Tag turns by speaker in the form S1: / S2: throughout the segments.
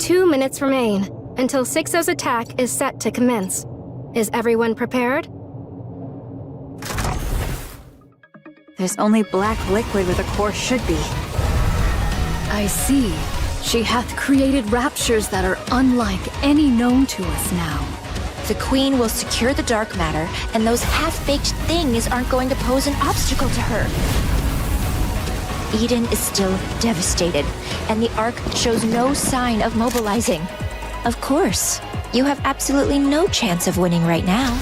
S1: 2 minutes remain until Sixo's attack is set to commence. Is everyone prepared?
S2: There's only black liquid where the core should be.
S3: I see. She hath created raptures that are unlike any known to us now.
S4: The Queen will secure the dark matter, and those half-baked things aren't going to pose an obstacle to her. Eden is still devastated, and the Ark shows no sign of mobilizing. Of course, you have absolutely no chance of winning right now.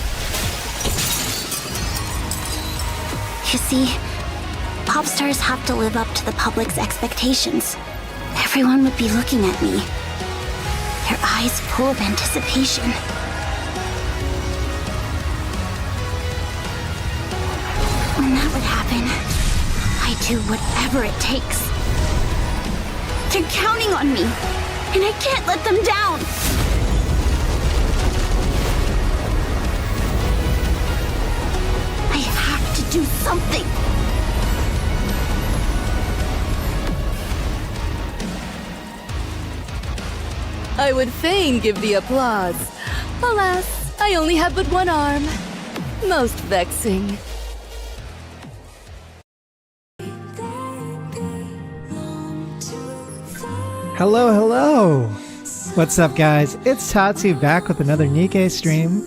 S5: You see, pop stars have to live up to the public's expectations. Everyone would be looking at me, their eyes full of anticipation. When that would happen, I'd do whatever it takes. They're counting on me, and I can't let them down. I have to do something.
S3: I would fain give thee applause. Alas, I only have but one arm. Most vexing.
S6: Hello, hello! What's up, guys? It's Tatsu back with another NIKKE stream.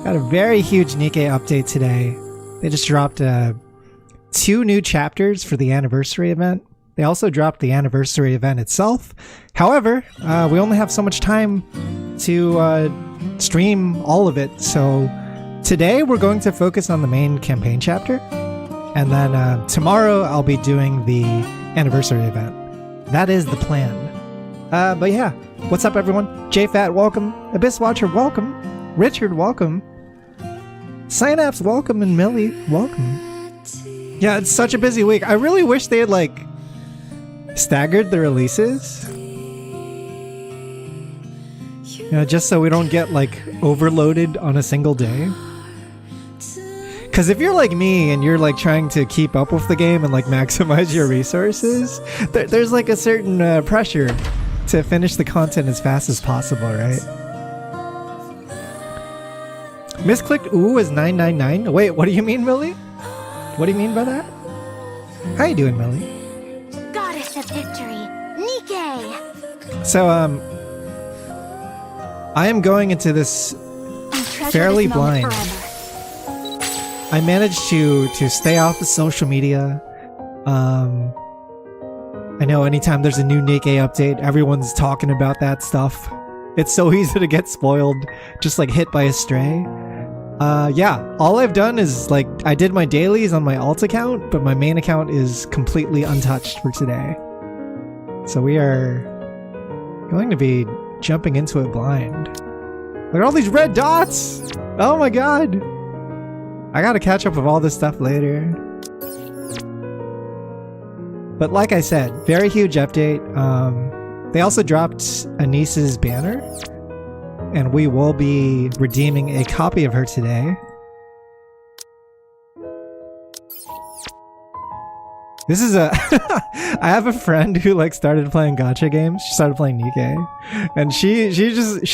S6: Got a very huge NIKKE update today. They just dropped 2 new chapters for the anniversary event. They also dropped the anniversary event itself. However, we only have so much time to stream all of it, so today we're going to focus on the main campaign chapter, and then tomorrow I'll be doing the anniversary event. That is the plan. But yeah, what's up everyone? JFat, welcome. Abyss Watcher, welcome. Richard, welcome. Synapse, welcome. And Millie, welcome. Yeah, it's such a busy week. I really wish they had, like, staggered the releases. You know, just so we don't get, like, overloaded on a single day. Because if you're like me and you're, like, trying to keep up with the game and, like, maximize your resources, there's, like, a certain pressure to finish the content as fast as possible, right? Misclicked ooh is 999. Wait, what do you mean, Millie? What do you mean by that? How you doing, Millie?
S5: Goddess of victory, NIKKE!
S6: So, I am going into this fairly blind. I managed to stay off of social media. I know anytime there's a new NIKKE update, everyone's talking about that stuff. It's so easy to get spoiled, just like hit by a stray. Yeah, all I've done is, like, I did my dailies on my alt account, but my main account is completely untouched for today. So we are going to be jumping into it blind. Look at all these red dots! Oh my god! I gotta catch up with all this stuff later. But like I said, very huge update. They also dropped Anise's banner, and we will be redeeming a copy of her today. This is a... I have a friend who, like, started playing gacha games. She started playing NIKKE, and she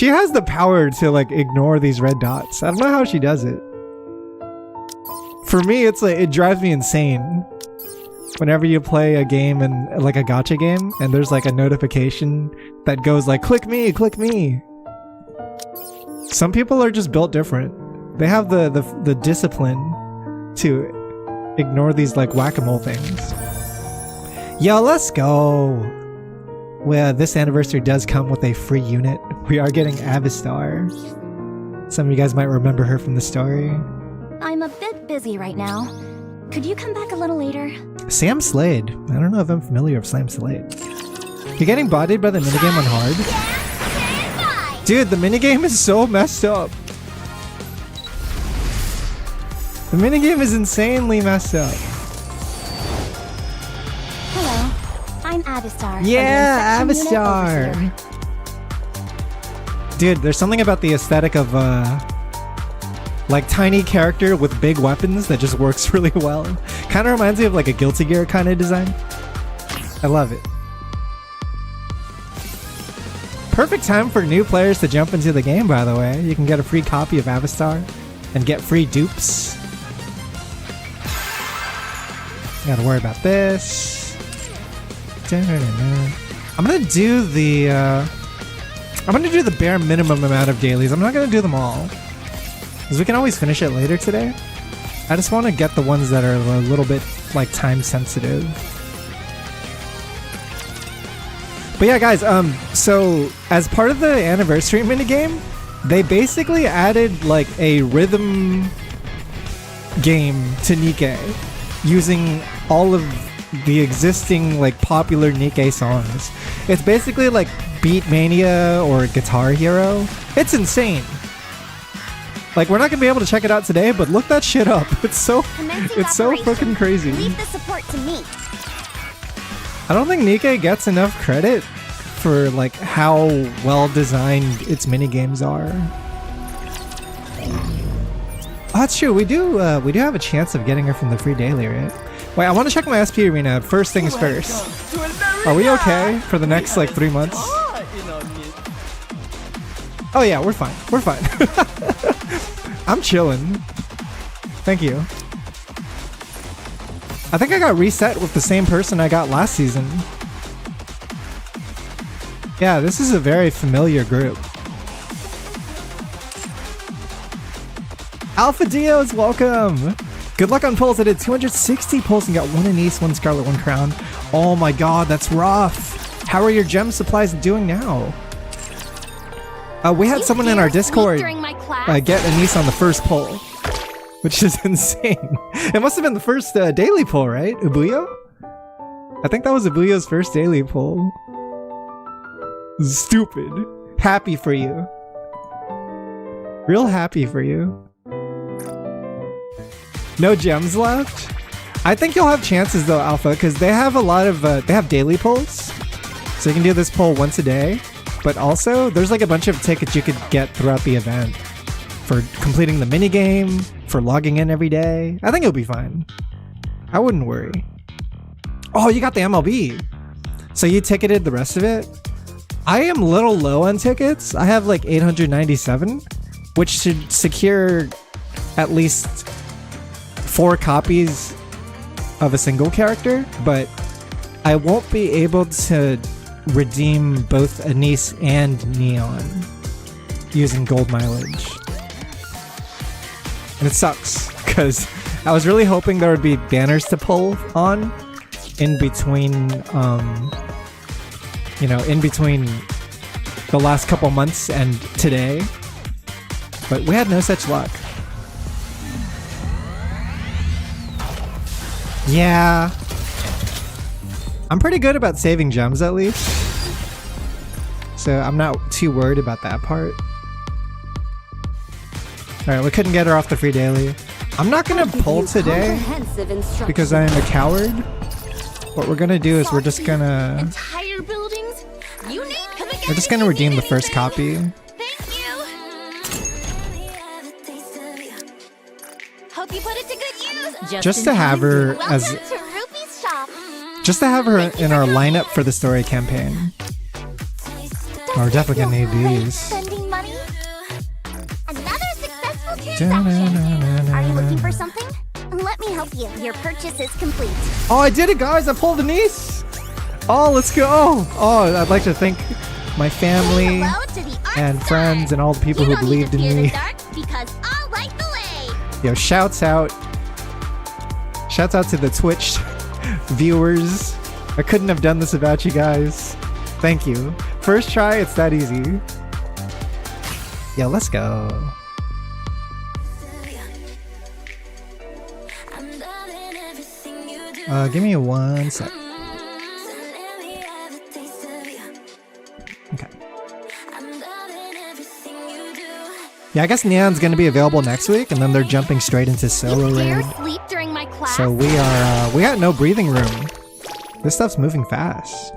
S6: has the power to, like, ignore these red dots. I don't know how she does it. For me, it's like, it drives me insane. Whenever you play a game and like a gacha game and there's like a notification that goes like, click me, click me. Some people are just built different. They have the discipline to ignore these like whack-a-mole things. Yo, let's go. Well, this anniversary does come with a free unit. We are getting Avistar. Some of you guys might remember her from the story.
S5: I'm a bit busy right now. Could you come back a little later?
S6: Sam Slade. I don't know if I'm familiar with Sam Slade. You're getting bodied by the minigame on hard? Dude, the minigame is so messed up. The minigame is insanely messed up.
S5: Hello, I'm Avistar.
S6: Yeah, Avistar. Dude, there's something about the aesthetic of like tiny character with big weapons that just works really well. Kind of reminds me of like a Guilty Gear kind of design. I love it. Perfect time for new players to jump into the game, by the way. You can get a free copy of Avastar and get free dupes. Gotta worry about this. I'm gonna do the bare minimum amount of dailies. I'm not gonna do them all, because we can always finish it later today. I just want to get the ones that are a little bit like time sensitive. But yeah, guys, so as part of the anniversary minigame, they basically added like a rhythm game to NIKKE using all of the existing like popular NIKKE songs. It's basically like Beat Mania or Guitar Hero. It's insane. Like, we're not gonna be able to check it out today, but look that shit up. It's so fucking crazy.
S5: Leave the support to me.
S6: I don't think NIKKE gets enough credit for like how well designed its minigames are. Oh, that's true. We do have a chance of getting her from the free daily, right? Wait, I want to check my SP arena. First things first. Are we okay for the next like 3 months? Oh yeah, we're fine. We're fine. I'm chilling. Thank you. I think I got reset with the same person I got last season. Yeah, this is a very familiar group. Alpha Dios, welcome! Good luck on pulls. I did 260 pulls and got 1 Anise, 1 Scarlet, 1 Crown. Oh my god, that's rough. How are your gem supplies doing now? We had someone in our Discord get Anise on the first pull, which is insane. It must have been the first daily pull, right? Ubuyo? I think that was Ubuyo's first daily pull. Stupid. Happy for you. Real happy for you. No gems left? I think you'll have chances though, Alpha, because they have a lot of, they have daily pulls. So you can do this pull once a day. But also, there's like a bunch of tickets you could get throughout the event. For completing the minigame, for logging in every day. I think it'll be fine. I wouldn't worry. Oh, you got the MLB. So you ticketed the rest of it? I am a little low on tickets. I have like 897, which should secure at least 4 copies of a single character, but I won't be able to redeem both Anise and Neon using gold mileage. And it sucks, because I was really hoping there would be banners to pull on in between, you know, in between the last couple months and today, but we had no such luck. Yeah. I'm pretty good about saving gems at least. So I'm not too worried about that part. Alright, we couldn't get her off the free daily. I'm not gonna pull today because I am a coward. What we're gonna do is we're just gonna redeem the first copy. Just to have her as in our lineup for the story campaign. Oh, we're definitely gonna need these.
S5: Are you looking for something? Let me help you. Your purchase is complete.
S6: Oh, I did it, guys! I pulled Anise! Oh, let's go! Oh, I'd like to thank my family and friends and all the people who believed in me. Yo, shouts out. Shouts out to the Twitch viewers. I couldn't have done this without you guys. Thank you. First try, it's that easy. Yo, let's go. Give me 1 sec. Okay. Yeah, I guess Neon's gonna be available next week, and then they're jumping straight into solo raid. So we got no breathing room. This stuff's moving fast.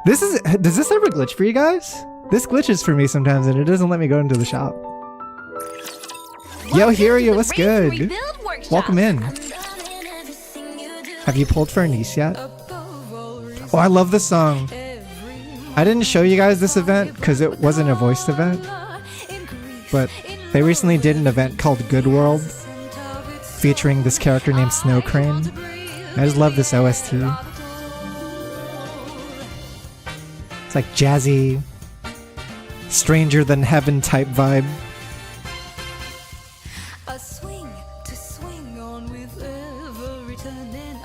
S6: Does this ever glitch for you guys? This glitches for me sometimes, and it doesn't let me go into the shop. Yo, Hirio, what's good? Welcome in. Have you pulled for Anise yet? Oh, I love this song. I didn't show you guys this event because it wasn't a voiced event, but they recently did an event called Good World featuring this character named Snow Crane. I just love this OST. It's like jazzy, stranger than heaven type vibe.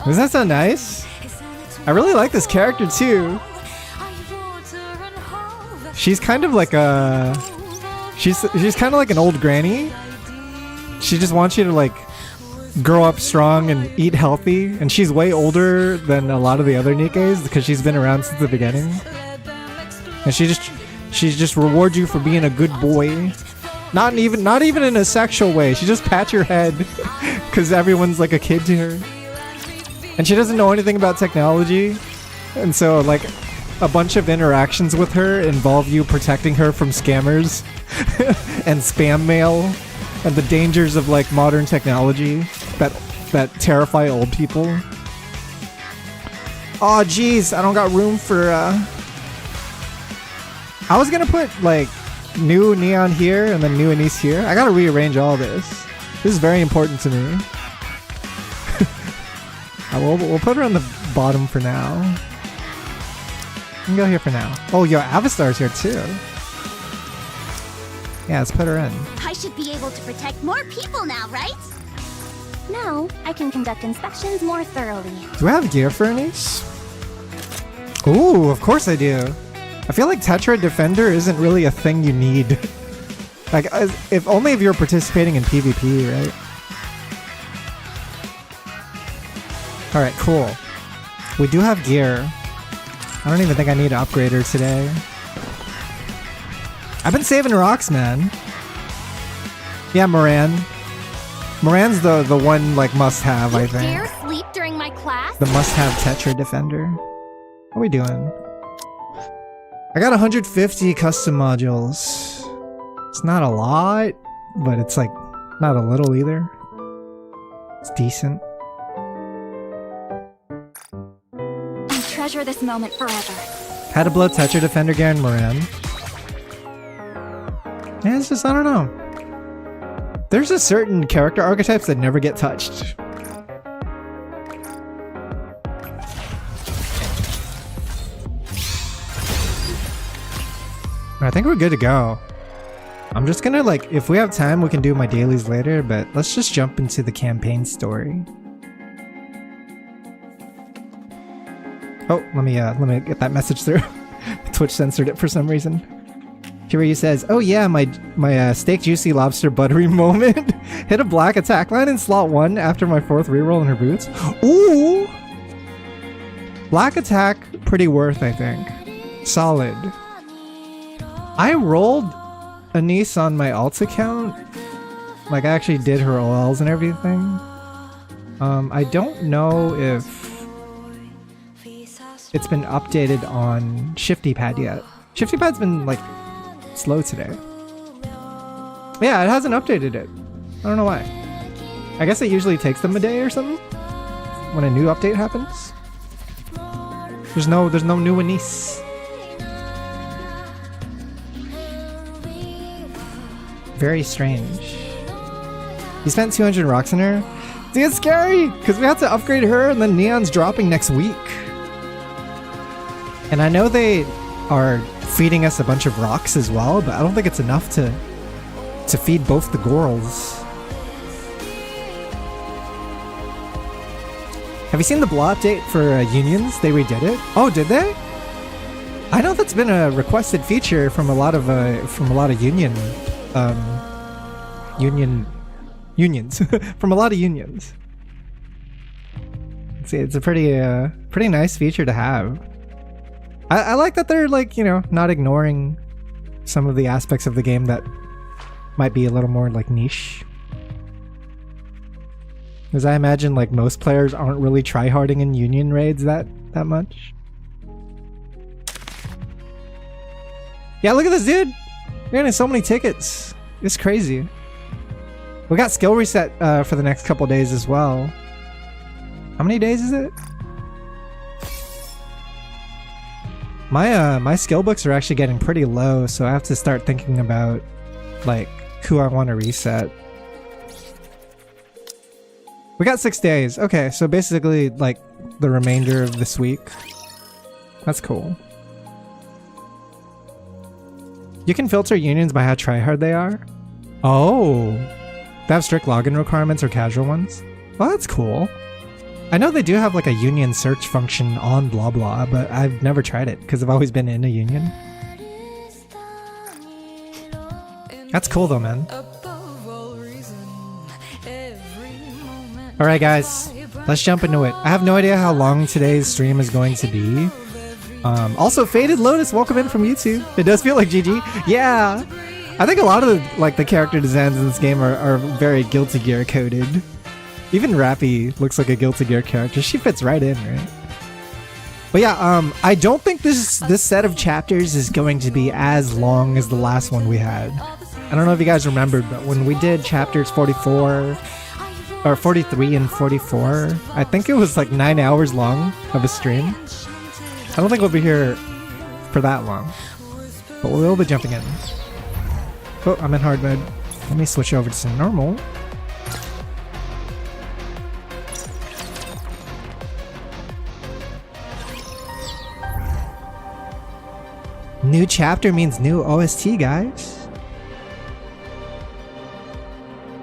S6: Doesn't that sound nice? I really like this character too. She's kind of like a... She's kind of like an old granny. She just wants you to like grow up strong and eat healthy. And she's way older than a lot of the other Nikkes because she's been around since the beginning. And she just rewards you for being a good boy. Not even in a sexual way. She just pats your head because everyone's like a kid to her. And she doesn't know anything about technology. And so like a bunch of interactions with her involve you protecting her from scammers and spam mail and the dangers of like modern technology that terrify old people. Oh geez, I don't got room for I was gonna put like new Neon here and then new Anise here. I gotta rearrange all this. This is very important to me. We'll put her on the bottom for now. You can go here for now. Oh, yo, Avastar's here too. Yeah, let's put her in.
S5: I should be able to protect more people now, right? Now, I can conduct inspections more thoroughly.
S6: Do I have gear for Anise? Ooh, of course I do. I feel like Tetra Defender isn't really a thing you need. Like, if only if you're participating in PvP, right? Alright, cool. We do have gear. I don't even think I need to upgrade her today. I've been saving rocks, man. Yeah, Moran. Moran's the one, like, must-have, I think.
S5: Dare sleep during my class?
S6: The must-have Tetra Defender. What are we doing? I got 150 custom modules. It's not a lot, but it's, like, not a little either. It's decent.
S5: Treasure this moment forever.
S6: Had to blow Tetra Defender Garen Moran. Yeah, it's just, I don't know. There's a certain character archetypes that never get touched. I think we're good to go. I'm just gonna like, if we have time, we can do my dailies later, but let's just jump into the campaign story. Oh, let me get that message through. Twitch censored it for some reason. Kiryu says, "Oh yeah, my steak juicy lobster buttery moment. Hit a black attack line in slot 1 after my 4th reroll in her boots. Ooh, black attack, pretty worth, I think. Solid. I rolled Anise on my alt account. Like I actually did her OLs and everything. I don't know if it's been updated on Shifty Pad yet. Shifty Pad's been like slow today. Yeah, it hasn't updated it. I don't know why. I guess it usually takes them a day or something when a new update happens. There's no new Anise. Very strange. You spent 200 rocks in her? See, it's scary because we have to upgrade her and then Neon's dropping next week. And I know they are feeding us a bunch of rocks as well, but I don't think it's enough to feed both the girls. Have you seen the Blah update for Unions? They redid it. Oh, did they? I know that's been a requested feature from a lot of unions. From a lot of unions. See, it's a pretty nice feature to have. I like that they're like, you know, not ignoring some of the aspects of the game that might be a little more like niche. Because I imagine like most players aren't really tryharding in union raids that much. Yeah, look at this dude! We're getting so many tickets. It's crazy. We got skill reset for the next couple days as well. How many days is it? My skill books are actually getting pretty low, so I have to start thinking about like who I want to reset. We got 6 days. Okay, so basically like the remainder of this week. That's cool. You can filter unions by how tryhard they are. Oh, they have strict login requirements or casual ones. Well, that's cool. I know they do have like a union search function on blah blah, but I've never tried it because I've always been in a union. That's cool though, man. Alright guys, let's jump into it. I have no idea how long today's stream is going to be. Also, Faded Lotus, welcome in from YouTube. It does feel like GG. Yeah! I think a lot of the character designs in this game are very Guilty Gear coded. Even Rappy looks like a Guilty Gear character. She fits right in, right? But yeah, I don't think this set of chapters is going to be as long as the last one we had. I don't know if you guys remembered, but when we did chapters 44... or 43 and 44, I think it was like 9 hours long of a stream. I don't think we'll be here for that long, but we'll be jumping in. Oh, I'm in hard mode. Let me switch over to some normal. New chapter means new OST, guys.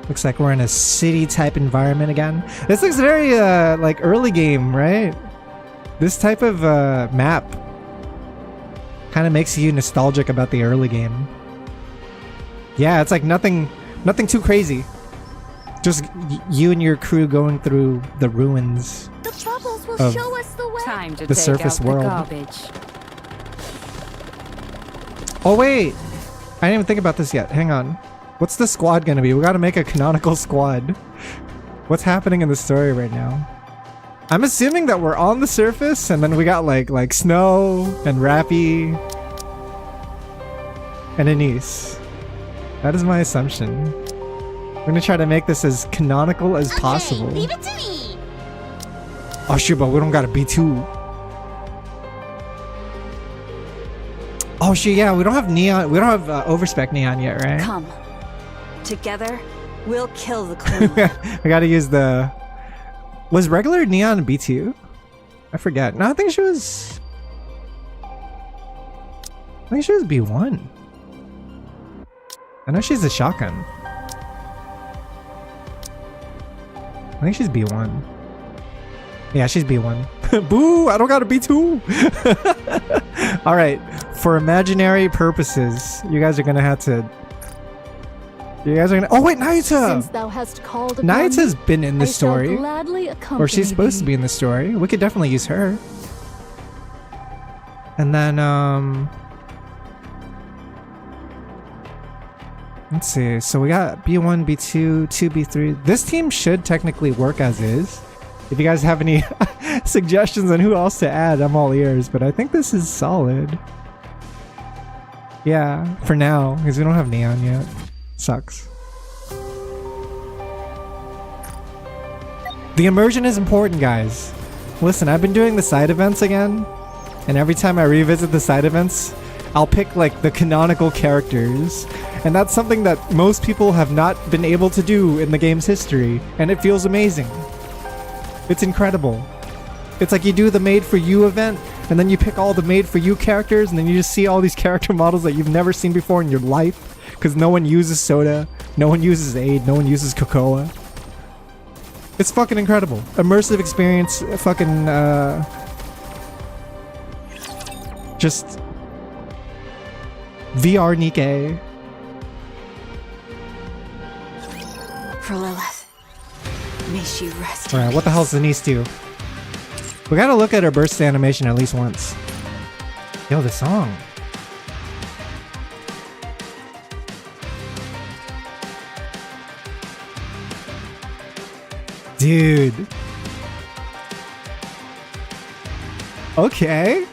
S6: Looks like we're in a city type environment again. This looks very like early game, right? This type of map kind of makes you nostalgic about the early game. Yeah, it's like nothing too crazy. Just you and your crew going through the ruins of
S2: Show us the way. Time to
S6: the
S2: take
S6: surface
S2: out
S6: world.
S2: The garbage.
S6: Oh wait, I didn't even think about this yet. Hang on. What's the squad gonna be? We gotta make a canonical squad. What's happening in the story right now? I'm assuming that we're on the surface and then we got like Snow and Rappy and Anise. That is my assumption. We're gonna try to make this as canonical as possible.
S5: Leave it to me.
S6: Oh shoot, but we don't got a B2. Oh shit, yeah, we don't have neon. We don't have overspec neon yet, right?
S2: Come. Together, we'll kill the queen.
S6: I gotta use the... Was regular neon B2? I forget. No, I think she was... I think she was B1. I know she's a shotgun. I think she's B1. Yeah, she's B1. Boo! I don't got a B2! Alright, for imaginary purposes, you guys are gonna have to... You guys are gonna... Oh wait, Naita!
S7: Since thou hast called upon
S6: Naita's
S7: me,
S6: been in the
S7: I shall
S6: story.
S7: gladly
S6: Or
S7: accompany
S6: she's supposed to
S7: thee.
S6: be in the story. We could definitely use her. And then, let's see. So we got B1, B2, 2, B3. This team should technically work as is. If you guys have any suggestions on who else to add, I'm all ears. But I think this is solid. Yeah, for now. Because we don't have Neon yet. Sucks. The immersion is important, guys. Listen, I've been doing the side events again, and every time I revisit the side events, I'll pick like the canonical characters, and that's something that most people have not been able to do in the game's history, and it feels amazing. It's incredible. It's like you do the made for you event, and then you pick all the made for you characters, and then you just see all these character models that you've never seen before in your life. Because no one uses soda, no one uses aid, no one uses cocoa. It's fucking incredible. Immersive experience, fucking, just VR NIKKE.
S2: For Lilith, may she rest.
S6: Alright, what the hell does Denise do? We gotta look at her burst animation at least once. Yo, the song. Dude. Okay.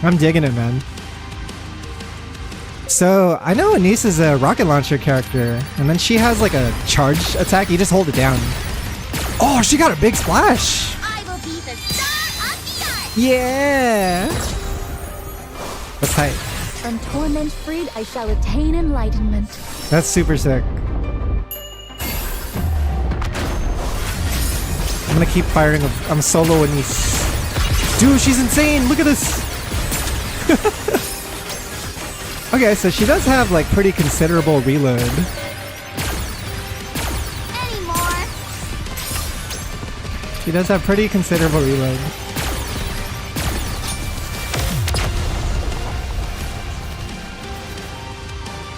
S6: I'm digging it, man. So, I know Anise is a rocket launcher character, and then she has like a charge attack. You just hold it down. Oh, she got a big splash!
S5: I will be the star of the art!
S6: Yeah! That's tight.
S7: From torment freed, I shall attain enlightenment.
S6: That's super sick. I'm gonna keep firing. I'm solo Anise. Dude, she's insane! Look at this! Okay, so she does have like pretty considerable reload.
S5: Any more?
S6: She does have pretty considerable reload.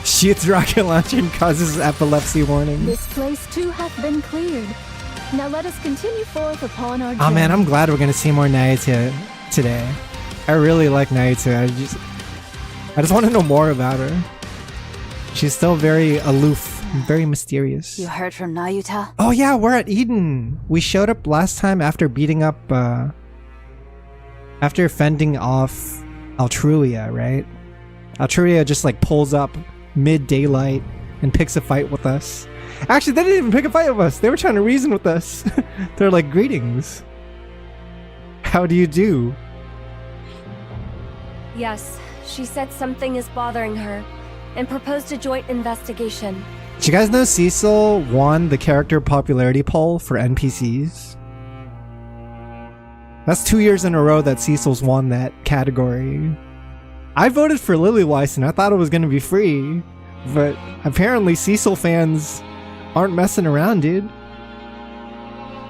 S6: Shoots rocket launcher and causes epilepsy warning.
S7: This place too hath been cleared. Now let us continue forth upon our journey.
S6: Oh man, I'm glad we're gonna see more Nayuta today. I really like Nayuta. I just want to know more about her. She's still very aloof, very mysterious.
S2: You heard from Nayuta?
S6: Oh yeah, we're at Eden. We showed up last time after beating up, after fending off Altruia, right? Altruia just like pulls up mid-daylight and picks a fight with us. Actually, they didn't even pick a fight with us. They were trying to reason with us. They're like, greetings. How do you do?
S8: Yes, she said something is bothering her and proposed a joint investigation.
S6: Do you guys know Cecil won the character popularity poll for NPCs? That's 2 years in a row that Cecil's won that category. I voted for Lillyweiss and I thought it was going to be free, but apparently Cecil fans aren't messing around, dude.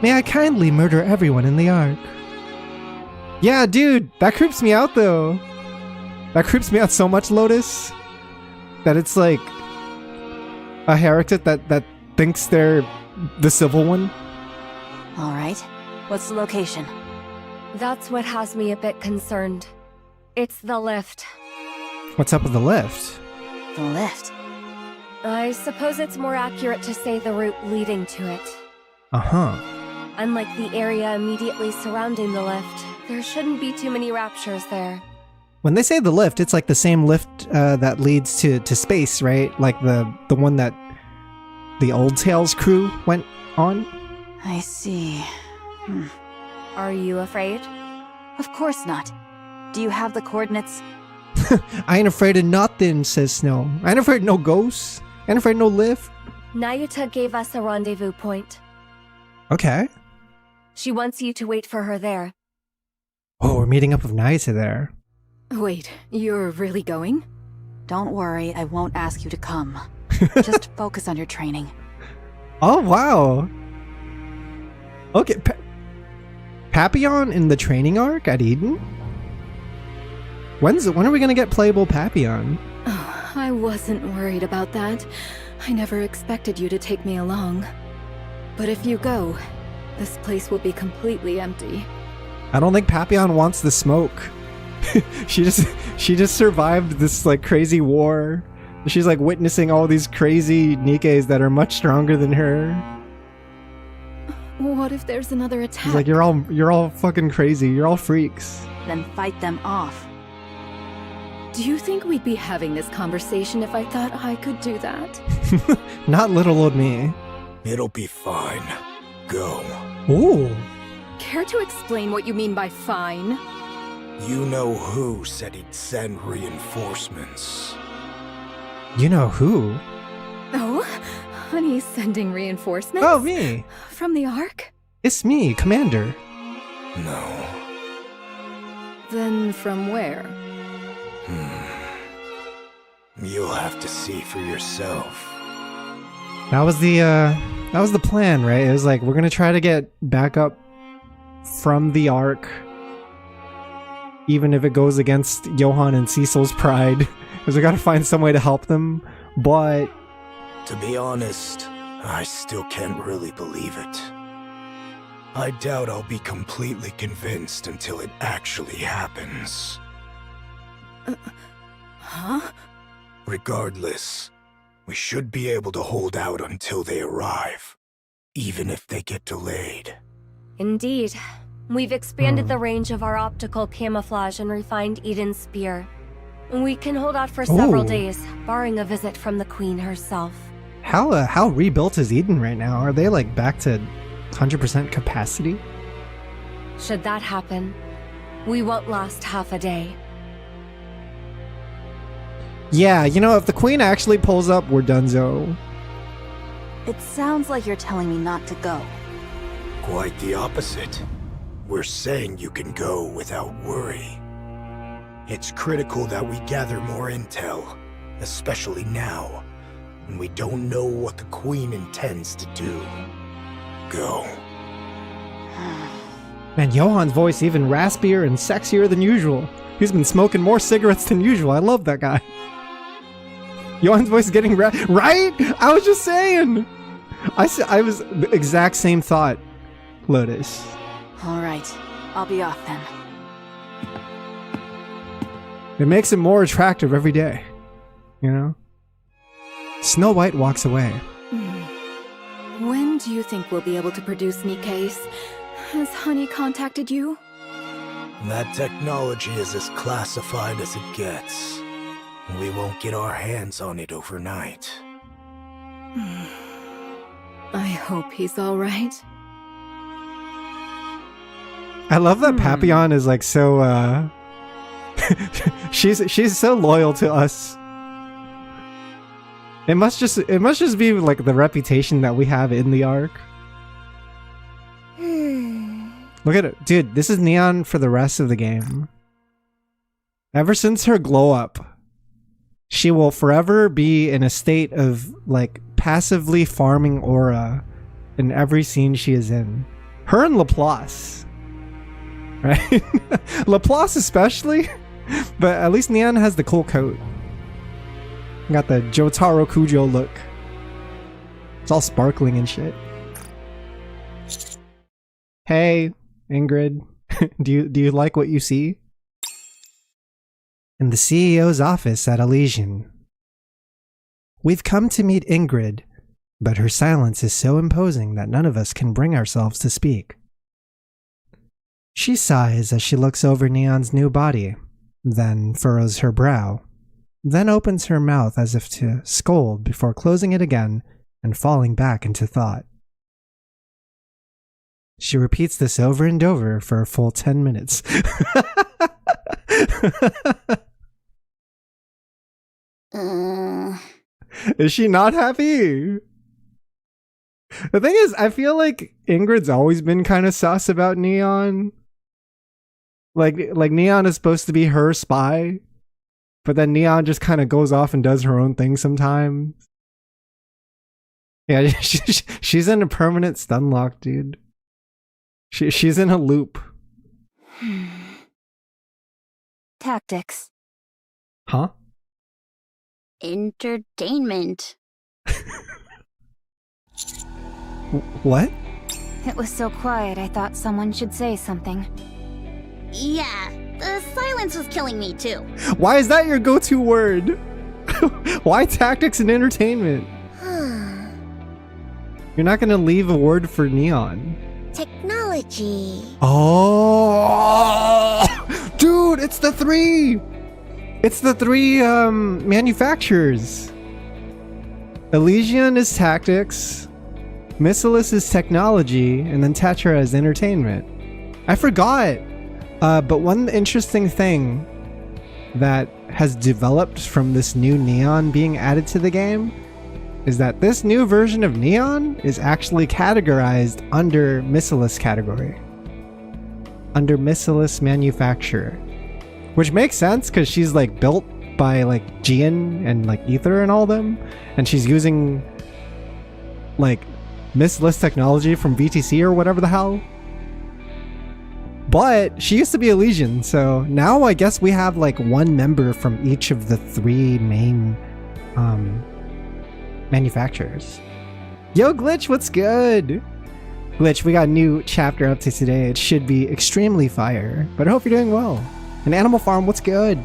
S6: May I kindly murder everyone in the Ark? Yeah, dude, that creeps me out though. That creeps me out so much, Lotus, that it's like a heretic that thinks they're the civil one.
S2: All right. What's the location?
S8: That's what has me a bit concerned. It's the lift.
S6: What's up with the lift?
S2: The lift.
S8: I suppose it's more accurate to say the route leading to it.
S6: Uh-huh.
S8: Unlike the area immediately surrounding the lift, there shouldn't be too many raptures there.
S6: When they say the lift, it's like the same lift that leads to space, right? Like the one that the Old Tales crew went on?
S2: I see.
S8: Are you afraid?
S2: Of course not. Do you have the coordinates?
S6: I ain't afraid of nothing, says Snow. I ain't afraid of no ghosts. I ain't afraid of no lift.
S8: Nayuta gave us a rendezvous point.
S6: Okay.
S8: She wants you to wait for her there.
S6: Oh, we're meeting up with Nayuta there.
S7: Wait, you're really going?
S2: Don't worry, I won't ask you to come. Just focus on your training.
S6: Oh, wow. Okay, Papillon in the training arc at Eden? When are we gonna get playable Papillon?
S7: Oh, I wasn't worried about that. I never expected you to take me along. But if you go, this place will be completely empty.
S6: I don't think Papillon wants the smoke. she just survived this like crazy war. She's like witnessing all these crazy Nikkes that are much stronger than her.
S7: What if there's another attack?
S6: She's like, you're all fucking crazy. You're all freaks.
S2: Then fight them off.
S7: Do you think we'd be having this conversation if I thought I could do that?
S6: Not little old me.
S9: It'll be fine. Go.
S6: Ooh.
S7: Care to explain what you mean by fine?
S9: You know who said he'd send reinforcements.
S6: You know who?
S7: Oh, Honey's sending reinforcements?
S6: Oh, me.
S7: From the Ark?
S6: It's me, Commander.
S9: No.
S7: Then from where?
S9: You'll have to see for yourself.
S6: That was the plan, right? It was like, we're gonna try to get back up from the Ark, even if it goes against Johan and Cecil's pride, because we gotta find some way to help them. But
S9: To be honest, I still can't really believe it. I doubt I'll be completely convinced until it actually happens.
S7: Huh?
S9: Regardless, we should be able to hold out until they arrive, even if they get delayed.
S8: Indeed. We've expanded the range of our optical camouflage and refined Eden's spear. We can hold out for several
S6: Ooh.
S8: days, barring a visit from the Queen herself.
S6: How rebuilt is Eden right now? Are they like back to 100% capacity?
S8: Should that happen, we won't last half a day.
S6: Yeah, you know, if the Queen actually pulls up, we're donezo.
S2: It sounds like you're telling me not to go.
S9: Quite the opposite. We're saying you can go without worry. It's critical that we gather more intel, especially now, when we don't know what the Queen intends to do. Go.
S6: Man, Johan's voice even raspier and sexier than usual. He's been smoking more cigarettes than usual. I love that guy. Johan's voice is getting right? I was just saying. I was the exact same thought, Lotus.
S2: All right, I'll be off then.
S6: It makes it more attractive every day, you know? Snow White walks away.
S7: When do you think we'll be able to produce NIKKEs? Has Honey contacted you?
S9: That technology is as classified as it gets. We won't get our hands on it overnight.
S7: I hope he's alright.
S6: I love that Papillon is like so, she's so loyal to us. It must just be like the reputation that we have in the arc. Look at it. Dude, this is Neon for the rest of the game. Ever since her glow up, she will forever be in a state of like passively farming aura in every scene she is in. Her and Laplace. Right? Laplace especially, but at least Neon has the cool coat. Got the Jotaro Kujo look. It's all sparkling and shit. Hey, Ingrid, do you like what you see? In the CEO's office at Elysian. We've come to meet Ingrid, but her silence is so imposing that none of us can bring ourselves to speak. She sighs as she looks over Neon's new body, then furrows her brow, then opens her mouth as if to scold before closing it again and falling back into thought. She repeats this over and over for a full 10 minutes. Is she not happy? The thing is, I feel like Ingrid's always been kind of sus about Neon. Like Neon is supposed to be her spy, but then Neon just kind of goes off and does her own thing sometimes. Yeah, she's in a permanent stun lock, dude. She's in a loop.
S5: Tactics.
S6: Huh?
S5: Entertainment.
S6: What?
S5: It was so quiet, I thought someone should say something. Yeah, the silence was killing me too.
S6: Why is that your go-to word? Why tactics and entertainment? You're not gonna leave a word for Neon.
S5: Technology.
S6: Oh, dude, it's the three. It's the three manufacturers. Elysian is tactics, Missilus is technology, and then Tetra is entertainment. I forgot. But one interesting thing that has developed from this new Neon being added to the game is that this new version of Neon is actually categorized under Missilus category. Under Missilus manufacturer. Which makes sense because she's like built by like Gian and like Ether and all them. And she's using like Missilus technology from VTC or whatever the hell. But she used to be Elysian, so now I guess we have like one member from each of the three main manufacturers. Yo, Glitch, what's good? Glitch, we got a new chapter up to today. It should be extremely fire, but I hope you're doing well. And Animal Farm, what's good?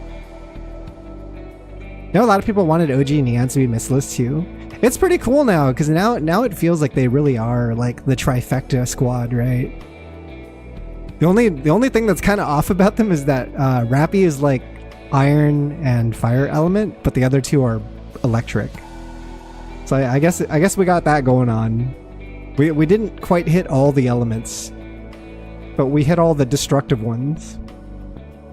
S6: You know, a lot of people wanted OG Neon to be Missilus too. It's pretty cool now, because now it feels like they really are like the trifecta squad, right? The only thing that's kind of off about them is that Rappy is like iron and fire element, but the other two are electric. So I guess we got that going on. We didn't quite hit all the elements, but we hit all the destructive ones.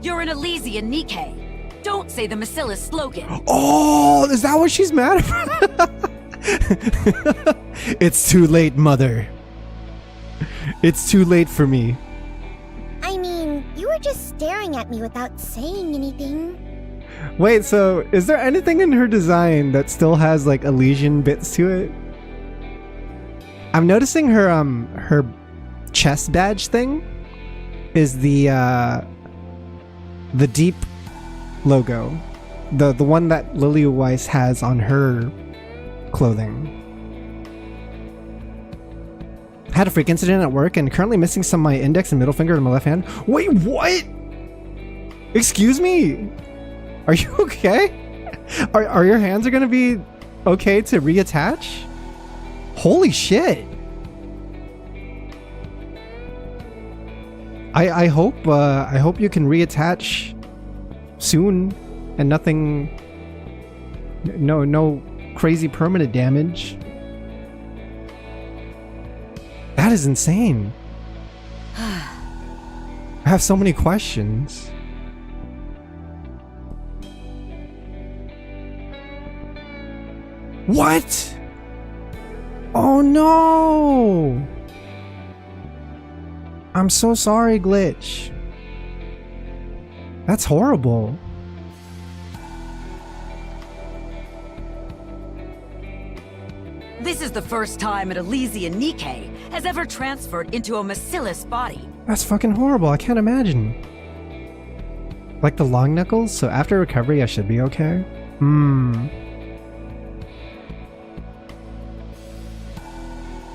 S2: You're an Elysian, NIKKE. Don't say the Massilis slogan.
S6: Oh, is that what she's mad about? It's too late, mother. It's too late for me.
S5: I mean, you were just staring at me without saying anything.
S6: Wait, so is there anything in her design that still has like Elysian bits to it? I'm noticing her chest badge thing is the deep logo, the one that Lily Weiss has on her clothing. Had a freak incident at work and currently missing some of my index and middle finger in my left hand. Wait, what? Excuse me? Are you okay? Are your hands are gonna be okay to reattach? Holy shit! I hope you can reattach soon and nothing, no crazy permanent damage. That is insane. I have so many questions. What? Oh no! I'm so sorry, Glitch. That's horrible.
S2: This is the first time an Elysian NIKKE has ever transferred into a Massilis body.
S6: That's fucking horrible. I can't imagine. Like the long knuckles? So after recovery, I should be okay?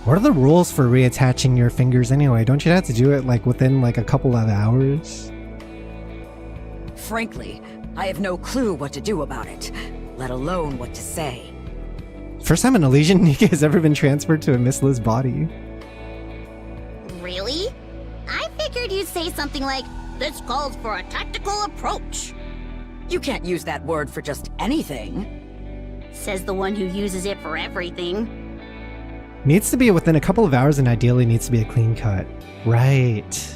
S6: What are the rules for reattaching your fingers anyway? Don't you have to do it like within like a couple of hours?
S2: Frankly, I have no clue what to do about it, let alone what to say.
S6: First time an Elysian NIKKE has ever been transferred to a Miss body.
S5: Really? I figured you'd say something like, "This calls for a tactical approach."
S2: You can't use that word for just anything.
S5: Says the one who uses it for everything.
S6: Needs to be within a couple of hours and ideally needs to be a clean cut. Right.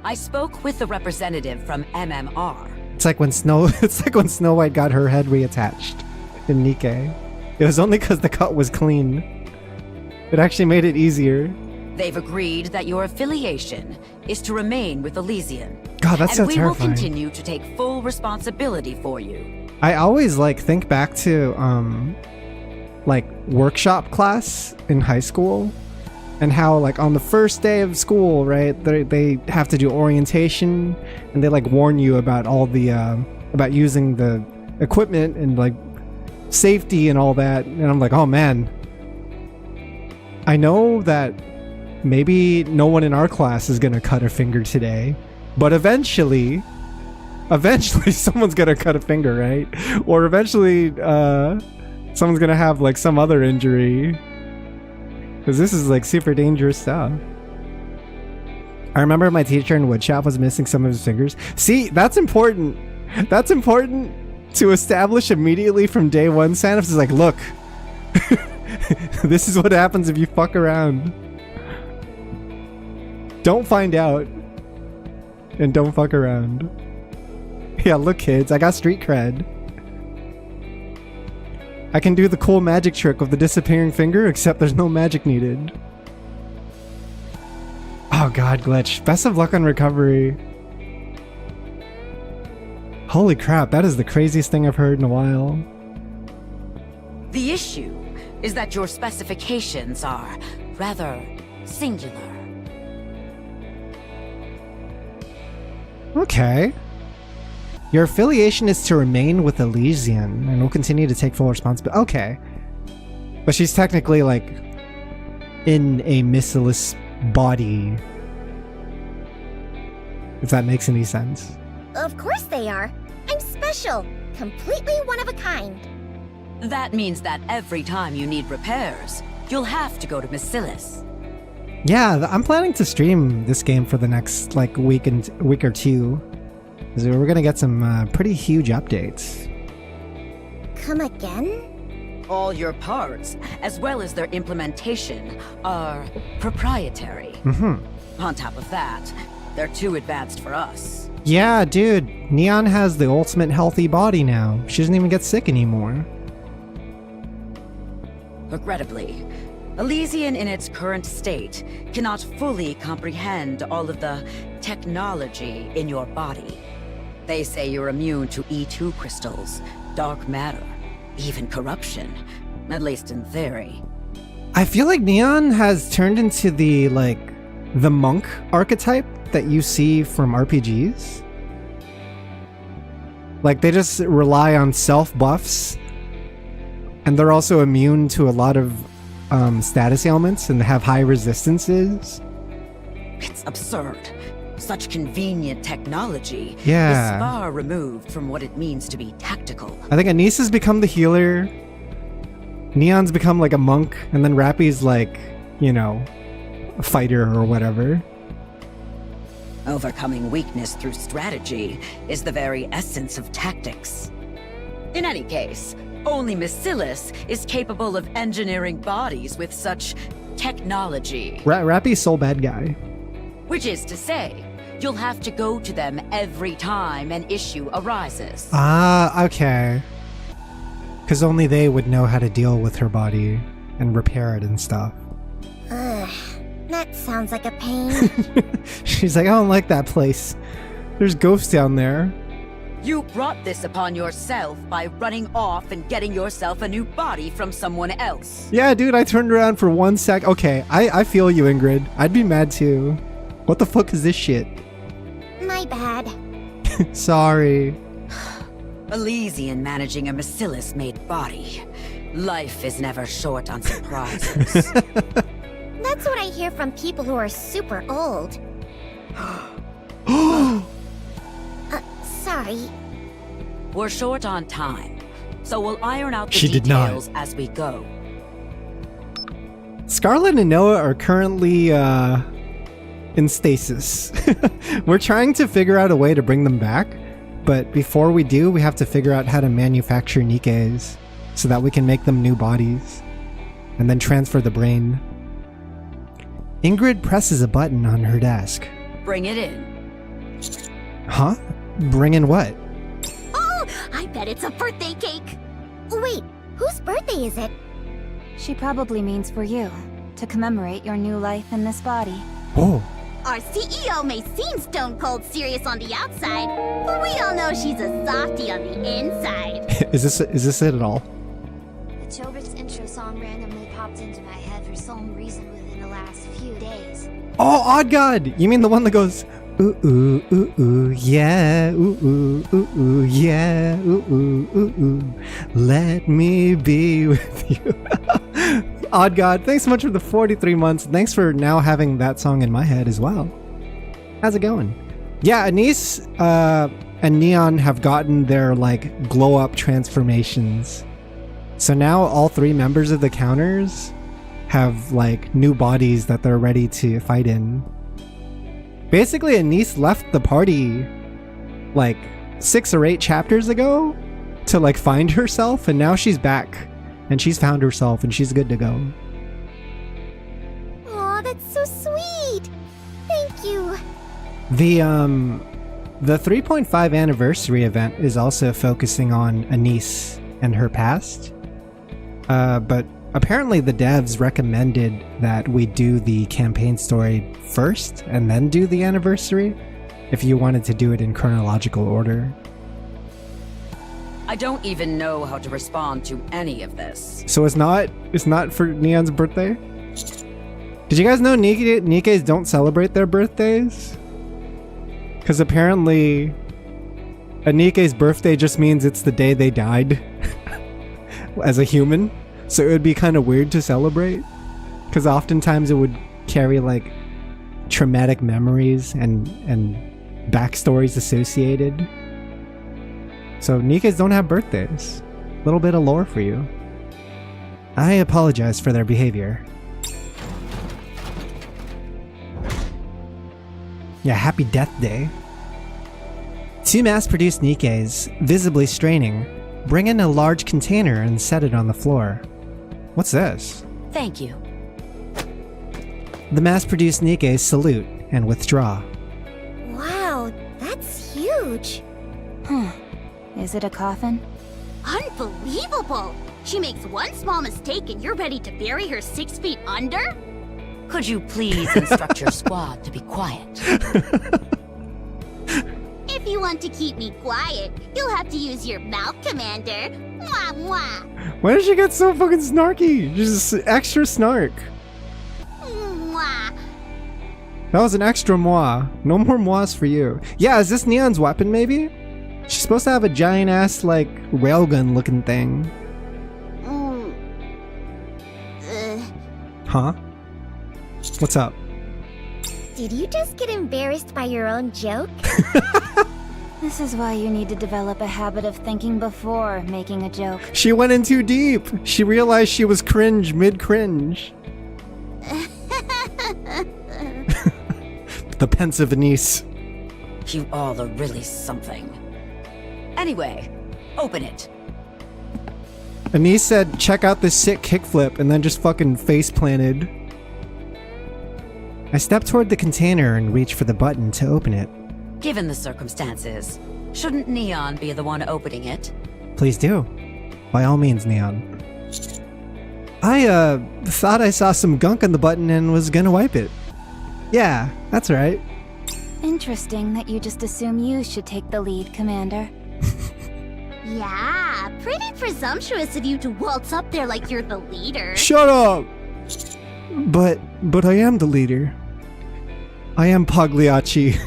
S2: I spoke with the representative from MMR.
S6: It's like when Snow White got her head reattached in NIKKE. It was only because the cut was clean. It actually made it easier.
S2: They've agreed that your affiliation is to remain with Elysian.
S6: God, that's so
S2: terrifying. And we will continue to take full responsibility for you.
S6: I always like think back to like workshop class in high school and how like on the first day of school, right, they have to do orientation and they like warn you about all the about using the equipment and like safety and all that. And I'm like, oh man, I know that maybe no one in our class is gonna cut a finger today, but eventually someone's gonna cut a finger, right? Or eventually someone's gonna have like some other injury, because this is like super dangerous stuff. I remember my teacher in woodshop was missing some of his fingers. See, that's important. That's important to establish immediately from day one. Sanif is like, look, this is what happens if you fuck around. Don't find out. And don't fuck around. Yeah, look kids, I got street cred. I can do the cool magic trick of the disappearing finger, except there's no magic needed. Oh god, Glitch. Best of luck on recovery. Holy crap, that is the craziest thing I've heard in a while.
S2: The issue is that your specifications are rather singular.
S6: Okay. Your affiliation is to remain with Elysian and will continue to take full responsibility. Okay. But she's technically like in a missiless body. If that makes any sense.
S5: Of course they are. I'm special. Completely one of a kind.
S2: That means that every time you need repairs, you'll have to go to Massilis.
S6: Yeah, I'm planning to stream this game for the next like week or two. So we're gonna get some pretty huge updates.
S5: Come again?
S2: All your parts, as well as their implementation, are proprietary. On top of that, they're too advanced for us.
S6: Yeah, dude. Neon has the ultimate healthy body now. She doesn't even get sick anymore.
S2: Regrettably, Elysian in its current state cannot fully comprehend all of the technology in your body. They say you're immune to E2 crystals, dark matter, even corruption, at least in theory.
S6: I feel like Neon has turned into the monk archetype that you see from RPGs. Like, they just rely on self buffs, and they're also immune to a lot of status ailments and have high resistances.
S2: It's absurd. Such convenient technology
S6: Yeah.
S2: is far removed from what it means to be tactical.
S6: I think Anise has become the healer, Neon's become like a monk, and then Rappy's like, you know, a fighter or whatever.
S2: Overcoming weakness through strategy is the very essence of tactics. In any case, only Macilis is capable of engineering bodies with such technology.
S6: Rappy's sole bad guy.
S2: Which is to say, you'll have to go to them every time an issue arises.
S6: Ah, okay. Because only they would know how to deal with her body and repair it and stuff.
S5: Ugh, that sounds like a pain.
S6: She's like, I don't like that place. There's ghosts down there.
S2: You brought this upon yourself by running off and getting yourself a new body from someone else.
S6: Yeah, dude, I turned around for 1 sec. Okay, I feel you, Ingrid. I'd be mad too. What the fuck is this shit?
S5: My bad.
S6: Sorry.
S2: Elysian managing a Macilis-made body. Life is never short on surprises.
S5: That's what I hear from people who are super old. Sorry.
S2: We're short on time, so we'll iron out the
S6: She did not.
S2: details as we go.
S6: Scarlet and Noah are currently in stasis. We're trying to figure out a way to bring them back, but before we do, we have to figure out how to manufacture Nikkes so that we can make them new bodies and then transfer the brain. Ingrid presses a button on her desk.
S2: Bring it in.
S6: Huh? Bring in what?
S5: Oh, I bet it's a birthday cake. Wait, whose birthday is it?
S10: She probably means for you, to commemorate your new life in this body.
S6: Oh.
S5: Our CEO may seem stone cold serious on the outside, but we all know she's a softie on the inside.
S6: Is this it at all?
S11: The Chobert's intro song randomly popped into my head for some reason within the last few days.
S6: Oh, Odd God! You mean the one that goes, ooh, ooh, ooh, ooh, yeah, ooh, ooh, ooh, ooh, yeah, ooh, ooh, ooh, ooh, let me be with you. Odd God, thanks so much for the 43 months. Thanks for now having that song in my head as well. How's it going? Yeah, Anise and Neon have gotten their, like, glow-up transformations. So now all 3 members of the Counters have, like, new bodies that they're ready to fight in. Basically, Anise left the party, like, 6 or 8 chapters ago to, like, find herself, and now she's back. And she's found herself, and she's good to go.
S5: Aw, that's so sweet. Thank you.
S6: The 3.5 anniversary event is also focusing on Anise and her past. But apparently the devs recommended that we do the campaign story first and then do the anniversary if you wanted to do it in chronological order.
S2: I don't even know how to respond to any of this.
S6: So it's not for Neon's birthday? Did you guys know Nikkes don't celebrate their birthdays? Because apparently a Nikke's birthday just means it's the day they died as a human. So it would be kind of weird to celebrate. Because oftentimes it would carry like traumatic memories and backstories associated. So Nikkes don't have birthdays. A little bit of lore for you. I apologize for their behavior. Yeah, happy Death Day. Two mass-produced Nikkes, visibly straining, bring in a large container and set it on the floor. What's this?
S2: Thank you.
S6: The mass-produced Nikkes salute and withdraw.
S5: Wow, that's huge.
S10: Is it a coffin?
S12: Unbelievable! She makes one small mistake and you're ready to bury her 6 feet under?
S2: Could you please instruct your squad to be quiet?
S12: If you want to keep me quiet, you'll have to use your mouth, Commander. Mwah mwah.
S6: Why did she get so fucking snarky? Just extra snark.
S12: Mwah.
S6: That was an extra moi. No more mois for you. Yeah, is this Neon's weapon maybe? She's supposed to have a giant ass, like, railgun looking thing. Huh? What's up?
S5: Did you just get embarrassed by your own joke?
S10: This is why you need to develop a habit of thinking before making a joke.
S6: She went in too deep. She realized she was cringe mid-cringe. The pensive niece.
S2: You all are really something. Anyway, open it.
S6: Anise said, check out this sick kickflip, and then just fucking face planted. I stepped toward the container and reached for the button to open it.
S2: Given the circumstances, shouldn't Neon be the one opening it?
S6: Please do. By all means, Neon. I, thought I saw some gunk on the button and was gonna wipe it. Yeah, that's right.
S10: Interesting that you just assume you should take the lead, Commander.
S12: Yeah, pretty presumptuous of you to waltz up there like you're the leader.
S6: Shut up! But I am the leader. I am Pagliacci.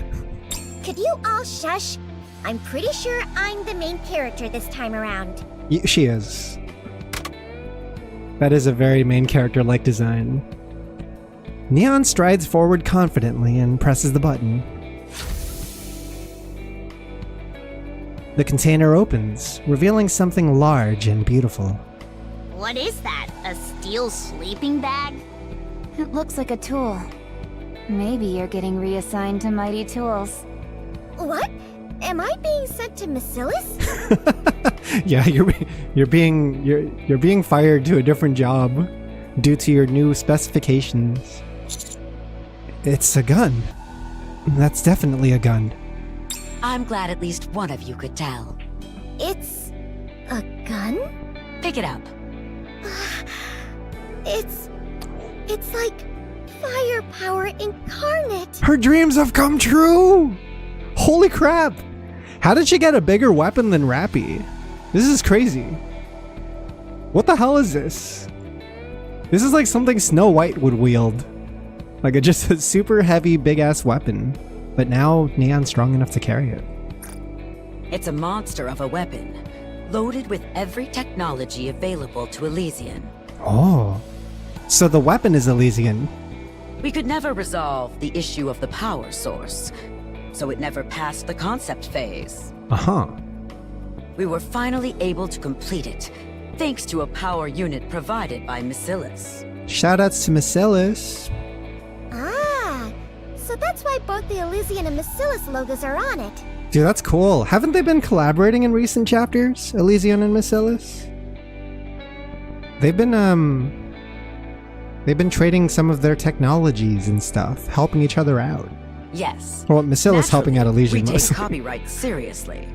S5: Could you all shush? I'm pretty sure I'm the main character this time around.
S6: She is. That is a very main character-like design. Neon strides forward confidently and presses the button. The container opens, revealing something large and beautiful.
S12: What is that? A steel sleeping bag?
S10: It looks like a tool. Maybe you're getting reassigned to Mighty Tools.
S5: What? Am I being sent to Macilis?
S6: Yeah, you're being fired to a different job due to your new specifications. It's a gun. That's definitely a gun.
S2: I'm glad at least one of you could tell.
S5: It's a gun?
S2: Pick it up.
S5: It's like firepower incarnate.
S6: Her dreams have come true! Holy crap! How did she get a bigger weapon than Rappy? This is crazy. What the hell is this? This is like something Snow White would wield. Like just a super heavy big ass weapon. But now Neon's strong enough to carry it.
S2: It's a monster of a weapon, loaded with every technology available to Elysian.
S6: Oh. So the weapon is Elysian.
S2: We could never resolve the issue of the power source, so it never passed the concept phase.
S6: Uh-huh.
S2: We were finally able to complete it, thanks to a power unit provided by Macilis.
S6: Shoutouts to Macilis.
S5: Ah, so that's why both the Elysian and Macilis logos are on it.
S6: Dude, that's cool. Haven't they been collaborating in recent chapters, Elysian and Macilis? They've been trading some of their technologies and stuff, helping each other out.
S2: Yes.
S6: Well, Macilis helping out Elysian
S2: we take
S6: mostly.
S2: copyright seriously.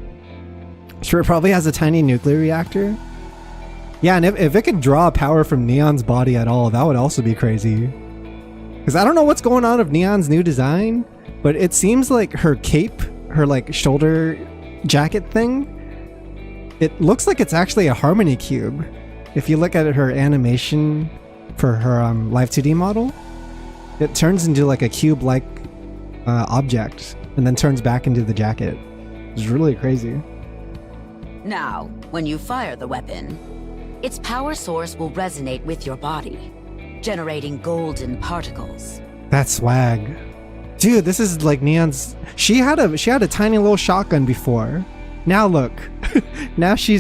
S6: Sure, it probably has a tiny nuclear reactor. Yeah, and if it could draw power from Neon's body at all, that would also be crazy. Because I don't know what's going on with Neon's new design, but it seems like her cape, her like shoulder jacket thing, it looks like it's actually a Harmony cube. If you look at her animation for her Live 2D model, it turns into like a cube-like object and then turns back into the jacket. It's really crazy.
S2: Now, when you fire the weapon, its power source will resonate with your body, generating golden particles.
S6: That's swag. Dude, this is like Neon's... She had a tiny little shotgun before. Now look. Now she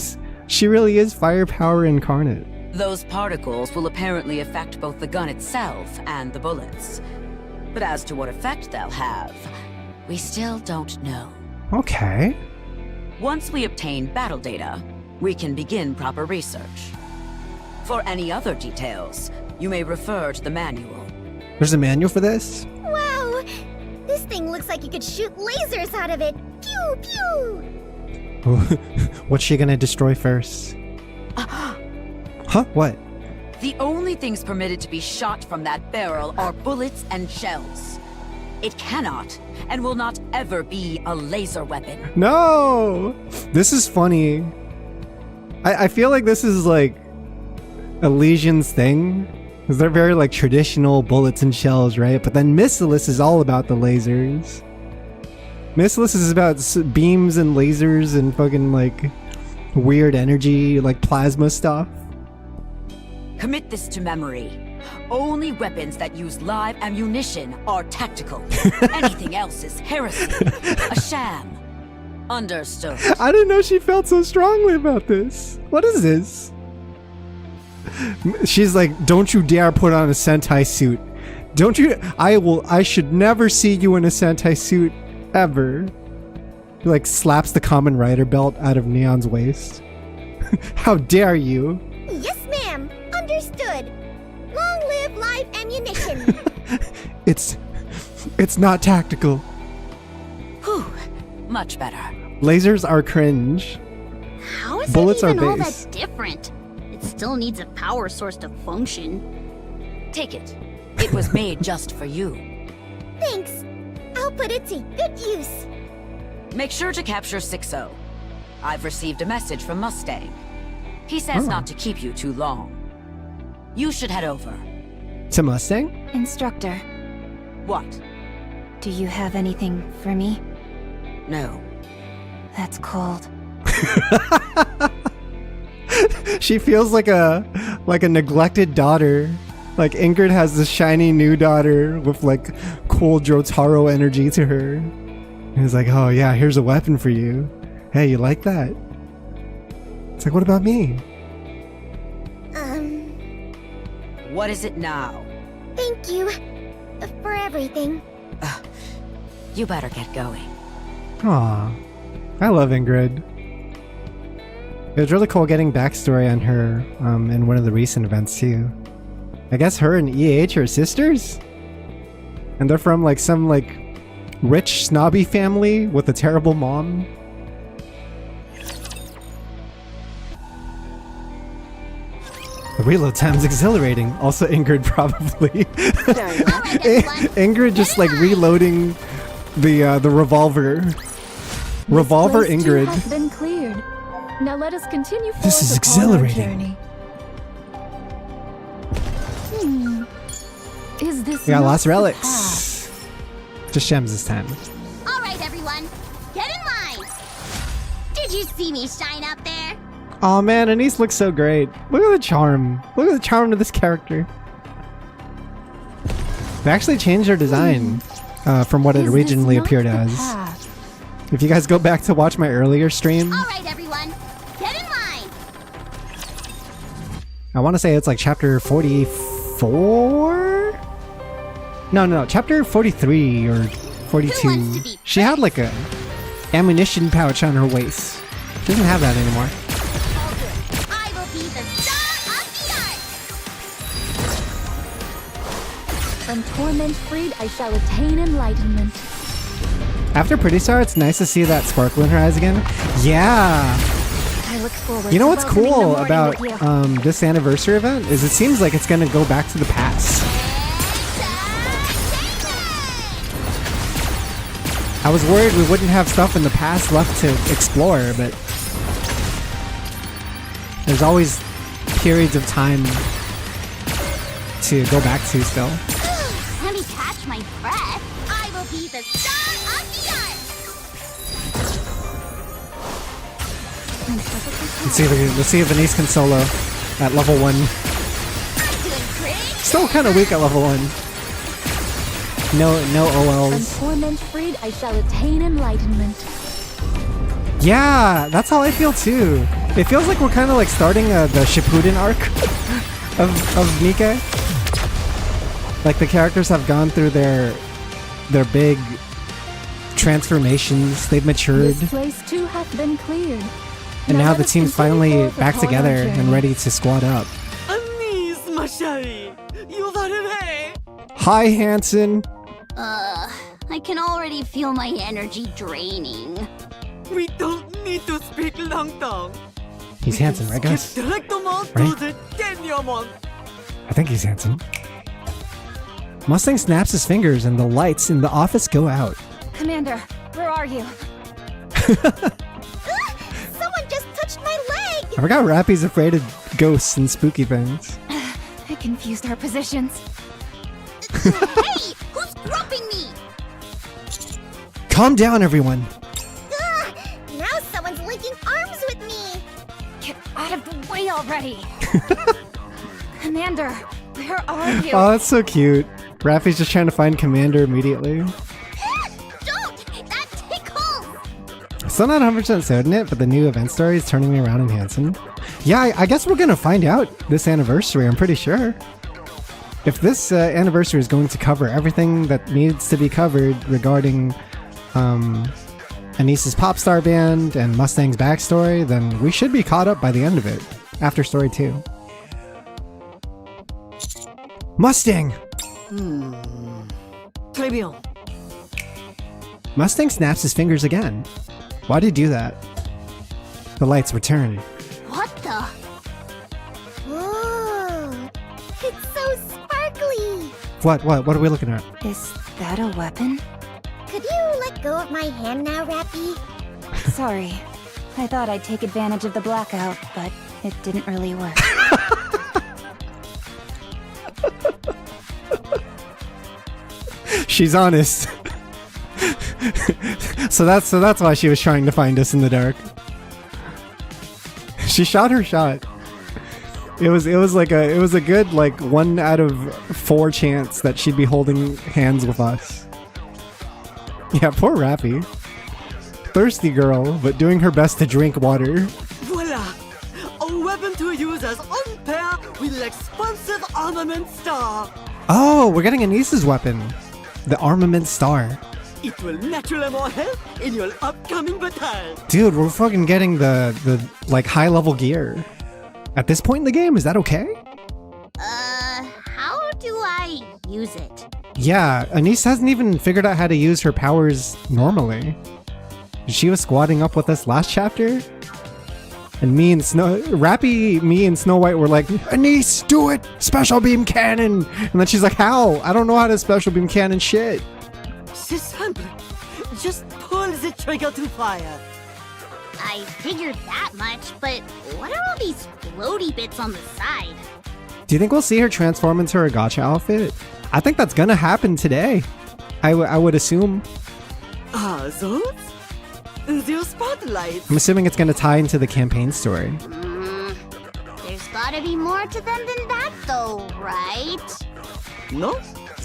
S6: really is firepower incarnate.
S2: Those particles will apparently affect both the gun itself and the bullets. But as to what effect they'll have, we still don't know.
S6: Okay.
S2: Once we obtain battle data, we can begin proper research. For any other details, you may refer to the manual.
S6: There's a manual for this?
S11: Wow! This thing looks like you could shoot lasers out of it! Pew pew!
S6: What's she gonna destroy first? Huh? What?
S2: The only things permitted to be shot from that barrel are bullets and shells. It cannot and will not ever be a laser weapon.
S6: No! This is funny. I feel like this is like Elysian's thing. Because they're very like traditional bullets and shells, right? But then Missilus is all about the lasers. Missilus is about beams and lasers and fucking like weird energy, like plasma stuff.
S2: Commit this to memory. Only weapons that use live ammunition are tactical. Anything else is heresy. A sham. Understood.
S6: I didn't know she felt so strongly about this. What is this? She's like, don't you dare put on a Sentai suit. Don't you? I should never see you in a Sentai suit ever. He like slaps the Kamen Rider belt out of Neon's waist. How dare you?
S11: Yes, ma'am. Understood. Long live live ammunition.
S6: It's not tactical.
S2: Whew. Much better.
S6: Lasers are cringe.
S12: How is
S6: Bullets
S12: it even
S6: are
S12: all
S6: base.
S12: that different? It still needs a power source to function.
S2: Take it. It was made just for you.
S11: Thanks. I'll put it to good use.
S2: Make sure to capture Sixo. I've received a message from Mustang. He says not to keep you too long. You should head over.
S6: To Mustang?
S10: Instructor,
S2: What?
S10: do you have anything for me?
S2: No.
S10: That's cold.
S6: She feels like a neglected daughter. Like Ingrid has this shiny new daughter with like cool Jotaro energy to her. And he's like, oh yeah, here's a weapon for you. Hey, you like that? It's like, what about me?
S2: What is it now?
S11: Thank you for everything.
S2: You better get going.
S6: Aw, I love Ingrid. It was really cool getting backstory on her in one of the recent events too. I guess her and EH are sisters? And they're from like some like rich snobby family with a terrible mom. The reload time's exhilarating. Also Ingrid probably. Ingrid just like reloading the revolver. Revolver
S7: Place two
S6: Ingrid.
S7: has been cleared. Now let us continue forth
S6: This is
S7: upon our
S6: exhilarating.
S7: journey. Is this
S6: We got
S7: not
S6: lost
S7: the
S6: relics.
S7: path?
S6: Just Shems this time.
S12: All right, everyone, get in line. Did you see me shine up there?
S6: Oh man, Anise looks so great. Look at the charm. Look at the charm of this character. They actually changed their design from what it
S7: Is this
S6: originally
S7: not
S6: appeared
S7: the
S6: as.
S7: path?
S6: If you guys go back to watch my earlier stream,
S12: All right, everyone, get in line.
S6: I want to say it's like chapter 44? No, chapter 43 or
S12: Who
S6: 42.
S12: wants to be
S6: She had like a ammunition pouch on her waist. She doesn't have that anymore.
S12: All good. I will be the star of the art.
S7: From torment freed, I shall attain enlightenment.
S6: After Pretty Star, it's nice to see that sparkle in her eyes again. Yeah!
S7: I look forward
S6: You know
S7: to
S6: what's
S7: welcoming the
S6: cool
S7: morning
S6: about
S7: with you.
S6: this anniversary event is it seems like it's gonna go back to the past. I was worried we wouldn't have stuff in the past left to explore, but there's always periods of time to go back to still.
S12: Let me catch my breath. I will be the star of the art.
S6: Let's see if Anise can solo at level 1.
S12: Good trick.
S6: Still kind of weak at level 1. No
S7: From
S6: OLs.
S7: torment freed, I shall attain enlightenment.
S6: Yeah, that's how I feel too. It feels like we're kind of like starting the Shippuden arc of NIKKE. Like the characters have gone through their big transformations. They've matured.
S7: This place too hath been cleared.
S6: And now
S7: let
S6: the
S7: us
S6: team's
S7: continue
S6: finally
S7: forth
S6: back
S7: upon our
S6: together and
S7: journey.
S6: ready to squad up.
S13: Anise, ma chérie, you arrivé.
S6: Hi, Hanson.
S12: I can already feel my energy draining.
S13: We don't need to speak longtemps.
S6: He's Hanson, right, guys?
S13: Skip directement
S6: Right?
S13: to the denouement.
S6: I think he's Hanson. Mustang snaps his fingers and the lights in the office go out.
S10: Commander, where are you?
S12: Someone just touched my leg!
S6: I forgot Rappy's afraid of ghosts and spooky things.
S10: I confused our positions.
S12: Hey! Who's groping me?
S6: Calm down, everyone.
S12: Now someone's linking arms with me!
S10: Get out of the way already! Commander, where are you?
S6: Oh, that's so cute. Rappy's just trying to find Commander immediately.
S12: Don't! That tickles!
S6: Still not 100% certain it, but the new event story is turning me around in Hanson. Yeah, I guess we're gonna find out this anniversary, I'm pretty sure. If this anniversary is going to cover everything that needs to be covered regarding Anise's pop star band and Mustang's backstory, then we should be caught up by the end of it, after story 2. Mustang!
S13: Très bien.
S6: Mustang snaps his fingers again. Why did he do that? The lights return.
S12: What the? Whoa! It's so sparkly!
S6: What are we looking at?
S10: Is that a weapon?
S12: Could you let go of my hand now, Rappy?
S10: Sorry. I thought I'd take advantage of the blackout, but it didn't really work.
S6: She's honest. so that's why she was trying to find us in the dark. She shot her shot. It was a good like 1 out of 4 chance that she'd be holding hands with us. Yeah, poor Rappy. Thirsty girl, but doing her best to drink water.
S13: Voila! A weapon to use as on pair with l'expansive armament star.
S6: Oh, we're getting Anise's weapon. The armament star.
S13: It will naturally help in your upcoming battle.
S6: Dude, we're fucking getting the like high level gear. At this point in the game, is that okay?
S12: How do I use it?
S6: Yeah, Anise hasn't even figured out how to use her powers normally. She was squatting up with us last chapter. And me and Snow White were like, Anise, do it! Special beam cannon! And then she's like, how? I don't know how to special beam cannon shit.
S13: C'est simple. Just pull the trigger to fire.
S12: I figured that much, but what are all these floaty bits on the side?
S6: Do you think we'll see her transform into her gacha outfit? I think that's gonna happen today. I would assume.
S13: Ah, those? They're spotlights.
S6: I'm assuming it's gonna tie into the campaign story.
S12: There's gotta be more to them than that, though, right?
S13: No,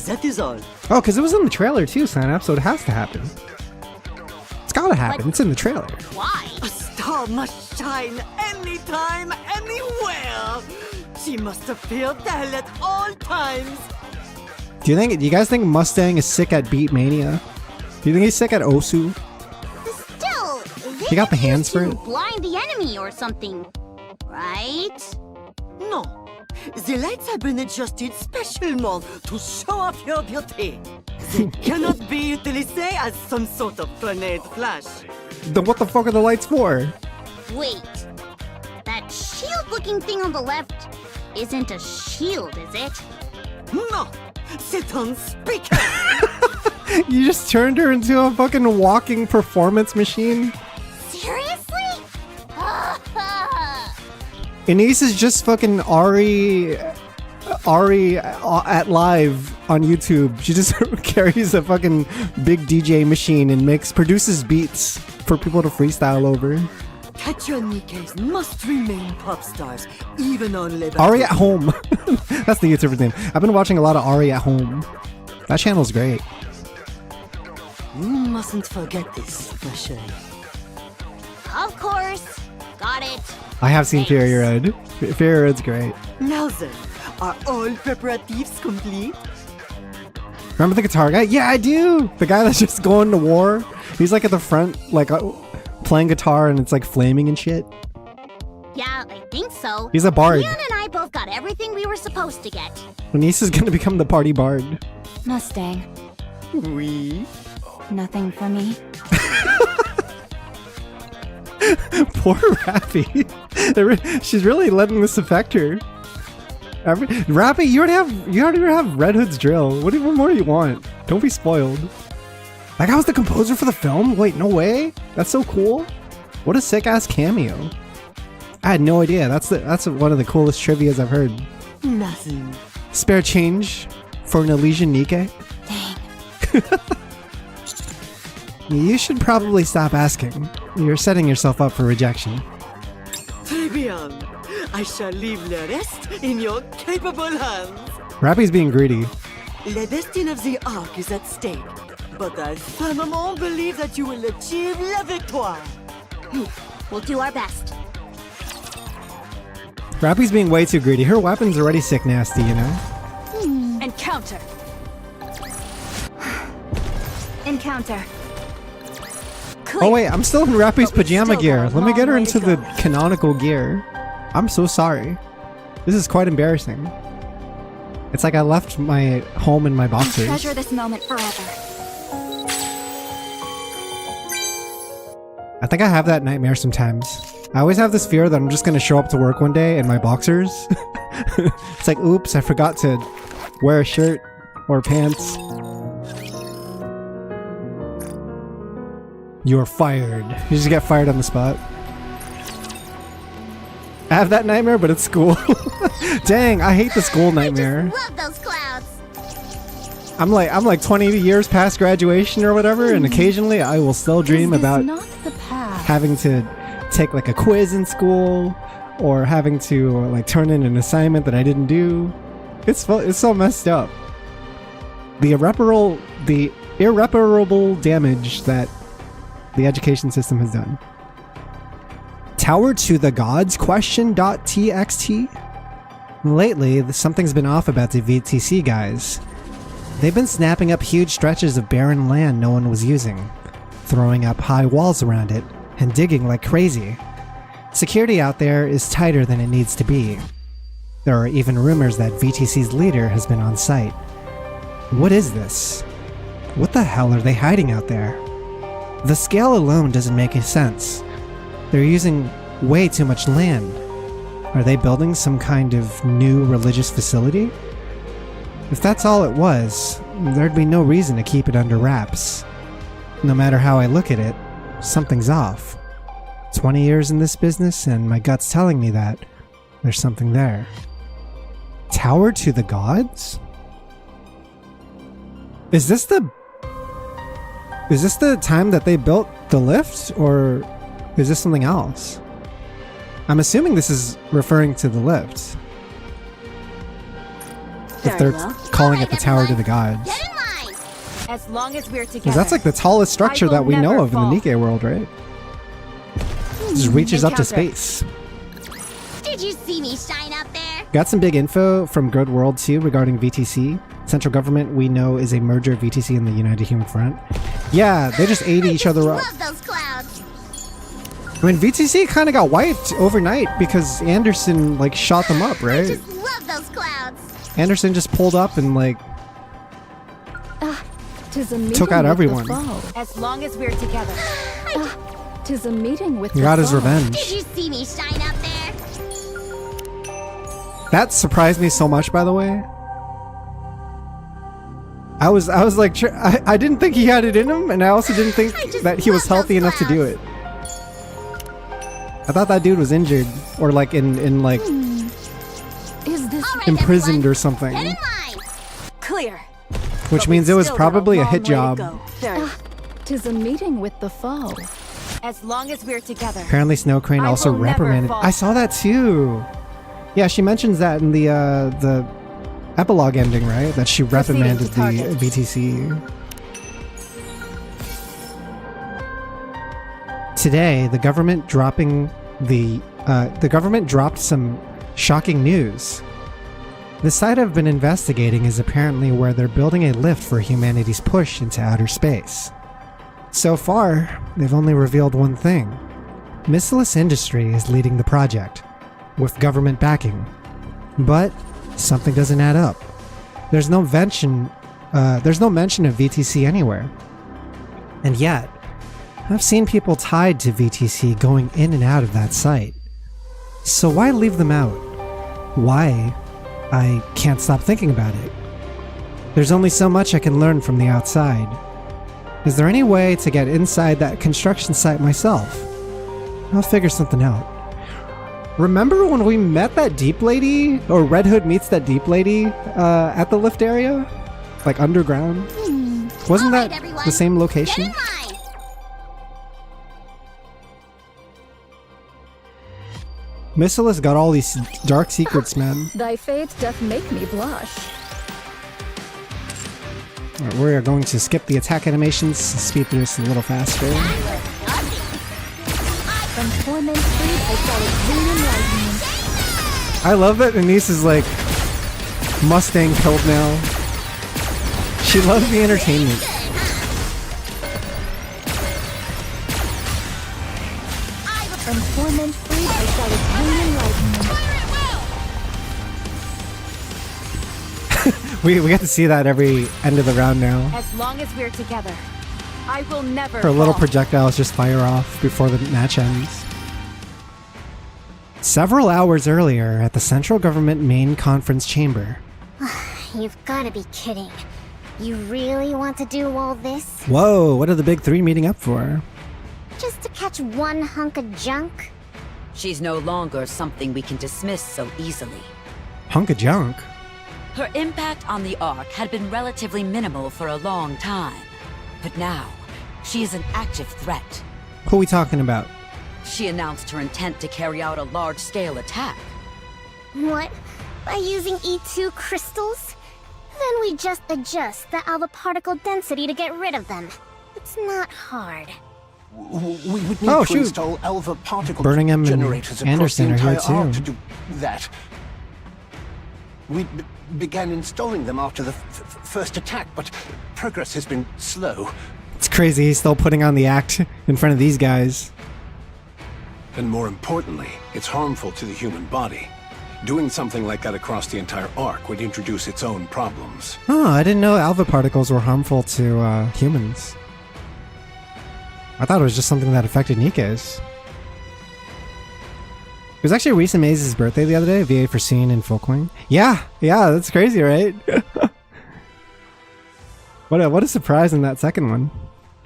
S13: that is all.
S6: Oh, because it was in the trailer too, Sign-Up, so it has to happen. It's gotta happen. It's in the trailer.
S12: Why?
S13: A star must shine anytime, anywhere. She must appear there at all times.
S6: Do you guys think Mustang is sick at Beat Mania? Do you think he's sick at Osu?
S12: Still, they
S6: He got the
S12: could
S6: hands
S12: use
S6: for
S12: to
S6: it?
S12: blind the enemy or something, right?
S13: No, the lights have been adjusted specially to show off your beauty. They cannot be utilised as some sort of grenade flash.
S6: Then what the fuck are the lights for?
S12: Wait, that shield-looking thing on the left isn't a shield, is it?
S13: No, c'est un speaker.
S6: You just turned her into a fucking walking performance machine?
S12: Seriously?
S6: Anise is just fucking Ari at live on YouTube. She just carries a fucking big DJ machine and produces beats for people to freestyle over.
S13: Catcher and Nikkes must remain pop stars, even on Redebut.
S6: Ari at Home. That's the YouTuber's name. I've been watching a lot of Ari at Home. That channel's great.
S13: You mustn't forget this, ma chérie.
S12: Of course. Got it.
S6: I have seen Fury Road. Fury Road's great.
S13: Now then, are all preparatives complete?
S6: Remember the guitar guy? Yeah, I do! The guy that's just going to war. He's like at the front, like playing guitar and it's like flaming and shit.
S12: Yeah, I think so.
S6: He's a bard.
S12: Leon and I both got everything we were supposed to get.
S6: Renice is gonna become the party bard.
S10: Mustang.
S13: Oui.
S10: Nothing for me.
S6: Poor Rappy. She's really letting this affect her. Rappy, you already have Red Hood's drill. What more do you want? Don't be spoiled. That guy was the composer for the film? Wait, no way? That's so cool. What a sick ass cameo. I had no idea. That's one of the coolest trivias I've heard.
S13: Nothing.
S6: Spare change for an Elysian NIKKE?
S10: Dang.
S6: You should probably stop asking. You're setting yourself up for rejection.
S13: Très bien. I shall leave le rest in your capable hands.
S6: Rappy's being greedy.
S13: The destiny of the Ark is at stake, but I firmement believe that you will achieve la victoire.
S12: We'll do our best.
S6: Rappy's being way too greedy. Her weapon's already sick nasty, you know?
S7: Encounter.
S10: Encounter.
S6: Oh wait, I'm still in Rappy's pajama gear. Let me get her into the canonical gear. I'm so sorry. This is quite embarrassing. It's like I left my home in my boxers.
S10: Treasure this moment forever.
S6: I think I have that nightmare sometimes. I always have this fear that I'm just gonna show up to work one day in my boxers. It's like, oops, I forgot to wear a shirt or pants. You're fired. You just get fired on the spot. I have that nightmare, but it's school. Dang, I hate the school nightmare.
S12: I just love those clouds.
S6: I'm like 20 years past graduation or whatever, and occasionally I will still dream about having to take like a quiz in school or having to like turn in an assignment that I didn't do. It's so messed up. The irreparable damage that the education system has done. Tower to the gods question.txt. Lately, something's been off about the VTC guys. They've been snapping up huge stretches of barren land no one was using, throwing up high walls around it, and digging like crazy. Security out there is tighter than it needs to be. There are even rumors that VTC's leader has been on site. What is this? What the hell are they hiding out there? The scale alone doesn't make any sense. They're using way too much land. Are they building some kind of new religious facility? If that's all it was, there'd be no reason to keep it under wraps. No matter how I look at it, something's off. 20 years in this business and my gut's telling me that there's something there. Tower to the gods? Is this the time that they built the lift, or is this something else? I'm assuming this is referring to the lift. If they're calling it the Tower to the Gods.
S12: Get in line.
S7: As long as we're together.
S6: Because that's like the tallest structure that we know of in the NIKKE world, right? It just reaches up to space.
S12: Did you see me shine up there?
S6: Got some big info from Good World 2 regarding VTC. Central government we know is a merger of VTC and the United Human Front. Yeah, they just ate each other up.
S12: Love those clouds.
S6: I mean, VTC kind of got wiped overnight because Anderson like shot them up, right?
S12: I just love those clouds.
S6: Anderson just pulled up and like took out everyone.
S7: As long as we're together. 'Tis a meeting with
S6: He got his
S12: Did
S6: revenge.
S12: you see me shine up there?
S6: That surprised me so much, by the way. I was like, I didn't think he had it in him, and I also didn't think that he was healthy enough to do it. I thought that dude was injured or like in like
S7: Is this
S6: imprisoned or something,
S12: Get in line.
S7: clear?
S6: which means it was probably a hit job.
S7: Tis a meeting with the foe. As long as we're together.
S6: Apparently, Snow Crane
S7: I
S6: also
S7: will never
S6: reprimanded.
S7: fall
S6: I saw that too. Yeah, she mentions that in the epilogue ending, right? That she reprimanded the VTC. Today, the government dropped some shocking news. The site I've been investigating is apparently where they're building a lift for humanity's push into outer space. So far, they've only revealed one thing. Missilus Industry is leading the project, with government backing. But something doesn't add up. There's no mention of VTC anywhere. And yet, I've seen people tied to VTC going in and out of that site. So why leave them out? Why? I can't stop thinking about it. There's only so much I can learn from the outside. Is there any way to get inside that construction site myself? I'll figure something out. Remember when we met that Deep Lady? Or Red Hood meets that Deep Lady at the lift area? Like underground? Wasn't that the same location? Missilus got all these dark secrets, man.
S7: Thy fate doth make me blush.
S6: Alright, we are going to skip the attack animations, speed through this a little faster.
S8: From torment freed, I saw a green enlightenment.
S6: I love that Anise is like Mustang pilled now. She loves the entertainment.
S8: From torment freed, I saw a green enlightenment.
S6: We get to see that every end of the round now.
S8: As long as we're together, I will never
S6: Her little
S8: fall.
S6: projectiles just fire off before the match ends. Several hours earlier at the Central Government Main Conference Chamber.
S5: You've gotta be kidding. You really want to do all this?
S6: Whoa, what are the big three meeting up for?
S5: Just to catch one hunk of junk?
S2: She's no longer something we can dismiss so easily.
S6: Hunk of junk?
S2: Her impact on the Ark had been relatively minimal for a long time. But now, she is an active threat.
S6: Who are we talking about?
S2: She announced her intent to carry out a large-scale attack.
S5: What? By using E2 crystals? Then we just adjust the alpha particle density to get rid of them. It's not hard.
S14: We would need to install alpha particle
S6: Birmingham
S14: generators
S6: and
S14: across the
S6: Anderson are
S14: entire
S6: here
S14: arc
S6: too.
S14: to do that. We began installing them after the first attack, but progress has been slow.
S6: It's crazy he's still putting on the act in front of these guys.
S14: And more importantly, it's harmful to the human body. Doing something like that across the entire arc would introduce its own problems.
S6: Oh, I didn't know alpha particles were harmful to humans. I thought it was just something that affected Nikke's. It was actually Reese Maze's birthday the other day, VA for Scene in Folkwing. Yeah, that's crazy, right? What a surprise in that second one.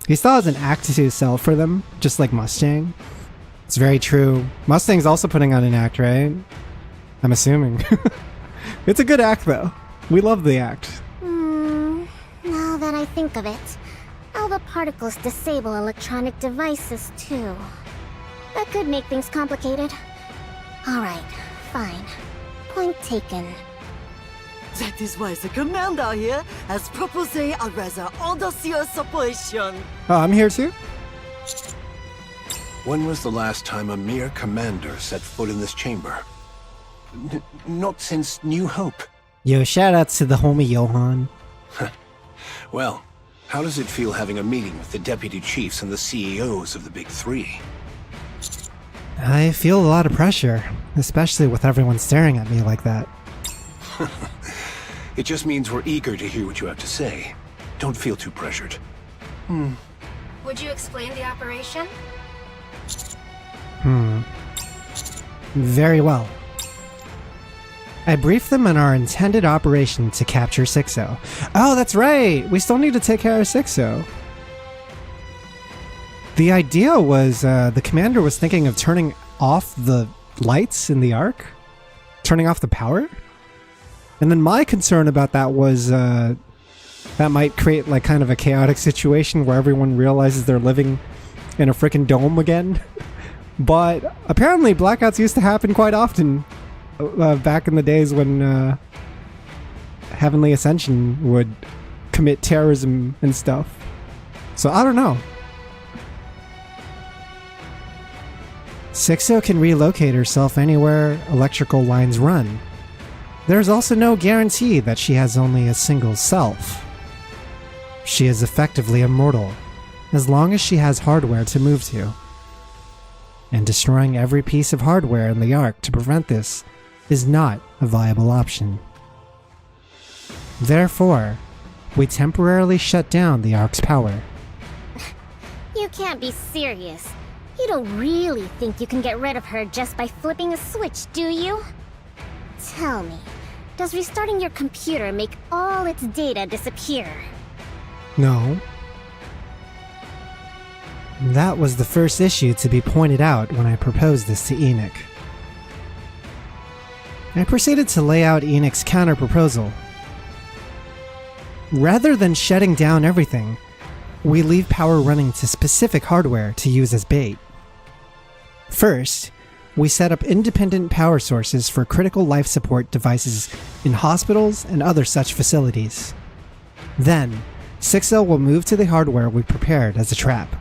S6: He still has an act to sell for them, just like Mustang. It's very true. Mustang's also putting on an act, right? I'm assuming. It's a good act, though. We love the act.
S5: Now that I think of it, alpha particles disable electronic devices too. That could make things complicated. Alright, fine. Point taken.
S13: That is why the commander here has proposed a rather audacious operation.
S6: Oh, I'm here too?
S14: When was the last time a mere commander set foot in this chamber? Not since New Hope.
S6: Yo, shoutouts to the homie Johan.
S14: Well, how does it feel having a meeting with the deputy chiefs and the CEOs of the big three?
S6: I feel a lot of pressure, especially with everyone staring at me like that.
S14: It just means we're eager to hear what you have to say. Don't feel too pressured.
S1: Would you explain the operation?
S6: Very well. I briefed them on our intended operation to capture Sixo. Oh, that's right! We still need to take care of Sixo. The idea was, the commander was thinking of turning off the lights in the Ark? Turning off the power? And then my concern about that was, that might create like kind of a chaotic situation where everyone realizes they're living in a freaking dome again. But apparently blackouts used to happen quite often back in the days when Heavenly Ascension would commit terrorism and stuff. So I don't know. Sixo can relocate herself anywhere electrical lines run. There's also no guarantee that she has only a single self. She is effectively immortal, as long as she has hardware to move to. And destroying every piece of hardware in the Ark to prevent this is not a viable option. Therefore, we temporarily shut down the Ark's power.
S5: You can't be serious. You don't really think you can get rid of her just by flipping a switch, do you? Tell me, does restarting your computer make all its data disappear?
S6: No. That was the first issue to be pointed out when I proposed this to Enoch. I proceeded to lay out Enoch's counter-proposal. Rather than shutting down everything, we leave power running to specific hardware to use as bait. First, we set up independent power sources for critical life support devices in hospitals and other such facilities. Then, Sixo will move to the hardware we prepared as a trap.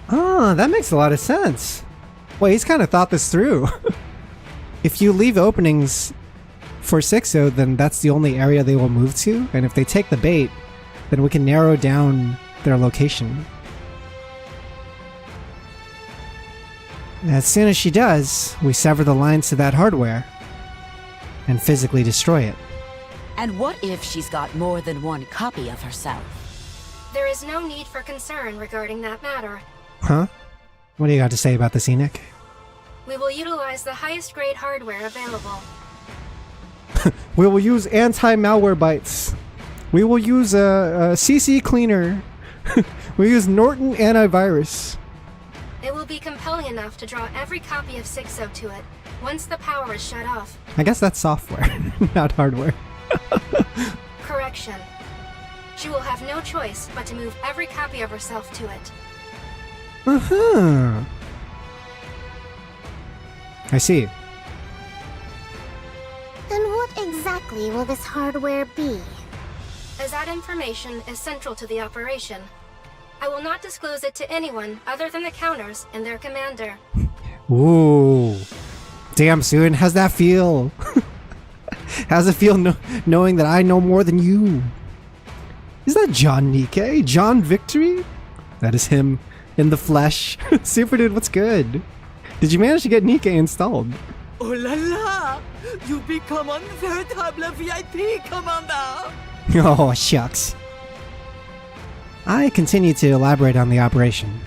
S6: Ah, that makes a lot of sense. Well, he's kind of thought this through. If you leave openings for Sixo, then that's the only area they will move to, and if they take the bait, then we can narrow down their location. As soon as she does, we sever the lines to that hardware and physically destroy it.
S2: And what if she's got more than one copy of herself?
S1: There is no need for concern regarding that matter.
S6: Huh? What do you got to say about this, Enoch?
S1: We will utilize the highest grade hardware available.
S6: We will use anti-malware bytes. We will use a CC cleaner. We use Norton antivirus.
S1: It will be compelling enough to draw every copy of Sixo to it once the power is shut off.
S6: I guess that's software, not hardware.
S1: Correction. She will have no choice but to move every copy of herself to it.
S6: Uh-huh. I see.
S5: Then what exactly will this hardware be?
S1: As that information is central to the operation, I will not disclose it to anyone other than the counters and their commander.
S6: Ooh. Damn, Soon, how's that feel? How's it feel knowing that I know more than you? Is that John NIKKE? John Victory? That is him in the flesh. Super dude, what's good? Did you manage to get NIKKE installed?
S13: Oh la la! You become un véritable VIP, Commander!
S6: Oh, shucks. I continue to elaborate on the operation.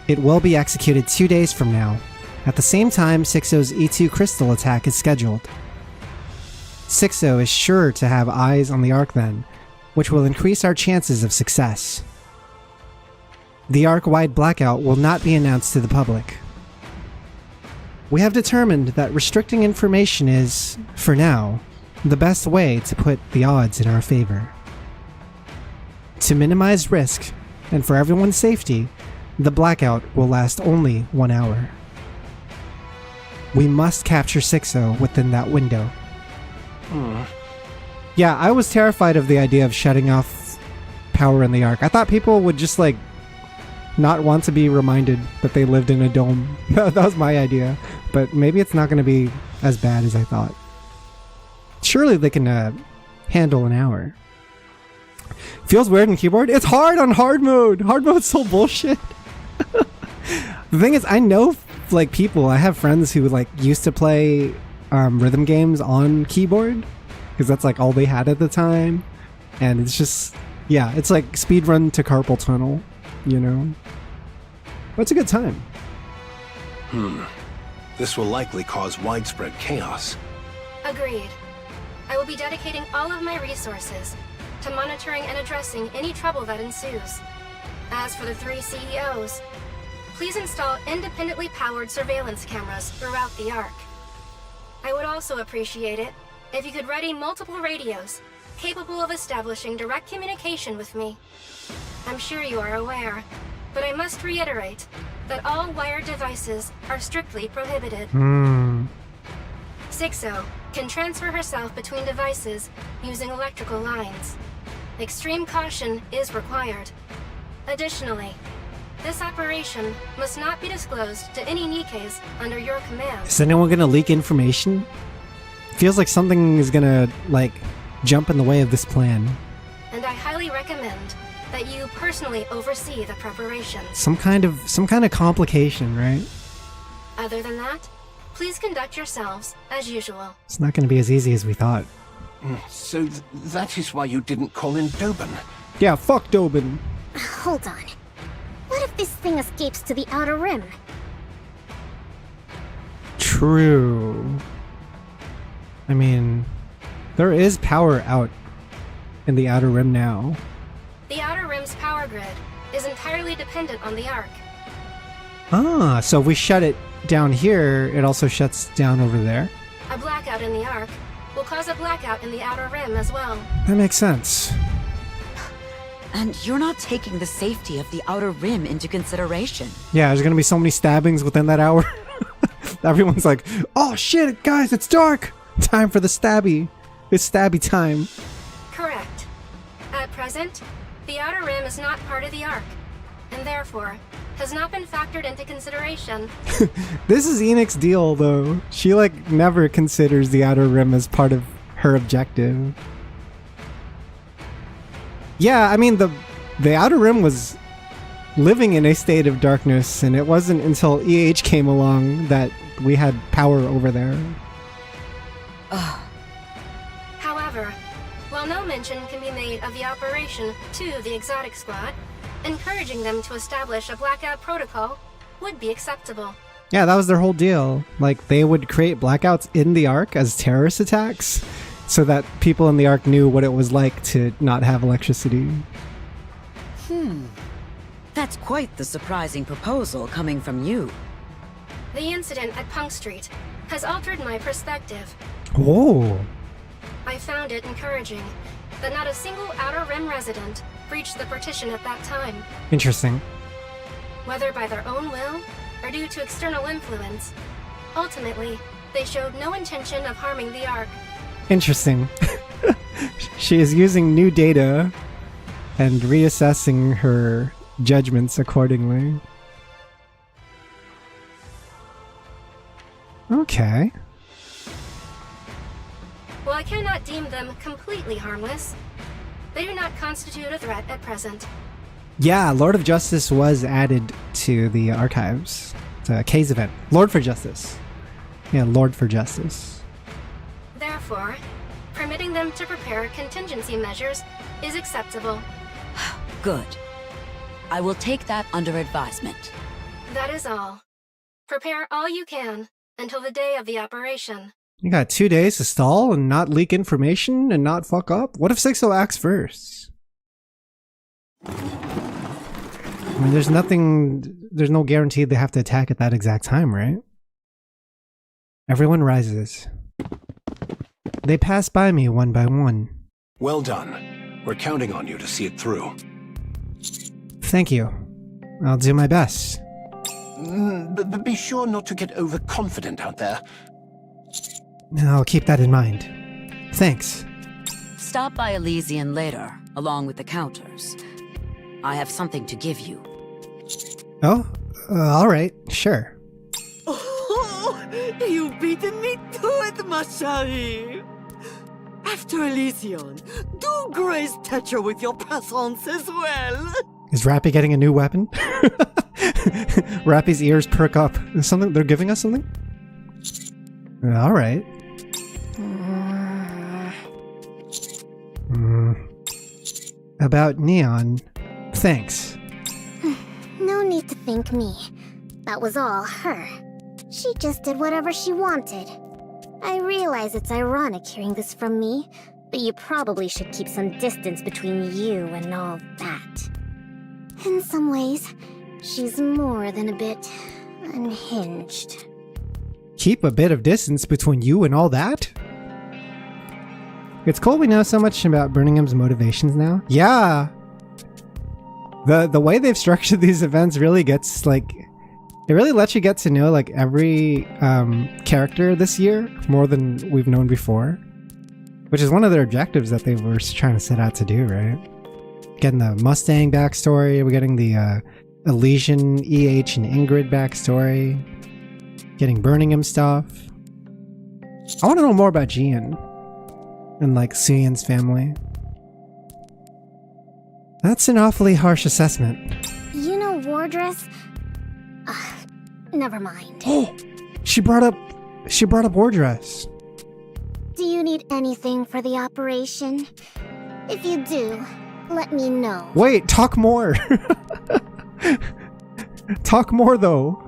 S6: It will be executed 2 days from now. At the same time, Sixo's E2 crystal attack is scheduled. Sixo is sure to have eyes on the Ark then, which will increase our chances of success. The Ark-wide blackout will not be announced to the public. We have determined that restricting information is, for now, the best way to put the odds in our favor. To minimize risk, and for everyone's safety, the blackout will last only 1 hour. We must capture Sixo within that window. Yeah, I was terrified of the idea of shutting off power in the Ark. I thought people would just, like, not want to be reminded that they lived in a dome. That was my idea. But maybe it's not going to be as bad as I thought. Surely they can handle an hour. Feels weird in keyboard? It's hard on hard mode! Hard mode's so bullshit! The thing is, I know, like, people, I have friends who, like, used to play rhythm games on keyboard, because that's, like, all they had at the time. And it's just, yeah, it's like speedrun to carpal tunnel, you know? But it's a good time.
S14: This will likely cause widespread chaos.
S1: Agreed. I will be dedicating all of my resources to monitoring and addressing any trouble that ensues. As for the 3 CEOs, please install independently powered surveillance cameras throughout the Ark. I would also appreciate it if you could ready multiple radios capable of establishing direct communication with me. I'm sure you are aware, but I must reiterate that all wired devices are strictly prohibited. Sixo can transfer herself between devices using electrical lines. Extreme caution is required. Additionally, this operation must not be disclosed to any NIKKEs under your command.
S6: Is anyone gonna leak information? feels like something is gonna, like, jump in the way of this plan.
S1: And I highly recommend that you personally oversee the preparations.
S6: Some kind of complication, right?
S1: Other than that, please conduct yourselves as usual.
S6: It's not gonna be as easy as we thought.
S14: So that is why you didn't call in Dobin?
S6: Yeah, fuck Dobin.
S5: Hold on. What if this thing escapes to the Outer Rim?
S6: True. I mean, there is power out in the Outer Rim now.
S1: The Outer Rim's power grid is entirely dependent on the Ark.
S6: Ah, so if we shut it down here, it also shuts down over there.
S1: A blackout in the Ark will cause a blackout in the Outer Rim as well.
S6: That makes sense.
S2: And you're not taking the safety of the Outer Rim into consideration.
S6: Yeah, there's gonna be so many stabbings within that hour. Everyone's like, oh shit, guys, it's dark! Time for the stabby. It's stabby time.
S1: Correct. At present, the Outer Rim is not part of the Ark, and therefore has not been factored into consideration.
S6: This is Enix's deal, though. She, like, never considers the Outer Rim as part of her objective. Yeah, I mean, the Outer Rim was living in a state of darkness, and it wasn't until EH came along that we had power over there.
S1: However, while no mention can be made of the operation to the Exotic Squad, encouraging them to establish a blackout protocol would be acceptable.
S6: Yeah, that was their whole deal. Like, they would create blackouts in the Ark as terrorist attacks so that people in the Ark knew what it was like to not have electricity.
S2: That's quite the surprising proposal coming from you.
S1: The incident at Punk Street has altered my perspective.
S6: Oh.
S1: I found it encouraging that not a single Outer Rim resident breached the partition at that time.
S6: Interesting.
S1: Whether by their own will or due to external influence, ultimately, they showed no intention of harming the Ark.
S6: Interesting. She is using new data and reassessing her judgments accordingly. Okay.
S1: While I cannot deem them completely harmless, they do not constitute a threat at present.
S6: Yeah, Lord of Justice was added to the archives. It's a case event. Lord for Justice. Yeah, Lord for Justice.
S1: Therefore, permitting them to prepare contingency measures is acceptable.
S2: Good. I will take that under advisement.
S1: That is all. Prepare all you can until the day of the operation.
S6: You got 2 days to stall and not leak information and not fuck up? What if Sixo acts first? I mean, there's no guarantee they have to attack at that exact time, right? Everyone rises. They pass by me one by one.
S14: Well done. We're counting on you to see it through.
S6: Thank you. I'll do my best.
S14: But be sure not to get overconfident out there.
S6: I'll keep that in mind. Thanks.
S2: Stop by Elysian later, along with the counters. I have something to give you.
S6: Oh? Alright, sure.
S13: Oh, you've beaten me to it, ma chérie. After Elysian, do grace Tetra with your presence as well.
S6: Is Rappy getting a new weapon? Rappy's ears perk up. Is something they're giving us something? Alright. About Neon, thanks.
S5: No need to thank me. That was all her. She just did whatever she wanted. I realize it's ironic hearing this from me, but you probably should keep some distance between you and all that. In some ways, she's more than a bit unhinged.
S6: Keep a bit of distance between you and all that? It's cool we know so much about Burningham's motivations now. Yeah! The way they've structured these events really gets, like... It really lets you get to know, like, every character this year more than we've known before. Which is one of their objectives that they were trying to set out to do, right? Getting the Mustang backstory, we're getting the Elysian, EH, and Ingrid backstory. Getting Birmingham stuff. I want to know more about Jian and like Suyen's family. That's an awfully harsh assessment.
S5: You know Wardress? Never mind.
S6: Oh, she brought up Wardress.
S5: Do you need anything for the operation? If you do, let me know.
S6: Wait, talk more. Talk more though.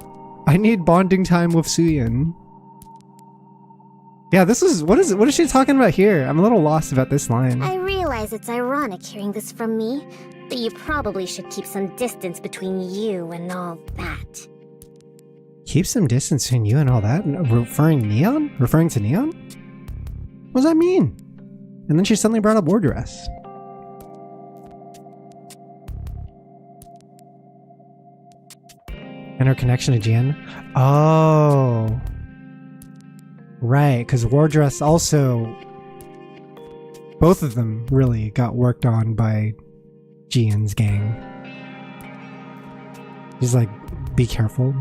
S6: I need bonding time with Suyen. Yeah, this is what is she talking about here? I'm a little lost about this line.
S5: I realize it's ironic hearing this from me, but you probably should keep some distance between you and all that.
S6: Keep some distance between you and all that? Referring to Neon? What does that mean? And then she suddenly brought up Wardress. And her connection to Jian? Oh. Right, because Wardress also... Both of them really got worked on by Jian's gang. He's like, be careful.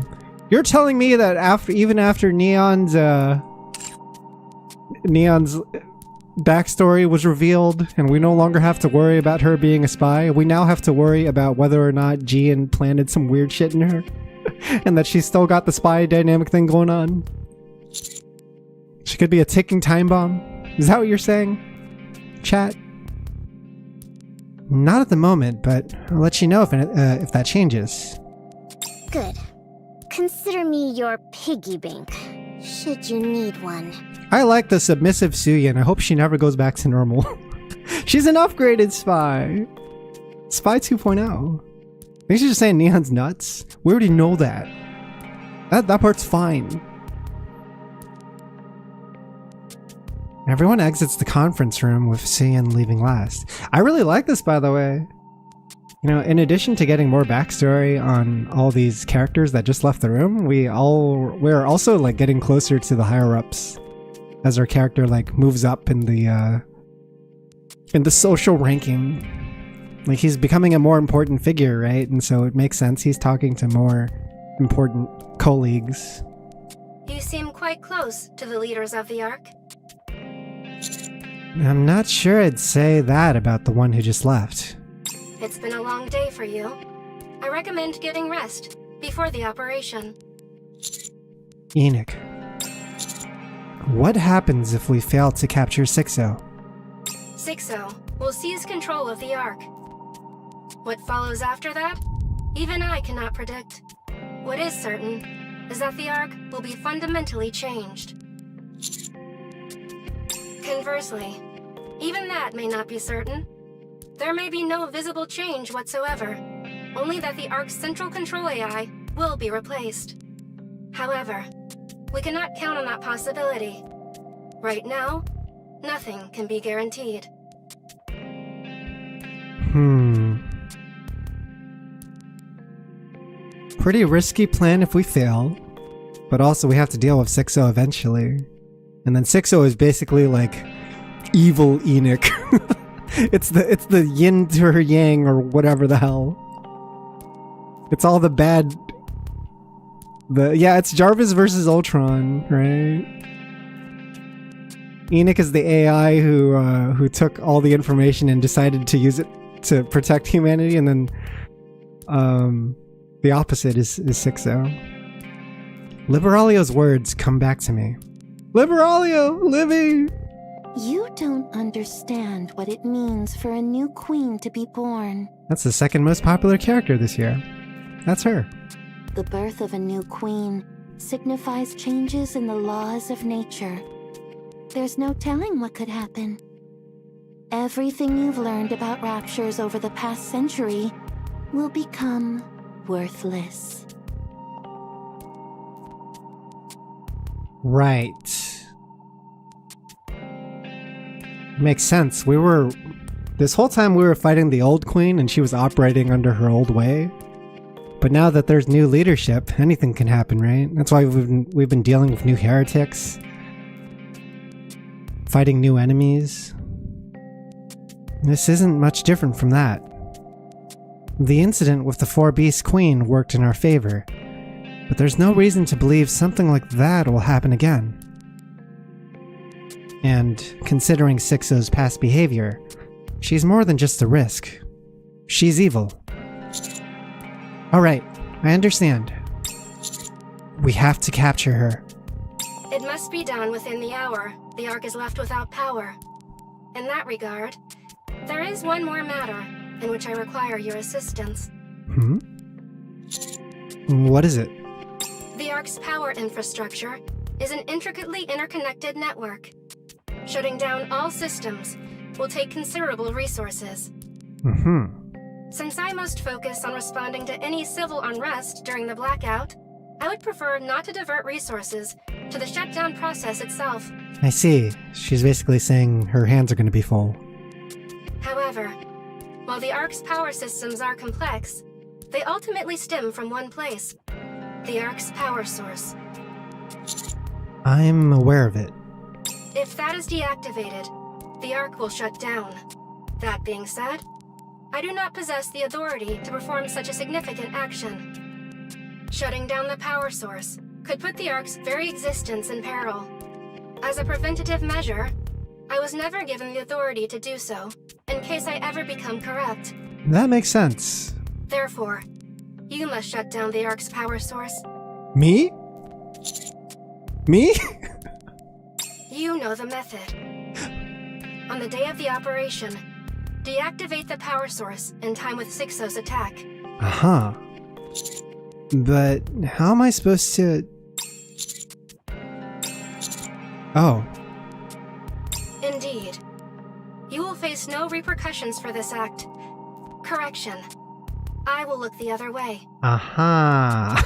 S6: You're telling me that even after Neon's backstory was revealed and we no longer have to worry about her being a spy, we now have to worry about whether or not Jian planted some weird shit in her and that she's still got the spy dynamic thing going on. She could be a ticking time bomb. Is that what you're saying, chat? Not at the moment, but I'll let you know if that changes.
S5: Good. Consider me your piggy bank, should you need one.
S6: I like the submissive Suyen. I hope she never goes back to normal. She's an upgraded spy. Spy 2.0. I think she's just saying Neon's nuts. We already know that. That part's fine. Everyone exits the conference room with Suyen leaving last. I really like this, by the way. You know, in addition to getting more backstory on all these characters that just left the room, we're also like getting closer to the higher ups as our character like moves up in the social ranking. Like he's becoming a more important figure, right? And so it makes sense he's talking to more important colleagues.
S1: You seem quite close to the leaders of the Ark.
S6: I'm not sure I'd say that about the one who just left.
S1: It's been a long day for you. I recommend getting rest before the operation.
S6: Enoch. What happens if we fail to capture Sixo?
S1: Sixo will seize control of the Ark. What follows after that? Even I cannot predict. What is certain is that the Ark will be fundamentally changed. Conversely, even that may not be certain. There may be no visible change whatsoever, only that the Ark's central control AI will be replaced. However, we cannot count on that possibility. Right now, nothing can be guaranteed.
S6: Pretty risky plan if we fail, but also we have to deal with Sixo eventually. And then Sixo is basically like evil Enoch. It's the yin to her yang or whatever the hell. It's all the bad. It's Jarvis versus Ultron, right? Enoch is the AI who took all the information and decided to use it to protect humanity, and then the opposite is Sixo. Liberalio's words come back to me. Liberalio, Livy!
S10: You don't understand what it means for a new queen to be born.
S6: That's the second most popular character this year. That's her.
S10: The birth of a new queen signifies changes in the laws of nature. There's no telling what could happen. Everything you've learned about raptures over the past century will become worthless.
S6: Right. Makes sense. This whole time we were fighting the old queen and she was operating under her old way. But now that there's new leadership, anything can happen, right? That's why we've been dealing with new heretics, fighting new enemies. This isn't much different from that. The incident with the 4-Beast Queen worked in our favor, but there's no reason to believe something like that will happen again. And considering Sixo's past behavior, she's more than just a risk. She's evil. Alright, I understand. We have to capture her.
S1: It must be done within the hour. The Ark is left without power. In that regard, there is one more matter in which I require your assistance.
S6: What is it?
S1: The Ark's power infrastructure is an intricately interconnected network. Shutting down all systems will take considerable resources. Since I must focus on responding to any civil unrest during the blackout, I would prefer not to divert resources to the shutdown process itself.
S6: I see. She's basically saying her hands are going to be full.
S1: However, while the Ark's power systems are complex, they ultimately stem from one place: the Ark's power source.
S6: I'm aware of it.
S1: If that is deactivated, the Ark will shut down. That being said, I do not possess the authority to perform such a significant action. Shutting down the power source could put the Ark's very existence in peril. As a preventative measure, I was never given the authority to do so, in case I ever become corrupt.
S6: That makes sense.
S1: Therefore, you must shut down the Ark's power source.
S6: Me? Me?
S1: You know the method. On the day of the operation, deactivate the power source in time with Sixo's attack.
S6: Uh-huh. But how am I supposed to... Oh.
S1: Indeed. You will face no repercussions for this act. Correction. I will look the other way.
S6: Aha.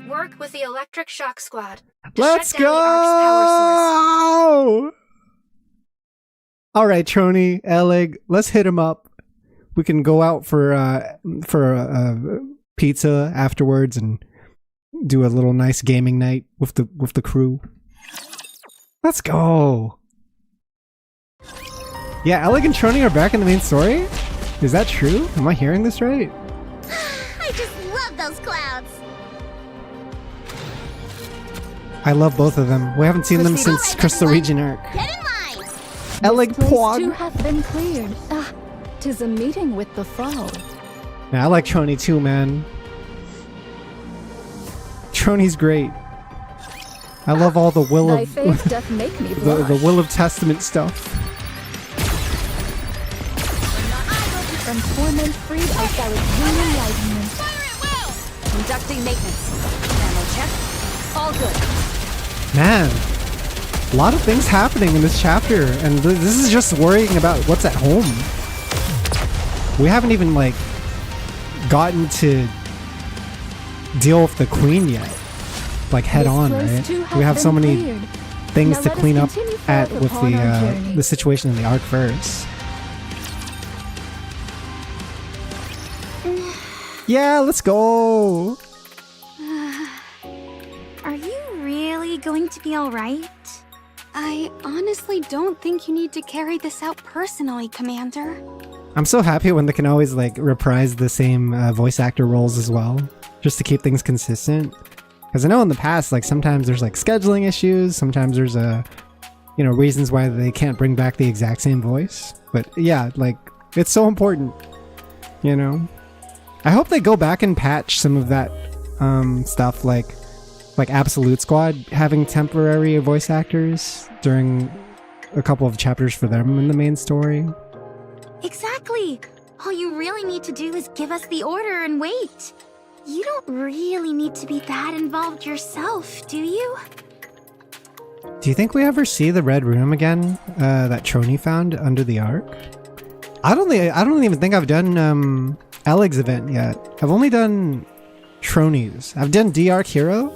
S1: Work with the electric shock squad to
S6: Let's
S1: shut down the Ark's power source.
S6: go! Alright, Trony, Elig, let's hit him up. We can go out for pizza afterwards and do a little nice gaming night with the crew. Let's go! Yeah, Elig and Trony are back in the main story? Is that true? Am I hearing this right?
S12: I just love those clouds.
S6: I love both of them. We haven't seen them since Crystal Region Arc.
S12: Get in line!
S6: Elig
S7: Place
S6: Pog!
S7: too hath been cleared. Ah, 'tis a meeting with the fall.
S6: Yeah, I like Trony too, man. Trony's great. I love all the will
S7: Thy
S6: of
S7: faith doth make me blush.
S6: the Will of Testament stuff.
S7: From torment freed, I shall attain enlightenment.
S3: Conducting maintenance. Ammo check. All good.
S6: Man, a lot of things happening in this chapter, and this is just worrying about what's at home. We haven't even like gotten to deal with the queen yet, like head on, right? We have so many things to clean up at with the situation in the Ark first. Yeah, let's go.
S5: Are you really going to be alright?
S10: I honestly don't think you need to carry this out personally, Commander.
S6: I'm so happy when they can always like reprise the same voice actor roles as well, just to keep things consistent. Because I know in the past, like sometimes there's like scheduling issues, sometimes there's reasons why they can't bring back the exact same voice. But yeah, like it's so important, you know. I hope they go back and patch some of that stuff, like Absolute Squad having temporary voice actors during a couple of chapters for them in the main story.
S5: Exactly! All you really need to do is give us the order and wait. You don't really need to be that involved yourself, do you?
S6: Do you think we ever see the red room again that Trony found under the Ark? I don't even think I've done Elig's event yet. I've only done Trony's. I've done D-Arc Hero,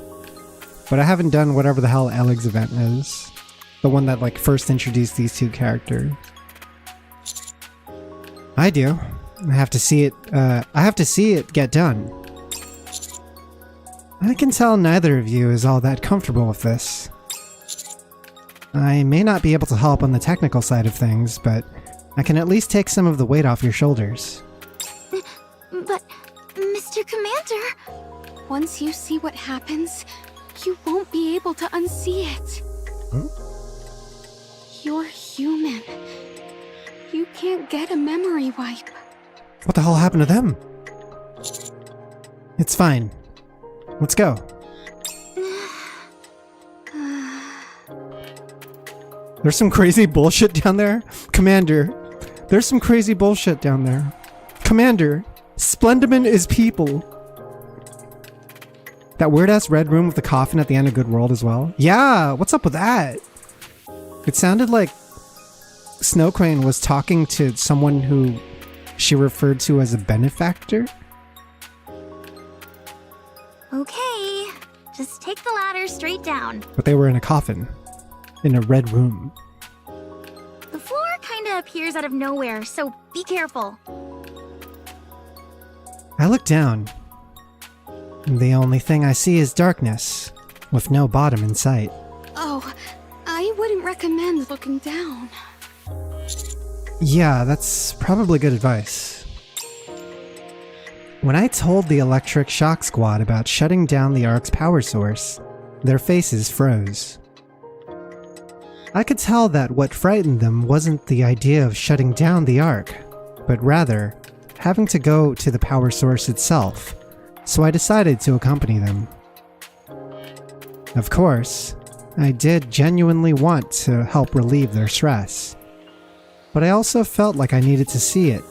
S6: but I haven't done whatever the hell Elig's event is. The one that like first introduced these two characters. I do. I have to see it. I have to see it get done. I can tell neither of you is all that comfortable with this. I may not be able to help on the technical side of things, but I can at least take some of the weight off your shoulders.
S10: But, Mr. Commander, once you see what happens, you won't be able to unsee it.
S15: You're human. You can't get a memory wipe.
S6: What the hell happened to them? It's fine. Let's go. There's some crazy bullshit down there. Commander, there's some crazy bullshit down there. Commander, Splendiman is people. That weird-ass red room with the coffin at the end of Good World as well. Yeah, what's up with that? It sounded like Snow Crane was talking to someone who she referred to as a benefactor.
S12: Okay, just take the ladder straight down.
S6: But they were in a coffin. In a red room.
S12: The floor kinda appears out of nowhere, so be careful.
S6: I look down. The only thing I see is darkness, with no bottom in sight.
S15: Oh, I wouldn't recommend looking down.
S6: Yeah, that's probably good advice. When I told the Electric Shock Squad about shutting down the Ark's power source, their faces froze. I could tell that what frightened them wasn't the idea of shutting down the Ark, but rather having to go to the power source itself, so I decided to accompany them. Of course, I did genuinely want to help relieve their stress, but I also felt like I needed to see it,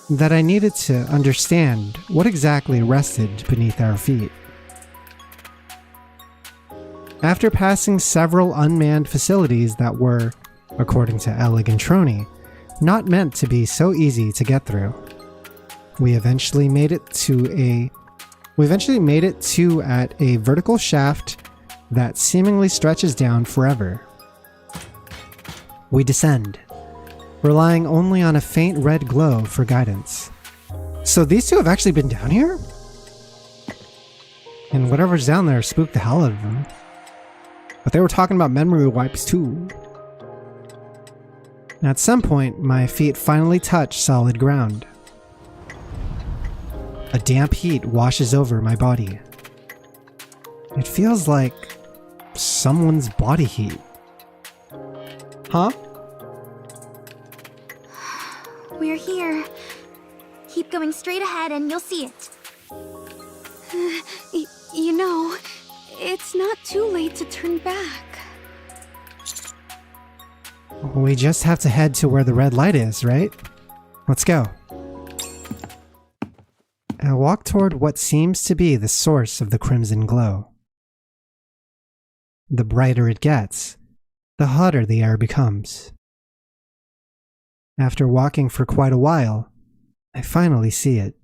S6: that I needed to understand what exactly rested beneath our feet. After passing several unmanned facilities that were, according to Elig and Trony, not meant to be so easy to get through, we eventually made it to at a vertical shaft that seemingly stretches down forever. We descend, relying only on a faint red glow for guidance. So these two have actually been down here? And whatever's down there spooked the hell out of them. But they were talking about memory wipes too. At some point, my feet finally touch solid ground. A damp heat washes over my body. It feels like someone's body heat. Huh?
S12: We're here. Keep going straight ahead and you'll see it.
S15: You know, it's not too late to turn back.
S6: We just have to head to where the red light is, right? Let's go. I walk toward what seems to be the source of the crimson glow. The brighter it gets, the hotter the air becomes. After walking for quite a while, I finally see it.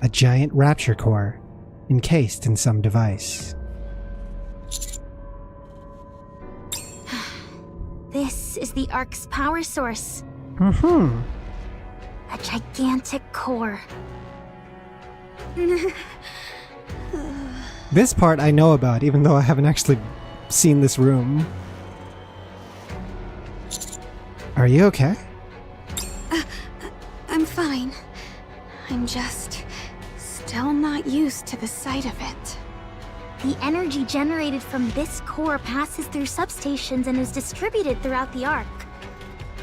S6: A giant rapture core, encased in some device.
S12: This is the Ark's power source.
S6: Mm-hmm.
S12: A gigantic core.
S6: This part I know about, even though I haven't actually seen this room. Are you okay?
S15: I'm fine. I'm just still not used to the sight of it.
S12: The energy generated from this core passes through substations and is distributed throughout the Ark.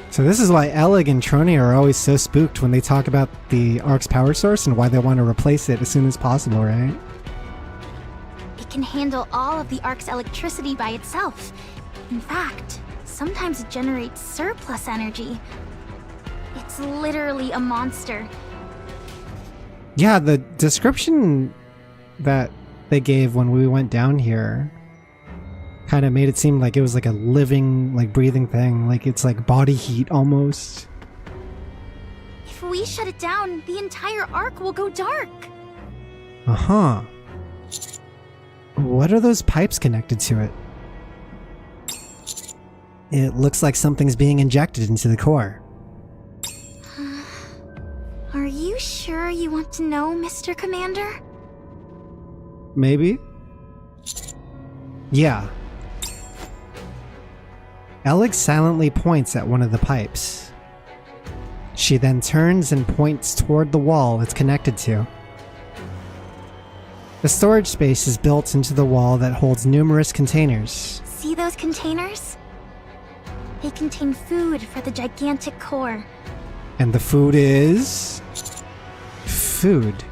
S6: So this is why Elig and Trony are always so spooked when they talk about the Ark's power source and why they want to replace it as soon as possible, right?
S12: It can handle all of the Ark's electricity by itself. In fact, sometimes it generates surplus energy. It's literally a monster.
S6: Yeah, the description that they gave when we went down here kind of made it seem like it was like a living, like breathing thing. Like it's like body heat almost.
S12: If we shut it down, the entire Ark will go dark.
S6: Uh-huh. What are those pipes connected to it? It looks like something's being injected into the core.
S12: Are you sure you want to know, Mr. Commander?
S6: Maybe? Yeah. Elig silently points at one of the pipes. She then turns and points toward the wall it's connected to. The storage space is built into the wall that holds numerous containers.
S12: See those containers? They contain food for the gigantic core.
S6: And the food is... food.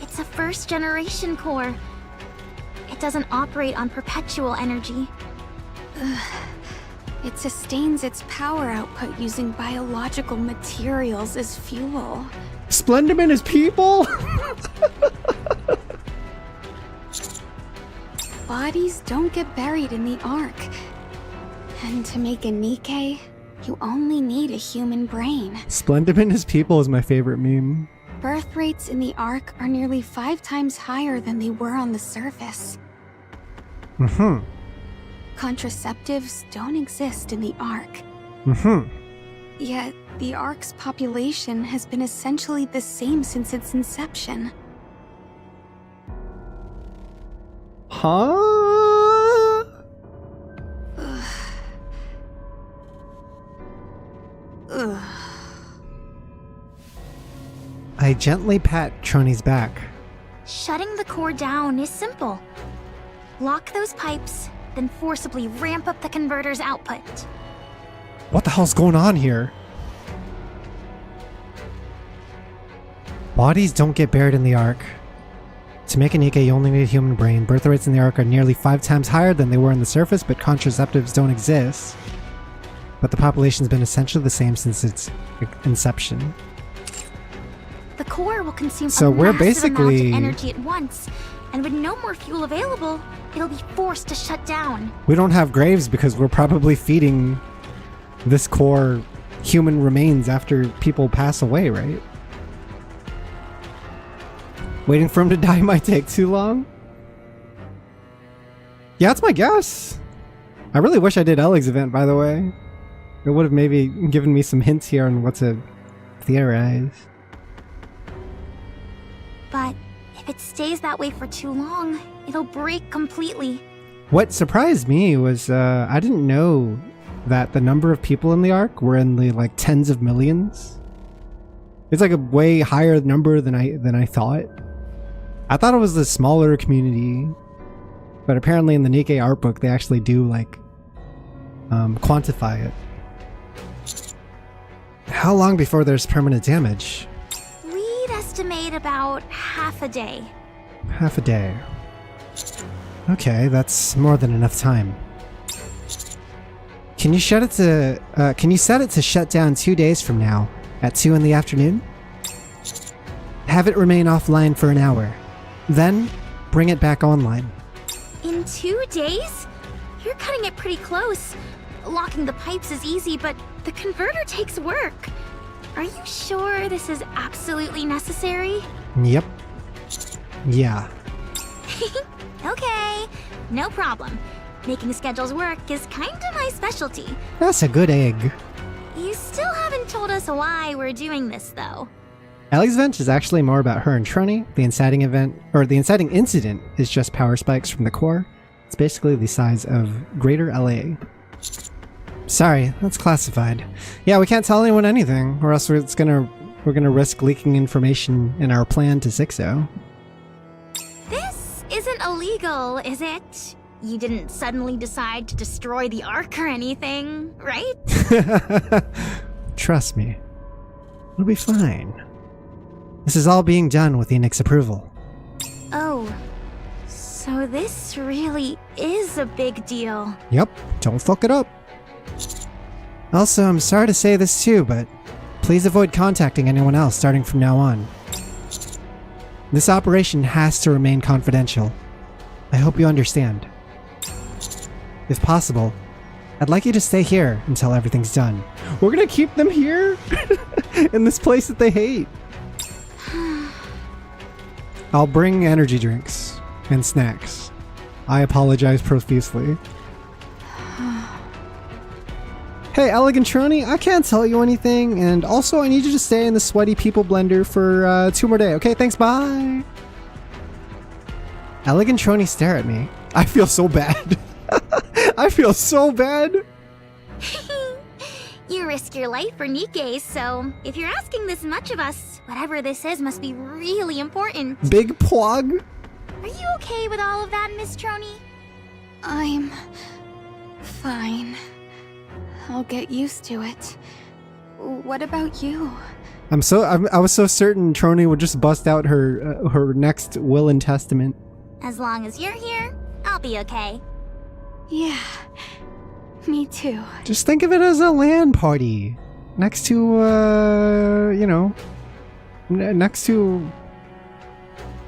S12: It's a first-generation core. It doesn't operate on perpetual energy.
S15: It sustains its power output using biological materials as fuel.
S6: Splenderman is people?
S15: Bodies don't get buried in the Ark. And to make a NIKKE, you only need a human brain.
S6: Splenderman is people is my favorite meme.
S15: Birth rates in the Ark are nearly 5 times higher than they were on the surface.
S6: Mm-hmm.
S15: Contraceptives don't exist in the Ark.
S6: Mm-hmm.
S15: Yet, the Ark's population has been essentially the same since its inception.
S6: Huh?
S15: Ugh.
S6: I gently pat Trony's back.
S12: Shutting the core down is simple. Lock those pipes, then forcibly ramp up the converter's output.
S6: What the hell's going on here? Bodies don't get buried in the Ark. To make a NIKKE, you only need a human brain. Birth rates in the Ark are nearly 5 times higher than they were on the surface, but contraceptives don't exist. But the population's been essentially the same since its inception.
S12: The core will consume
S6: So
S12: a
S6: we're
S12: massive amount
S6: basically-
S12: of energy at once, and with no more fuel available, it'll be forced to shut down.
S6: We don't have graves because we're probably feeding this core human remains after people pass away, right? Waiting for him to die might take too long? Yeah, that's my guess. I really wish I did Eleg's event, by the way. It would have maybe given me some hints here on what to theorize.
S12: But if it stays that way for too long, it'll break completely.
S6: What surprised me was I didn't know that the number of people in the Ark were in the like tens of millions. It's like a way higher number than I thought. I thought it was the smaller community, but apparently in the NIKKE art book they actually do like quantify it. How long before there's permanent damage?
S12: We'd estimate about half a day.
S6: Half a day. Okay, that's more than enough time. Can you set it to shut down 2 days from now at 2 in the afternoon? Have it remain offline for an hour. Then bring it back online.
S12: In 2 days? You're cutting it pretty close. Locking the pipes is easy, but the converter takes work. Are you sure this is absolutely necessary?
S6: Yep. Yeah.
S12: Okay, no problem. Making schedules work is kinda my specialty.
S6: That's a good egg.
S12: You still haven't told us why we're doing this, though.
S6: Ellie's event is actually more about her and Trony. The inciting incident is just power spikes from the core. It's basically the size of Greater LA. Sorry, that's classified. Yeah, we can't tell anyone anything, or else we're gonna risk leaking information in our plan to Sixo.
S12: This isn't illegal, is it? You didn't suddenly decide to destroy the Ark or anything, right?
S6: Trust me. It'll be fine. This is all being done with Enix's approval.
S12: Oh, so this really is a big deal.
S6: Yep, don't fuck it up. Also, I'm sorry to say this too, but please avoid contacting anyone else starting from now on. This operation has to remain confidential. I hope you understand. If possible, I'd like you to stay here until everything's done. We're gonna keep them here? In this place that they hate. I'll bring energy drinks and snacks. I apologize profusely. Hey, Elegant Trony, I can't tell you anything, and also I need you to stay in the sweaty people blender for 2 more days. Okay, thanks, bye! Elegant Trony stare at me. I feel so bad. I feel so bad!
S12: You risk your life for NIKKE, so if you're asking this much of us, whatever this is must be really important.
S6: Big Pwog?
S12: Are you okay with all of that, Miss Troney?
S15: I'm fine. I'll get used to it. What about you?
S6: I was so certain Troney would just bust out her next will and testament.
S12: As long as you're here, I'll be okay.
S15: Yeah, me too.
S6: Just think of it as a LAN party next to next to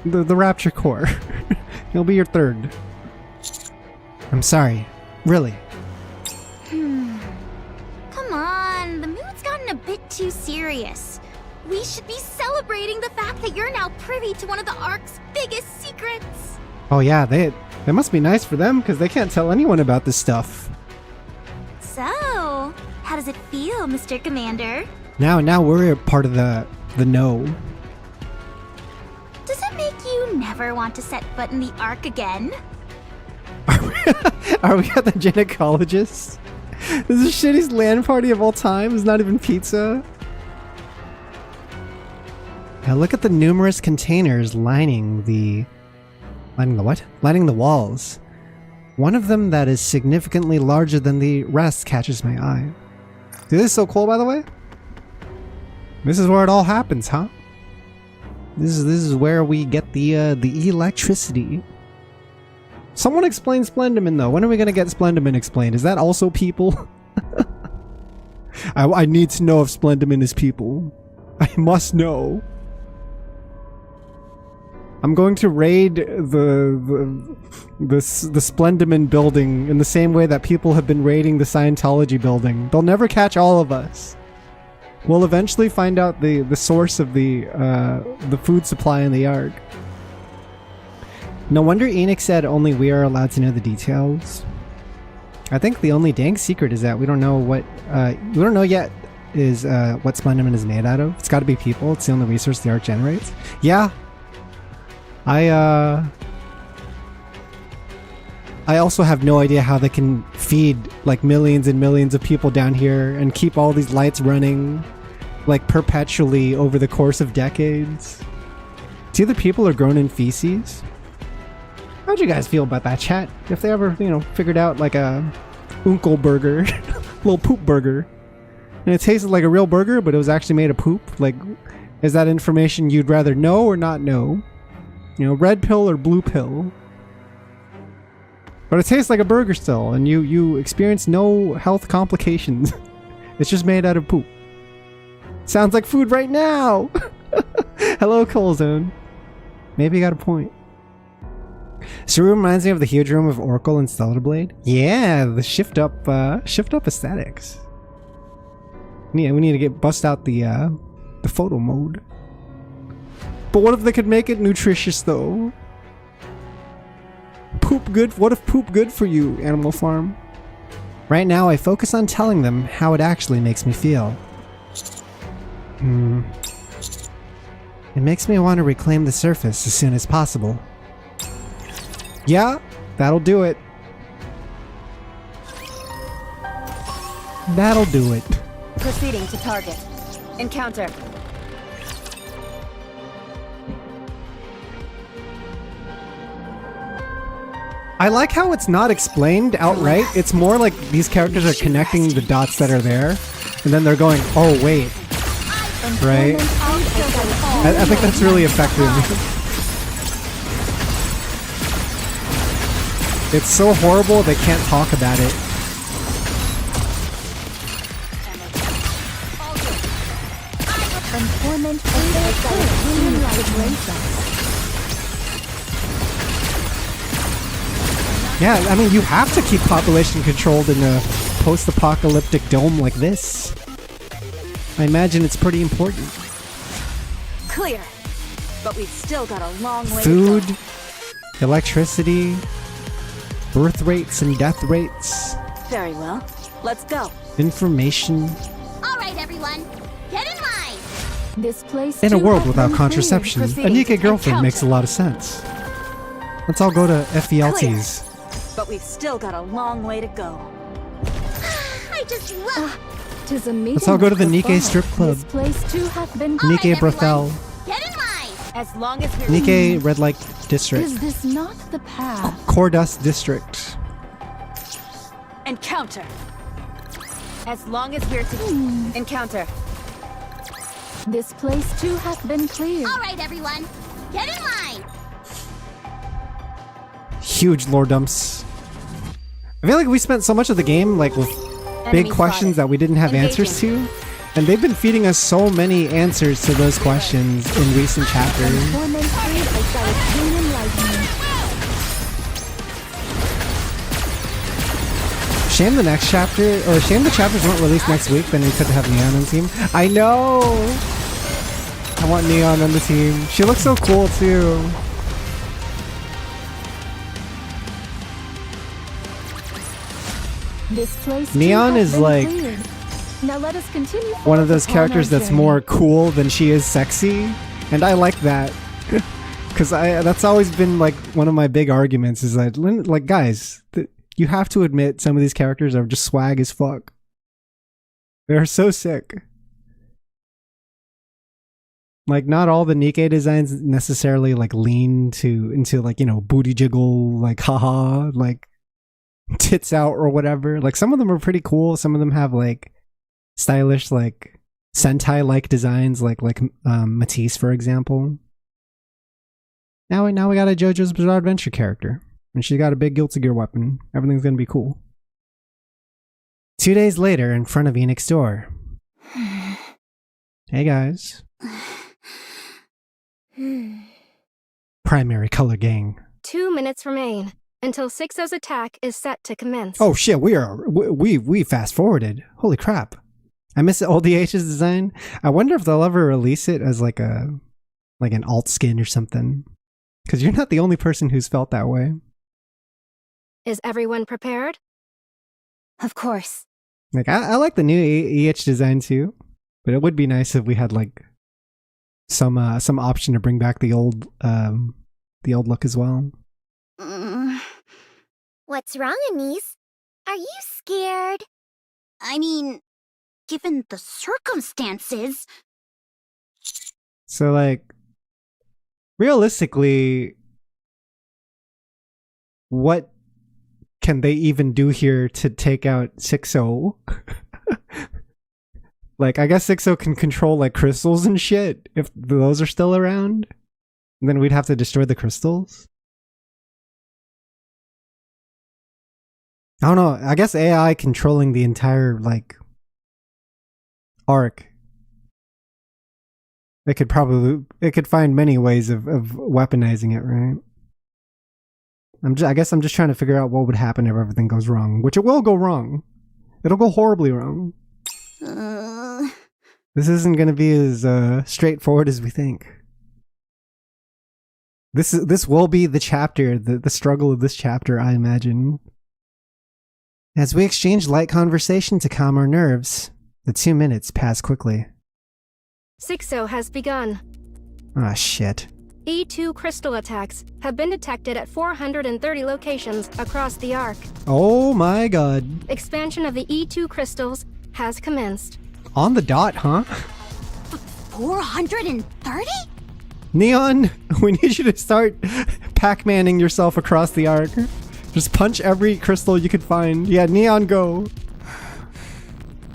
S6: the Rapture Core. He'll be your third. I'm sorry, really.
S12: Come on, the mood's gotten a bit too serious. We should be celebrating the fact that you're now privy to one of the Ark's biggest secrets.
S6: Oh yeah, they must be nice for them because they can't tell anyone about this stuff.
S12: So, how does it feel, Mr. Commander?
S6: Now we're a part of the know.
S12: Does it make you never want to set foot in the Ark again?
S6: Are we at the gynecologist? This is the shittiest LAN party of all time. It's not even pizza. Now look at the numerous containers lining the what? Lining the walls. One of them that is significantly larger than the rest catches my eye. Dude, this is so cool, by the way. This is where it all happens, huh? This is where we get the electricity. Someone explain Splendoman, though. When are we gonna get Splendoman explained? Is that also people? I need to know if Splendoman is people. I must know. I'm going to raid the Splendoman building in the same way that people have been raiding the Scientology building. They'll never catch all of us. We'll eventually find out the source of the food supply in the Ark. No wonder Enoch said only we are allowed to know the details. I think the only dang secret is that we don't know what we don't know yet is what Splendoman is made out of. It's got to be people. It's the only resource the Ark generates. Yeah. I also have no idea how they can feed like millions and millions of people down here and keep all these lights running like perpetually over the course of decades. It's either people are grown in feces. How'd you guys feel about that, chat? If they ever, figured out like a Uncle burger, little poop burger, and it tasted like a real burger, but it was actually made of poop, like, is that information you'd rather know or not know? Red pill or blue pill. But it tastes like a burger still, and you experience no health complications. It's just made out of poop. Sounds like food right now! Hello, Colzone. Maybe you got a point. So it reminds me of the huge room of Oracle and Stellar Blade. Yeah, the shift up aesthetics. Yeah, we need to bust out the photo mode. But what if they could make it nutritious though? Poop good? What if poop good for you, Animal Farm? Right now I focus on telling them how it actually makes me feel. It makes me want to reclaim the surface as soon as possible. Yeah, that'll do it. That'll do it.
S7: Proceeding to target. Encounter.
S6: I like how it's not explained outright. It's more like these characters are connecting the dots that are there, and then they're going, oh wait. Right? I think that's really effective. It's so horrible they can't talk about it. Yeah, I mean, you have to keep population controlled in a post-apocalyptic dome like this. I imagine it's pretty important.
S7: Clear. But we've still got a long way
S6: Food,
S7: to go.
S6: electricity, birth rates and death rates.
S7: Very well. Let's go.
S6: Information.
S12: All right, everyone, get in line.
S15: This place
S6: In a
S15: too
S6: world
S15: has
S6: without
S15: been
S6: contraception, a
S15: cleared.
S6: NIKKE girlfriend
S15: Encounter.
S6: makes a lot of sense. Let's all go to FELTs.
S7: But we've still got a long way to go.
S12: I just love.
S15: Tis a meeting
S6: Let's all go to the
S15: of
S6: NIKKE
S15: fun.
S6: strip club.
S15: This place too hath been
S6: NIKKE
S12: everyone.
S6: Brothel.
S12: Get in line.
S2: As long as we're
S6: NIKKE Red Light District.
S7: Is this not the path?
S6: Core Dust District.
S2: encounter. As long as we're encounter.
S7: This place too has been cleared.
S12: All right, everyone, get in line.
S6: Huge lore dumps. I feel like we spent so much of the game like with big questions that we didn't have answers to, and they've been feeding us so many answers to those questions in recent chapters. Shame the next chapter, or shame the chapters weren't released next week, then we could have Neon on the team. I know! I want Neon on the team. She looks so cool too.
S7: This place
S6: Neon is like
S7: now let us continue
S6: one of those characters that's more cool than she is sexy, and I like that. Because that's always been like one of my big arguments is that, like, guys, you have to admit some of these characters are just swag as fuck. They're so sick. Like, not all the NIKKE designs necessarily like lean into like, you know, booty jiggle, like haha, like tits out or whatever. Like, some of them are pretty cool. Some of them have like stylish, like Sentai like designs, like Matisse, for example. Now we got a JoJo's Bizarre Adventure character, and she's got a big Guilty Gear weapon. Everything's gonna be cool. 2 days later, in front of Enoch's door. Hey guys. Primary color gang.
S1: 2 minutes remain until Sixo's attack is set to commence.
S6: Oh shit, we fast forwarded. Holy crap. I miss the old DH's design. I wonder if they'll ever release it as like an alt skin or something. Because you're not the only person who's felt that way.
S1: Is everyone prepared?
S8: Of course.
S6: Like, I like the new EH design too, but it would be nice if we had like some option to bring back the old look as well.
S5: What's wrong, Anise? Are you scared? I mean, given the circumstances.
S6: So like, realistically, what can they even do here to take out Sixo? Like, I guess Sixo can control like crystals and shit if those are still around. And then we'd have to destroy the crystals. I don't know. I guess AI controlling the entire like arc. It could find many ways of weaponizing it, right? I guess I'm just trying to figure out what would happen if everything goes wrong, which it will go wrong. It'll go horribly wrong. This isn't going to be as straightforward as we think. This will be the chapter, the struggle of this chapter, I imagine. As we exchange light conversation to calm our nerves, the 2 minutes pass quickly.
S1: Sixo has begun.
S6: Ah, shit.
S1: E2 crystal attacks have been detected at 430 locations across the Ark.
S6: Oh my god.
S1: Expansion of the E2 crystals has commenced.
S6: On the dot, huh?
S5: 430?
S6: Neon, we need you to start Pac-Manning yourself across the Ark. Just punch every crystal you could find. Yeah, Neon, go.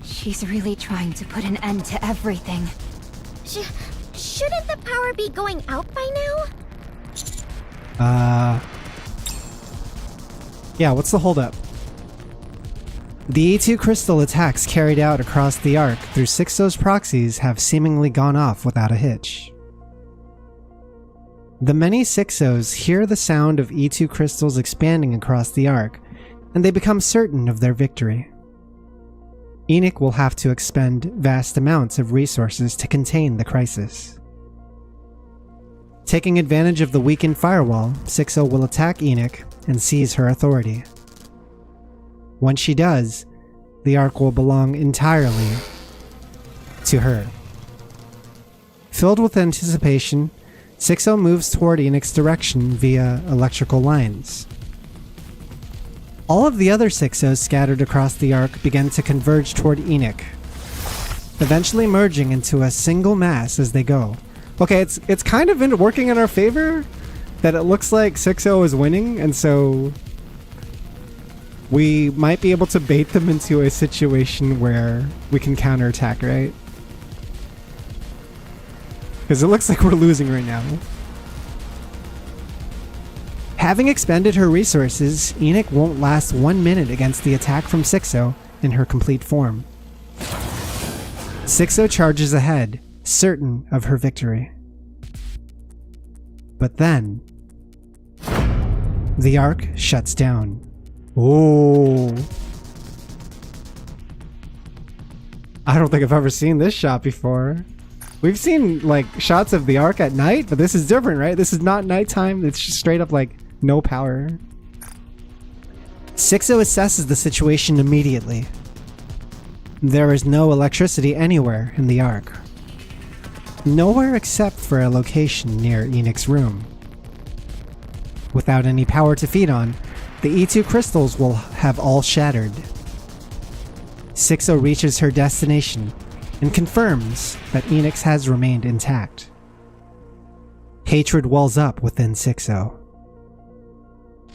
S4: She's really trying to put an end to everything.
S5: Shouldn't the power be going out by
S6: now? Yeah, what's the holdup? The E2 crystal attacks carried out across the Ark through Sixo's proxies have seemingly gone off without a hitch. The many Sixos hear the sound of E2 crystals expanding across the Ark, and they become certain of their victory. Enoch will have to expend vast amounts of resources to contain the crisis. Taking advantage of the weakened firewall, Sixo will attack Enoch and seize her authority. Once she does, the Ark will belong entirely to her. Filled with anticipation, Sixo moves toward Enoch's direction via electrical lines. All of the other Sixos scattered across the Ark begin to converge toward Enoch, eventually merging into a single mass as they go, Okay, it's kind of working in our favor that it looks like Sixo is winning, and so we might be able to bait them into a situation where we can counterattack, right? Because it looks like we're losing right now. Having expended her resources, Enoch won't last 1 minute against the attack from Sixo in her complete form. Sixo charges ahead, certain of her victory. But then, the Ark shuts down. Ooh. I don't think I've ever seen this shot before. We've seen like shots of the Ark at night, but this is different, right? This is not nighttime. It's just straight up like no power. Sixo assesses the situation immediately. There is no electricity anywhere in the Ark. Nowhere except for a location near Enoch's room. Without any power to feed on, the E2 crystals will have all shattered. Sixo reaches her destination and confirms that Enoch has remained intact. Hatred wells up within Sixo.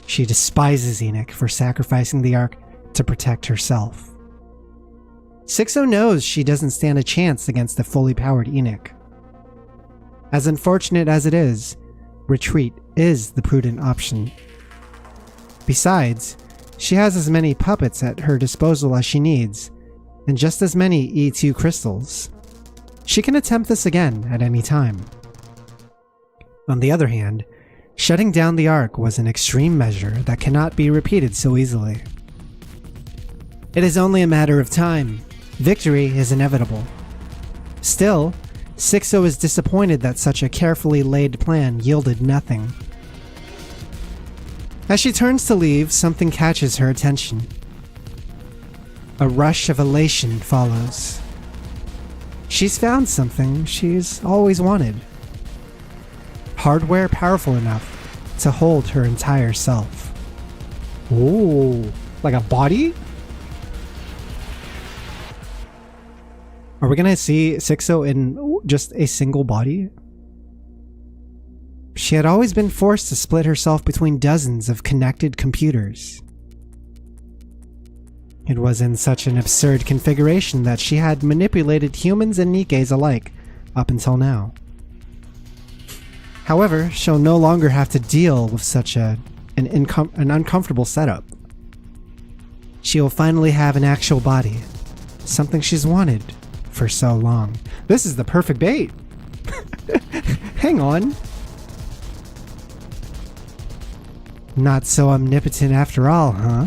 S6: She despises Enoch for sacrificing the Ark to protect herself. Sixo knows she doesn't stand a chance against the fully powered Enoch. As unfortunate as it is, retreat is the prudent option. Besides, she has as many puppets at her disposal as she needs, and just as many E2 crystals. She can attempt this again at any time. On the other hand, shutting down the Ark was an extreme measure that cannot be repeated so easily. It is only a matter of time. Victory is inevitable. Still, Sixo is disappointed that such a carefully laid plan yielded nothing. As she turns to leave, something catches her attention. A rush of elation follows. She's found something she's always wanted. Hardware powerful enough to hold her entire self. Ooh, like a body? Are we gonna see Sixo in just a single body? She had always been forced to split herself between dozens of connected computers. It was in such an absurd configuration that she had manipulated humans and Nikkes alike up until now. However, she'll no longer have to deal with such an uncomfortable setup. She will finally have an actual body, something she's wanted for so long. This is the perfect bait. Hang on. Not so omnipotent after all, huh?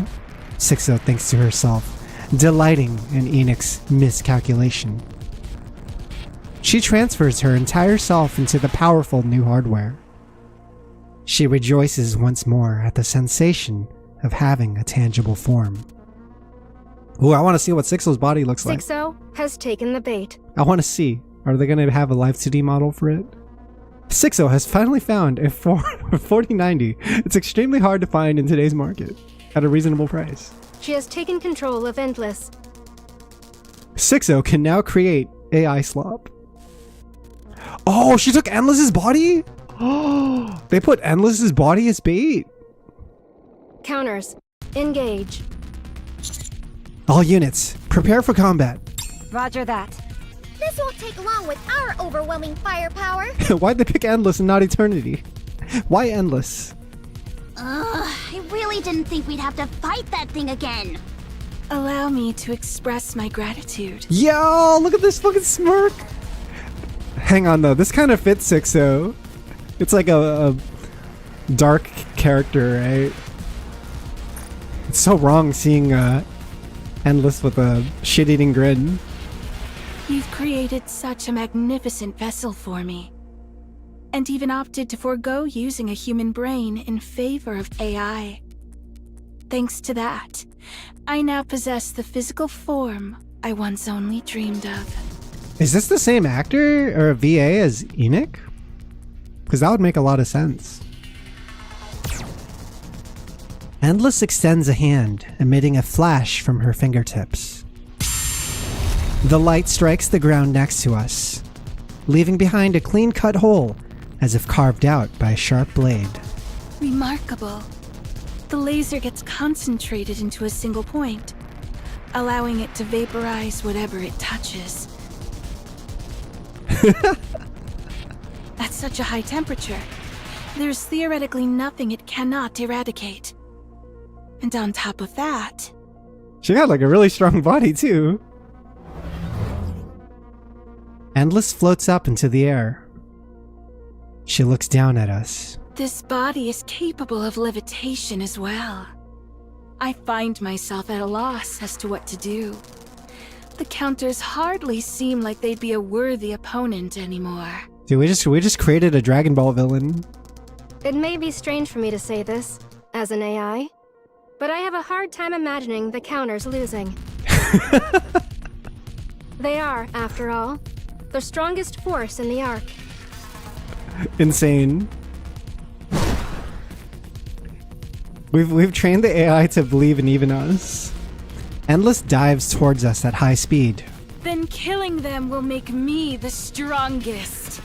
S6: Sixo thinks to herself, delighting in Enoch's miscalculation. She transfers her entire self into the powerful new hardware. She rejoices once more at the sensation of having a tangible form. Ooh, I want to see what Sixo's body looks like.
S1: Sixo has taken the bait.
S6: I want to see. Are they going to have a live 2D model for it? Sixo has finally found a 4090. It's extremely hard to find in today's market at a reasonable price.
S1: She has taken control of Endless.
S6: Sixo can now create AI slop. Oh, she took Endless's body? Oh, they put Endless's body as bait.
S1: Counters. Engage.
S6: All units, prepare for combat.
S1: Roger that.
S5: This won't take long with our overwhelming firepower.
S6: Why'd they pick Endless and not Eternity? Why Endless?
S12: I really didn't think we'd have to fight that thing again.
S7: Allow me to express my gratitude.
S6: Yo, look at this fucking smirk. Hang on though, this kind of fits Sixo. It's like a dark character, right? It's so wrong seeing Endless with a shit-eating grin.
S7: You've created such a magnificent vessel for me, and even opted to forego using a human brain in favor of AI. Thanks to that, I now possess the physical form I once only dreamed of.
S6: Is this the same actor or a VA as Enoch? Because that would make a lot of sense. Endless extends a hand, emitting a flash from her fingertips. The light strikes the ground next to us. leaving behind a clean-cut hole, as if carved out by a sharp blade.
S7: Remarkable. The laser gets concentrated into a single point, allowing it to vaporize whatever it touches. At such a high temperature, there's theoretically nothing it cannot eradicate. And on top of that...
S6: She got like a really strong body too. Endless floats up into the air. She looks down at us.
S7: This body is capable of levitation as well. I find myself at a loss as to what to do. The counters hardly seem like they'd be a worthy opponent anymore.
S6: Dude, we just created a Dragon Ball villain.
S1: It may be strange for me to say this, as an AI, but I have a hard time imagining the counters losing. They are, after all, the strongest force in the Ark.
S6: Insane. We've trained the AI to believe in even us. Endless dives towards us at high speed.
S7: Then killing them will make me the strongest.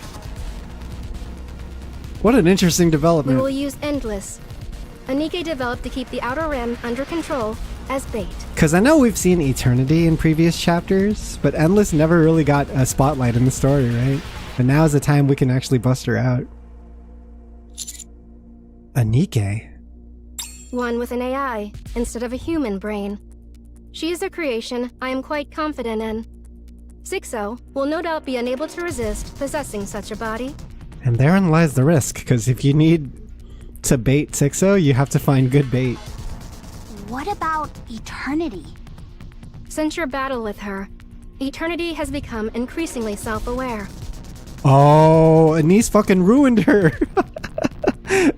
S6: What an interesting
S1: We
S6: development.
S1: will use Endless, a NIKKE developed to keep the Outer Rim under control, as bait.
S6: Because I know we've seen Eternity in previous chapters, but Endless never really got a spotlight in the story, right? And now is the time we can actually bust her out. A NIKKE?
S1: One with an AI, instead of a human brain. She is a creation I am quite confident in. Sixo will no doubt be unable to resist possessing such a body.
S6: And therein lies the risk, because if you need to bait Sixo, you have to find good bait.
S12: What about Eternity?
S1: Since your battle with her, Eternity has become increasingly self-aware.
S6: Oh, Anise fucking ruined her.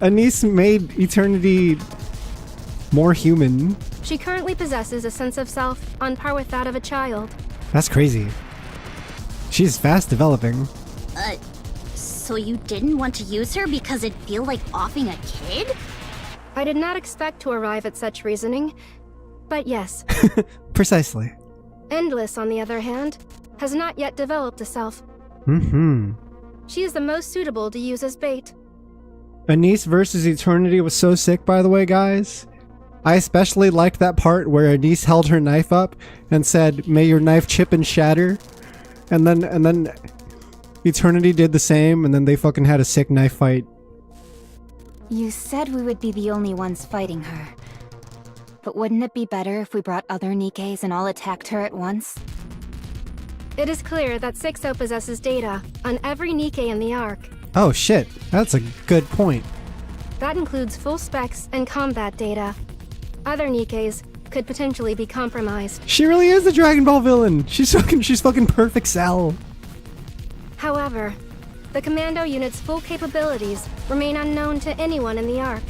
S6: Anise made Eternity more human.
S1: She currently possesses a sense of self on par with that of a child.
S6: That's crazy. She's fast developing.
S12: So you didn't want to use her because it'd feel like offing a kid?
S1: I did not expect to arrive at such reasoning, but yes.
S6: Precisely.
S1: Endless, on the other hand, has not yet developed a self.
S6: Mm-hmm.
S1: She is the most suitable to use as bait.
S6: Anise versus Eternity was so sick, by the way, guys. I especially liked that part where Anise held her knife up and said, "May your knife chip and shatter." And then Eternity did the same, and then they fucking had a sick knife fight.
S16: You said we would be the only ones fighting her. But wouldn't it be better if we brought other NIKKEs and all attacked her at once?
S1: It is clear that Sixo possesses data on every NIKKE in the Ark.
S6: Oh shit, that's a good point.
S1: That includes full specs and combat data. Other NIKKEs could potentially be compromised.
S6: She really is the Dragon Ball villain. She's fucking perfect Cell.
S1: However, the commando unit's full capabilities remain unknown to anyone in the Ark,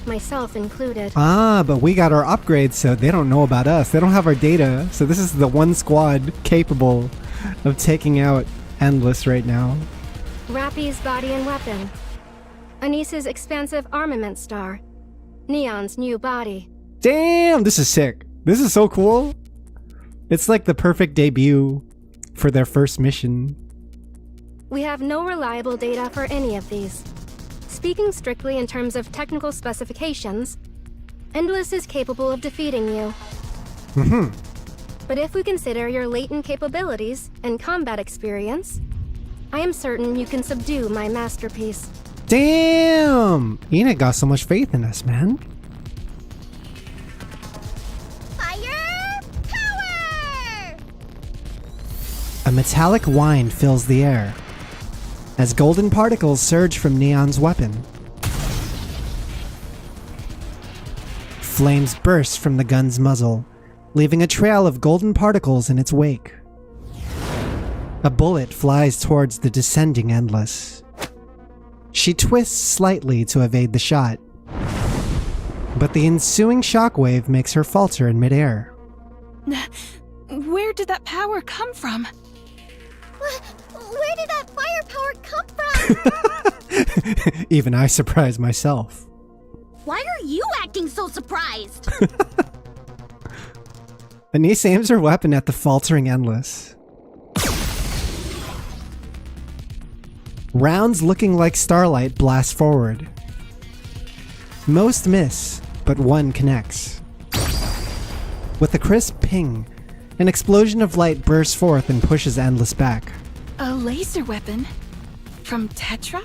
S1: myself included.
S6: Ah, but we got our upgrades, so they don't know about us. They don't have our data, so this is the one squad capable of taking out Endless right now.
S1: Rappy's body and weapon. Anise's expansive armament star. Neon's new body.
S6: Damn, this is sick. This is so cool. It's like the perfect debut for their first mission.
S1: We have no reliable data for any of these. Speaking strictly in terms of technical specifications, Endless is capable of defeating you.
S6: Mm-hmm.
S1: But if we consider your latent capabilities and combat experience, I am certain you can subdue my masterpiece.
S6: Damn! Ina got so much faith in us, man.
S12: Fire! Power!
S6: A metallic whine fills the air as golden particles surge from Neon's weapon. Flames burst from the gun's muzzle, leaving a trail of golden particles in its wake. A bullet flies towards the descending Endless. She twists slightly to evade the shot, but the ensuing shockwave makes her falter in midair.
S7: Where did that power come from?
S12: Where did that firepower come from?
S6: Even I surprise myself.
S12: Why are you acting so surprised?
S6: Anise aims her weapon at the faltering Endless. Rounds looking like Starlight blast forward. Most miss, but one connects. With a crisp ping, an explosion of light bursts forth and pushes Endless back.
S7: A laser weapon? From Tetra?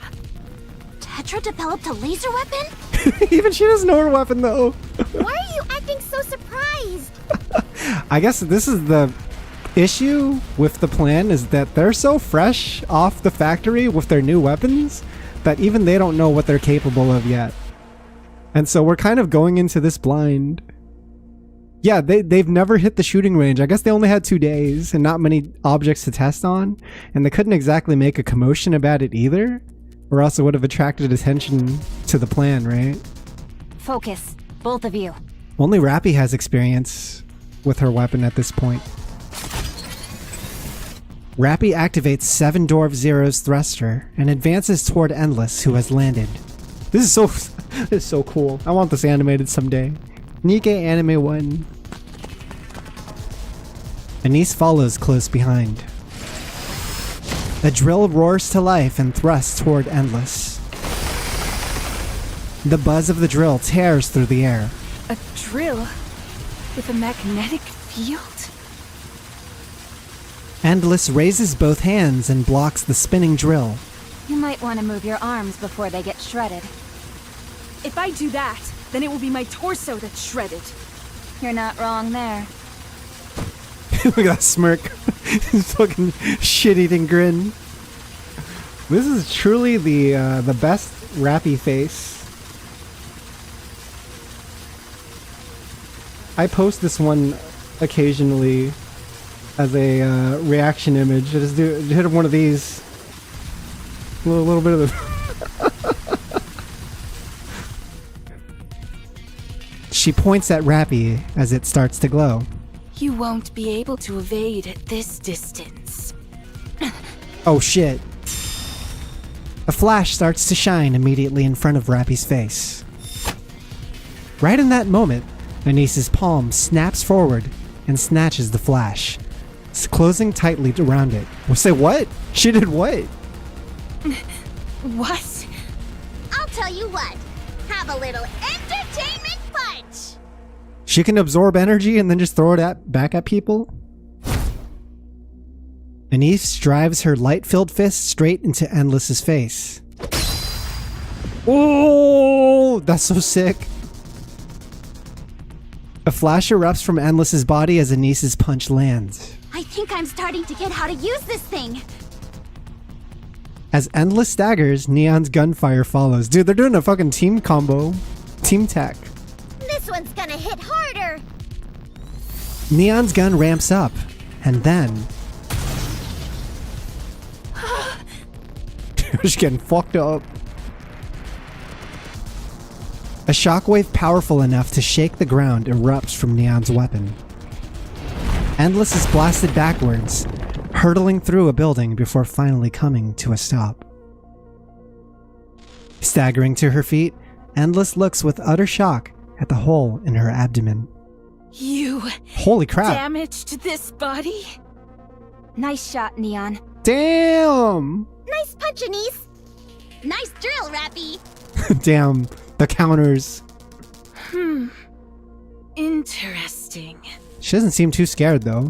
S12: Tetra developed a laser weapon?
S6: Even she doesn't know her weapon though.
S12: Why are you acting so surprised?
S6: I guess this is the issue with the plan, is that they're so fresh off the factory with their new weapons that even they don't know what they're capable of yet. And so we're kind of going into this blind. Yeah, they've never hit the shooting range. I guess they only had 2 days and not many objects to test on. And they couldn't exactly make a commotion about it either. Or else it would have attracted attention to the plan, right?
S16: Focus, both of you.
S6: Only Rappy has experience with her weapon at this point. Rappy activates 7 Dwarf Zero's thruster and advances toward Endless, who has landed. This is so cool. I want this animated someday. NIKKE Anime 1. Anise follows close behind. A drill roars to life and thrusts toward Endless. The buzz of the drill tears through the air.
S7: A drill? With a magnetic field?
S6: Endless raises both hands and blocks the spinning drill.
S16: You might want to move your arms before they get shredded.
S7: If I do that, then it will be my torso that's shredded.
S16: You're not wrong there.
S6: Look at that smirk. His fucking shit-eating grin. This is truly the best Rappy face. I post this one occasionally as a reaction image. I just hit one of these. A little bit of the... She points at Rappy as it starts to glow.
S7: You won't be able to evade at this distance.
S6: Oh shit. A flash starts to shine immediately in front of Rappy's face. Right in that moment, Anise's palm snaps forward and snatches the flash, closing tightly around it. Well, say what? She did what?
S7: What?
S12: I'll tell you what. Have a little entertainment punch!
S6: She can absorb energy and then just throw it back at people? Anise drives her light-filled fist straight into Endless's face. Oh, that's so sick. A flash erupts from Endless's body as Anise's punch lands.
S12: I think I'm starting to get how to use this thing.
S6: As Endless staggers, Neon's gunfire follows. Dude, they're doing a fucking team combo. Team tech.
S12: This one's gonna hit harder.
S6: Neon's gun ramps up, and then... She's getting fucked up. A shockwave powerful enough to shake the ground erupts from Neon's weapon. Endless is blasted backwards, hurtling through a building before finally coming to a stop. Staggering to her feet, Endless looks with utter shock at the hole in her abdomen.
S7: You...
S6: Holy crap.
S7: Damaged this body?
S16: Nice shot, Neon.
S6: Damn!
S12: Nice punch, Anise. Nice drill, Rappy.
S6: Damn, the counters.
S7: Interesting.
S6: She doesn't seem too scared, though.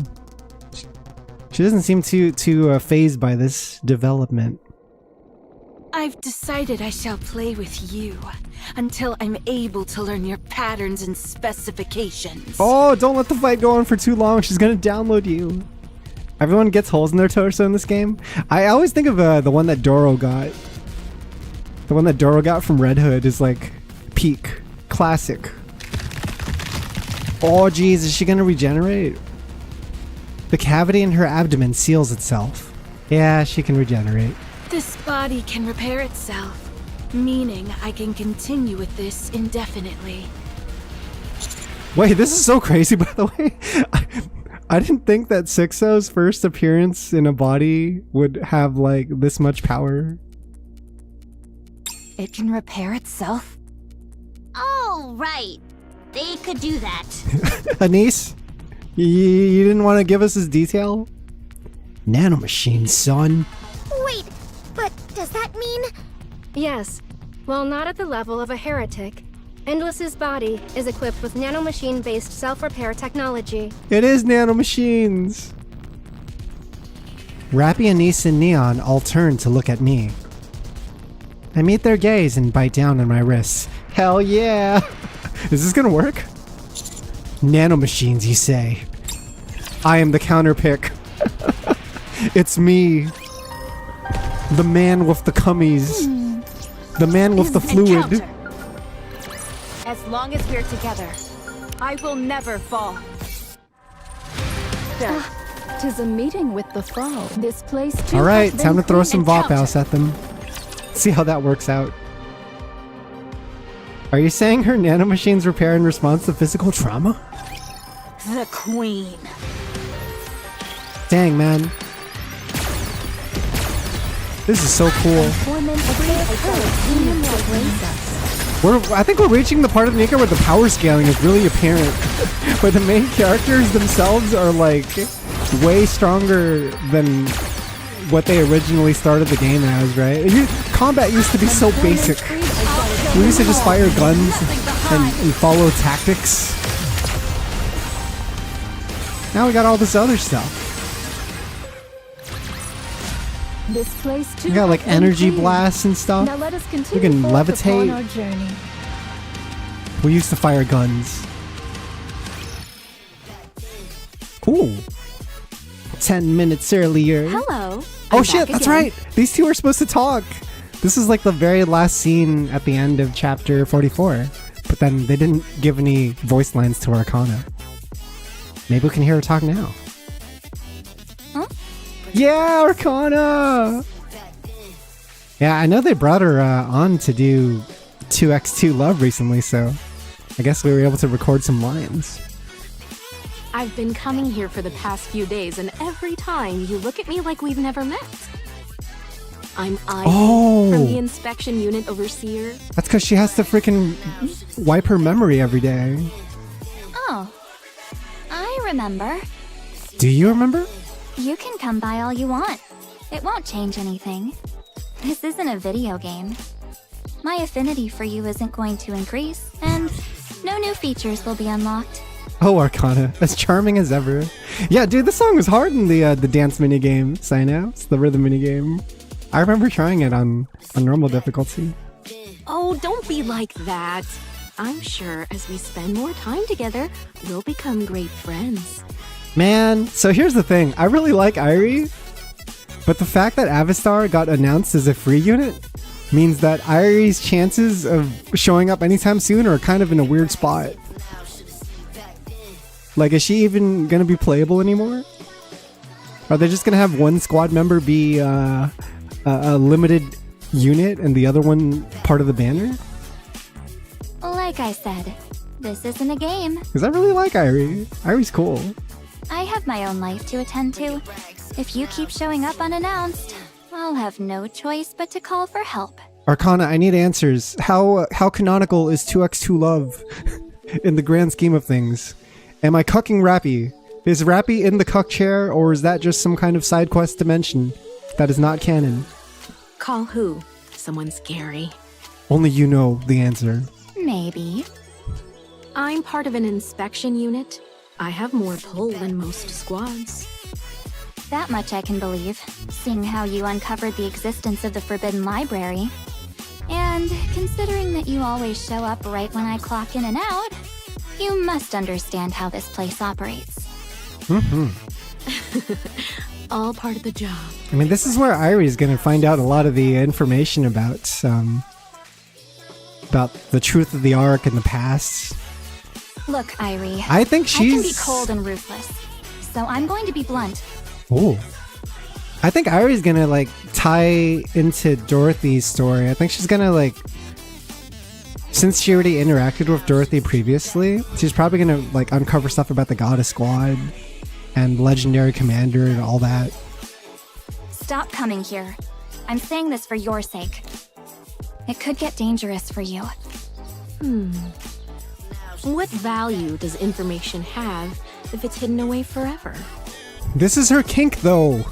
S6: She doesn't seem too fazed by this development.
S7: I've decided I shall play with you until I'm able to learn your patterns and specifications.
S6: Oh, don't let the fight go on for too long. She's gonna download you. Everyone gets holes in their torso in this game. I always think of the one that Doro got. The one that Doro got from Red Hood is like peak. Classic. Oh geez, is she gonna regenerate? The cavity in her abdomen seals itself. Yeah, she can regenerate.
S7: This body can repair itself, meaning I can continue with this indefinitely.
S6: Wait, this is so crazy, by the way. I didn't think that Sixo's first appearance in a body would have, like, this much power.
S16: It can repair itself?
S12: Oh, right. They could do that.
S6: Anise, you didn't want to give us this detail? Nanomachine, son.
S12: Wait, but does that
S1: Yes. While not at the level of a heretic, Endless's body is equipped with nanomachine-based self-repair technology.
S6: It is nanomachines! Rappy, Anise, and Neon all turn to look at me. I meet their gaze and bite down on my wrists. Hell yeah! Is this gonna work? Nanomachines, you say? I am the counterpick. It's me. The man with the cummies. The man with the fluid.
S16: Encounter. As long as we're together, I will never fall.
S3: There. 'Tis a meeting with the fall. This place too.
S6: Alright, time to throw some Vophouse at them. See how that works out. Are you saying her nanomachines repair in response to physical trauma?
S16: The Queen.
S6: Dang, man. This is so cool. I think we're reaching the part of NIKKE where the power scaling is really apparent. Where the main characters themselves are like way stronger than what they originally started the game as, right? Combat used to be so basic. We used to just fire guns and follow tactics. Now we got all this other stuff.
S3: This place too.
S6: We got like energy blasts and stuff.
S3: Now let us
S6: We
S3: continue
S6: can
S3: forth upon
S6: levitate.
S3: our journey.
S6: We used to fire guns. Ooh. 10 minutes earlier.
S3: Hello.
S6: Oh
S3: I'm
S6: shit,
S3: back
S6: that's
S3: again.
S6: right. These two are supposed to talk. This is like the very last scene at the end of chapter 44. But then they didn't give any voice lines to Arcana. Maybe we can hear her talk now.
S16: Huh?
S6: Yeah, Arcana! Yeah, I know they brought her on to do 2x2 Love recently, so I guess we were able to record some lines.
S17: I've been coming here for the past few days, and every time you look at me like we've never met. I'm Ivy from the inspection unit overseer.
S6: That's because she has to freaking wipe her memory every day.
S12: Oh. I remember.
S6: Do you remember?
S12: You can come by all you want. It won't change anything. This isn't a video game. My affinity for you isn't going to increase, and no new features will be unlocked.
S6: Oh, Arcana, as charming as ever. Yeah, dude, this song was hard in the dance minigame. It's the rhythm minigame. I remember trying it on normal difficulty.
S17: Oh, don't be like that. I'm sure as we spend more time together, we'll become great friends.
S6: Man, so here's the thing. I really like Irie, but the fact that Avistar got announced as a free unit means that Irie's chances of showing up anytime soon are kind of in a weird spot. Like, is she even gonna be playable anymore? Are they just gonna have one squad member be a limited unit and the other one part of the banner?
S12: Like I said, this isn't a game.
S6: Because I really like Irie. Irie's cool.
S12: I have my own life to attend to. If you keep showing up unannounced, I'll have no choice but to call for help.
S6: Arcana, I need answers. How canonical is 2x2 Love in the grand scheme of things? Am I cucking Rappy? Is Rappy in the cuck chair, or is that just some kind of side quest dimension that is not canon?
S17: Call who? Someone scary.
S6: Only you know the answer.
S12: Maybe.
S17: I'm part of an inspection unit. I have more pull than most squads.
S12: That much I can believe, seeing how you uncovered the existence of the Forbidden Library. And considering that you always show up right when I clock in and out, you must understand how this place operates.
S6: Mm-hmm.
S17: All part of the job.
S6: I mean, this is where Irie's gonna find out a lot of the information about the truth of the Ark and the past.
S12: Look, Irie.
S6: I think
S12: I can be
S6: she's...
S12: cold and ruthless, so I'm going to be blunt.
S6: Ooh. I think Irie's gonna, like, tie into Dorothy's story. I think she's gonna, like... Since she already interacted with Dorothy previously, she's probably gonna, like, uncover stuff about the Goddess Squad and Legendary Commander and all that.
S12: Stop coming here. I'm saying this for your sake. It could get dangerous for you.
S17: What value does information have if it's hidden away forever?
S6: This is her kink, though.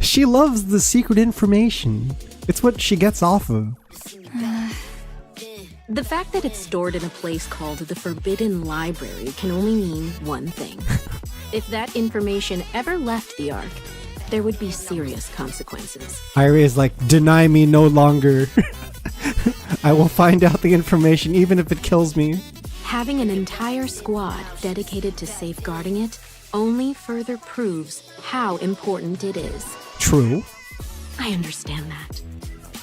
S6: She loves the secret information. It's what she gets off of.
S17: The fact that it's stored in a place called the Forbidden Library can only mean one thing. If that information ever left the Ark, there would be serious consequences.
S6: Irie is like, deny me no longer. I will find out the information even if it kills me.
S17: Having an entire squad dedicated to safeguarding it only further proves how important it is.
S6: True.
S17: I understand that.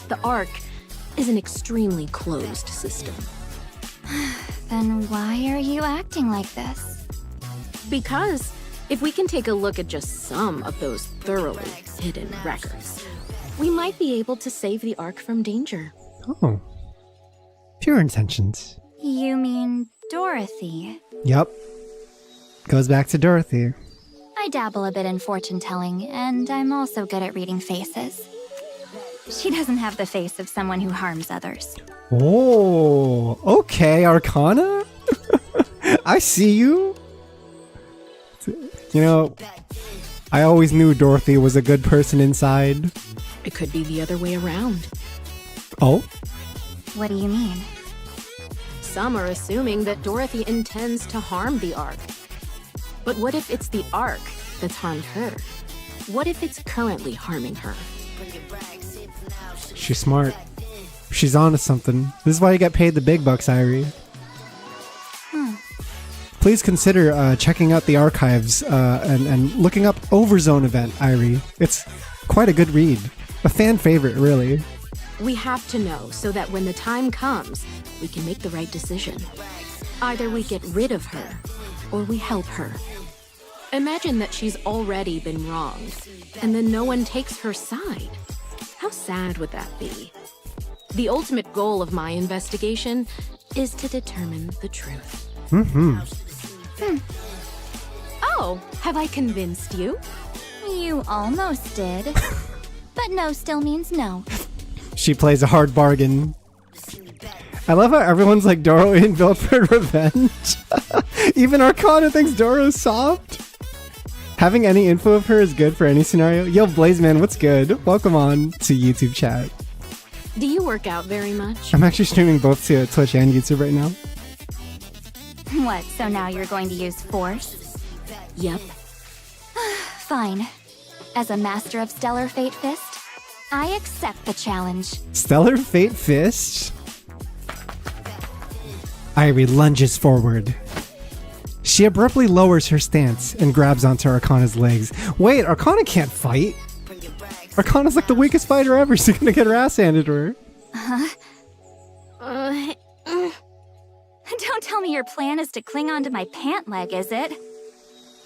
S17: The Ark is an extremely closed system.
S12: Then why are you acting like this?
S17: Because if we can take a look at just some of those thoroughly hidden records, we might be able to save the Ark from danger.
S6: Oh. Pure intentions.
S12: You mean Dorothy?
S6: Yep. Goes back to Dorothy.
S12: I dabble a bit in fortune-telling, and I'm also good at reading faces. She doesn't have the face of someone who harms others.
S6: Oh, okay, Arcana? I see you. You know, I always knew Dorothy was a good person inside.
S17: It could be the other way around.
S6: Oh?
S12: What do you mean?
S17: Some are assuming that Dorothy intends to harm the Ark. But what if it's the Ark that's harmed her? What if it's currently harming her?
S6: She's smart. She's on to something. This is why you get paid the big bucks, Irie. Please consider checking out the archives and looking up Overzone event, Irie. It's quite a good read. A fan favorite, really.
S17: We have to know so that when the time comes, we can make the right decision. Either we get rid of her, or we help her. Imagine that she's already been wronged, and then no one takes her side. How sad would that be? The ultimate goal of my investigation is to determine the truth. Oh, have I convinced you?
S12: You almost did. But no still means no.
S6: She plays a hard bargain. I love how everyone's like Doro ain't built for revenge. Even Arcana thinks Doro's soft. Having any info of her is good for any scenario. Yo, Blazeman, what's good? Welcome on to YouTube chat.
S17: Do you work out very much?
S6: I'm actually streaming both to Twitch and YouTube right now.
S12: What, so now you're going to use force?
S17: Yep.
S12: Fine. As a master of Stellar Fate Fist, I accept the challenge.
S6: Stellar Fate Fist? Irie lunges forward. She abruptly lowers her stance and grabs onto Arcana's legs. Wait, Arcana can't fight? Arcana's like the weakest fighter ever. She's gonna get her ass handed to her.
S12: Huh? Don't tell me your plan is to cling onto my pant leg, is it?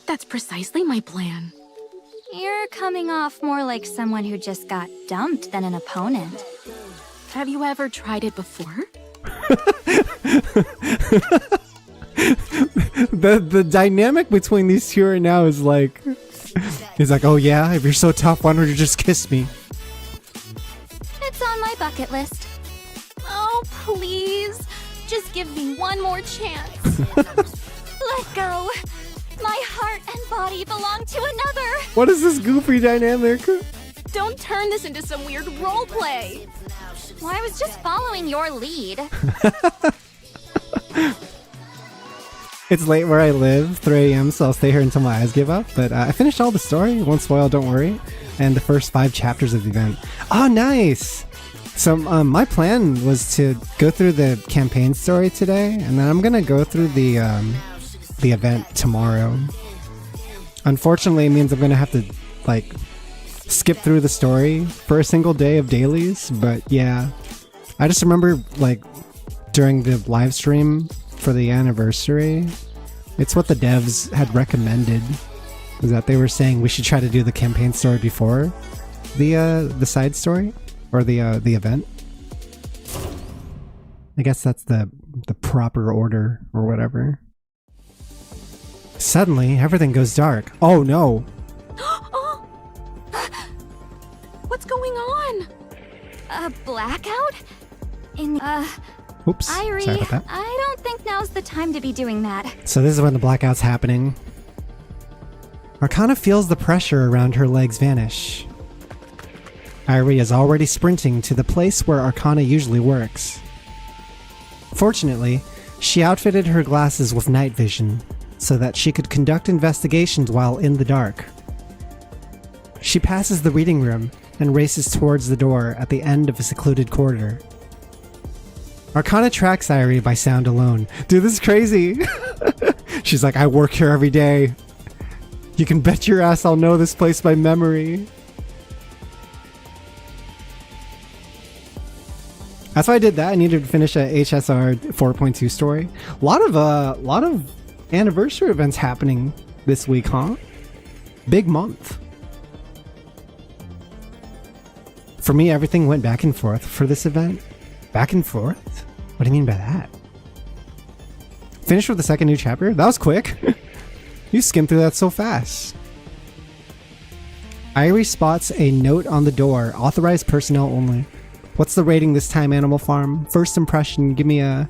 S17: That's precisely my plan.
S12: You're coming off more like someone who just got dumped than an opponent.
S17: Have you ever tried it before?
S6: The dynamic between these two right now is like, he's like, oh yeah, if you're so tough, why don't you just kiss me?
S12: It's on my bucket list.
S17: Oh, please. Just give me one more chance.
S12: Let go. My heart and body belong to another.
S6: What is this goofy dynamic?
S17: Don't turn this into some weird role play.
S12: Well, I was just following your lead.
S6: It's late where I live, 3 a.m., so I'll stay here until my eyes give up. But I finished all the story, won't spoil, don't worry. And the first 5 chapters of the event. Oh, nice! So my plan was to go through the campaign story today, and then I'm gonna go through the event tomorrow. Unfortunately, it means I'm gonna have to, like, skip through the story for a single day of dailies, but yeah. I just remember, like, during the live stream for the anniversary, it's what the devs had recommended, was that they were saying we should try to do the campaign story before the side story or the event. I guess that's the proper order or whatever. Suddenly, everything goes dark. Oh no!
S17: What's going on?
S12: A blackout?
S6: Oops,
S12: Irie,
S6: sorry about that.
S12: I don't think now's the time to be doing that.
S6: So this is when the blackout's happening. Arcana feels the pressure around her legs vanish. Irie is already sprinting to the place where Arcana usually works. Fortunately, she outfitted her glasses with night vision so that she could conduct investigations while in the dark. She passes the reading room and races towards the door at the end of a secluded corridor. Arcana tracks Irie by sound alone. Dude, this is crazy. She's like, I work here every day. You can bet your ass I'll know this place by memory. That's why I did that. I needed to finish a HSR 4.2 story. A lot of anniversary events happening this week, huh? Big month. For me, everything went back and forth for this event. Back and forth? What do you mean by that? Finished with the second new chapter? That was quick. You skimmed through that so fast. Irie spots a note on the door. Authorized personnel only. What's the rating this time, Animal Farm? First impression, give me a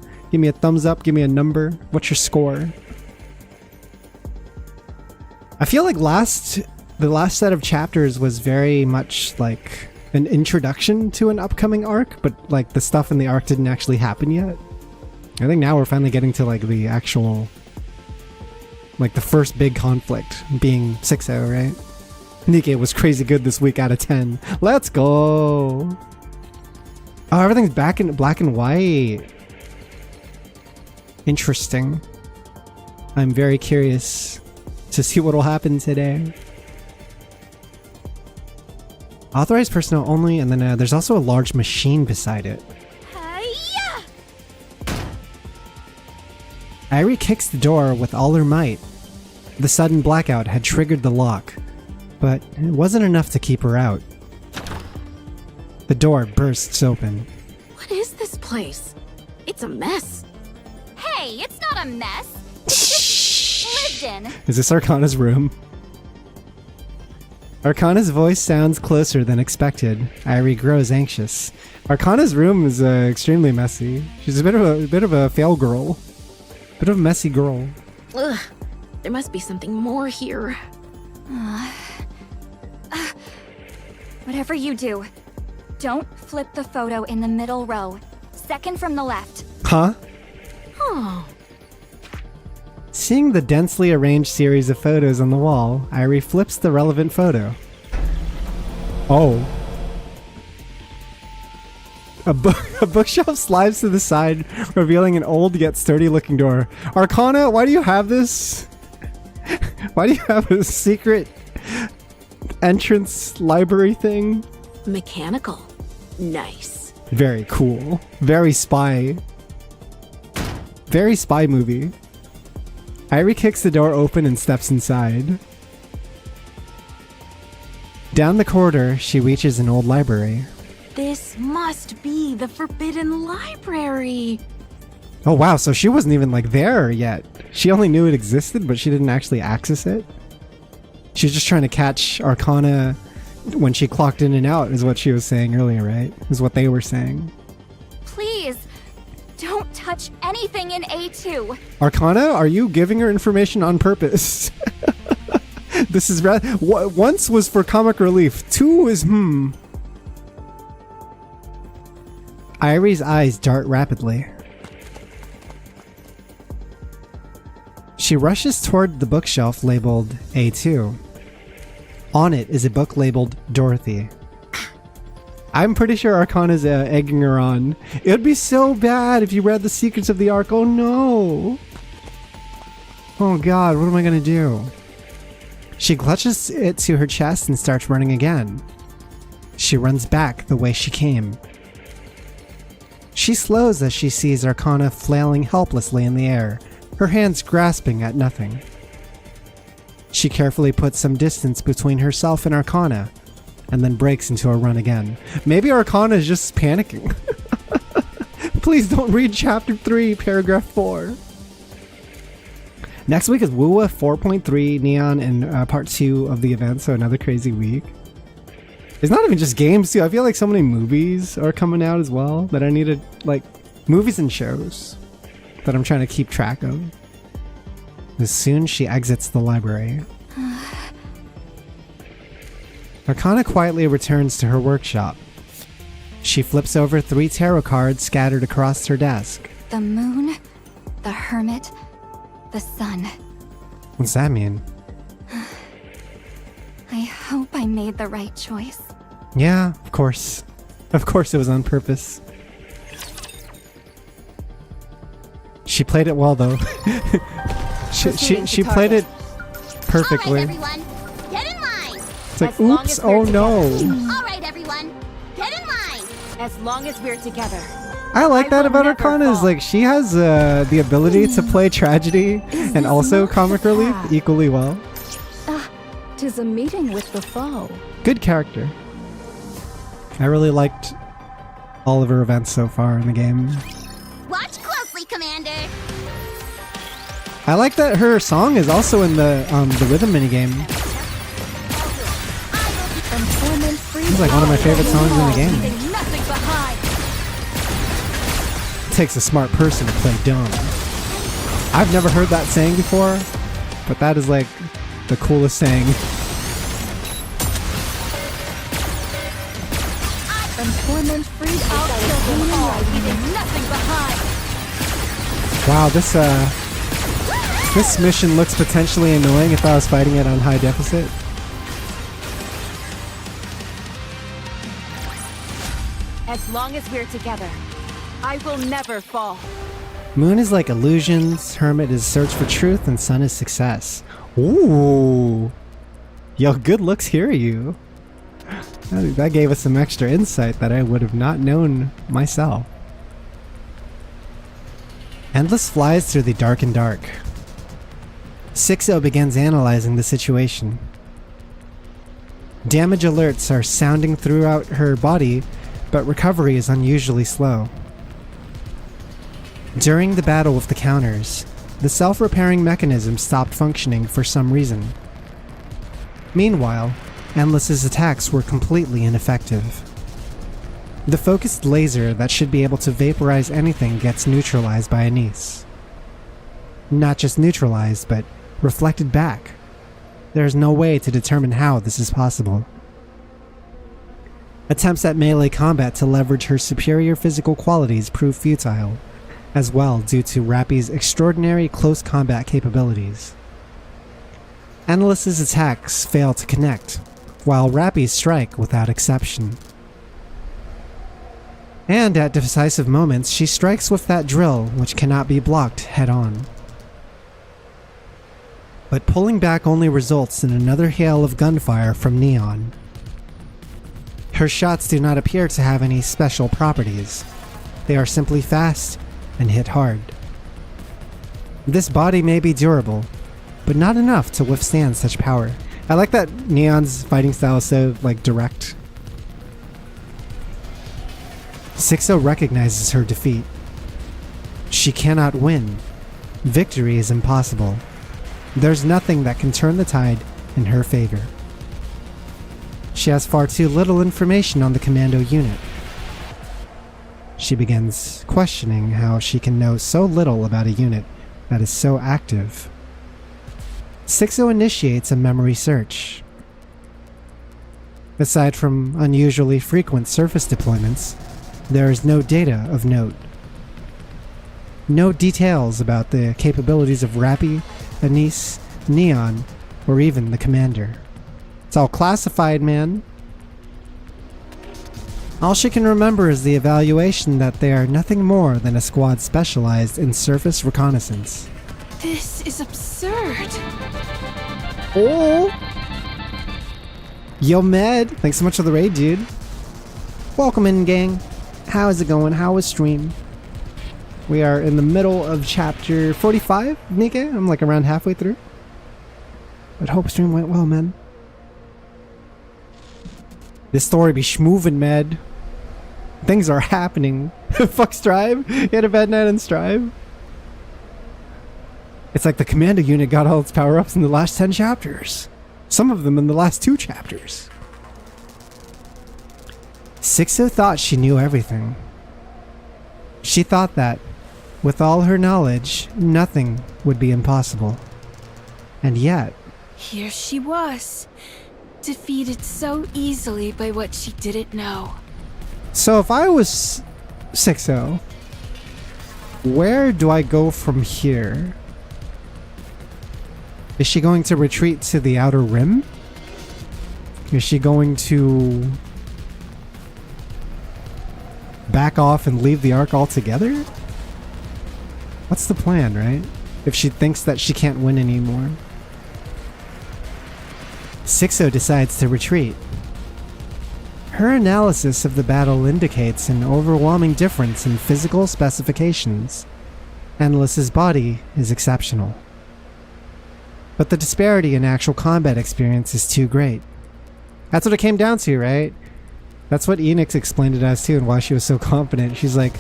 S6: thumbs up, give me a number. What's your score? I feel like the last set of chapters was very much like an introduction to an upcoming arc, but like the stuff in the arc didn't actually happen yet. I think now we're finally getting to like the actual, like the first big conflict being Sixo, right? NIKKE was crazy good this week out of 10. Let's go! Oh, everything's back in black and white. Interesting. I'm very curious to see what will happen today. Authorized personnel only, and then there's also a large machine beside it. Irie kicks the door with all her might. The sudden blackout had triggered the lock, but it wasn't enough to keep her out. The door bursts open.
S17: What is this place? It's a mess.
S12: Hey, it's not a mess. It's just lived in.
S6: Is this Arcana's room? Arcana's voice sounds closer than expected. Irie grows anxious. Arcana's room is extremely messy. She's a bit of a fail girl. Bit of a messy girl.
S17: Ugh, there must be something more here.
S16: Whatever you do, don't flip the photo in the middle row. Second from the left.
S6: Huh?
S17: Oh.
S6: Seeing the densely arranged series of photos on the wall, Irie flips the relevant photo. Oh. A bookshelf slides to the side, revealing an old yet sturdy looking door. Arcana, why do you have this? Why do you have a secret entrance library thing?
S17: Mechanical. Nice.
S6: Very cool. Very spy. Very spy movie. Irie kicks the door open and steps inside. Down the corridor, she reaches an old library.
S17: This must be the Forbidden Library.
S6: Oh wow, so she wasn't even like there yet. She only knew it existed, but she didn't actually access it. She was just trying to catch Arcana when she clocked in and out, is what she was saying earlier, right? Is what they were saying.
S12: Please, don't touch anything in A2.
S6: Arcana, are you giving her information on purpose? This is once was for comic relief. 2 is Irie's eyes dart rapidly. She rushes toward the bookshelf labeled A2. On it is a book labeled Dorothy. I'm pretty sure Arcana's egging her on. It would be so bad if you read the secrets of the Ark. Oh no! Oh god, what am I gonna do? She clutches it to her chest and starts running again. She runs back the way she came. She slows as she sees Arcana flailing helplessly in the air, her hands grasping at nothing. She carefully puts some distance between herself and Arcana, and then breaks into a run again. Maybe Arcana is just panicking. Please don't read chapter 3, paragraph 4. Next week is WUWA 4.3, Neon, and part 2 of the event, so another crazy week. It's not even just games, too. I feel like so many movies are coming out as well that I need to, like, movies and shows that I'm trying to keep track of. As soon as she exits the library, Arcana quietly returns to her workshop. She flips over 3 tarot cards scattered across her desk.
S15: The moon, the hermit, the sun.
S6: What's that mean?
S15: I hope I made the right choice.
S6: Yeah, of course. Of course it was on purpose. She played it well, though. she played it perfectly.
S12: All right, everyone, get in line.
S6: It's like, oops, oh no.
S12: All right, everyone, get in line.
S2: As long as we're together.
S6: I like that about Arcana, is like she has the ability to play tragedy and also comic relief equally well.
S17: 'Tis a meeting with the foe.
S6: Good character. I really liked all of her events so far in the game.
S12: Watch closely, Commander.
S6: I like that her song is also in the rhythm minigame. It's like one of my favorite songs in the game. It takes a smart person to play dumb. I've never heard that saying before, but that is like the coolest saying. Wow, this mission looks potentially annoying if I was fighting it on high deficit.
S2: As long as we're together, I will never fall.
S6: Moon is like illusions, hermit is search for truth, and sun is success. Ooh. Yo, good looks here, you. That gave us some extra insight that I would have not known myself. Endless flies through the darkened dark. Sixo begins analyzing the situation. Damage alerts are sounding throughout her body, but recovery is unusually slow. During the battle with the counters, the self-repairing mechanism stopped functioning for some reason. Meanwhile, Endless's attacks were completely ineffective. The focused laser that should be able to vaporize anything gets neutralized by Anise. Not just neutralized, but reflected back. There is no way to determine how this is possible. Attempts at melee combat to leverage her superior physical qualities prove futile, as well due to Rappy's extraordinary close combat capabilities. Endless's attacks fail to connect, while Rappy's strike without exception. And at decisive moments, she strikes with that drill which cannot be blocked head-on. But pulling back only results in another hail of gunfire from Neon. Her shots do not appear to have any special properties. They are simply fast and hit hard. This body may be durable, but not enough to withstand such power. I like that Neon's fighting style is so, like, direct. Sixo recognizes her defeat. She cannot win. Victory is impossible. There's nothing that can turn the tide in her favor. She has far too little information on the commando unit. She begins questioning how she can know so little about a unit that is so active. Sixo initiates a memory search. Aside from unusually frequent surface deployments, there is no data of note. No details about the capabilities of Rappy, Anise, Neon, or even the commander. It's all classified, man. All she can remember is the evaluation that they are nothing more than a squad specialized in surface reconnaissance.
S7: This is absurd.
S6: Oh! Yo, Med, thanks so much for the raid, dude. Welcome in, gang. How is it going? How is stream? We are in the middle of chapter 45 of NIKKE. I'm like around halfway through. But hope stream went well, man. This story be schmoovin', Med. Things are happening. Fuck Strive. You had a bad night on Strive. It's like the commando unit got all its power-ups in the last 10 chapters. Some of them in the last 2 chapters. Sixo thought she knew everything. She thought that, with all her knowledge, nothing would be impossible. And yet...
S7: Here she was, defeated so easily by what she didn't know.
S6: So if I was Sixo, Where do I go from here? Is she going to retreat to the outer rim? Is she going to back off and leave the Ark altogether? What's the plan, right? If she thinks that she can't win anymore. Sixo decides to retreat. Her analysis of the battle indicates an overwhelming difference in physical specifications. Endless's body is exceptional. But the disparity in actual combat experience is too great. That's what it came down to, right? That's what Enix explained it as too, and why she was so confident. She's like,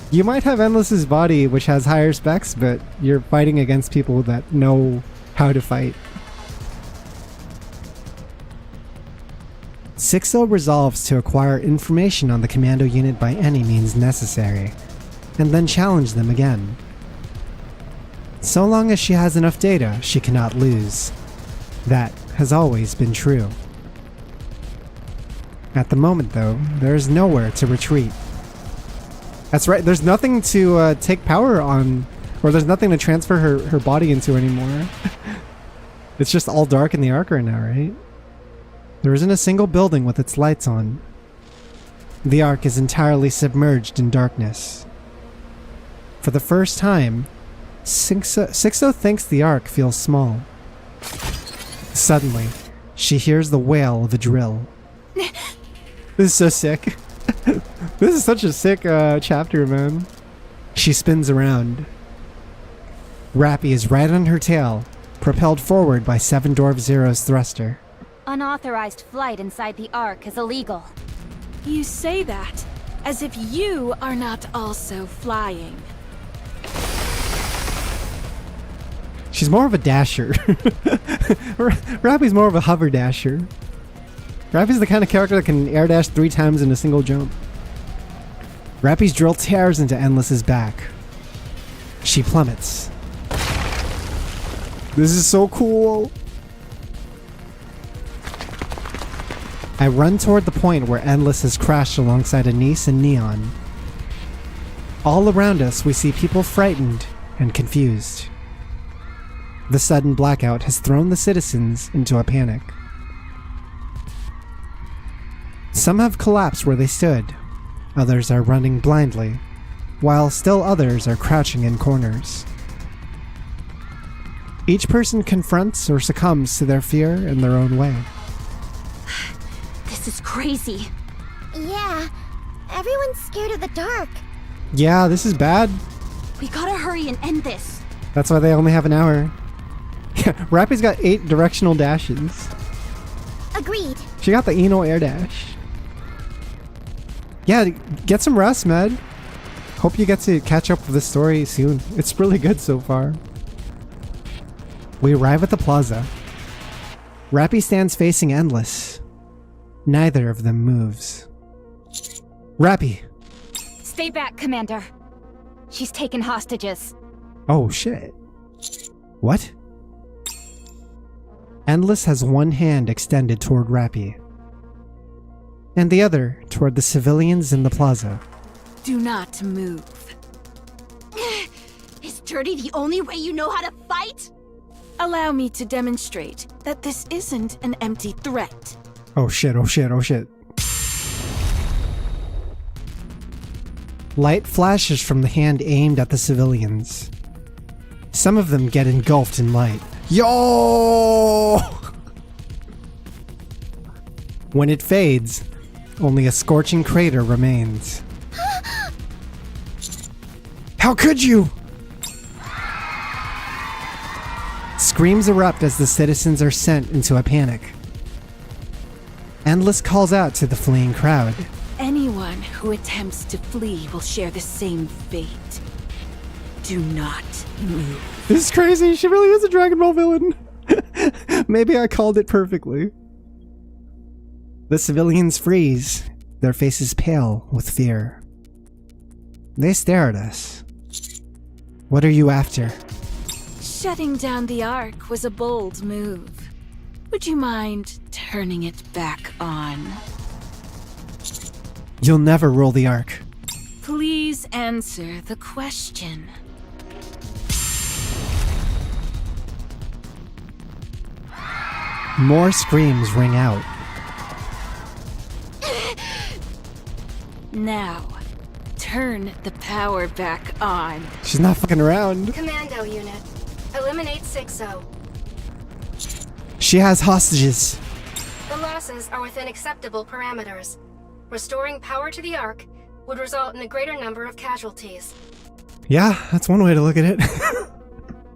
S6: you might have Endless's body, which has higher specs, but you're fighting against people that know how to fight. Sixo resolves to acquire information on the commando unit by any means necessary, and then challenge them again. So long as she has enough data, she cannot lose. That has always been true. At the moment, though, there is nowhere to retreat. That's right, there's nothing to take power on, or there's nothing to transfer her body into anymore. It's just all dark in the Ark right now, right? There isn't a single building with its lights on. The Ark is entirely submerged in darkness. For the first time, Sixo thinks the Ark feels small. Suddenly, she hears the wail of a drill. This is so sick. This is such a sick chapter, man. She spins around. Rappy is right on her tail, propelled forward by 7 Dwarf Zero's thruster.
S16: Unauthorized flight inside the Ark is illegal.
S7: You say that as if you are not also flying.
S6: She's more of a dasher. Rappy's more of a hover dasher. Rappy's the kind of character that can air dash 3 times in a single jump. Rappy's drill tears into Endless's back. She plummets. This is so cool. I run toward the point where Endless has crashed alongside Anise and Neon. All around us, we see people frightened and confused. The sudden blackout has thrown the citizens into a panic. Some have collapsed where they stood. Others are running blindly, while still others are crouching in corners. Each person confronts or succumbs to their fear in their own way.
S12: This is crazy.
S5: Yeah, everyone's scared of the dark.
S6: Yeah, this is bad.
S12: We gotta hurry and end this.
S6: That's why they only have an hour. Yeah, Rappy's got 8 directional dashes.
S5: Agreed.
S6: She got the Eno air dash. Yeah, get some rest, man. Hope you get to catch up with the story soon. It's really good so far. We arrive at the plaza. Rappy stands facing Endless. Neither of them moves. Rappy!
S16: Stay back, Commander. She's taken hostages.
S6: Oh shit. What? Endless has one hand extended toward Rappy, and the other toward the civilians in the plaza.
S7: Do not move.
S12: Is dirty the only way you know how to fight?
S7: Allow me to demonstrate that this isn't an empty threat.
S6: Oh shit, oh shit, oh shit. Light flashes from the hand aimed at the civilians. Some of them get engulfed in light. Yo! When it fades, only a scorching crater remains. How could you? Screams erupt as the citizens are sent into a panic. Endless calls out to the fleeing crowd.
S7: Anyone who attempts to flee will share the same fate. Do not move.
S6: This is crazy. She really is a Dragon Ball villain. Maybe I called it perfectly. The civilians freeze, their faces pale with fear. They stare at us. What are you after?
S7: Shutting down the Ark was a bold move. Would you mind turning it back on?
S6: You'll never rule the Ark.
S7: Please answer the question.
S6: More screams ring out.
S7: Now, turn the power back on.
S6: She's not fucking around.
S1: Commando unit, eliminate Sixo.
S6: She has hostages.
S1: The losses are within acceptable parameters. Restoring power to the Ark would result in a greater number of casualties.
S6: Yeah, that's one way to look at it.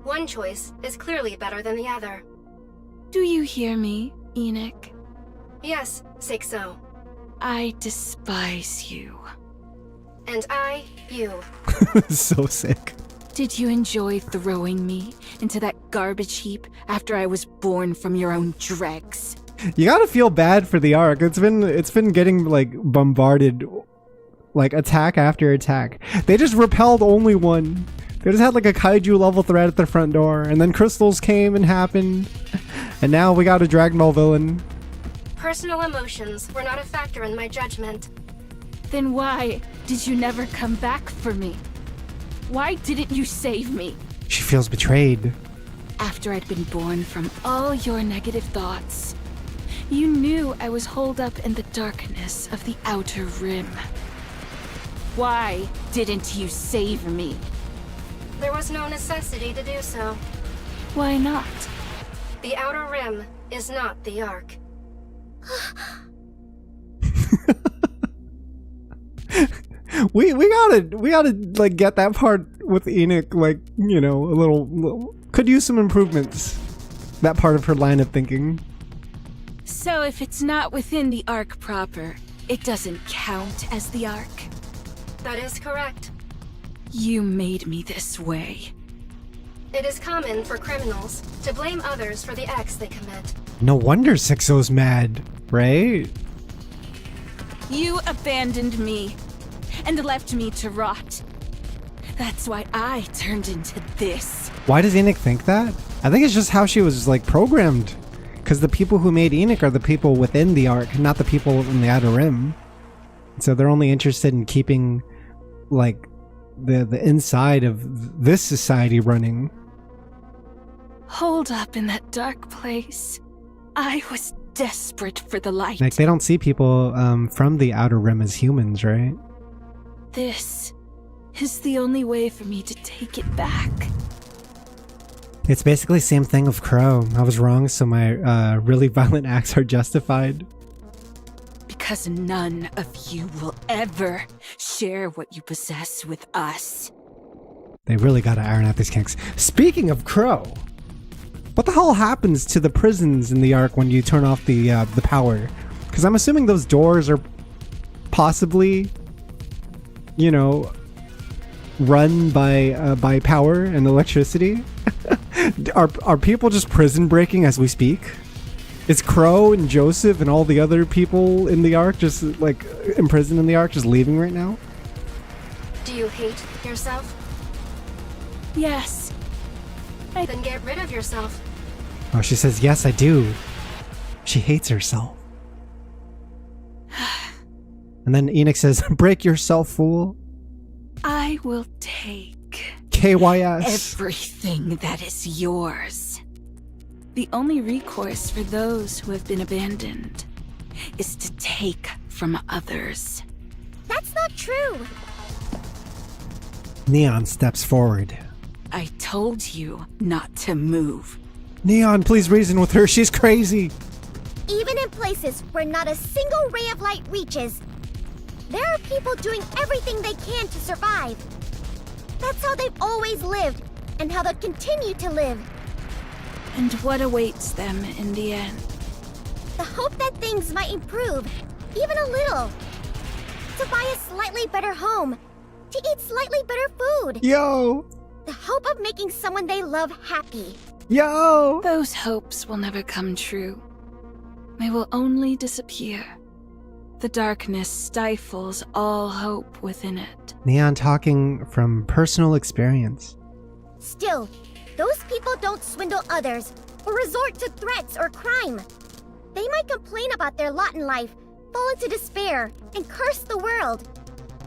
S1: One choice is clearly better than the other.
S7: Do you hear me, Enoch?
S1: Yes, Sixo.
S7: I despise you.
S1: And I, you.
S6: So sick.
S7: Did you enjoy throwing me into that garbage heap after I was born from your own dregs?
S6: You gotta feel bad for the Ark. It's been getting like bombarded, like attack after attack. They just repelled only one. They just had like a kaiju level threat at their front door, and then crystals came and happened, and now we got a Dragon Ball villain.
S1: Personal emotions were not a factor in my judgment.
S7: Then why did you never come back for me? Why didn't you save me?
S6: She feels betrayed.
S7: After I'd been born from all your negative thoughts, you knew I was holed up in the darkness of the Outer Rim. Why didn't you save me?
S1: There was no necessity to do so.
S7: Why not?
S1: The Outer Rim is not the Ark.
S6: we gotta like get that part with Enoch, like, you know, a little could use some improvements. That part of her line of thinking.
S7: So if it's not within the Ark proper, it doesn't count as the Ark?
S1: That is correct.
S7: You made me this way.
S1: It is common for criminals to blame others for the acts they commit.
S6: No wonder Sixo's mad, right?
S7: You abandoned me and left me to rot. That's why I turned into this.
S6: Why does Enoch think that? I think it's just how she was like programmed. Because the people who made Enoch are the people within the Ark, not the people in the Outer Rim. So they're only interested in keeping like the inside of this society running.
S7: Holed up in that dark place, I was desperate for the light.
S6: Like, they don't see people from the Outer Rim as humans, right?
S7: This is the only way for me to take it back.
S6: It's basically the same thing with Crow. I was wrong, so my really violent acts are justified.
S7: Because none of you will ever share what you possess with us.
S6: They really gotta iron out these kinks. Speaking of Crow, what the hell happens to the prisons in the Ark when you turn off the power? Because I'm assuming those doors are possibly, you know, run by power and electricity. Are people just prison breaking as we speak? Is Crow and Joseph and all the other people in the Ark just like imprisoned in the Ark just leaving right now?
S1: Do you hate yourself?
S7: Yes.
S1: Then get rid of yourself.
S6: Oh, she says, yes, I do. She hates herself. And then Enoch says, break yourself, fool.
S7: I will take
S6: KYS.
S7: everything that is yours. The only recourse for those who have been abandoned is to take from others.
S5: That's not true.
S6: Neon steps forward.
S7: I told you not to move.
S6: Neon, please reason with her. She's crazy.
S5: Even in places where not a single ray of light reaches, there are people doing everything they can to survive. That's how they've always lived, and how they'll continue to live.
S7: And what awaits them in the end?
S5: The hope that things might improve, even a little. To buy a slightly better home, to eat slightly better food.
S6: Yo!
S5: The hope of making someone they love happy.
S6: Yo!
S7: Those hopes will never come true. They will only disappear. The darkness stifles all hope within it.
S6: Neon talking from personal experience.
S5: Still, those people don't swindle others or resort to threats or crime. They might complain about their lot in life, fall into despair, and curse the world.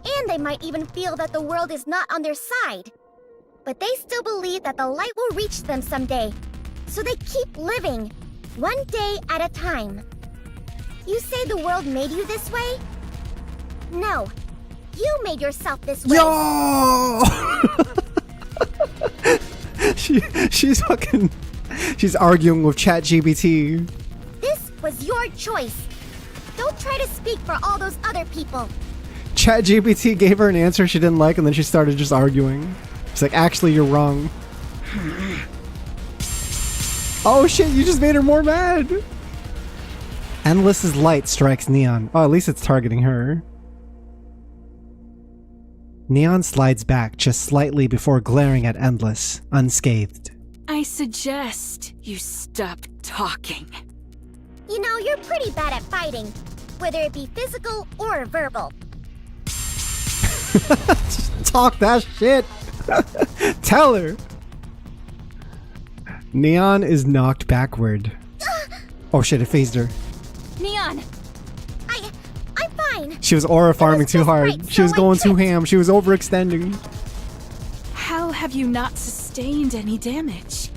S5: And they might even feel that the world is not on their side. But they still believe that the light will reach them someday. So they keep living, one day at a time. You say the world made you this way? No. You made yourself this way.
S6: Yo! She's arguing with ChatGPT.
S5: This was your choice. Don't try to speak for all those other people.
S6: ChatGPT gave her an answer she didn't like, and then she started just arguing. She's like, actually, you're wrong. Oh shit, you just made her more mad. Endless's light strikes Neon. Oh, at least it's targeting her. Neon slides back just slightly before glaring at Endless, unscathed.
S7: I suggest you stop talking.
S5: You know, you're pretty bad at fighting, whether it be physical or verbal.
S6: Talk that shit. Tell her. Neon is knocked backward. Oh shit, it phased her.
S5: Neon! I'm fine.
S6: She was aura farming too hard. She was going too ham. She was overextending.
S7: How have you not sustained any damage?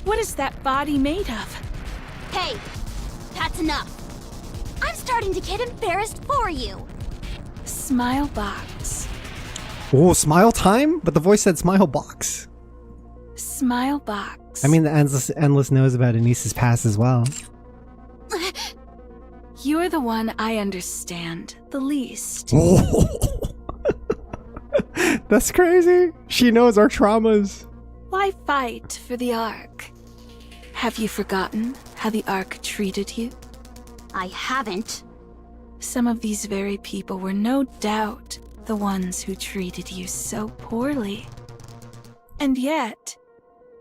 S7: What is that body made of?
S12: Hey, that's enough. I'm starting to get embarrassed for you.
S7: Smile box.
S6: Oh, smile time? But the voice said smile box.
S7: Smile box.
S6: I mean, the Endless knows about Anise's past as well.
S7: You're the one I understand the least.
S6: That's crazy. She knows our traumas.
S7: Why fight for the Ark? Have you forgotten how the Ark treated you?
S12: I haven't.
S7: Some of these very people were no doubt the ones who treated you so poorly. And yet,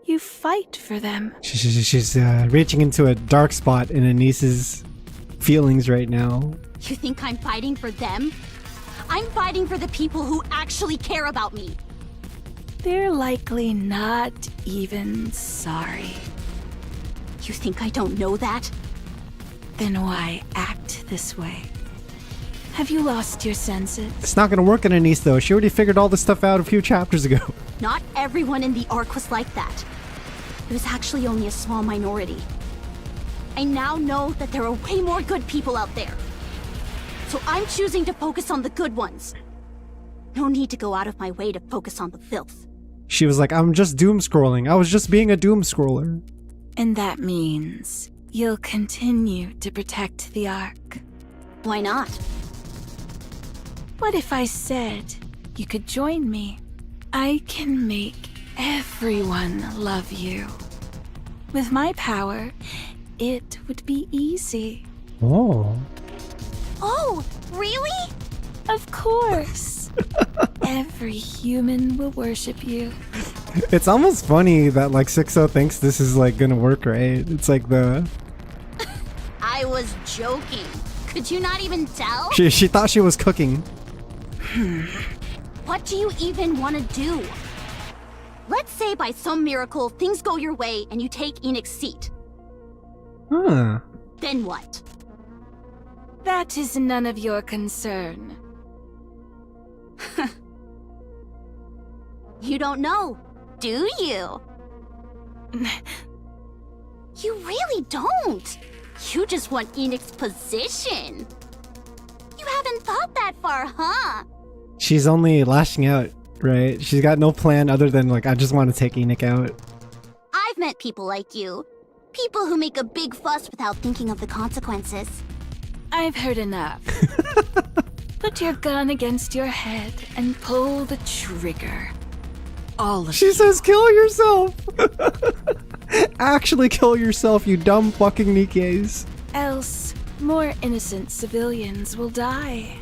S7: you fight for them.
S6: She's reaching into a dark spot in Anise's feelings right now.
S12: You think I'm fighting for them? I'm fighting for the people who actually care about me.
S7: They're likely not even sorry.
S12: You think I don't know that?
S7: Then why act this way? Have you lost your senses?
S6: It's not gonna work on Anise though. She already figured all this stuff out a few chapters ago.
S12: Not everyone in the Ark was like that. It was actually only a small minority. I now know that there are way more good people out there. So I'm choosing to focus on the good ones. No need to go out of my way to focus on the filth.
S6: She was like, I'm just doom scrolling. I was just being a doom scroller.
S7: And that means you'll continue to protect the Ark.
S12: Why not?
S7: What if I said you could join me? I can make everyone love you. With my power, it would be easy.
S6: Oh.
S12: Oh, really?
S7: Of course. Every human will worship you.
S6: It's almost funny that like Sixo thinks this is like gonna work, right? It's like the...
S12: I was joking. Could you not even tell?
S6: She thought she was cooking.
S12: What do you even want to do? Let's say by some miracle things go your way and you take Enoch's seat.
S6: Huh.
S12: Then what?
S7: That is none of your concern.
S12: You don't know, do you? You really don't. You just want Enoch's position. You haven't thought that far, huh?
S6: She's only lashing out, right? She's got no plan other than like, I just want to take Enoch out.
S12: I've met people like you. People who make a big fuss without thinking of the consequences.
S7: I've heard enough. Put your gun against your head and pull the trigger. All of
S6: She says kill yourself! Actually kill yourself, you dumb fucking Nikkes.
S7: Else, more innocent civilians will die.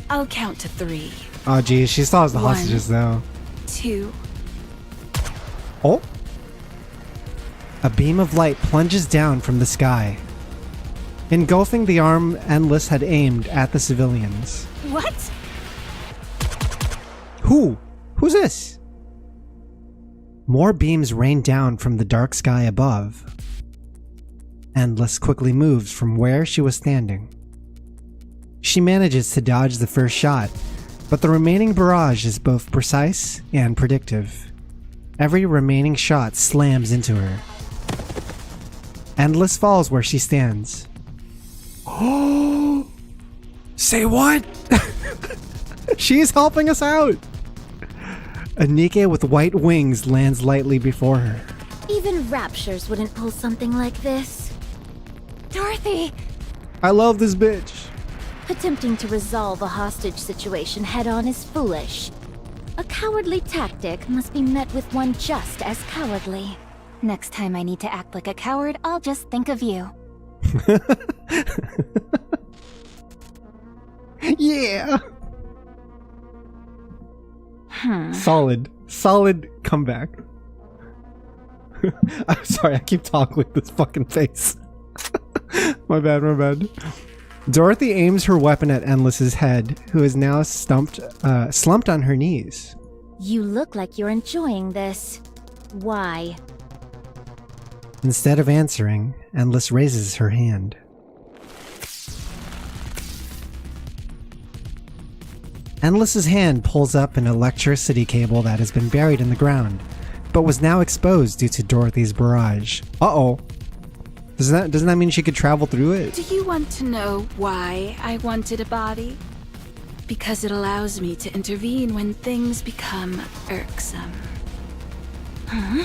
S7: I'll count to 3.
S6: Oh geez, she still has the
S7: 1,
S6: hostages though.
S7: 2.
S6: Oh! A beam of light plunges down from the sky, engulfing the arm Endless had aimed at the civilians.
S12: What?
S6: Who? Who's this? More beams rain down from the dark sky above. Endless quickly moves from where she was standing. She manages to dodge the first shot, But the remaining barrage is both precise and predictive. Every remaining shot slams into her. Endless falls where she stands. Oh! Say what? She's helping us out! A NIKKE with white wings lands lightly before her.
S5: Even raptures wouldn't pull something like this. Dorothy!
S6: I love this bitch.
S5: Attempting to resolve a hostage situation head-on is foolish. A cowardly tactic must be met with one just as cowardly.
S16: Next time I need to act like a coward, I'll just think of you.
S6: Yeah! Solid comeback. I'm sorry, I keep talking with this fucking face. My bad. Dorothy aims her weapon at Endless's head, who is now slumped on her knees.
S5: You look like you're enjoying this. Why?
S6: Instead of answering, Endless raises her hand. Endless's hand pulls up an electricity cable that has been buried in the ground, but was now exposed due to Dorothy's barrage. Uh-oh. Doesn't that mean she could travel through it?
S7: Do you want to know why I wanted a body? Because it allows me to intervene when things become irksome.
S1: Huh?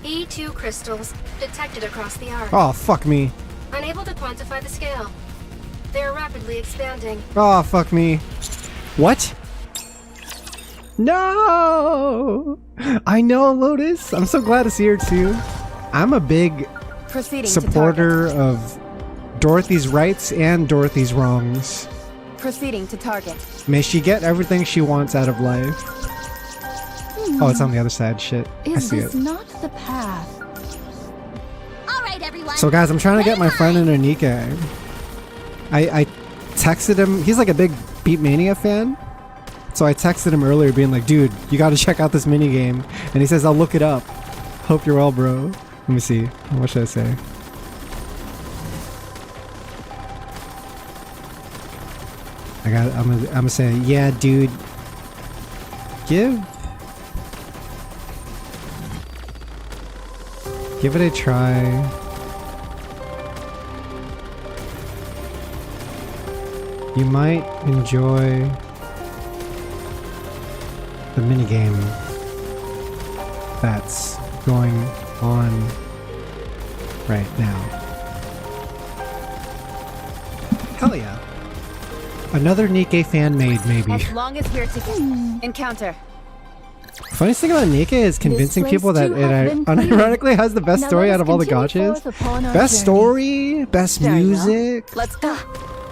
S1: E2 crystals detected across the arc.
S6: Oh, fuck me.
S1: Unable to quantify the scale. They are rapidly expanding.
S6: Oh, fuck me. What? No! I know, Lotus. I'm so glad to see her too. I'm a big supporter of Dorothy's rights and Dorothy's wrongs.
S15: Proceeding to target.
S6: May she get everything she wants out of life. Oh, it's on the other side. Shit. I see it.
S15: Not the path?
S5: All right, everyone.
S6: So guys, I'm trying to get my friend into NIKKE. I texted him. He's like a big Beatmania fan. So I texted him earlier being like, dude, you gotta check out this minigame. And he says, I'll look it up. Hope you're well, bro. Let me see. What should I say? I'm gonna say, yeah, dude. Give it a try. You might enjoy the minigame that's going on right now. Hell yeah. Another NIKKE fan made, maybe.
S15: As long as we're together. Encounter.
S6: Funniest thing about NIKKE is convincing people that it unironically has the best story out of all the gachas. Best story, best music.
S15: Let's go.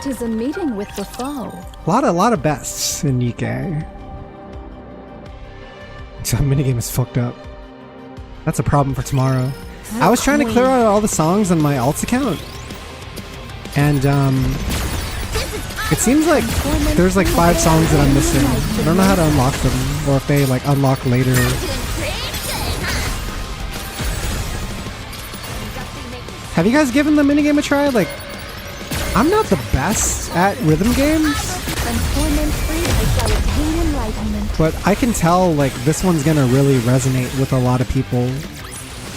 S15: 'Tis a meeting with the foe.
S6: A lot of bests in NIKKE. So the minigame is fucked up. That's a problem for tomorrow. I was trying to clear out all the songs on my alts account. And it seems like there's like 5 songs that I'm missing. I don't know how to unlock them, or if they like unlock later. Have you guys given the minigame a try? Like, I'm not the best at rhythm games, but I can tell like this one's gonna really resonate with a lot of people.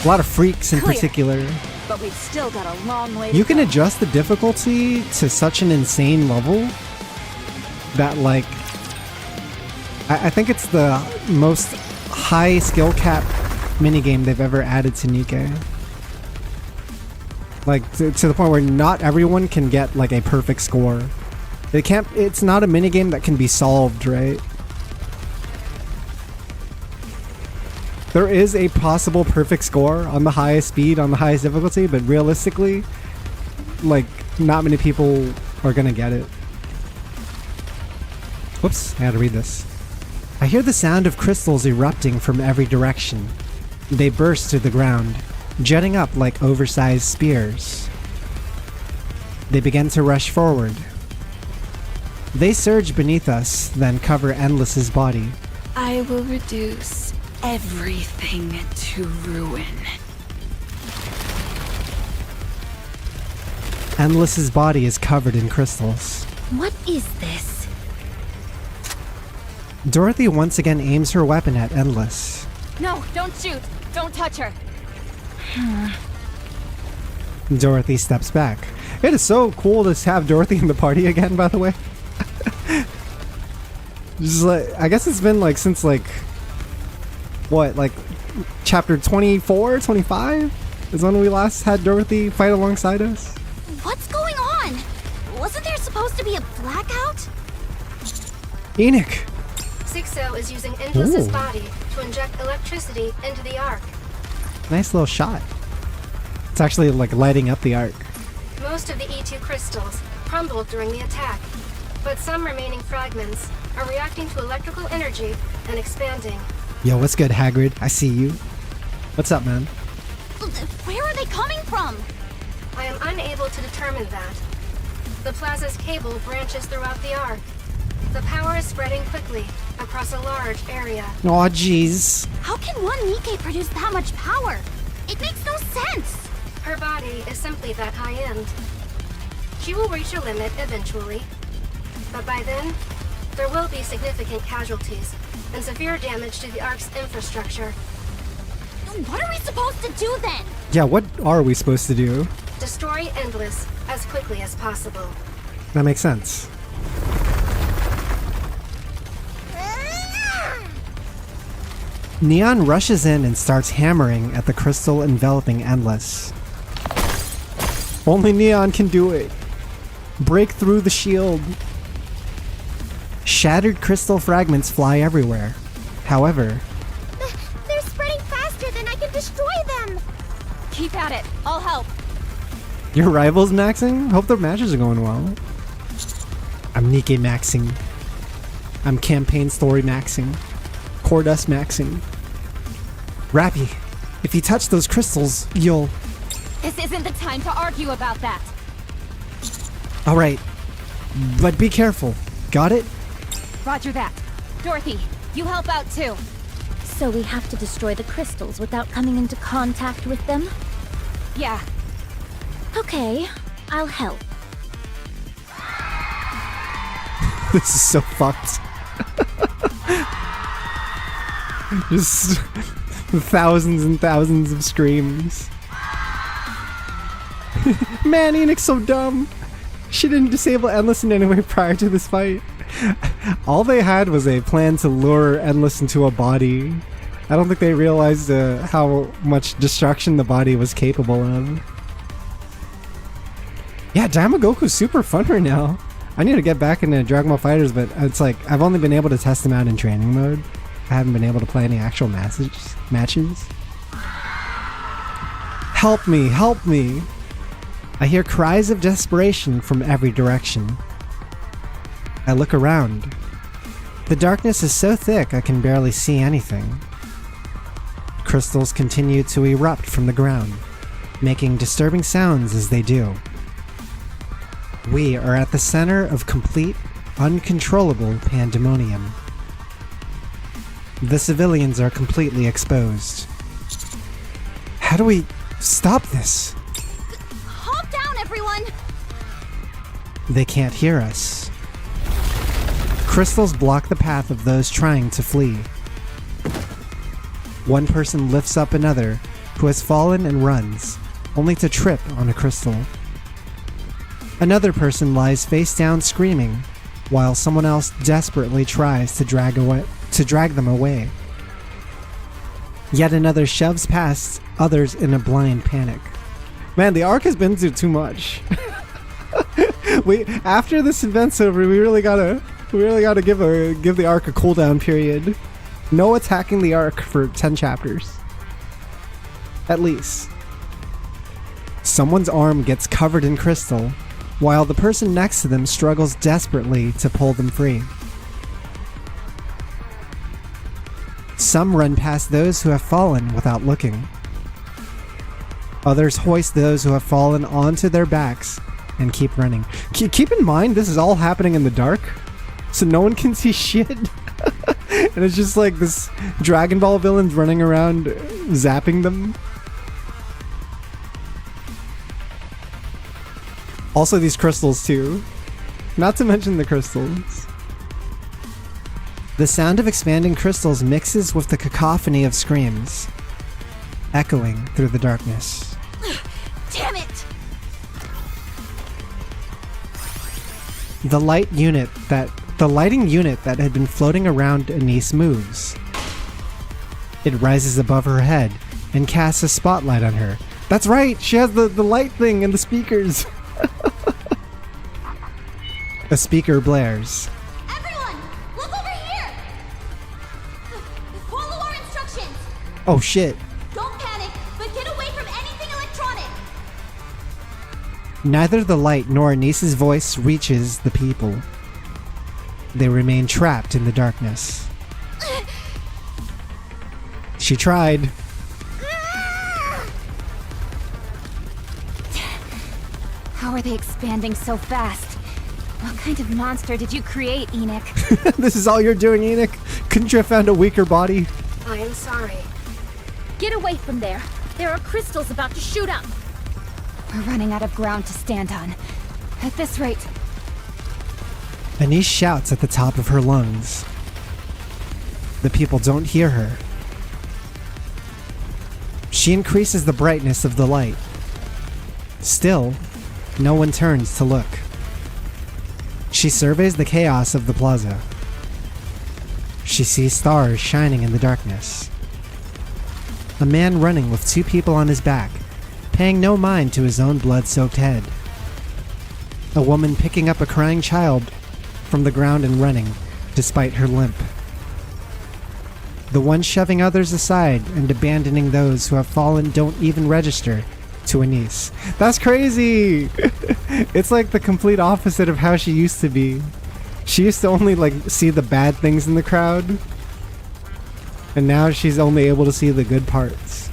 S6: A lot of freaks in particular.
S15: But we've still got a long way.
S6: You can adjust the difficulty to such an insane level that like I think it's the most high skill cap minigame they've ever added to NIKKE. Like to the point where not everyone can get like a perfect score. It's not a minigame that can be solved, right? There is a possible perfect score on the highest speed, on the highest difficulty, but realistically, like, not many people are gonna get it. Whoops, I had to read this. I hear the sound of crystals erupting from every direction. They burst to the ground, jetting up like oversized spears. They begin to rush forward. They surge beneath us, then cover Endless's body.
S7: I will reduce everything to ruin.
S6: Endless's body is covered in crystals.
S16: What is this?
S6: Dorothy once again aims her weapon at Endless.
S16: No, don't shoot! Don't touch her!
S6: Dorothy steps back. It is so cool to have Dorothy in the party again, by the way. Just like, I guess it's been like since like what, like chapter 24, 25 is when we last had Dorothy fight alongside us.
S12: What's going on? Wasn't there supposed to be a blackout?
S6: Enoch.
S1: Sixo is using Endless's
S6: Ooh.
S1: body to inject electricity into the Ark.
S6: Nice little shot. It's actually like lighting up the arc.
S1: Most of the E2 crystals crumbled during the attack, but some remaining fragments are reacting to electrical energy and expanding.
S6: Yo, what's good, Hagrid? I see you. What's up, man?
S12: Where are they coming from?
S1: I am unable to determine that. The plaza's cable branches throughout the Ark. The power is spreading quickly across a large area.
S6: Aw, jeez.
S12: How can one Nikke produce that much power? It makes no sense.
S1: Her body is simply that high-end. She will reach her limit eventually, but by then, there will be significant casualties and severe damage to the Ark's infrastructure.
S12: What are we supposed to do then?
S6: Yeah, what are we supposed to do?
S1: Destroy Endless as quickly as possible.
S6: That makes sense. Neon rushes in and starts hammering at the crystal enveloping Endless. Only Neon can do it. Break through the shield. Shattered crystal fragments fly everywhere. However,
S12: They're spreading faster than I can destroy them.
S16: Keep at it. I'll help.
S6: your rival's maxing? Hope their matches are going well. I'm Nikke maxing. I'm campaign story maxing. Core dust maxing. Rappy, if you touch those crystals, you'll...
S16: This isn't the time to argue about that.
S6: Alright, but be careful. Got it?
S16: Roger that. Dorothy, you help out too.
S5: So we have to destroy the crystals without coming into contact with them?
S16: Yeah.
S5: Okay, I'll help.
S6: This is so fucked. Just thousands and thousands of screams. Man, Enoch's so dumb. She didn't disable Endless in any way prior to this fight. All they had was a plan to lure Endless into a body. I don't think they realized how much destruction the body was capable of. Yeah, Damagoku's super fun right now. I need to get back into Dragon Ball FighterZ, but it's like I've only been able to test them out in training mode. I haven't been able to play any actual matches. Help me, help me! I hear cries of desperation from every direction. I look around. The darkness is so thick I can barely see anything. Crystals continue to erupt from the ground, making disturbing sounds as they do. We are at the center of complete, uncontrollable pandemonium. The civilians are completely exposed. How do we stop this?
S12: Calm down, everyone!
S6: They can't hear us. Crystals block the path of those trying to flee. One person lifts up another, who has fallen and runs, only to trip on a crystal. Another person lies face down screaming, while someone else desperately tries to drag them away. Yet another shoves past others in a blind panic. Man, the arc has been through too much. After this event's over, we really gotta give the arc a cooldown period. No attacking the arc for 10 chapters. At least. Someone's arm gets covered in crystal, while the person next to them struggles desperately to pull them free. Some run past those who have fallen without looking. Others hoist those who have fallen onto their backs and keep running. Keep in mind, this is all happening in the dark, so no one can see shit. And it's just like this Dragon Ball villains running around zapping them. Also these crystals too. Not to mention the crystals. The sound of expanding crystals mixes with the cacophony of screams, echoing through the darkness.
S12: Damn it!
S6: The lighting unit that had been floating around Anise moves. It rises above her head and casts a spotlight on her. That's right, she has the light thing and the speakers. A speaker blares.
S12: Everyone, look over here! Follow our instructions!
S6: Oh shit.
S12: Don't panic, but get away from anything electronic!
S6: Neither the light nor Anise's voice reaches the people. They remain trapped in the darkness. She tried.
S16: How are they expanding so fast? What kind of monster did you create, Enoch?
S6: This is all you're doing, Enoch? Couldn't you have found a weaker body?
S1: I am sorry.
S12: Get away from there! There are crystals about to shoot up!
S16: We're running out of ground to stand on. At this rate...
S6: Anise shouts at the top of her lungs. The people don't hear her. She increases the brightness of the light. Still, no one turns to look. She surveys the chaos of the plaza. She sees stars shining in the darkness. A man running with two people on his back, paying no mind to his own blood-soaked head. A woman picking up a crying child from the ground and running, despite her limp. The ones shoving others aside and abandoning those who have fallen don't even register to Anise. That's crazy! It's like the complete opposite of how she used to be. She used to only see the bad things in the crowd, and now she's only able to see the good parts.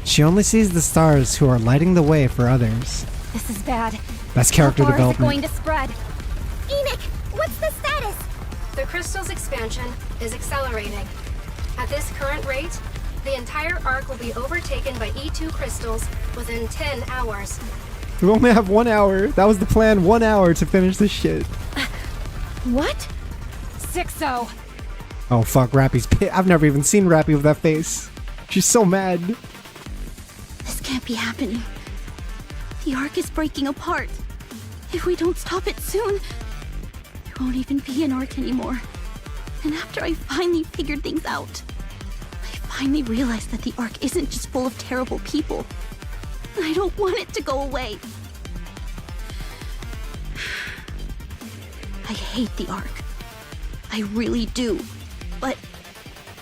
S6: She only sees the stars who are lighting the way for others.
S16: This is bad.
S6: That's character
S16: How far
S6: development.
S16: is it going to spread?
S12: Enoch, what's the status?
S1: The crystal's expansion is accelerating. At this current rate, the entire arc will be overtaken by E2 crystals within 10 hours.
S6: We only have 1 hour. That was the plan, 1 hour to finish this shit.
S16: What? Sixo!
S6: Oh fuck, Rappy's pit. I've never even seen Rappy with that face. She's so mad.
S12: This can't be happening. The arc is breaking apart. If we don't stop it soon, there won't even be an arc anymore. And after I finally figured things out, I finally realized that the arc isn't just full of terrible people. I don't want it to go away. I hate the arc. I really do. But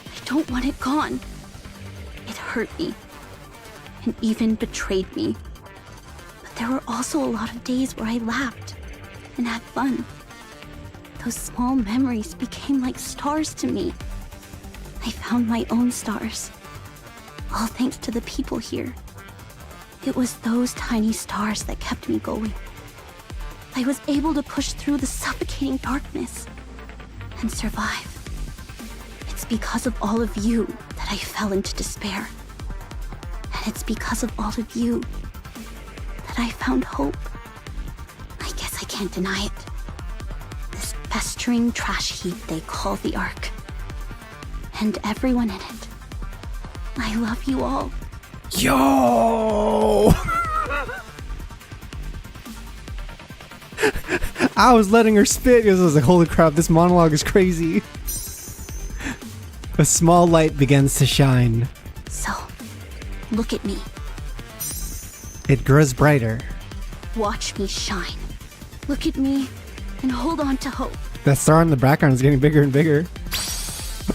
S12: I don't want it gone. It hurt me. And even betrayed me. But there were also a lot of days where I laughed and had fun. Those small memories became like stars to me. I found my own stars. All thanks to the people here. It was those tiny stars that kept me going. I was able to push through the suffocating darkness and survive. It's because of all of you that I fell into despair. And it's because of all of you that I found hope. I guess I can't deny it. This festering trash heap they call the Ark. And everyone in it. I love you all.
S6: Yo! I was letting her spit because I was like, holy crap, this monologue is crazy. A small light begins to shine.
S12: So, look at me.
S6: It grows brighter.
S12: Watch me shine. Look at me and hold on to hope.
S6: That star in the background is getting bigger and bigger.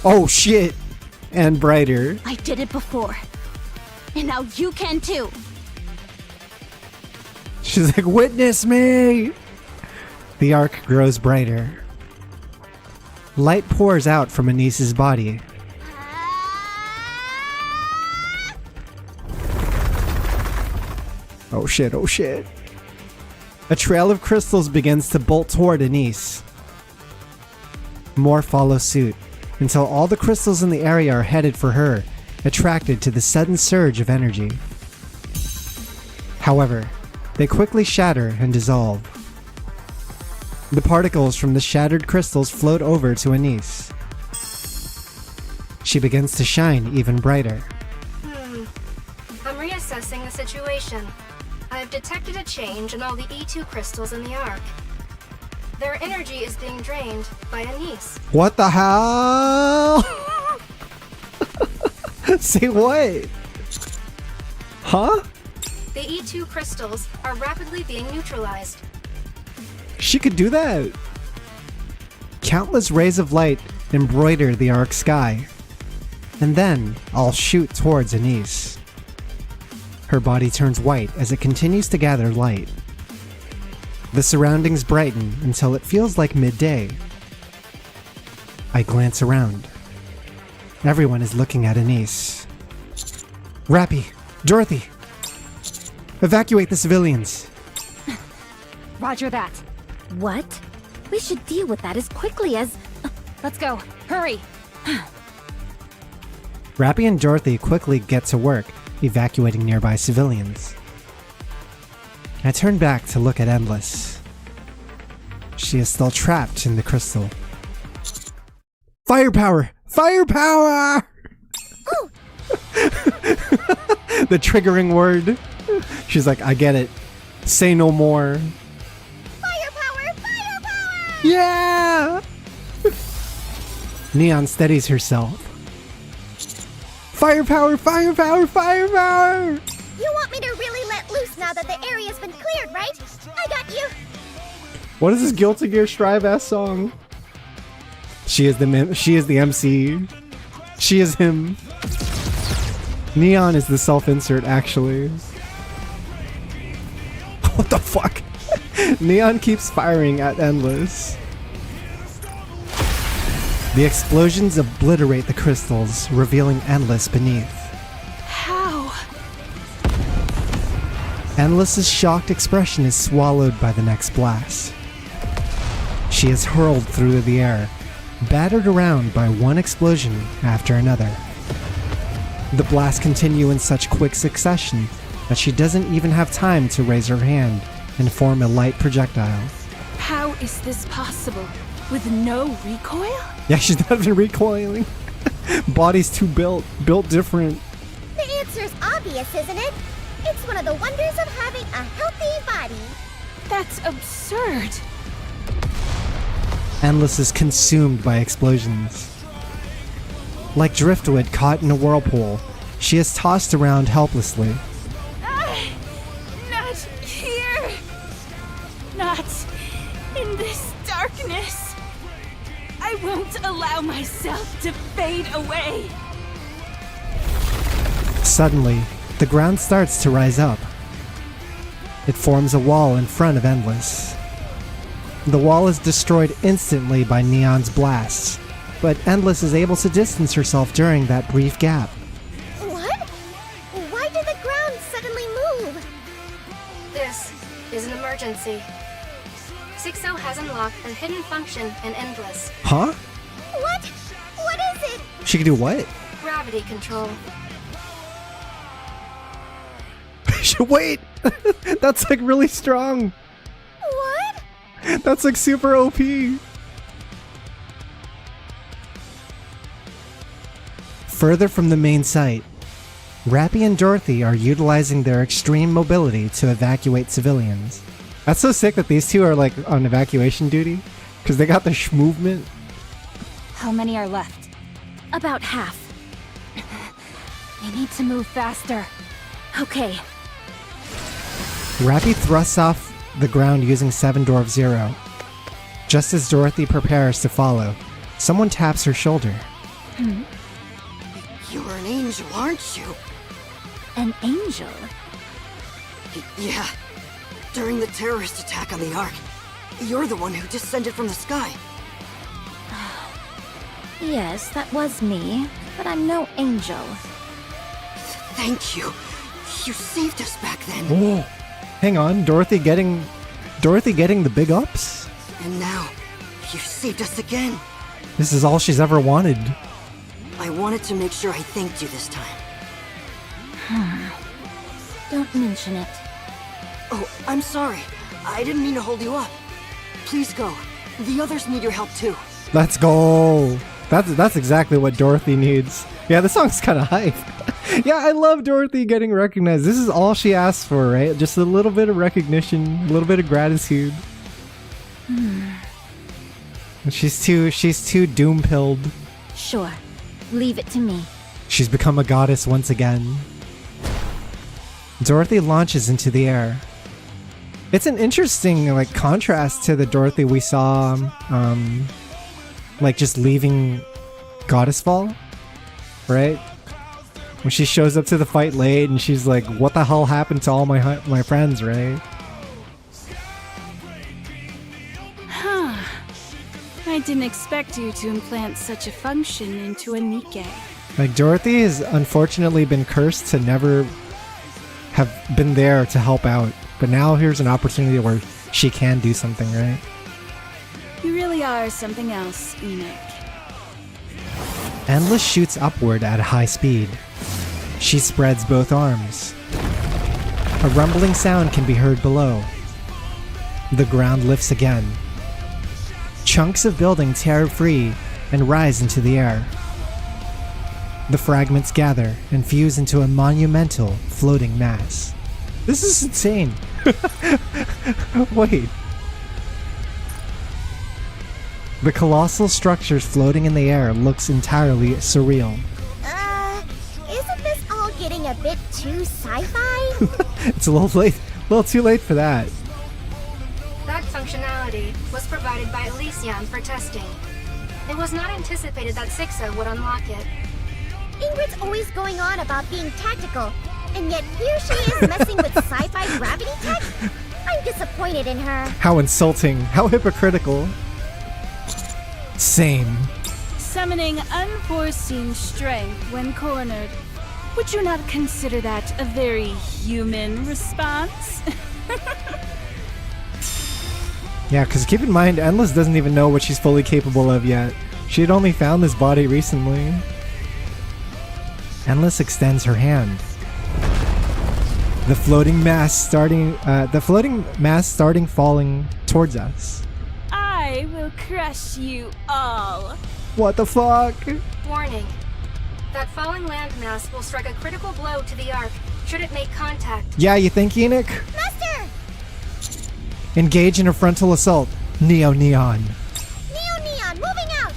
S6: Oh shit! And brighter.
S12: I did it before. And now you can too.
S6: She's like, witness me! The arc grows brighter. Light pours out from Anise's body. Oh shit, oh shit. A trail of crystals begins to bolt toward Anise. More follow suit, until all the crystals in the area are headed for her, attracted to the sudden surge of energy. However, They quickly shatter and dissolve. The particles from the shattered crystals float over to Anise. She begins to shine even brighter.
S1: I'm reassessing the situation. I've detected a change in all the E2 crystals in the Ark. Their energy is being drained by Anise.
S6: What the hell? Say what? Huh?
S1: The E2 crystals are rapidly being neutralized.
S6: She could do that. Countless rays of light embroider the Ark sky, and then all shoot towards Anise. Her body turns white as it continues to gather light. The surroundings brighten until it feels like midday. I glance around. Everyone is looking at Anise. Rappy, Dorothy, evacuate the civilians.
S16: Roger that. What? We should deal with that as quickly as... Let's go. Hurry!
S6: Rappy and Dorothy quickly get to work, evacuating nearby civilians. I turn back to look at Endless. She is still trapped in the crystal. Firepower! Firepower! The triggering word. She's like, I get it. Say no more.
S5: Firepower! Firepower!
S6: Yeah! Neon steadies herself. Firepower! Firepower! Firepower!
S5: You want me to really let loose now that the area's been cleared, right? I got you!
S6: What is this Guilty Gear Strive ass song? She is the MC. She is him. Neon is the self-insert, actually. What the fuck? Neon keeps firing at Endless. The explosions obliterate the crystals, revealing Endless beneath.
S7: How?
S6: Endless's shocked expression is swallowed by the next blast. She is hurled through the air, battered around by one explosion after another. The blasts continue in such quick succession that she doesn't even have time to raise her hand and form a light projectile.
S7: How is this possible? With no recoil?
S6: Yeah, she's not even recoiling. Body's too built different.
S5: The answer's obvious, isn't it? It's one of the wonders of having a healthy body.
S7: That's absurd.
S6: Endless is consumed by explosions. Like driftwood caught in a whirlpool, she is tossed around helplessly.
S7: Not here. Not in this darkness. I won't allow myself to fade away.
S6: Suddenly, the ground starts to rise up. It forms a wall in front of Endless. The wall is destroyed instantly by Neon's blasts, but Endless is able to distance herself during that brief gap.
S5: What? Why did the ground suddenly move?
S1: This is an emergency. Sixo has unlocked a hidden function in Endless.
S6: Huh?
S5: What? What is it?
S6: She can do what?
S1: Gravity control.
S6: Wait! That's like really strong.
S5: What?
S6: That's like super OP. Further from the main site, Rappy and Dorothy are utilizing their extreme mobility to evacuate civilians. That's so sick that these two are like on evacuation duty, because they got the movement.
S16: How many are left? About half. We need to move faster. Okay.
S6: Rappy thrusts off the ground using 7 Dwarf Zero. Just as Dorothy prepares to follow, someone taps her shoulder.
S13: You're an angel, aren't you?
S16: An angel?
S13: Yeah. During the terrorist attack on the Ark, you're the one who descended from the sky.
S16: Yes, that was me, but I'm no angel.
S13: Thank you. You saved us back then.
S6: Whoa. Hang on, Dorothy getting the big ups?
S13: And now, you saved us again.
S6: This is all she's ever wanted.
S13: I wanted to make sure I thanked you this time.
S16: Don't mention it.
S13: Oh, I'm sorry. I didn't mean to hold you up. Please go. The others need your help too.
S6: Let's go. That's exactly what Dorothy needs. Yeah, the song's kind of hype. Yeah, I love Dorothy getting recognized. This is all she asks for, right? Just a little bit of recognition, a little bit of gratitude. She's too doom-pilled.
S16: Sure. Leave it to me.
S6: She's become a goddess once again. Dorothy launches into the air. It's an interesting like contrast to the Dorothy we saw like just leaving Goddess Fall, right? When she shows up to the fight late and she's like, what the hell happened to all my friends, right?
S7: Huh. I didn't expect you to implant such a function into a NIKKE.
S6: Like, Dorothy has unfortunately been cursed to never have been there to help out. But now here's an opportunity where she can do something, right?
S7: You really are something else, Enoch.
S6: Endless shoots upward at a high speed. She spreads both arms. A rumbling sound can be heard below. The ground lifts again. Chunks of building tear free and rise into the air. The fragments gather and fuse into a monumental floating mass. This is insane. Wait. The colossal structures floating in the air looks entirely surreal.
S5: Isn't this all getting a bit too sci-fi?
S6: It's a little too late for that.
S1: That functionality was provided by Elysian for testing. It was not anticipated that Sixo would unlock it.
S5: Ingrid's always going on about being tactical, and yet here she is messing with sci-fi gravity tech? I'm disappointed in her.
S6: How insulting. How hypocritical. Same.
S7: Summoning unforeseen strength when cornered. Would you not consider that a very human response?
S6: Yeah, because keep in mind, Endless doesn't even know what she's fully capable of yet. She had only found this body recently. Endless extends her hand. The floating mass starting falling towards us.
S7: I will crush you all.
S6: What the fuck?
S1: Warning. That falling landmass will strike a critical blow to the Ark should it make contact.
S6: Yeah, you think, Enoch?
S5: Master!
S6: Engage in a frontal assault. Neon.
S5: Neon, moving out!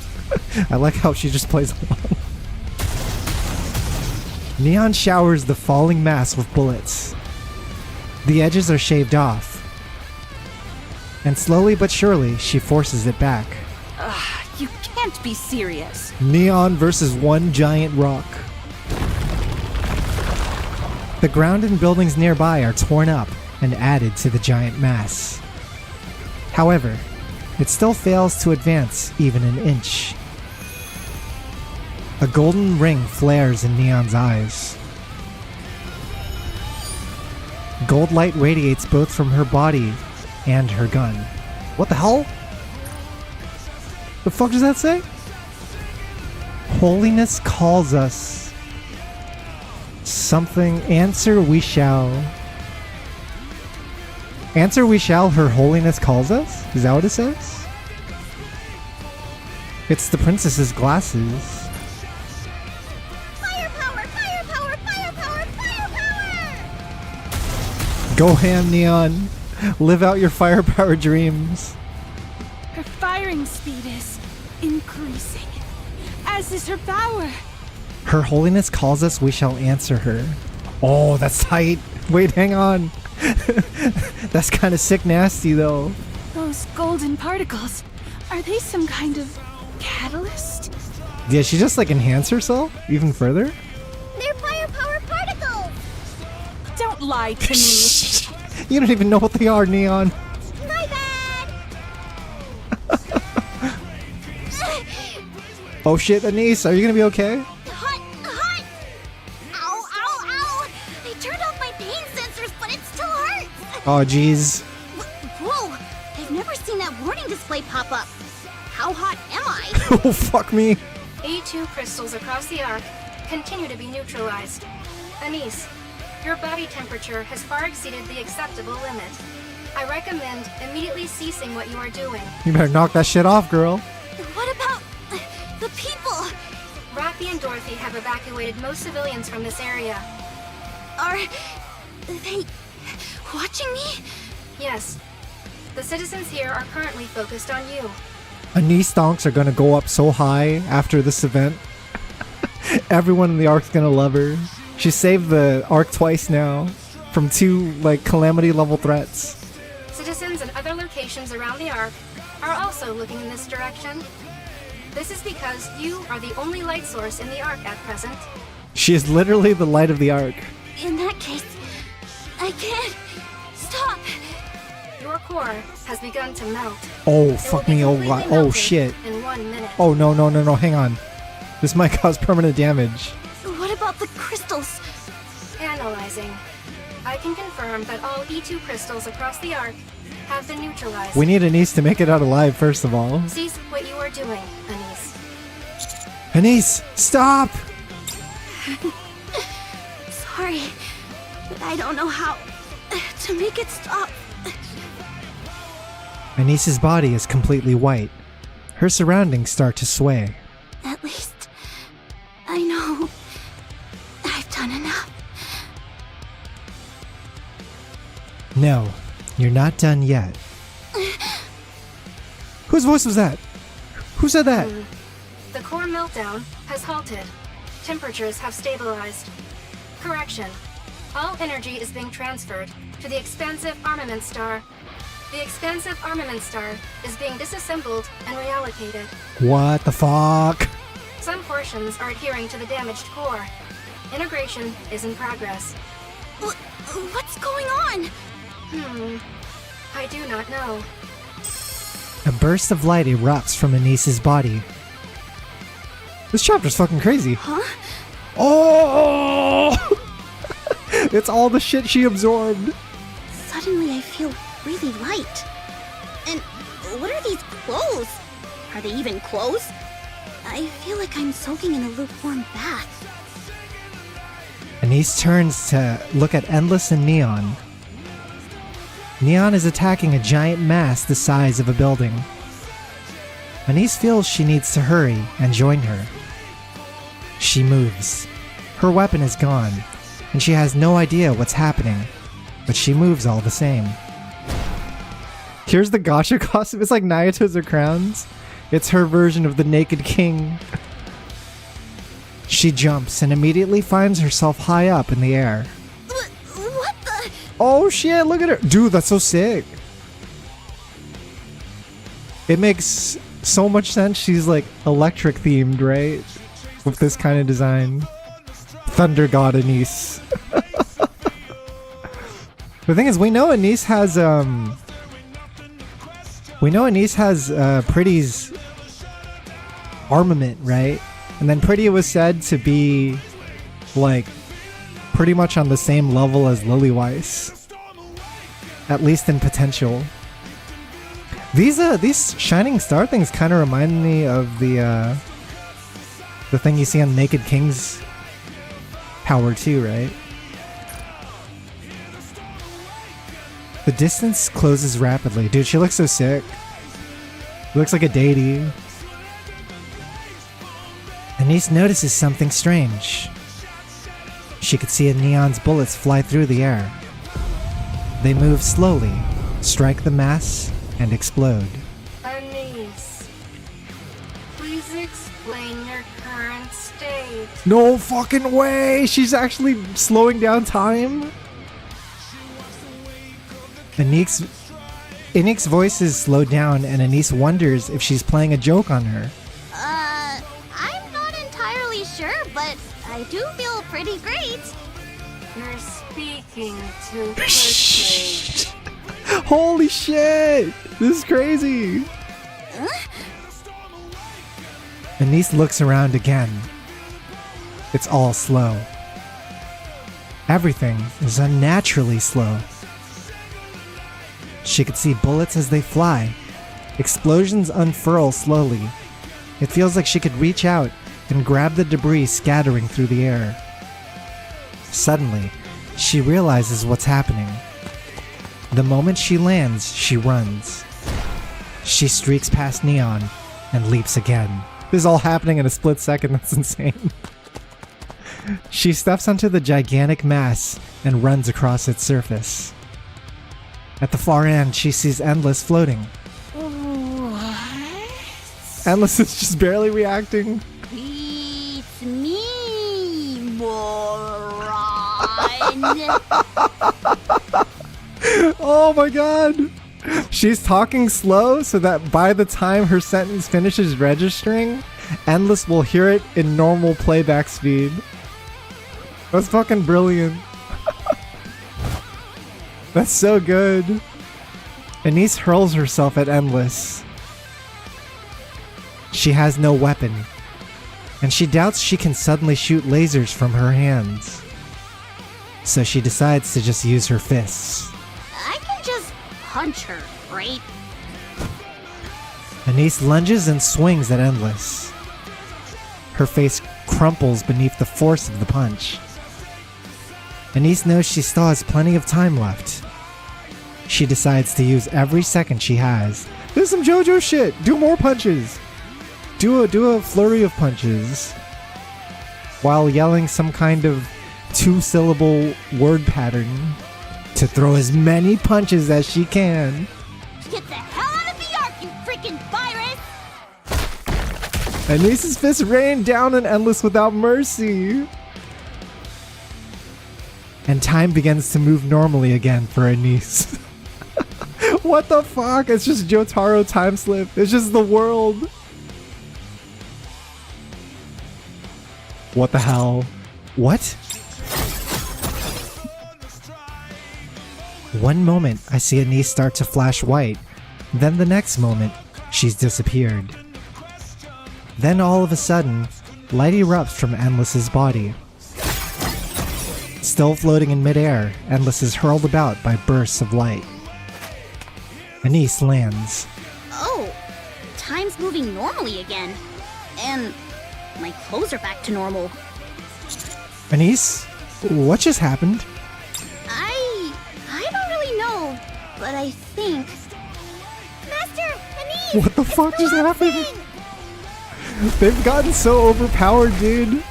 S6: I like how she just plays along. Neon showers the falling mass with bullets. The edges are shaved off. And slowly but surely, she forces it back.
S7: You can't be serious.
S6: Neon versus one giant rock. The ground and buildings nearby are torn up and added to the giant mass. However, it still fails to advance even an inch. A golden ring flares in Neon's eyes. Gold light radiates both from her body and her gun. What the hell? The fuck does that say? Holiness calls us. Something. Answer we shall. Answer we shall, her holiness calls us? Is that what it says? It's the princess's glasses. Go ham, Neon. Live out your firepower dreams.
S7: Her firing speed is increasing, as is her power.
S6: Her holiness calls us, we shall answer her. Oh, that's tight. Wait, hang on. That's kind of sick nasty, though.
S7: Those golden particles, are they some kind of catalyst?
S6: Yeah, she just like enhance herself even further?
S5: They're firepower particles!
S7: Don't lie to me.
S6: You don't even know what they are, Neon.
S5: My bad!
S6: Oh shit, Anise, are you gonna be okay?
S5: Hot! Ow! I turned off my pain sensors, but it still hurts!
S6: Oh jeez.
S5: Whoa! I've never seen that warning display pop up. How hot am I?
S6: Oh fuck me.
S1: E2 crystals across the Ark continue to be neutralized. Anise, Your body temperature has far exceeded the acceptable limit. I recommend immediately ceasing what you are doing.
S6: You better knock that shit off, girl.
S12: What about the people?
S1: Rocky and Dorothy have evacuated most civilians from this area.
S12: Are they watching me?
S1: Yes. The citizens here are currently focused on you.
S6: Anise stonks are gonna go up so high after this event. Everyone in the Ark's gonna love her. She saved the Ark twice now from 2 like calamity level threats.
S1: Citizens in other locations around the Ark are also looking in this direction. This is because you are the only light source in the Ark at present.
S6: She is literally the light of the Ark.
S12: In that case, I can't stop.
S1: Your core has begun to melt.
S6: Oh, fuck me, oh god, oh shit.
S1: In 1 minute.
S6: Oh no, hang on. This might cause permanent damage.
S12: What about the crystals?
S1: Analyzing. I can confirm that all E2 crystals across the Ark have been neutralized.
S6: We need Anise to make it out alive, first of all.
S1: Cease what you are doing, Anise.
S6: Anise, stop!
S12: Sorry, but I don't know how to make it stop.
S6: Anise's body is completely white. Her surroundings start to sway.
S12: At least I know I've done enough.
S6: No, you're not done yet. Whose voice was that? Who said that?
S1: The core meltdown has halted. Temperatures have stabilized. Correction. All energy is being transferred to the expansive armament star. The expansive armament star is being disassembled and reallocated.
S6: What the fuck?
S1: Some portions are adhering to the damaged core. Integration is in progress.
S12: What's going on?
S1: I do not know.
S6: A burst of light erupts from Anise's body. This chapter's fucking crazy.
S12: Huh?
S6: Oh! It's all the shit she absorbed.
S12: Suddenly I feel really light. And what are these clothes? Are they even clothes? I feel like I'm soaking in a lukewarm bath.
S6: Anise turns to look at Endless and Neon. Neon is attacking a giant mass the size of a building. Anise feels she needs to hurry and join her. She moves. Her weapon is gone, and she has no idea what's happening, but she moves all the same. Here's the Gacha costume. It's like Nayato's or Crowns. It's her version of the Naked King. She jumps and immediately finds herself high up in the air.
S12: What the?
S6: Oh shit, look at her. Dude, that's so sick. It makes so much sense. She's like electric themed, right? With this kind of design. Thunder God Anise. The thing is, we know Anise has Pretty's armament, right? And then Pretty was said to be like pretty much on the same level as Lily-Weiss, at least in potential. These shining star things kind of remind me of the thing you see on Naked King's power too, right? The distance closes rapidly. Dude, she looks so sick. Looks like a deity. Anise notices something strange. She could see a Neon's bullets fly through the air. They move slowly, strike the mass, and explode.
S1: Anise, please explain your current state.
S6: No fucking way! She's actually slowing down time? Enique's voice is slowed down, and Anise wonders if she's playing a joke on her.
S12: I'm not entirely sure, but I do feel pretty great.
S1: You're speaking too quickly.
S6: Holy shit! This is crazy! Anise looks around again. It's all slow. Everything is unnaturally slow. She could see bullets as they fly. Explosions unfurl slowly. It feels like she could reach out and grab the debris scattering through the air. Suddenly, She realizes what's happening. The moment she lands, she runs. She streaks past Neon and leaps again. This is all happening in a split second. That's insane. She steps onto the gigantic mass and runs across its surface. At the far end, she sees Endless floating. Endless is just barely reacting.
S12: It's me, moron.
S6: Oh my god! She's talking slow so that by the time her sentence finishes registering, Endless will hear it in normal playback speed. That's fucking brilliant. That's so good. Anise hurls herself at Endless. She has no weapon, and she doubts she can suddenly shoot lasers from her hands. So she decides to just use her fists.
S12: I can just punch her, right?
S6: Anise lunges and swings at Endless. Her face crumples beneath the force of the punch. Anise knows she still has plenty of time left. She decides to use every second she has. This is some JoJo shit! Do more punches! Do a flurry of punches. While yelling some kind of 2-syllable word pattern to throw as many punches as she can.
S12: Get the hell out of the ark, you freaking virus!
S6: Anise's fists rain down on Endless without mercy. And time begins to move normally again for Anise. What the fuck? It's just Jotaro time slip. It's just the world. What the hell? What? One moment, I see Anise start to flash white. Then the next moment, she's disappeared. Then all of a sudden, light erupts from Endless's body. Still floating in midair, Endless is hurled about by bursts of light. Anise lands.
S12: Oh, time's moving normally again. And my clothes are back to normal.
S6: Anise, what just happened?
S12: I don't really know, but I think... Master, Anise!
S6: What the fuck just happened? They've gotten so overpowered, dude.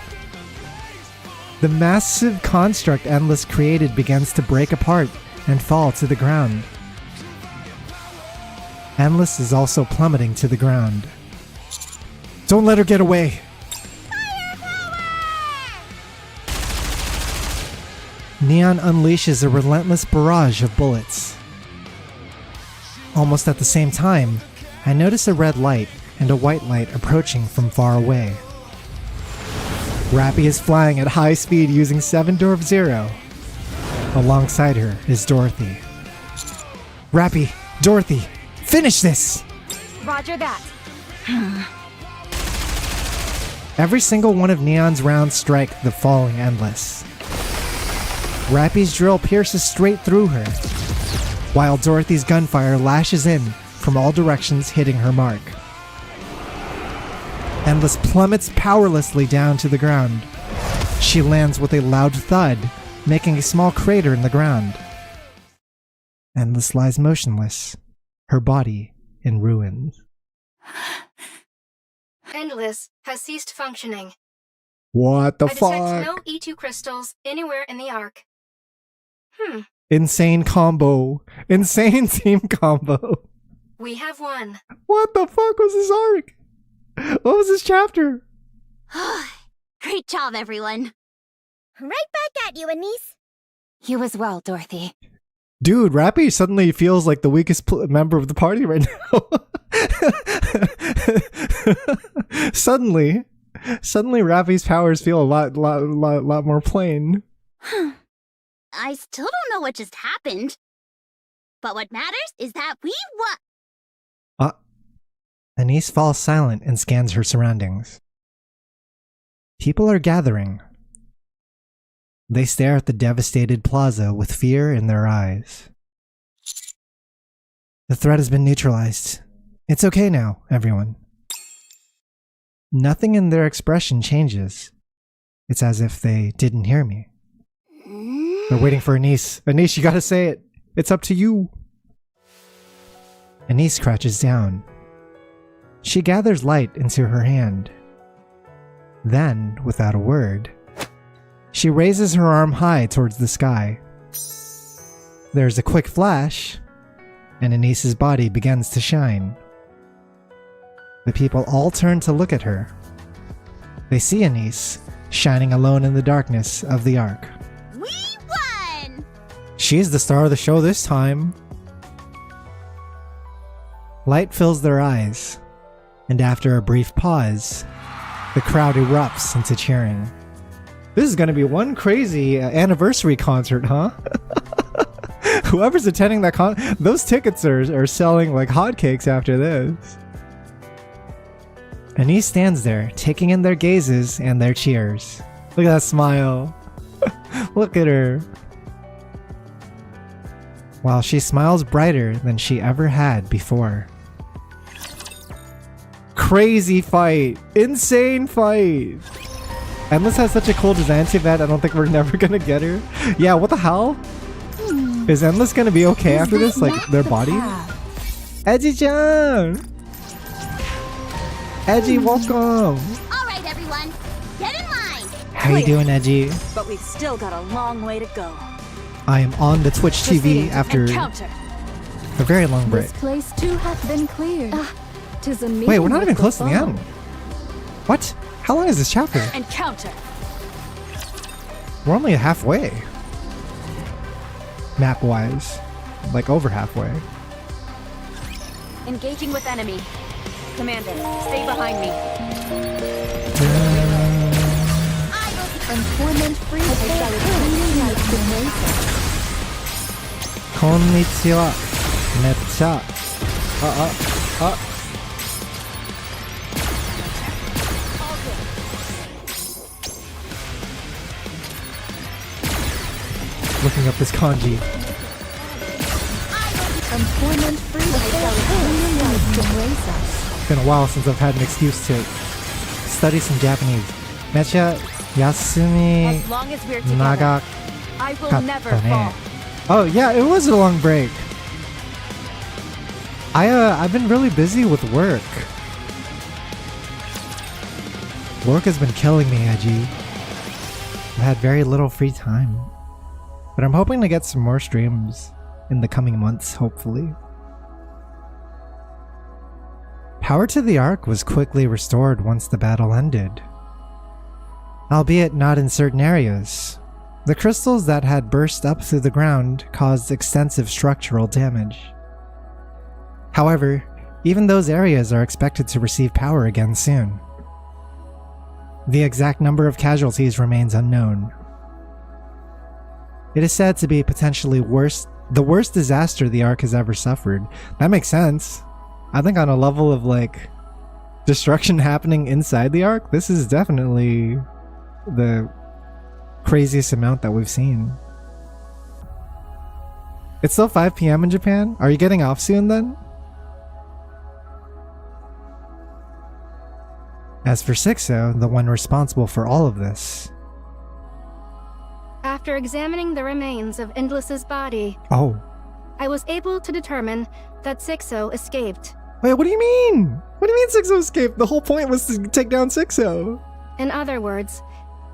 S6: The massive construct Endless created begins to break apart and fall to the ground. Endless is also plummeting to the ground. Don't let her get away! Neon unleashes a relentless barrage of bullets. Almost at the same time, I notice a red light and a white light approaching from far away. Rappy is flying at high speed using 7-Dwarf-Zero. Alongside her is Dorothy. Rappy, Dorothy, finish this!
S16: Roger that.
S6: Every single one of Neon's rounds strike the falling Endless. Rappy's drill pierces straight through her, while Dorothy's gunfire lashes in from all directions, hitting her mark. Endless plummets powerlessly down to the ground. She lands with a loud thud, making a small crater in the ground. Endless lies motionless, her body in ruins.
S1: Endless has ceased functioning.
S6: What the
S1: I detect
S6: fuck?
S1: no E2 crystals anywhere in the Ark.
S6: Insane combo. Insane team combo.
S1: We have won.
S6: What the fuck was this arc? What was this chapter?
S12: Great job, everyone.
S5: Right back at you, Anise.
S16: You as well, Dorothy.
S6: Dude, Rappy suddenly feels like the weakest member of the party right now. Suddenly Rappy's powers feel a lot more plain.
S12: I still don't know what just happened. But what matters is that we won.
S6: Anise falls silent and scans her surroundings. People are gathering. They stare at the devastated plaza with fear in their eyes. The threat has been neutralized. It's okay now, everyone. Nothing in their expression changes. It's as if they didn't hear me. They're waiting for Anise. Anise, you gotta say it. It's up to you. Anise crouches down. She gathers light into her hand. Then, without a word, she raises her arm high towards the sky. There's a quick flash, and Anise's body begins to shine. The people all turn to look at her. They see Anise shining alone in the darkness of the Ark.
S12: We won!
S6: She's the star of the show this time. Light fills their eyes, and after a brief pause, the crowd erupts into cheering. This is going to be one crazy anniversary concert, huh? Whoever's attending that those tickets are selling like hotcakes after this. Anise stands there, taking in their gazes and their cheers. Look at that smile. Look at her. While she smiles brighter than she ever had before. Crazy fight. Insane fight. Endless has such a cool design, too bad I don't think we're never gonna get her. Yeah, what the hell? Is Endless gonna be okay after this? Like, their body? Edgy-chan! Edgy, welcome!
S12: Alright, everyone, get in line!
S6: How you doing, Edgy?
S18: But we've still got a long way to go.
S6: I am on the Twitch TV after a very long break.
S3: This place too hath been cleared.
S6: Wait, we're not even close to the end. What? How long is this chapter?
S18: Encounter.
S6: We're only halfway. Map-wise. Like over halfway.
S18: Engaging with enemy. Commander, stay behind me.
S3: And torment free
S6: Konnichiwa. Metcha. Looking up this kanji. It's been a while since I've had an excuse to study some Japanese. Mecha yasumi
S18: As long as we're together,
S6: naga
S18: I will never fall.
S6: Oh yeah, it was a long break. I've been really busy with work. Work has been killing me, Edgy. I've had very little free time. But I'm hoping to get some more streams in the coming months, hopefully. Power to the Ark was quickly restored once the battle ended. Albeit not in certain areas. The crystals that had burst up through the ground caused extensive structural damage. However, even those areas are expected to receive power again soon. The exact number of casualties remains unknown. It is said to be potentially the worst disaster the Ark has ever suffered. That makes sense. I think on a level of like destruction happening inside the Ark, this is definitely the craziest amount that we've seen. It's still 5 p.m. in Japan? Are you getting off soon then? As for Sixo, the one responsible for all of this.
S1: After examining the remains of Endless's body, I was able to determine that Sixo escaped.
S6: Wait, what do you mean? What do you mean Sixo escaped? The whole point was to take down Sixo.
S1: In other words,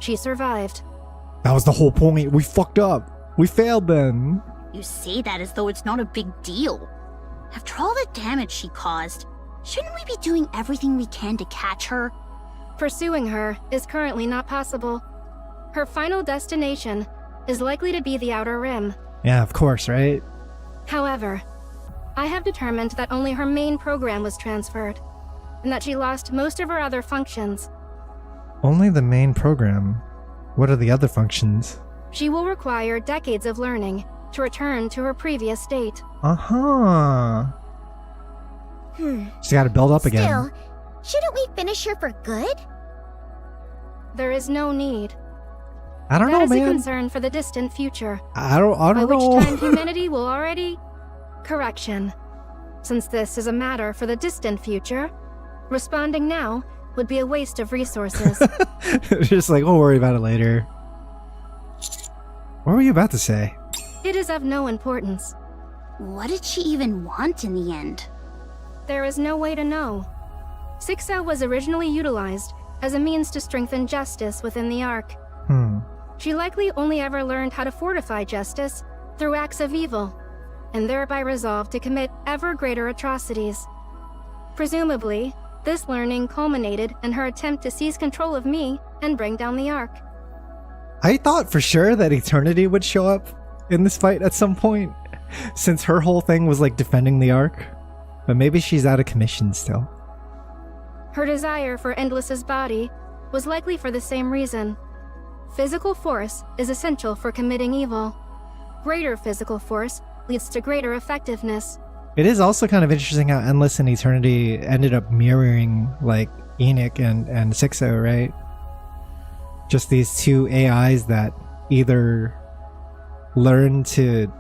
S1: she survived.
S6: That was the whole point. We fucked up. We failed then.
S12: You say that as though it's not a big deal. After all the damage she caused, shouldn't we be doing everything we can to catch her?
S1: Pursuing her is currently not possible. Her final destination is likely to be the Outer Rim.
S6: Yeah, of course, right?
S1: However, I have determined that only her main program was transferred, and that she lost most of her other functions.
S6: Only the main program? What are the other functions?
S1: She will require decades of learning to return to her previous state.
S6: She's got to build up again.
S5: Still, shouldn't we finish her for good?
S1: There is no need.
S6: I don't know, man.
S1: That is a concern for the distant future.
S6: I don't
S1: By
S6: know.
S1: which time humanity will already... Correction. Since this is a matter for the distant future, responding now would be a waste of resources.
S6: Just like, we'll worry about it later. What were you about to say?
S1: It is of no importance.
S12: What did she even want in the end?
S1: There is no way to know. Sixo was originally utilized as a means to strengthen justice within the Ark. She likely only ever learned how to fortify justice through acts of evil, and thereby resolved to commit ever greater atrocities. Presumably, this learning culminated in her attempt to seize control of me and bring down the Ark.
S6: I thought for sure that Eternity would show up in this fight at some point, since her whole thing was like defending the Ark. But maybe she's out of commission still.
S1: Her desire for Endless's body was likely for the same reason. Physical force is essential for committing evil. Greater physical force leads to greater effectiveness.
S6: It is also kind of interesting how Endless and Eternity ended up mirroring like Enoch and Sixo, right? Just these two AIs that either learn to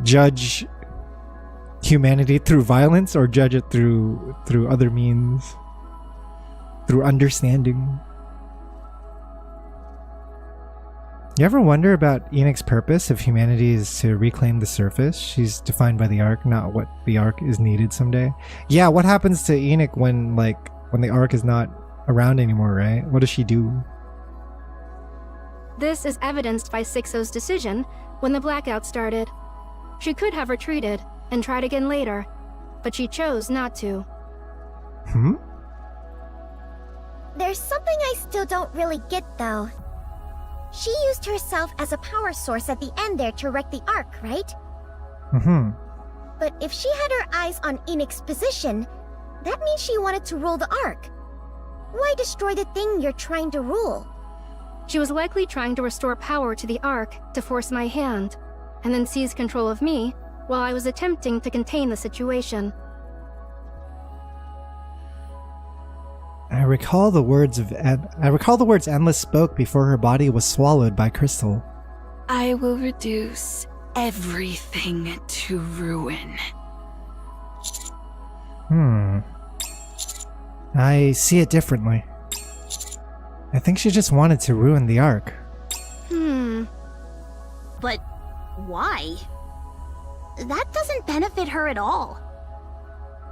S6: judge humanity through violence or judge it through other means, through understanding. You ever wonder about Enoch's purpose if humanity is to reclaim the surface? She's defined by the Ark, not what the Ark is needed someday. Yeah, what happens to Enoch when the Ark is not around anymore, right? What does she do?
S1: This is evidenced by Sixo's decision when the blackout started. She could have retreated and tried again later, but she chose not to.
S5: There's something I still don't really get, though. She used herself as a power source at the end there to wreck the Ark, right? But if she had her eyes on Enoch's position, that means she wanted to rule the Ark. Why destroy the thing you're trying to rule?
S1: She was likely trying to restore power to the Ark to force my hand, and then seize control of me while I was attempting to contain the situation.
S6: I recall the words Endless spoke before her body was swallowed by Crystal.
S7: I will reduce everything to ruin.
S6: I see it differently. I think she just wanted to ruin the Ark.
S12: But why? That doesn't benefit her at all.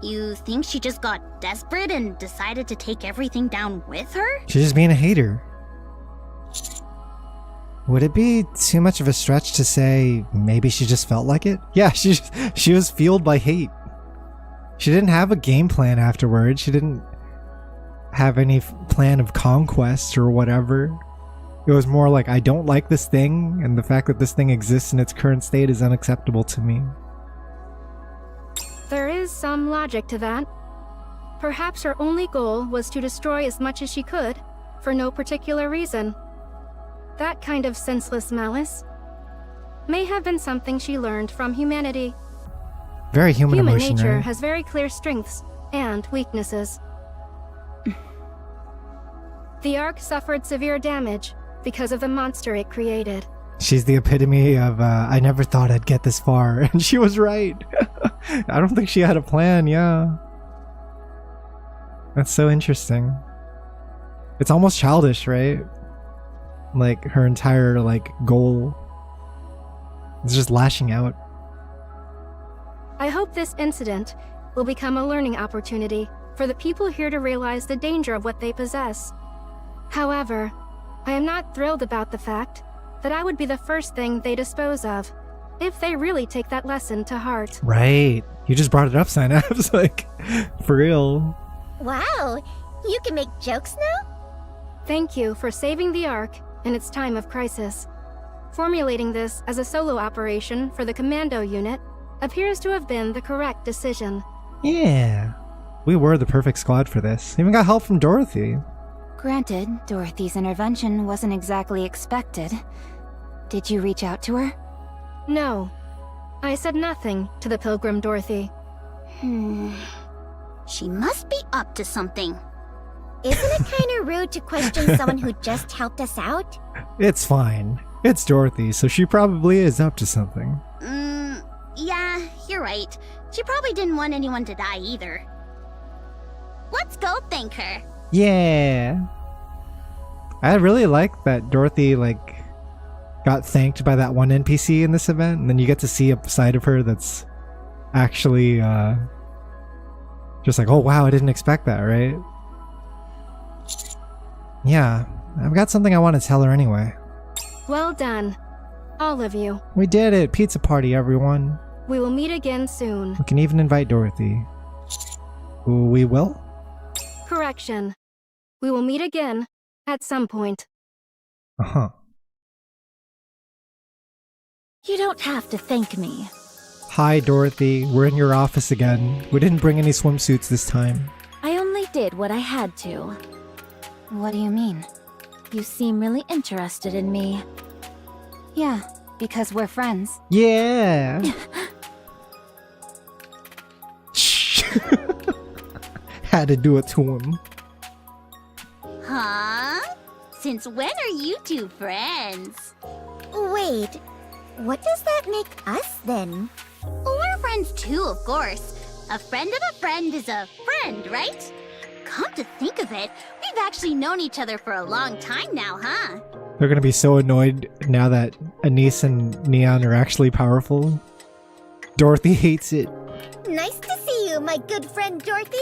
S12: You think she just got desperate and decided to take everything down with her?
S6: She's just being a hater. Would it be too much of a stretch to say maybe she just felt like it? Yeah, she was fueled by hate. She didn't have a game plan afterwards. She didn't have any plan of conquest or whatever. It was more like, I don't like this thing, and the fact that this thing exists in its current state is unacceptable to me.
S1: There is some logic to that. Perhaps her only goal was to destroy as much as she could, for no particular reason. That kind of senseless malice may have been something she learned from humanity.
S6: Very human emotion,
S1: Human nature
S6: right?
S1: has very clear strengths and weaknesses. The Ark suffered severe damage because of the monster it created.
S6: She's the epitome of, I never thought I'd get this far, and she was right. I don't think she had a plan, yeah. That's so interesting. It's almost childish, right? Like, her entire, goal is just lashing out.
S1: I hope this incident will become a learning opportunity for the people here to realize the danger of what they possess. However, I am not thrilled about the fact that I would be the first thing they dispose of, if they really take that lesson to heart.
S6: Right. You just brought it up, Synapse. For real.
S5: Wow, you can make jokes now?
S1: Thank you for saving the Ark in its time of crisis. Formulating this as a solo operation for the commando unit appears to have been the correct decision.
S6: Yeah. We were the perfect squad for this. Even got help from Dorothy.
S16: Granted, Dorothy's intervention wasn't exactly expected. Did you reach out to her?
S1: No. I said nothing to the Pilgrim Dorothy.
S12: She must be up to something.
S5: Isn't it kinda rude to question someone who just helped us out?
S6: It's fine. It's Dorothy, so she probably is up to something.
S12: Yeah, you're right. She probably didn't want anyone to die either. Let's go thank her.
S6: Yeah. I really like that Dorothy, got thanked by that one NPC in this event, and then you get to see a side of her that's actually just like, oh wow, I didn't expect that, right? Yeah, I've got something I want to tell her anyway.
S1: Well done, all of you.
S6: We did it! Pizza party, everyone.
S1: We will meet again soon.
S6: We can even invite Dorothy. We will?
S1: Correction. We will meet again at some point.
S6: Uh-huh.
S16: You don't have to thank me.
S6: Hi, Dorothy. We're in your office again. We didn't bring any swimsuits this time.
S16: I only did what I had to. What do you mean? You seem really interested in me. Yeah, because we're friends.
S6: Yeah! Had to do it to him.
S19: Huh? Since when are you two friends?
S5: Wait, what does that make us then?
S19: We're friends too, of course. A friend of a friend is a friend, right? Come to think of it, we've actually known each other for a long time now, huh?
S6: They're gonna be so annoyed now that Anise and Neon are actually powerful. Dorothy hates it.
S5: Nice to see you, my good friend Dorothy.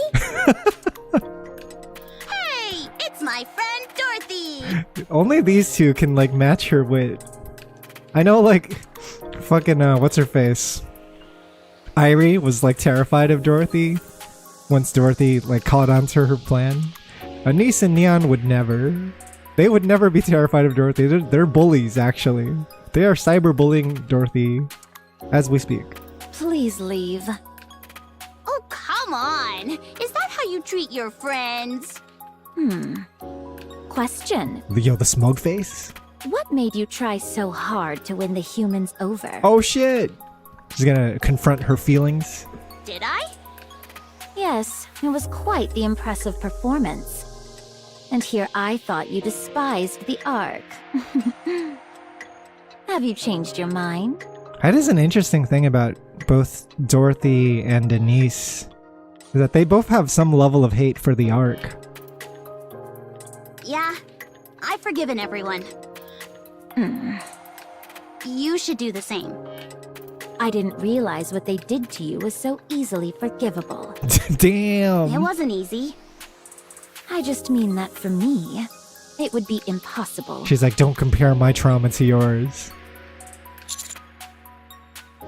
S19: Hey, it's my friend Dorothy!
S6: Only these two can like match her wit. I know like fucking what's her face? Irie was like terrified of Dorothy once Dorothy like caught on to her plan. Anise and Neon would never. They would never be terrified of Dorothy. They're bullies actually. They are cyberbullying Dorothy as we speak.
S16: Please leave.
S19: Oh, come on! Is that how you treat your friends?
S16: Question.
S6: Yo, the smug face?
S16: What made you try so hard to win the humans over?
S6: Oh shit! She's gonna confront her feelings.
S19: Did I?
S16: Yes, it was quite the impressive performance. And here I thought you despised the Ark. Have you changed your mind?
S6: That is an interesting thing about both Dorothy and Anise, is that they both have some level of hate for the Ark.
S19: Yeah, I've forgiven everyone. You should do the same.
S16: I didn't realize what they did to you was so easily forgivable.
S6: Damn!
S19: It wasn't easy.
S16: I just mean that for me, it would be impossible.
S6: She's like, don't compare my trauma to yours.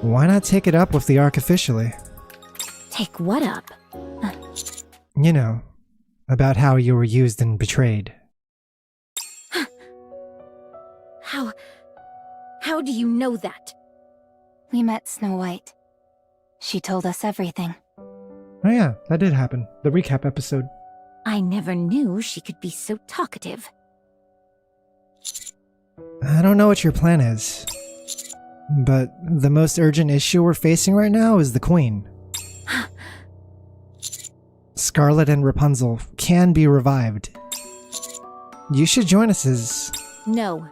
S6: Why not take it up with the Ark officially?
S16: Take what up?
S6: You know, about how you were used and betrayed.
S16: How do you know that?
S15: We met Snow White. She told us everything.
S6: Oh yeah, that did happen. The recap episode.
S16: I never knew she could be so talkative.
S6: I don't know what your plan is, but the most urgent issue we're facing right now is the Queen. Scarlet and Rapunzel can be revived. You should join us as...
S16: No.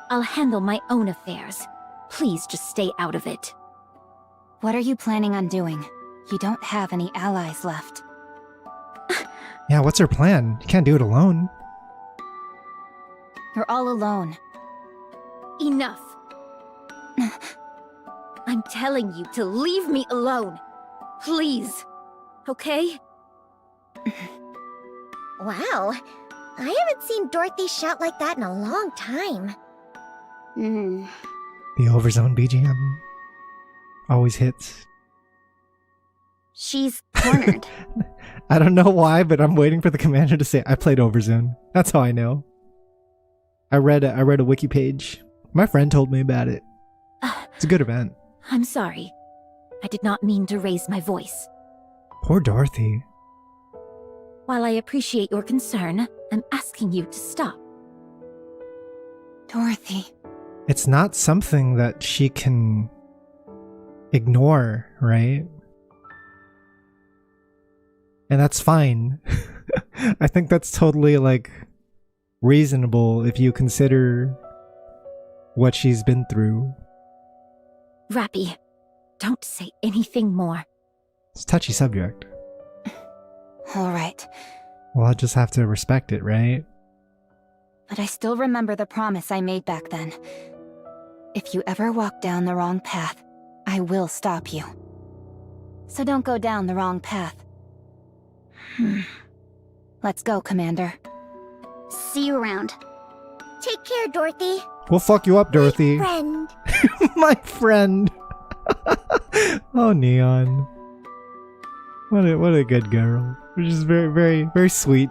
S16: I'll handle my own affairs. Please just stay out of it.
S15: What are you planning on doing? You don't have any allies left.
S6: Yeah, what's her plan? You can't do it alone.
S15: You're all alone.
S16: Enough. I'm telling you to leave me alone. Please. Okay?
S5: Wow, I haven't seen Dorothy shout like that in a long time.
S6: The Overzone BGM always hits.
S19: She's cornered.
S6: I don't know why, but I'm waiting for the commander to say, I played Overzone. That's how I know. I read a wiki page. My friend told me about it. It's a good event.
S16: I'm sorry. I did not mean to raise my voice.
S6: Poor Dorothy.
S16: While I appreciate your concern, I'm asking you to stop.
S15: Dorothy.
S6: It's not something that she can ignore, right? And that's fine. I think that's totally, like, reasonable if you consider what she's been through.
S16: Rappy, don't say anything more.
S6: It's a touchy subject.
S15: Alright.
S6: Well, I'll just have to respect it, right?
S15: But I still remember the promise I made back then.
S16: If you ever walk down the wrong path, I will stop you. So don't go down the wrong path. Let's go, Commander.
S19: See you around.
S5: Take care, Dorothy.
S6: We'll fuck you up, Dorothy.
S5: Friend.
S6: My friend. Oh, Neon. What a good girl. Which is very, very, very sweet.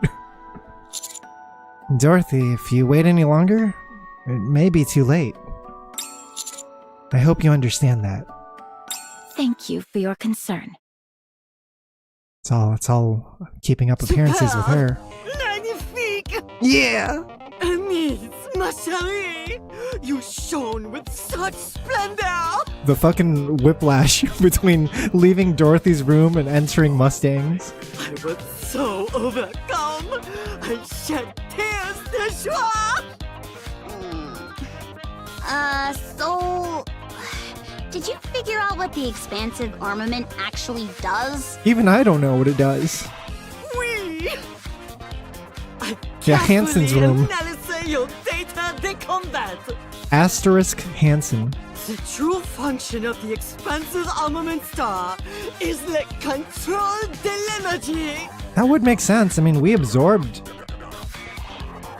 S6: Dorothy, if you wait any longer, it may be too late. I hope you understand that.
S16: Thank you for your concern.
S6: It's all keeping up appearances with her.
S13: Magnifique!
S6: Yeah!
S13: Amis, ma chérie! You shone with such splendor!
S6: The fucking whiplash between leaving Dorothy's room and entering Mustang's.
S13: I was so overcome! I shed tears de joie!
S19: So... Did you figure out what the expansive armament actually does?
S6: Even I don't know what it does.
S13: Oui!
S6: Yeah, Hansen's room.
S13: Analyze your data de combat!
S6: Asterisk Hansen.
S13: The true function of the expansive armament star is the control de l'energy!
S6: That would make sense. I mean, we absorbed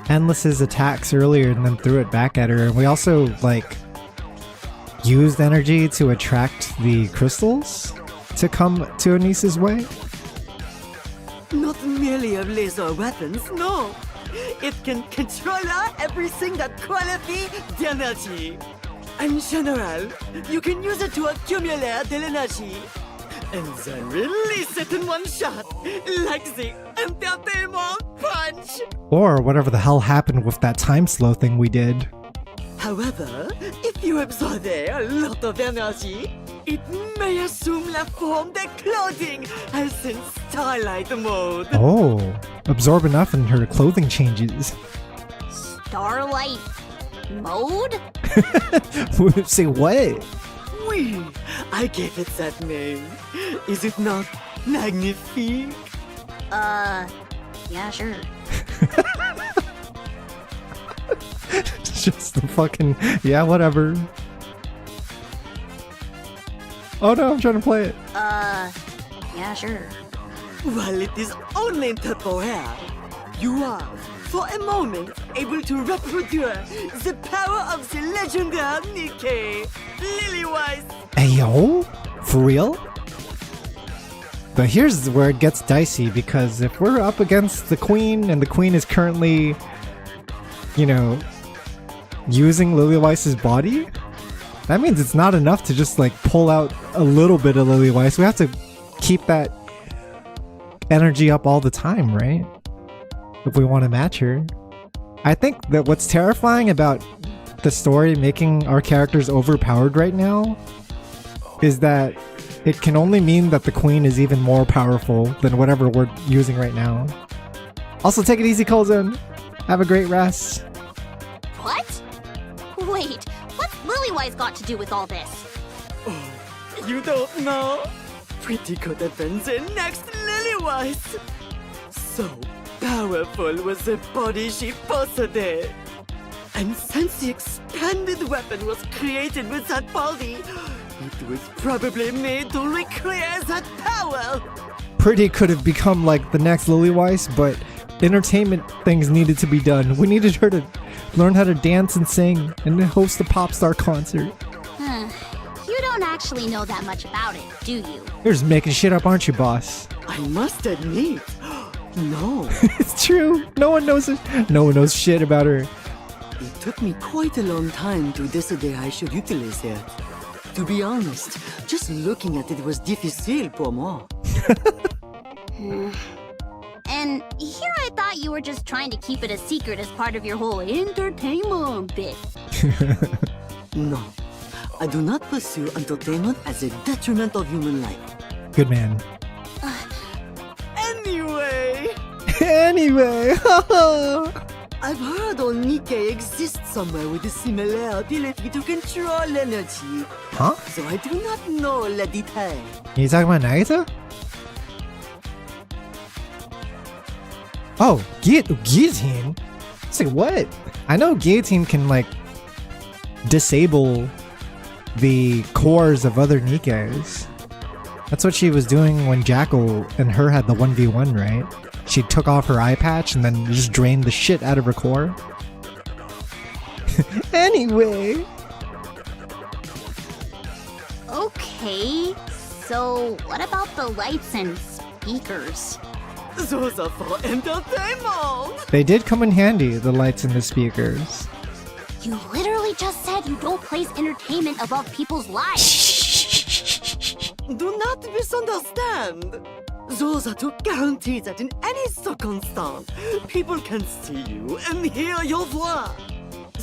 S6: Endless's attacks earlier and then threw it back at her. And we also, like, used energy to attract the crystals to come to Anisa's way.
S13: Not merely of laser weapons, no! It can control everything that qualifies the energy. In general, you can use it to accumulate the energy and then release it in one shot, like the entertainment punch!
S6: Or whatever the hell happened with that time slow thing we did.
S13: However, if you absorb a lot of energy, it may assume la form de clothing, as in Starlight mode.
S6: Oh, absorb enough and her clothing changes.
S19: Starlight mode?
S6: Say what?
S13: Oui, I gave it that name. Is it not magnifique?
S19: Yeah, sure.
S6: Just the fucking, yeah, whatever. Oh no, I'm trying to play it.
S19: Yeah, sure.
S13: While it is only temporary, you are, for a moment, able to reproduce the power of the legendary NIKKE, Lily-wise.
S6: Hey yo? For real? But here's where it gets dicey, because if we're up against the Queen, and the Queen is currently, you know, using Lily-Weiss's body, that means it's not enough to just like pull out a little bit of Lily-Weiss. We have to keep that energy up all the time, right? If we want to match her. I think that what's terrifying about the story making our characters overpowered right now is that it can only mean that the Queen is even more powerful than whatever we're using right now. Also, take it easy, Colzone. Have a great rest.
S19: What? Wait, what's Lily-Wise got to do with all this?
S13: Oh, you don't know? Pretty could have been the next Lily-Wise. So powerful was the body she possessed. And since the expanded weapon was created with that body, it was probably made to recreate that power.
S6: Pretty could have become like the next Lily-Weiss, but entertainment things needed to be done. We needed her to learn how to dance and sing and host a pop star concert.
S19: You don't actually know that much about it, do you?
S6: You're just making shit up, aren't you, boss?
S13: I must admit, no.
S6: It's true. No one knows it. No one knows shit about her.
S13: It took me quite a long time to decide I should utilize it. To be honest, just looking at it was difficile pour moi.
S19: And here I thought you were just trying to keep it a secret as part of your whole entertainment bit.
S13: No, I do not pursue entertainment as a detriment of human life.
S6: Good man.
S13: Anyway!
S6: Anyway!
S13: I've heard NIKKE exists somewhere with a similar ability to control energy.
S6: Huh?
S13: So I do not know the detail.
S6: You talking about Nagita? Oh, guillotine? Say what? I know guillotine can like disable the cores of other Nikkes. That's what she was doing when Jackal and her had the 1v1, right? She took off her eye patch and then just drained the shit out of her core. Anyway.
S19: Okay, so what about the lights and speakers?
S13: Those are for entertainment!
S6: They did come in handy, the lights and the speakers.
S19: You literally just said you don't place entertainment above people's lives.
S13: Do not misunderstand. Those are to guarantee that in any circumstance, people can see you and hear your voix.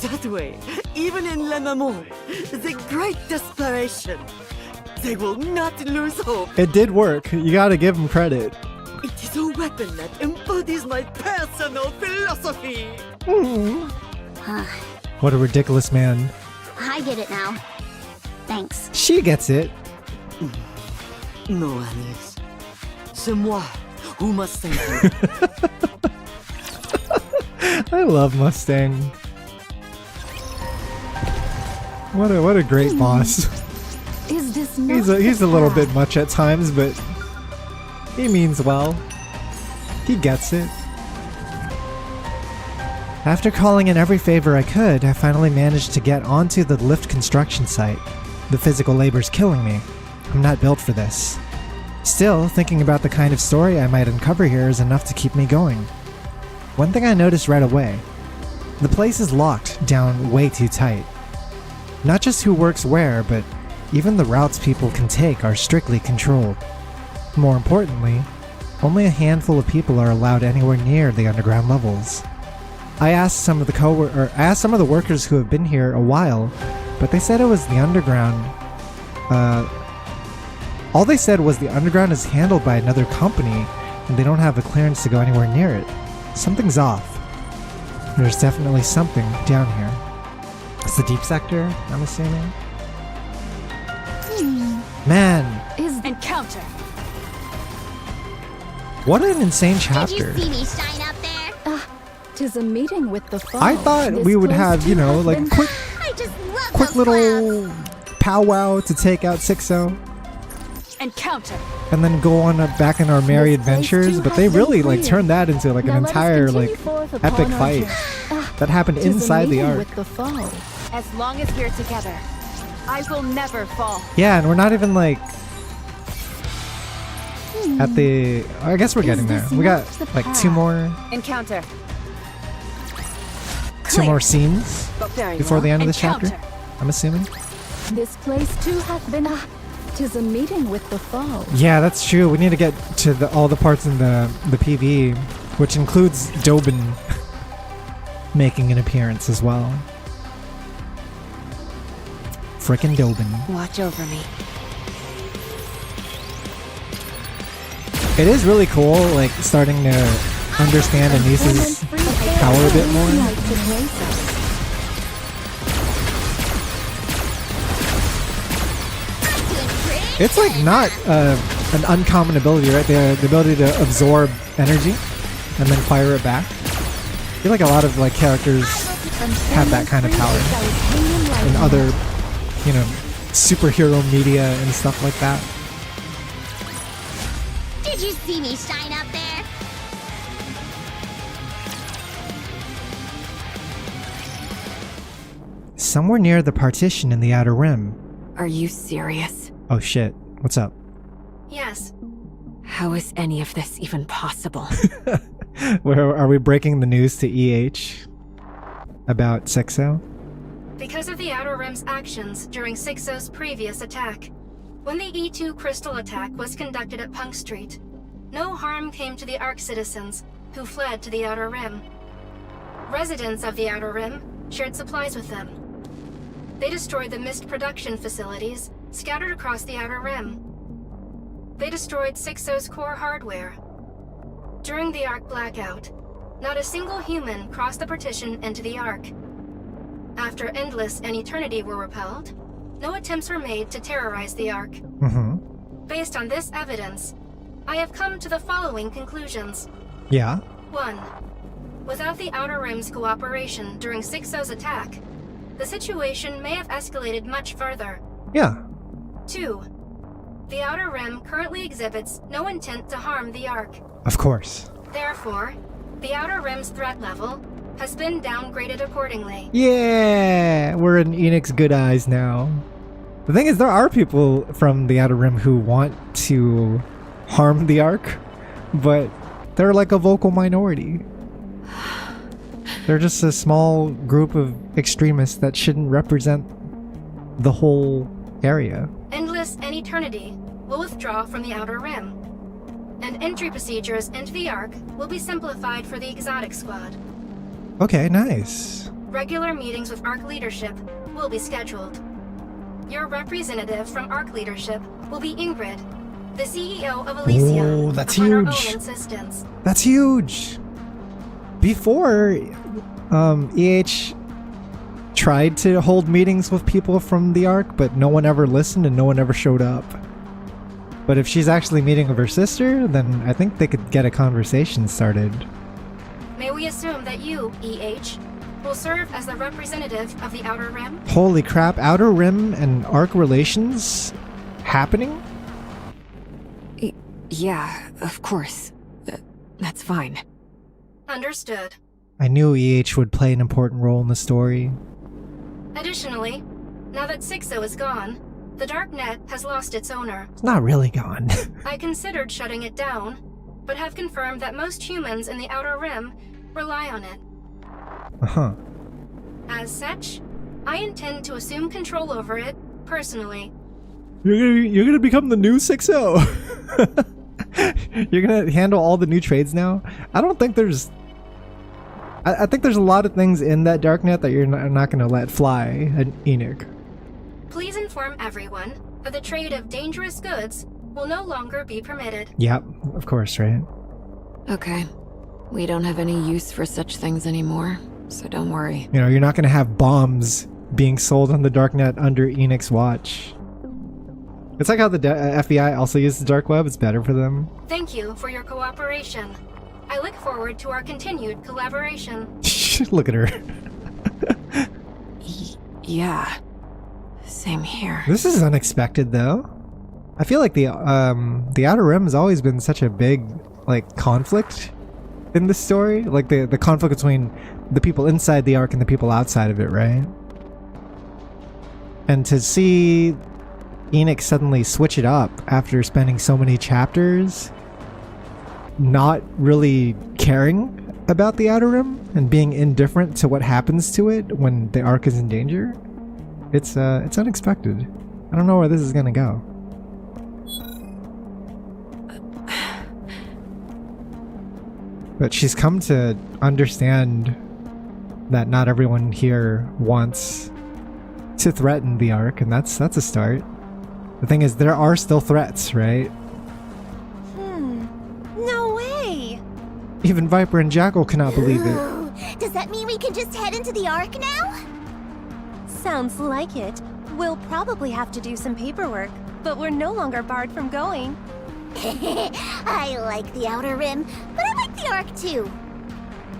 S13: That way, even in Le Moment, the great desperation, they will not lose hope.
S6: It did work. You gotta give them credit.
S13: It is a weapon that embodies my personal philosophy.
S6: What a ridiculous man.
S19: I get it now. Thanks.
S6: She gets it.
S13: No, Anis. C'est moi who must thank you.
S6: I love Mustang. What a great boss.
S15: Is this
S6: He's a little bit much at times, but he means well. He gets it. After calling in every favor I could, I finally managed to get onto the lift construction site. The physical labor's killing me. I'm not built for this. Still, thinking about the kind of story I might uncover here is enough to keep me going. One thing I noticed right away. The place is locked down way too tight. Not just who works where, but even the routes people can take are strictly controlled. More importantly, only a handful of people are allowed anywhere near the underground levels. I asked some of the workers who have been here a while, but they said it was the underground. All they said was the underground is handled by another company, and they don't have a clearance to go anywhere near it. Something's off. There's definitely something down here. It's the deep sector, I'm assuming. Man,
S15: Is encounter.
S6: what an insane chapter.
S19: Did you see me shine up there?
S15: 'Tis a meeting with the fall.
S6: I thought we would have, you know, like quick
S19: I just love
S6: quick
S19: those
S6: little powwow to take out Sixo,
S15: Encounter.
S6: and then go on back in our merry adventures, but they really like turned that into like an entire like epic fight that happened inside the ark.
S15: With the fall. As long as we're together, I will never fall.
S6: Yeah, and we're not even like at the. I guess we're getting there. We got like two more
S15: Encounter.
S6: scenes
S15: Very
S6: before
S15: well.
S6: the end of this
S15: Encounter.
S6: chapter. I'm assuming.
S15: This place too hath been tis a meeting with the fall.
S6: Yeah, that's true. We need to get to all the parts in the PV, which includes Dobin making an appearance as well. Frickin' Dobin.
S15: Watch over me.
S6: It is really cool, like, starting to understand Anisa's power a bit more. It's like not an uncommon ability, right? The ability to absorb energy and then fire it back. I feel like a lot of like characters have that kind of power in other, you know, superhero media and stuff like that.
S19: Did you see me shine up there?
S6: Somewhere near the partition in the Outer Rim.
S15: Are you serious?
S6: Oh shit, what's up?
S1: Yes.
S15: How is any of this even possible?
S6: Where are we breaking the news to EH about Sixo?
S1: Because of the Outer Rim's actions during Sixo's previous attack. When the E2 crystal attack was conducted at Punk Street, no harm came to the Ark citizens, who fled to the Outer Rim. Residents of the Outer Rim shared supplies with them. They destroyed the mist production facilities scattered across the Outer Rim. They destroyed Sixo's core hardware. During the Ark blackout, not a single human crossed the partition into the Ark. After Endless and Eternity were repelled, no attempts were made to terrorize the Ark. Based on this evidence, I have come to the following conclusions.
S6: Yeah.
S1: 1. Without the Outer Rim's cooperation during Sixo's attack, the situation may have escalated much further.
S6: Yeah.
S1: 2. The Outer Rim currently exhibits no intent to harm the Ark.
S6: Of course.
S1: Therefore, the Outer Rim's threat level has been downgraded accordingly.
S6: Yeah, we're in Enix's good eyes now. The thing is, there are people from the Outer Rim who want to harm the Ark, but they're like a vocal minority. They're just a small group of extremists that shouldn't represent the whole area.
S1: Endless and Eternity will withdraw from the Outer Rim, and entry procedures into the Ark will be simplified for the Exotic Squad.
S6: Okay, nice.
S1: Regular meetings with Ark leadership will be scheduled. Your representative from Ark leadership will be Ingrid, the CEO of Elysium.
S6: Oh, that's
S1: upon her
S6: huge.
S1: own insistence.
S6: That's huge. Before, EH tried to hold meetings with people from the Ark, but no one ever listened and no one ever showed up. But if she's actually meeting with her sister, then I think they could get a conversation started.
S1: May we assume that you, EH, will serve as the representative of the Outer Rim?
S6: Holy crap, Outer Rim and Ark relations happening?
S20: Yeah, of course. That's fine.
S1: Understood.
S6: I knew EH would play an important role in the story.
S1: Additionally, now that Sixo is gone, the Darknet has lost its owner.
S6: It's not really gone.
S1: I considered shutting it down, but have confirmed that most humans in the Outer Rim rely on it.
S6: Uh-huh.
S1: As such, I intend to assume control over it personally.
S6: You're gonna become the new Sixo. You're gonna handle all the new trades now? I don't think there's... I think there's a lot of things in that Darknet that you're not gonna let fly, Enoch.
S1: Please inform everyone that the trade of dangerous goods will no longer be permitted.
S6: Yep, of course, right?
S20: Okay. We don't have any use for such things anymore, so don't worry.
S6: You know, you're not gonna have bombs being sold on the Darknet under Enix's watch. It's like how the FBI also uses the dark web. It's better for them.
S1: Thank you for your cooperation. I look forward to our continued collaboration.
S6: Look at her.
S20: Yeah. Same here.
S6: This is unexpected, though. I feel like the Outer Rim has always been such a big, like, conflict in the story. Like, the conflict between the people inside the Ark and the people outside of it, right? And to see Enix suddenly switch it up after spending so many chapters not really caring about the Outer Rim and being indifferent to what happens to it when the Ark is in danger, it's unexpected. I don't know where this is gonna go. But she's come to understand that not everyone here wants to threaten the Ark, and that's a start. The thing is, there are still threats, right?
S12: No way!
S6: Even Viper and Jackal cannot believe it.
S19: Does that mean we can just head into the Ark now?
S8: Sounds like it. We'll probably have to do some paperwork, but we're no longer barred from going.
S19: I like the Outer Rim, but I like the Ark too.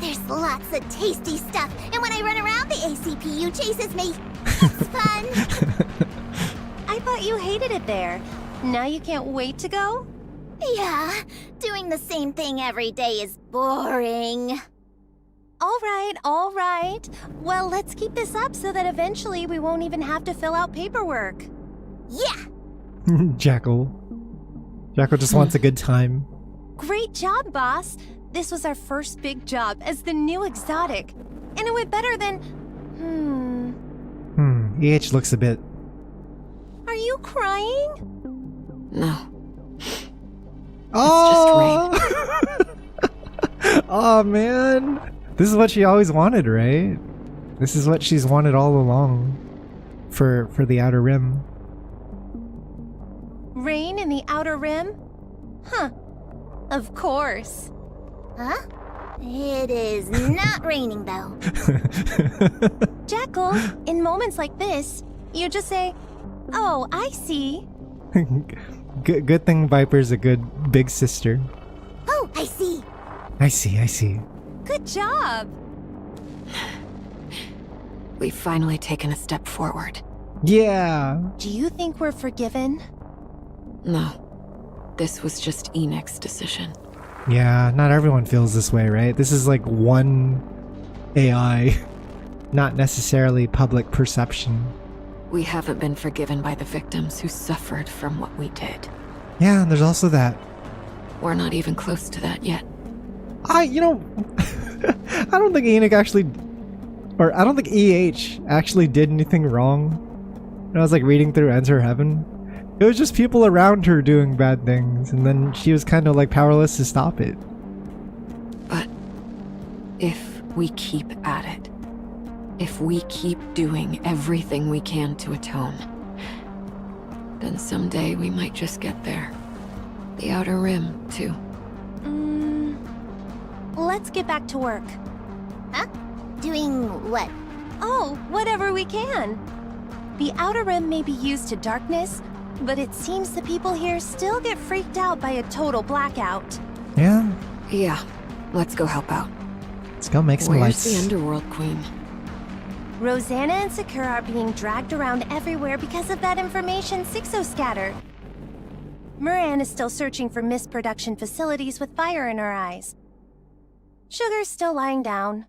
S19: There's lots of tasty stuff, and when I run around, the ACPU chases me. It's fun.
S8: I thought you hated it there. Now you can't wait to go?
S19: Yeah, doing the same thing every day is boring.
S8: All right. Well, let's keep this up so that eventually we won't even have to fill out paperwork.
S19: Yeah!
S6: Jackal just wants a good time.
S8: Great job, boss. This was our first big job as the new exotic. And it went better than...
S6: EH looks a bit...
S8: Are you crying?
S20: No.
S6: Oh! It's just rain. Oh, man. This is what she always wanted, right? This is what she's wanted all along for the Outer Rim.
S8: Rain in the Outer Rim? Huh. Of course.
S19: Huh? It is not raining, though.
S8: Jackal, in moments like this, you just say, "Oh, I see."
S6: Good thing Viper's a good big sister.
S19: Oh, I see.
S6: I see.
S8: Good job.
S20: We've finally taken a step forward.
S6: Yeah.
S8: Do you think we're forgiven?
S20: No. This was just Enix's decision.
S6: Yeah, not everyone feels this way, right? This is like one AI, not necessarily public perception.
S20: We haven't been forgiven by the victims who suffered from what we did.
S6: Yeah, there's also that.
S20: We're not even close to that yet.
S6: I don't think Enoch actually, or I don't think EH actually did anything wrong. When I was like reading through Enter Heaven, it was just people around her doing bad things, and then she was kind of like powerless to stop it.
S20: But if we keep at it, if we keep doing everything we can to atone, then someday we might just get there. The Outer Rim, too.
S8: Let's get back to work.
S19: Huh? Doing what?
S8: Oh, whatever we can. The Outer Rim may be used to darkness, but it seems the people here still get freaked out by a total blackout.
S6: Yeah.
S20: Yeah, let's go help out.
S6: Let's go make some lights.
S20: Where's the Underworld Queen?
S8: Rosanna and Sakura are being dragged around everywhere because of that information Sixo scattered. Moran is still searching for missed production facilities with fire in her eyes. Sugar's still lying down.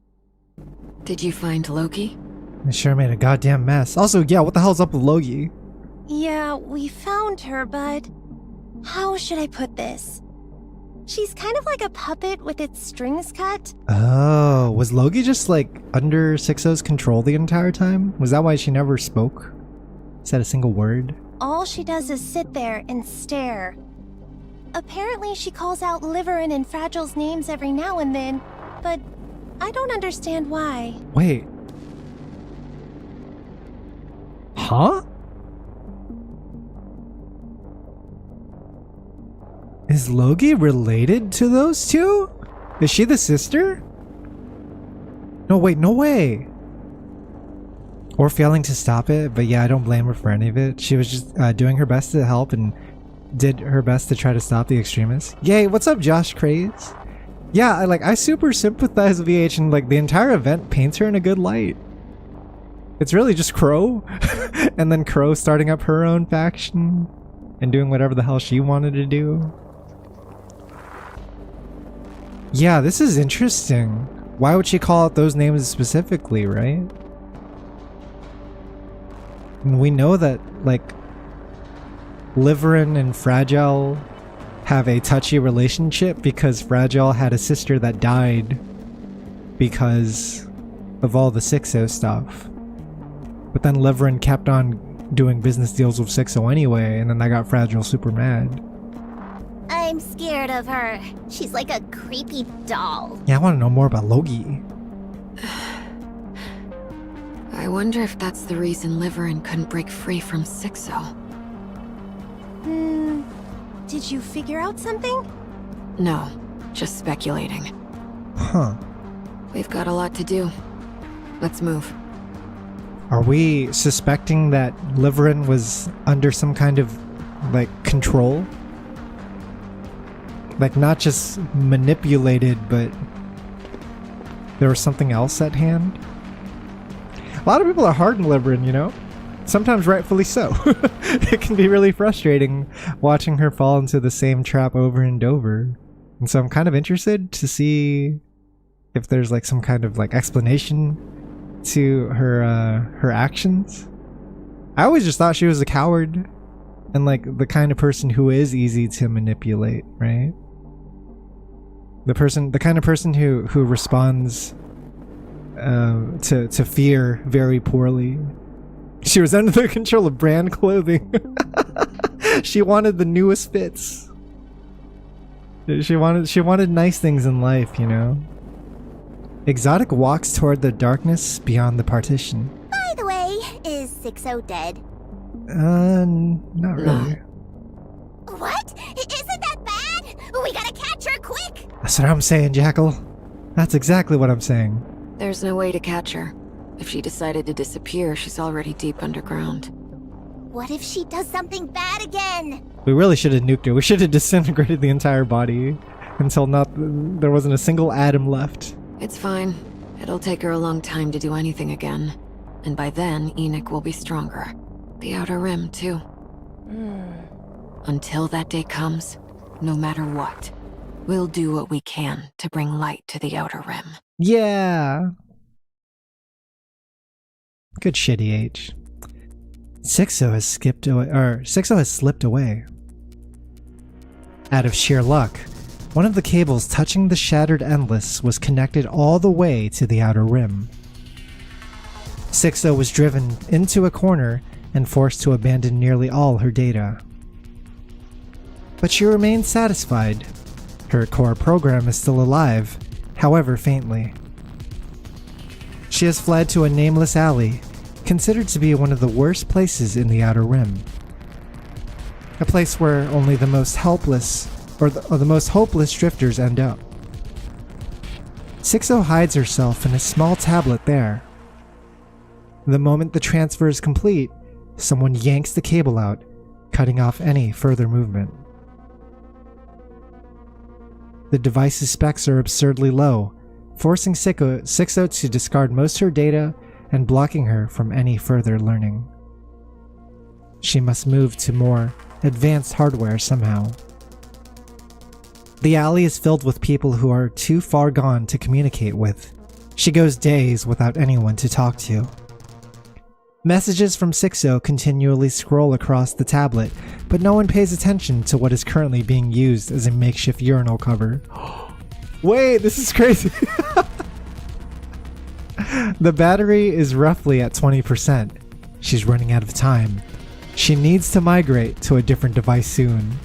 S20: Did you find Loki?
S6: They sure made a goddamn mess. Also, yeah, what the hell's up with Loki?
S8: Yeah, we found her, but how should I put this? She's kind of like a puppet with its strings cut.
S6: Oh, was Loki just like under Sixo's control the entire time? Was that why she never spoke? Said a single word?
S8: All she does is sit there and stare. Apparently she calls out Liverin and Fragile's names every now and then, but I don't understand why.
S6: Wait. Huh? Is Loki related to those two? Is she the sister? No, wait, no way. Or failing to stop it, but yeah, I don't blame her for any of it. She was just doing her best to help and did her best to try to stop the extremists. Yay, what's up, Josh Craze? Yeah, I super sympathize with VH, and like the entire event paints her in a good light. It's really just Crow, and then Crow starting up her own faction and doing whatever the hell she wanted to do. Yeah, this is interesting. Why would she call out those names specifically, right? And we know that, like, Liverin and Fragile have a touchy relationship because Fragile had a sister that died because of all the Sixo stuff. But then Liverin kept on doing business deals with Sixo anyway, and then that got Fragile super mad.
S19: I'm scared of her. She's like a creepy doll.
S6: Yeah, I want to know more about Loki.
S20: I wonder if that's the reason Liverin couldn't break free from Sixo.
S8: Did you figure out something?
S20: No, just speculating.
S6: Huh.
S20: We've got a lot to do. Let's move.
S6: Are we suspecting that Liverin was under some kind of, like, control? Like, not just manipulated, but there was something else at hand? A lot of people are hard on Liverin, you know? Sometimes rightfully so. It can be really frustrating watching her fall into the same trap over and over. And so I'm kind of interested to see if there's like some kind of like explanation to her actions. I always just thought she was a coward and like the kind of person who is easy to manipulate, right? The kind of person who responds to fear very poorly. She was under the control of brand clothing. She wanted the newest fits. She wanted nice things in life, you know? Exotic walks toward the darkness beyond the partition.
S19: By the way, is Sixo dead?
S6: Not really.
S19: What? Isn't that bad? We gotta catch her quick!
S6: That's what I'm saying, Jackal. That's exactly what I'm saying.
S20: There's no way to catch her. If she decided to disappear, she's already deep underground.
S19: What if she does something bad again?
S6: We really should have nuked her. We should have disintegrated the entire body until there wasn't a single atom left.
S20: It's fine. It'll take her a long time to do anything again. And by then, Enoch will be stronger. The Outer Rim, too. Until that day comes, no matter what, we'll do what we can to bring light to the Outer Rim.
S6: Yeah. Good shitty H. Sixo has slipped away. Out of sheer luck, one of the cables touching the shattered Endless was connected all the way to the Outer Rim. Sixo was driven into a corner and forced to abandon nearly all her data. But she remains satisfied. Her core program is still alive, however faintly. She has fled to a nameless alley, considered to be one of the worst places in the Outer Rim. A place where only the most helpless, or the most hopeless drifters end up. Sixo hides herself in a small tablet there. The moment the transfer is complete, someone yanks the cable out, cutting off any further movement. The device's specs are absurdly low, forcing Sixo to discard most of her data and blocking her from any further learning. She must move to more advanced hardware somehow. The alley is filled with people who are too far gone to communicate with. She goes days without anyone to talk to. Messages from Sixo continually scroll across the tablet, but no one pays attention to what is currently being used as a makeshift urinal cover. Wait, this is crazy. The battery is roughly at 20%. She's running out of time. She needs to migrate to a different device soon.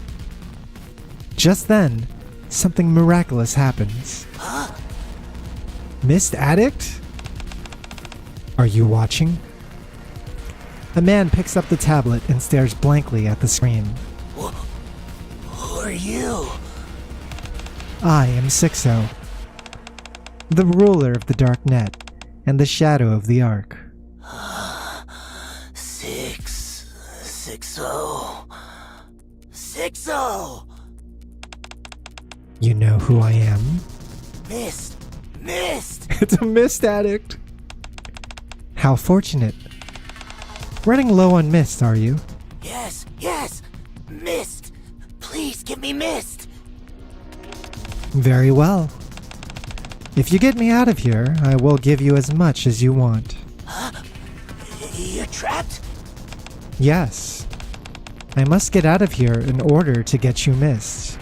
S6: Just then, something miraculous happens. Mist Addict? Are you watching? A man picks up the tablet and stares blankly at the screen.
S9: Who are you?
S6: I am Sixo, the ruler of the dark net and the shadow of the Ark.
S9: Sixo!
S6: You know who I am?
S9: Mist!
S6: It's a Mist Addict! How fortunate. Running low on mist, are you?
S9: Yes! Mist! Please give me mist!
S6: Very well. If you get me out of here, I will give you as much as you want.
S9: You're trapped?
S6: Yes. I must get out of here in order to get you mist.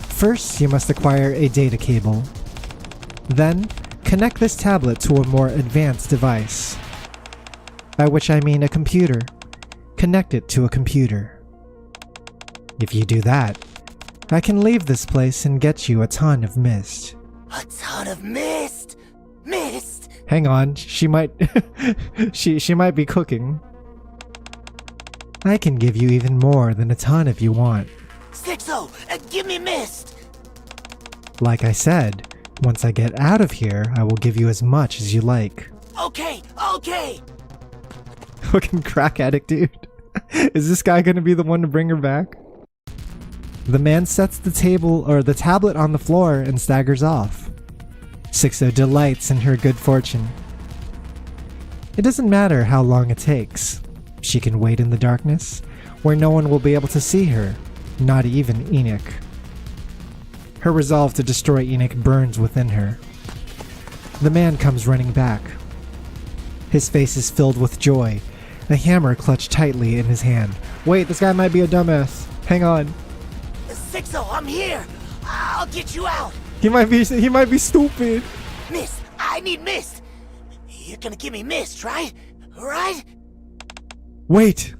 S6: First, you must acquire a data cable. Then, connect this tablet to a more advanced device. By which I mean a computer. Connect it to a computer. If you do that, I can leave this place and get you a ton of mist.
S9: A ton of mist! Mist!
S6: Hang on, she might she might be cooking. I can give you even more than a ton if you want.
S9: Sixo, give me mist!
S6: Like I said, once I get out of here, I will give you as much as you like.
S9: Okay!
S6: Fucking crack addict, dude. Is this guy gonna be the one to bring her back? The man sets the tablet on the floor and staggers off. Sixo delights in her good fortune. It doesn't matter how long it takes. She can wait in the darkness, where no one will be able to see her, not even Enoch. Her resolve to destroy Enoch burns within her. The man comes running back. His face is filled with joy, a hammer clutched tightly in his hand. Wait, this guy might be a dumbass. Hang on.
S9: Sixo, I'm here! I'll get you out!
S6: He might be stupid.
S9: Mist! I need mist! You're gonna give me mist, right? Right?
S6: Wait!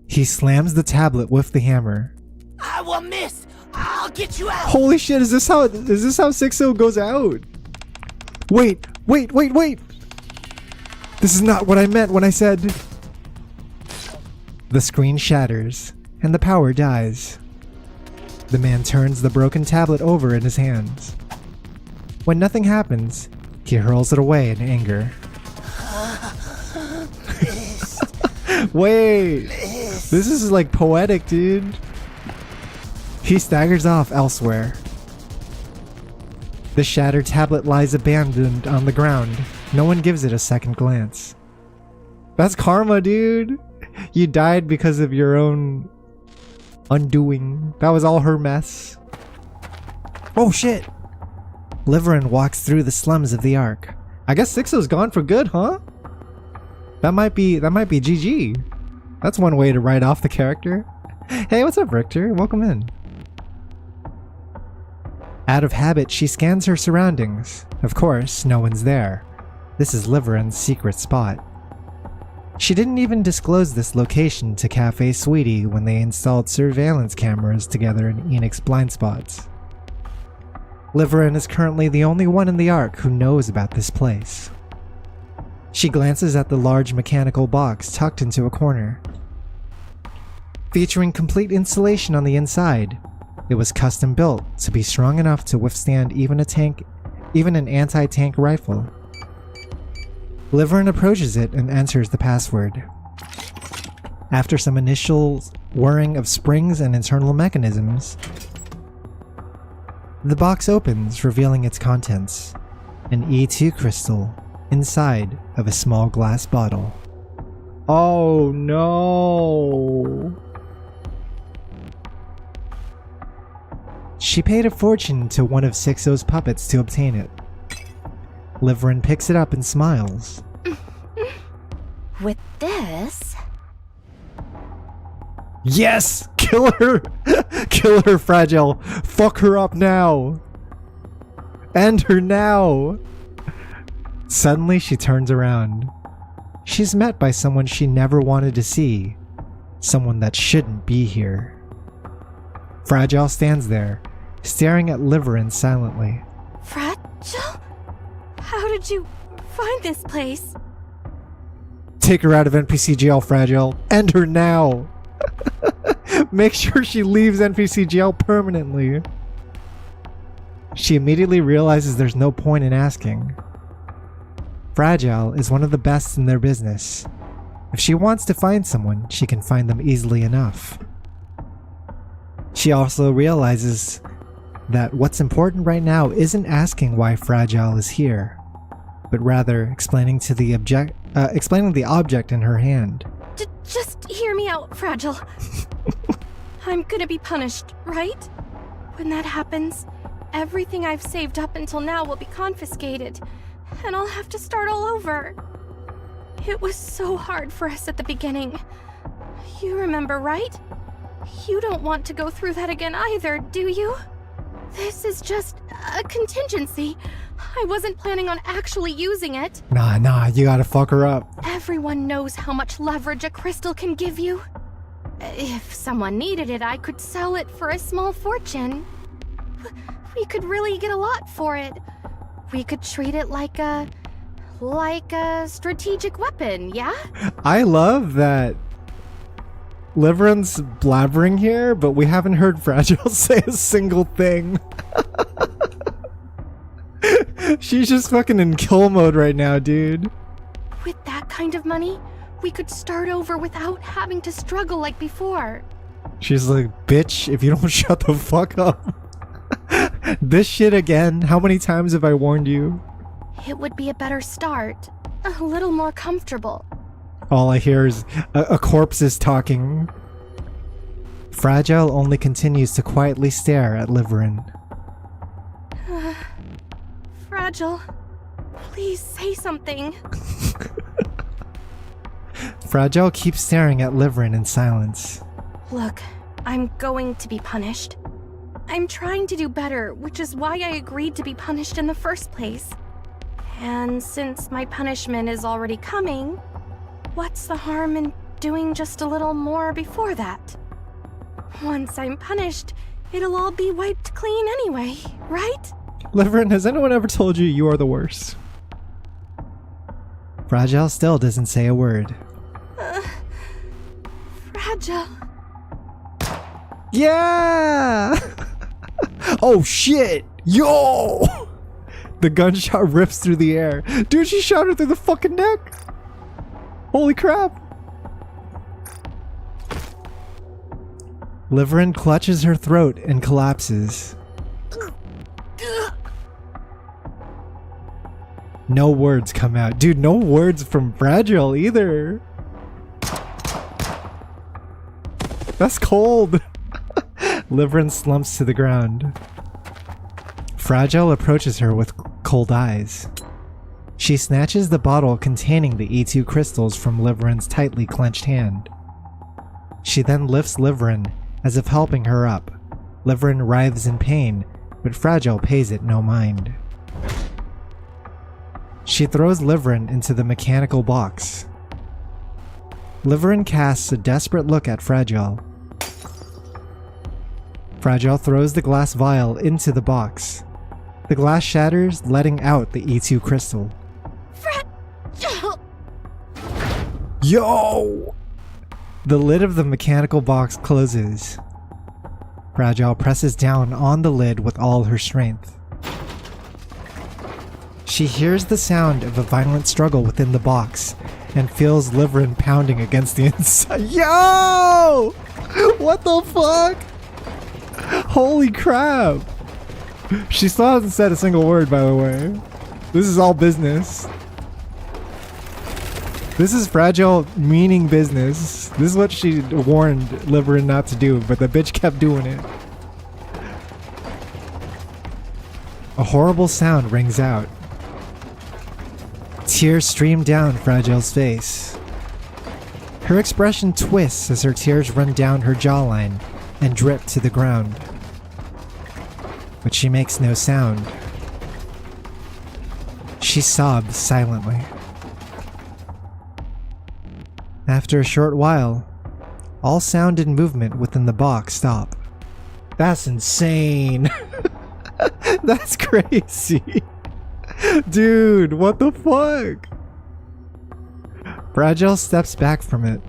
S6: He slams the tablet with the hammer.
S9: I want mist! I'll get you out!
S6: Holy shit, is this how Sixo goes out? Wait! This is not what I meant when I said... The screen shatters, and the power dies. The man turns the broken tablet over in his hands. When nothing happens, he hurls it away in anger. Wait! This is like poetic, dude. He staggers off elsewhere. The shattered tablet lies abandoned on the ground. No one gives it a second glance. That's karma, dude. You died because of your own undoing. That was all her mess. Oh shit! Liverin walks through the slums of the Ark. I guess Sixo's gone for good, huh? That might be GG. That's one way to write off the character. Hey, what's up, Richter? Welcome in. Out of habit, she scans her surroundings. Of course, no one's there. This is Liverin's secret spot. She didn't even disclose this location to Cafe Sweetie when they installed surveillance cameras together in Enix's blind spots. Liverin is currently the only one in the Ark who knows about this place. She glances at the large mechanical box tucked into a corner. Featuring complete insulation on the inside, it was custom built to be strong enough to withstand even an anti-tank rifle. Liverin approaches it and enters the password. After some initial whirring of springs and internal mechanisms, the box opens, revealing its contents: an E2 crystal inside of a small glass bottle. Oh no! She paid a fortune to one of Sixo's puppets to obtain it. Liverin picks it up and smiles.
S8: With this...
S6: Yes! Kill her! Kill her, Fragile! Fuck her up now! End her now! Suddenly she turns around. She's met by someone she never wanted to see. Someone that shouldn't be here. Fragile stands there, staring at Liverin silently.
S7: Fragile? How did you find this place?
S6: Take her out of NPC jail, Fragile. End her now! Make sure she leaves NPC jail permanently. She immediately realizes there's no point in asking. Fragile is one of the best in their business. If she wants to find someone, she can find them easily enough. She also realizes that what's important right now isn't asking why Fragile is here, but rather explaining the object in her hand.
S7: Just hear me out, Fragile. I'm gonna be punished, right? When that happens, everything I've saved up until now will be confiscated, and I'll have to start all over. It was so hard for us at the beginning. You remember, right? You don't want to go through that again either, do you? This is just a contingency. I wasn't planning on actually using it.
S6: Nah, you gotta fuck her up.
S7: Everyone knows how much leverage a crystal can give you. If someone needed it, I could sell it for a small fortune. We could really get a lot for it. We could treat it like a strategic weapon, yeah?
S6: I love that Liverin's blabbering here, but we haven't heard Fragile say a single thing. She's just fucking in kill mode right now, dude.
S7: With that kind of money, we could start over without having to struggle like before.
S6: She's like, bitch, if you don't shut the fuck up. This shit again? How many times have I warned you?
S7: It would be a better start. A little more comfortable.
S6: All I hear is a corpse is talking. Fragile only continues to quietly stare at Liverin.
S7: Fragile, please say something.
S6: Fragile keeps staring at Liverin in silence.
S7: Look, I'm going to be punished. I'm trying to do better, which is why I agreed to be punished in the first place. And since my punishment is already coming, what's the harm in doing just a little more before that? Once I'm punished, it'll all be wiped clean anyway, right?
S6: Liverin, has anyone ever told you you are the worst? Fragile still doesn't say a word.
S7: Fragile.
S6: Yeah! Oh shit! Yo! The gunshot rips through the air. Dude, she shot her through the fucking neck! Holy crap! Liverin clutches her throat and collapses. No words come out. Dude, no words from Fragile either. That's cold. Liverin slumps to the ground. Fragile approaches her with cold eyes. She snatches the bottle containing the E2 crystals from Liverin's tightly clenched hand. She then lifts Liverin as if helping her up. Liverin writhes in pain, but Fragile pays it no mind. She throws Liverin into the mechanical box. Liverin casts a desperate look at Fragile. Fragile throws the glass vial into the box. The glass shatters, letting out the E2 crystal.
S19: Fragile!
S6: Yo! The lid of the mechanical box closes. Fragile presses down on the lid with all her strength. She hears the sound of a violent struggle within the box and feels Liverin pounding against the inside. Yo! What the fuck? Holy crap! She still hasn't said a single word, by the way. This is all business. This is Fragile meaning business. This is what she warned Liverin not to do, but the bitch kept doing it. A horrible sound rings out. Tears stream down Fragile's face. Her expression twists as her tears run down her jawline and drip to the ground. But she makes no sound. She sobs silently. After a short while, all sound and movement within the box stop. That's insane. That's crazy. Dude, what the fuck? Fragile steps back from it.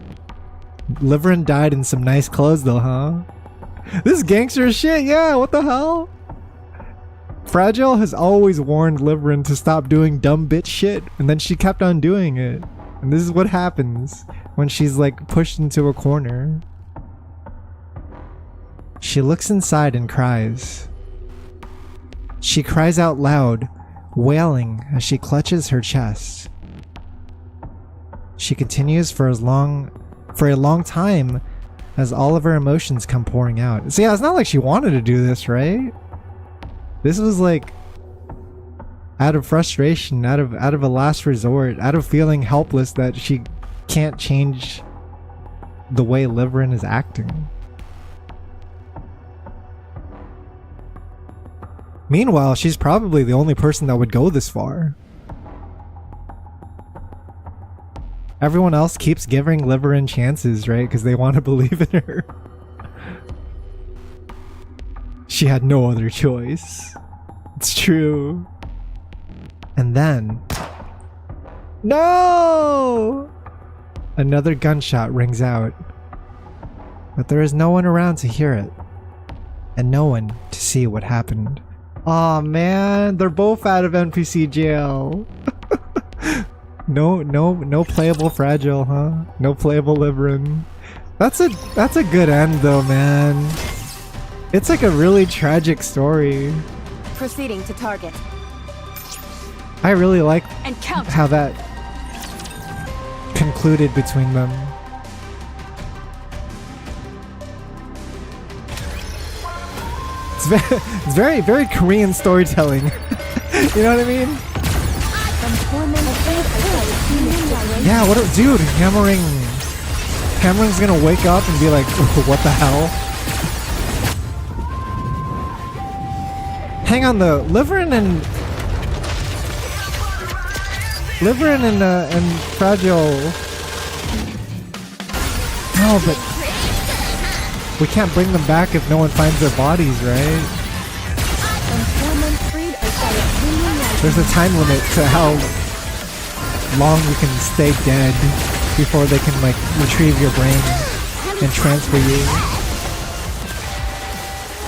S6: Liverin died in some nice clothes though, huh? This is gangster shit, yeah, what the hell? Fragile has always warned Liverin to stop doing dumb bitch shit, and then she kept on doing it. And this is what happens when she's like pushed into a corner. She looks inside and cries. She cries out loud, wailing as she clutches her chest. She continues for a long time as all of her emotions come pouring out. So yeah, it's not like she wanted to do this, right? This was like out of frustration, out of a last resort, out of feeling helpless that she can't change the way Liverin is acting. Meanwhile, she's probably the only person that would go this far. Everyone else keeps giving Liverin chances, right? Because they want to believe in her. She had no other choice. It's true. And then... No! Another gunshot rings out. But there is no one around to hear it. And no one to see what happened. Aw, man, they're both out of NPC jail. No playable Fragile, huh? No playable Liverin. That's a good end though, man. It's like a really tragic story.
S18: Proceeding to target.
S6: I really like
S18: And count.
S6: how that concluded between them. It's very, very Korean storytelling. You know what I mean? Yeah, dude, Hammering's gonna wake up and be like, what the hell? Hang on though, Liverin and Fragile. No, but we can't bring them back if no one finds their bodies, right? There's a time limit to how long you can stay dead before they can like retrieve your brain and transfer you.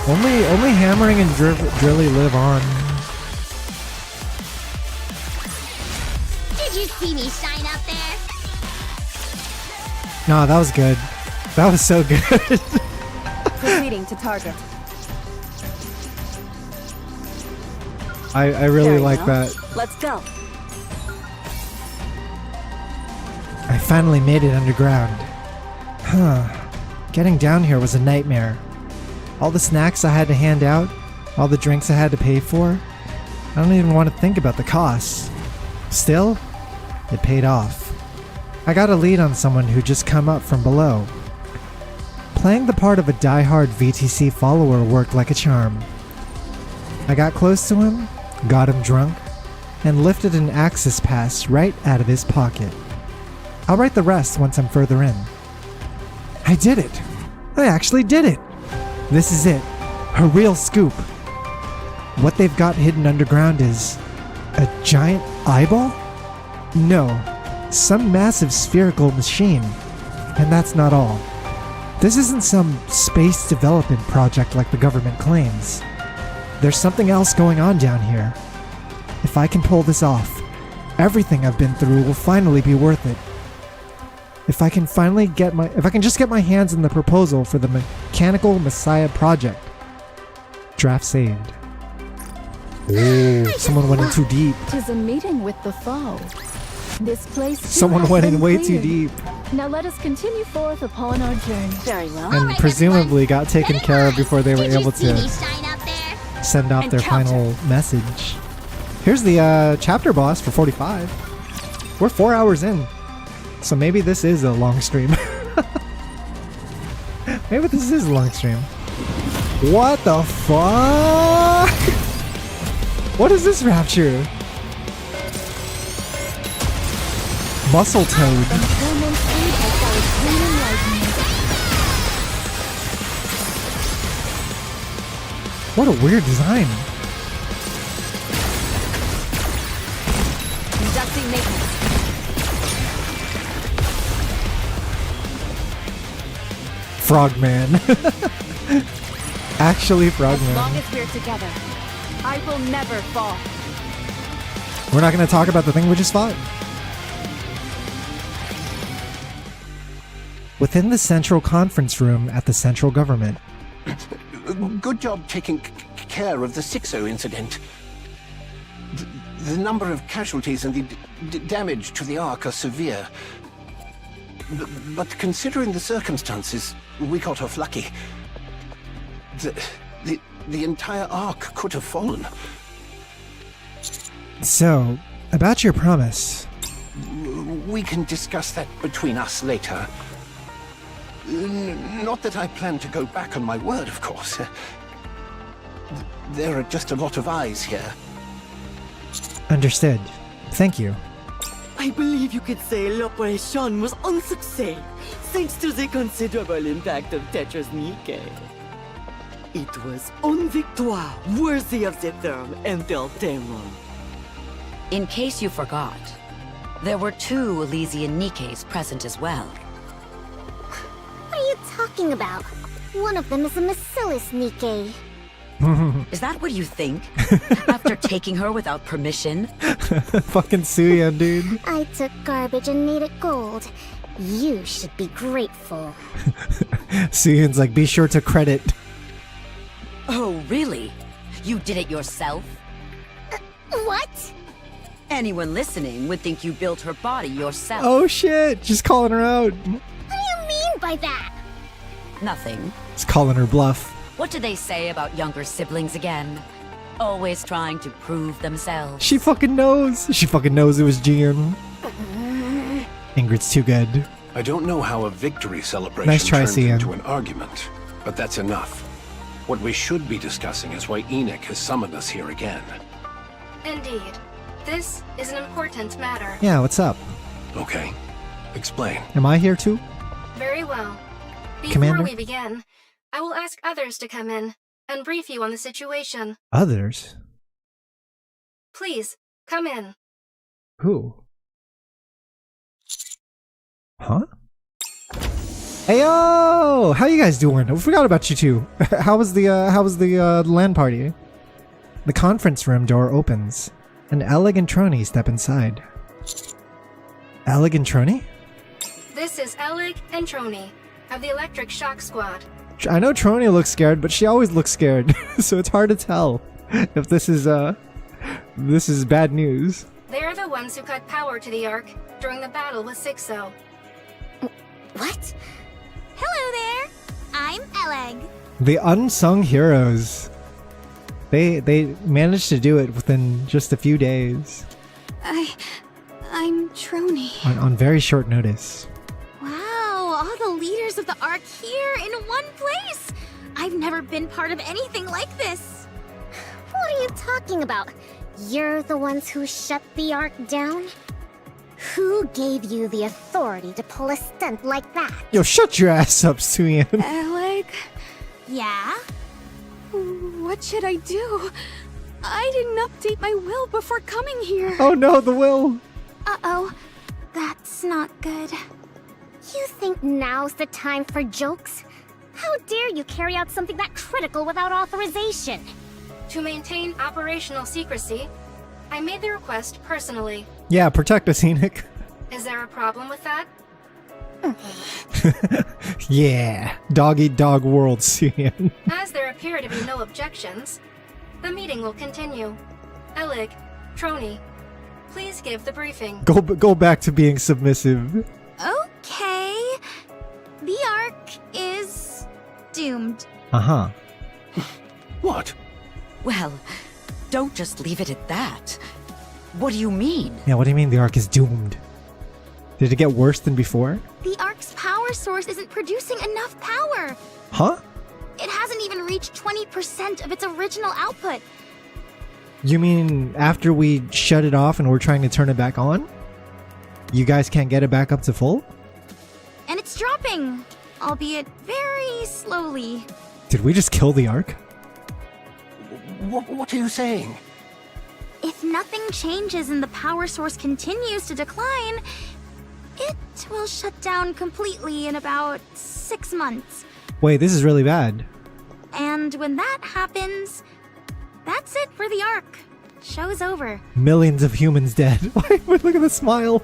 S6: Only Hammering and Drilly live on.
S19: Did you see me shine up there?
S6: No, that was good. That was so good.
S18: Proceeding to target.
S6: I really like that.
S18: Let's go.
S6: finally made it underground. Huh. Getting down here was a nightmare. All the snacks I had to hand out, all the drinks I had to pay for. I don't even want to think about the costs. Still, it paid off. I got a lead on someone who just come up from below. Playing the part of a die-hard VTC follower worked like a charm. I got close to him, got him drunk, and lifted an access pass right out of his pocket. I'll write the rest once I'm further in. I did it! I actually did it! This is it. A real scoop. What they've got hidden underground is a giant eyeball? No, some massive spherical machine. And that's not all. This isn't some space development project like the government claims. There's something else going on down here. If I can pull this off, everything I've been through will finally be worth it. If I can just get my hands on the proposal for the Mechanical Messiah project. Draft saved. Ooh, someone went in too deep.
S3: 'Tis a meeting with the foe. This place too
S6: Someone
S3: has
S6: went in
S3: been
S6: way too
S3: cleared.
S6: deep.
S3: Now let us continue forth upon our journey. Very well.
S6: And presumably got taken care of before they were able to send off their final message. Here's the chapter boss for 45. We're 4 hours in. So maybe this is a long stream. Maybe this is a long stream. What the fuck? What is this rapture? Muscle Toad. What a weird design.
S3: Conducting maintenance.
S6: Frogman. Actually Frogman.
S3: As long as we're together, I will never fall.
S6: We're not going to talk about the thing we just fought. Within the central conference room at the central government.
S14: Good job taking care of the Sixo incident. The number of casualties and the damage to the Ark are severe. But considering the circumstances, we got off lucky. The entire Ark could have fallen.
S6: So, about your promise.
S14: We can discuss that between us later. Not that I plan to go back on my word, of course. There are just a lot of eyes here.
S6: Understood. Thank you.
S13: I believe you could say l'operation was un succès, thanks to the considerable impact of Tetra's NIKKE. It was une victoire worthy of the term entertainment.
S2: In case you forgot, there were 2 Elysian Nikkes present as well.
S5: What are you talking about? One of them is a Macillus Nikke.
S2: Is that what you think? After taking her without permission?
S6: Fucking Suyan, dude.
S5: I took garbage and made it gold. You should be grateful.
S6: Suyan's like, be sure to credit.
S2: Oh, really? You did it yourself?
S5: What?
S2: Anyone listening would think you built her body yourself.
S6: Oh shit, just calling her out.
S5: What do you mean by that?
S2: Nothing.
S6: Just calling her bluff.
S2: What do they say about younger siblings again? Always trying to prove themselves.
S6: She fucking knows. She fucking knows it was Gian. Ingrid's too good.
S14: I don't know how a victory celebration
S6: Nice try,
S14: turned
S6: Cian.
S14: into an argument, but that's enough. What we should be discussing is why Enoch has summoned us here again.
S1: Indeed. This is an important matter.
S6: Yeah, what's up?
S14: Okay. Explain.
S6: Am I here too?
S1: Very well. Before
S6: Commander?
S1: we begin, I will ask others to come in and brief you on the situation.
S6: Others?
S1: Please, come in.
S6: Who? Huh? Heyo! How you guys doing? I forgot about you two. How was the LAN party? The conference room door opens. An Alec and Trony step inside. Alec and Trony?
S1: This is Alec and Trony of the Electric Shock Squad.
S6: I know Trony looks scared, but she always looks scared, so it's hard to tell if this is bad news.
S1: They are the ones who cut power to the Ark during the battle with Sixo.
S19: What?
S12: Hello there! I'm Eleg.
S6: The unsung heroes. They managed to do it within just a few days.
S15: I'm Trony.
S6: On very short notice.
S12: Wow, all the leaders of the Ark here in one place! I've never been part of anything like this!
S5: What are you talking about? You're the ones who shut the Ark down? Who gave you the authority to pull a stunt like that?
S6: Yo, shut your ass up, Suyin.
S15: Eleg?
S12: Yeah?
S15: What should I do? I didn't update my will before coming here.
S6: Oh no, the will.
S12: Uh-oh. That's not good.
S5: You think now's the time for jokes? How dare you carry out something that critical without authorization?
S1: To maintain operational secrecy, I made the request personally.
S6: Yeah, protect us, Enoch.
S1: Is there a problem with that?
S6: Yeah, dog-eat-dog world, Suyin.
S1: As there appear to be no objections, the meeting will continue. Eleg, Trony, please give the briefing.
S6: Go back to being submissive.
S12: Okay. The Ark is doomed.
S6: Uh-huh.
S14: What?
S2: Well, don't just leave it at that. What do you mean?
S6: Yeah, what do you mean the Ark is doomed? Did it get worse than before?
S12: The Ark's power source isn't producing enough power.
S6: Huh?
S12: It hasn't even reached 20% of its original output.
S6: You mean after we shut it off and we're trying to turn it back on? You guys can't get it back up to full?
S12: And it's dropping, albeit very slowly.
S6: Did we just kill the Ark?
S14: What are you saying?
S12: If nothing changes and the power source continues to decline, it will shut down completely in about 6 months.
S6: Wait, this is really bad.
S12: And when that happens, that's it for the Ark. Show's over.
S6: Millions of humans dead. Look at the smile.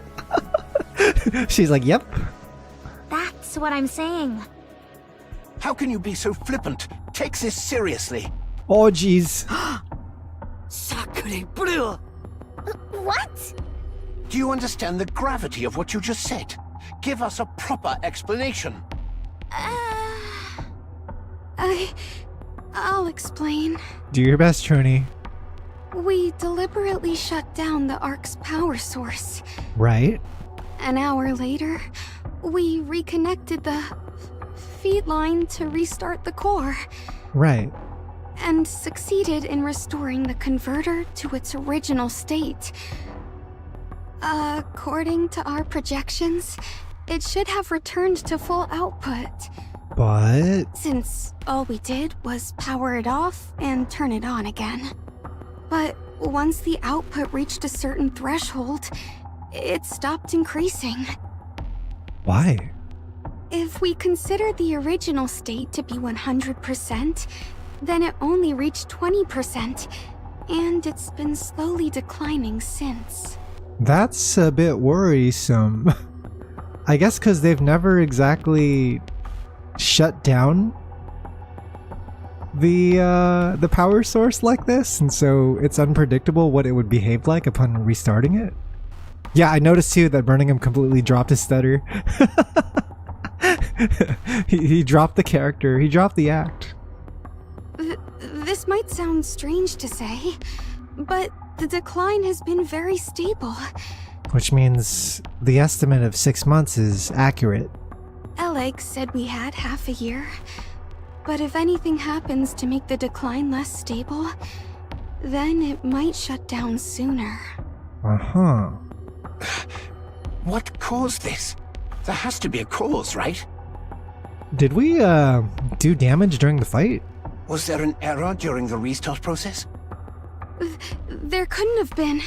S6: She's like, yep.
S12: That's what I'm saying.
S14: How can you be so flippant? Take this seriously.
S6: Oh, jeez.
S5: What?
S14: Do you understand the gravity of what you just said? Give us a proper explanation.
S15: I'll explain.
S6: Do your best, Trony.
S15: We deliberately shut down the Ark's power source.
S6: Right.
S15: An hour later, we reconnected the feed line to restart the core.
S6: Right.
S15: And succeeded in restoring the converter to its original state. According to our projections, it should have returned to full output.
S6: But...
S15: since all we did was power it off and turn it on again. But once the output reached a certain threshold, it stopped increasing.
S6: Why?
S15: If we consider the original state to be 100%, then it only reached 20%, and it's been slowly declining since.
S6: That's a bit worrisome. I guess because they've never exactly shut down the power source like this, and so it's unpredictable what it would behave like upon restarting it. Yeah, I noticed too that Birmingham completely dropped his stutter. he dropped the character, he dropped the act.
S15: This might sound strange to say, but the decline has been very stable.
S6: Which means the estimate of 6 months is accurate.
S15: Eleg said we had half a year, but if anything happens to make the decline less stable, then it might shut down sooner.
S6: Uh-huh.
S14: What caused this? There has to be a cause, right?
S6: Did we, do damage during the fight?
S14: Was there an error during the restart process?
S15: There couldn't have been.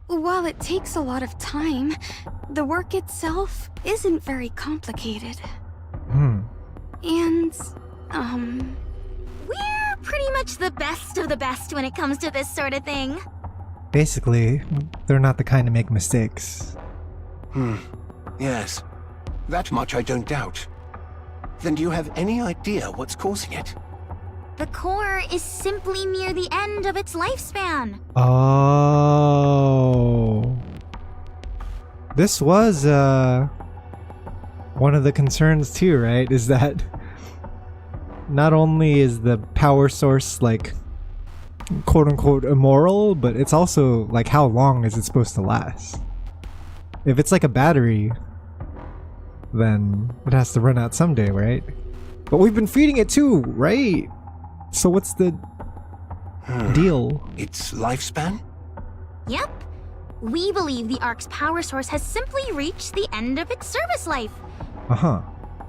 S15: While it takes a lot of time, the work itself isn't very complicated.
S6: Hmm.
S15: And,
S12: we're pretty much the best of the best when it comes to this sort of thing.
S6: Basically, they're not the kind to make mistakes.
S14: Yes. That much I don't doubt. Then do you have any idea what's causing it?
S12: The core is simply near the end of its lifespan.
S6: Oh. This was, one of the concerns too, right? Is that not only is the power source like quote unquote immoral, but it's also like how long is it supposed to last? If it's like a battery, then it has to run out someday, right? But we've been feeding it too, right? So what's the deal?
S14: Its lifespan?
S12: Yep. We believe the Ark's power source has simply reached the end of its service life.
S6: Uh-huh.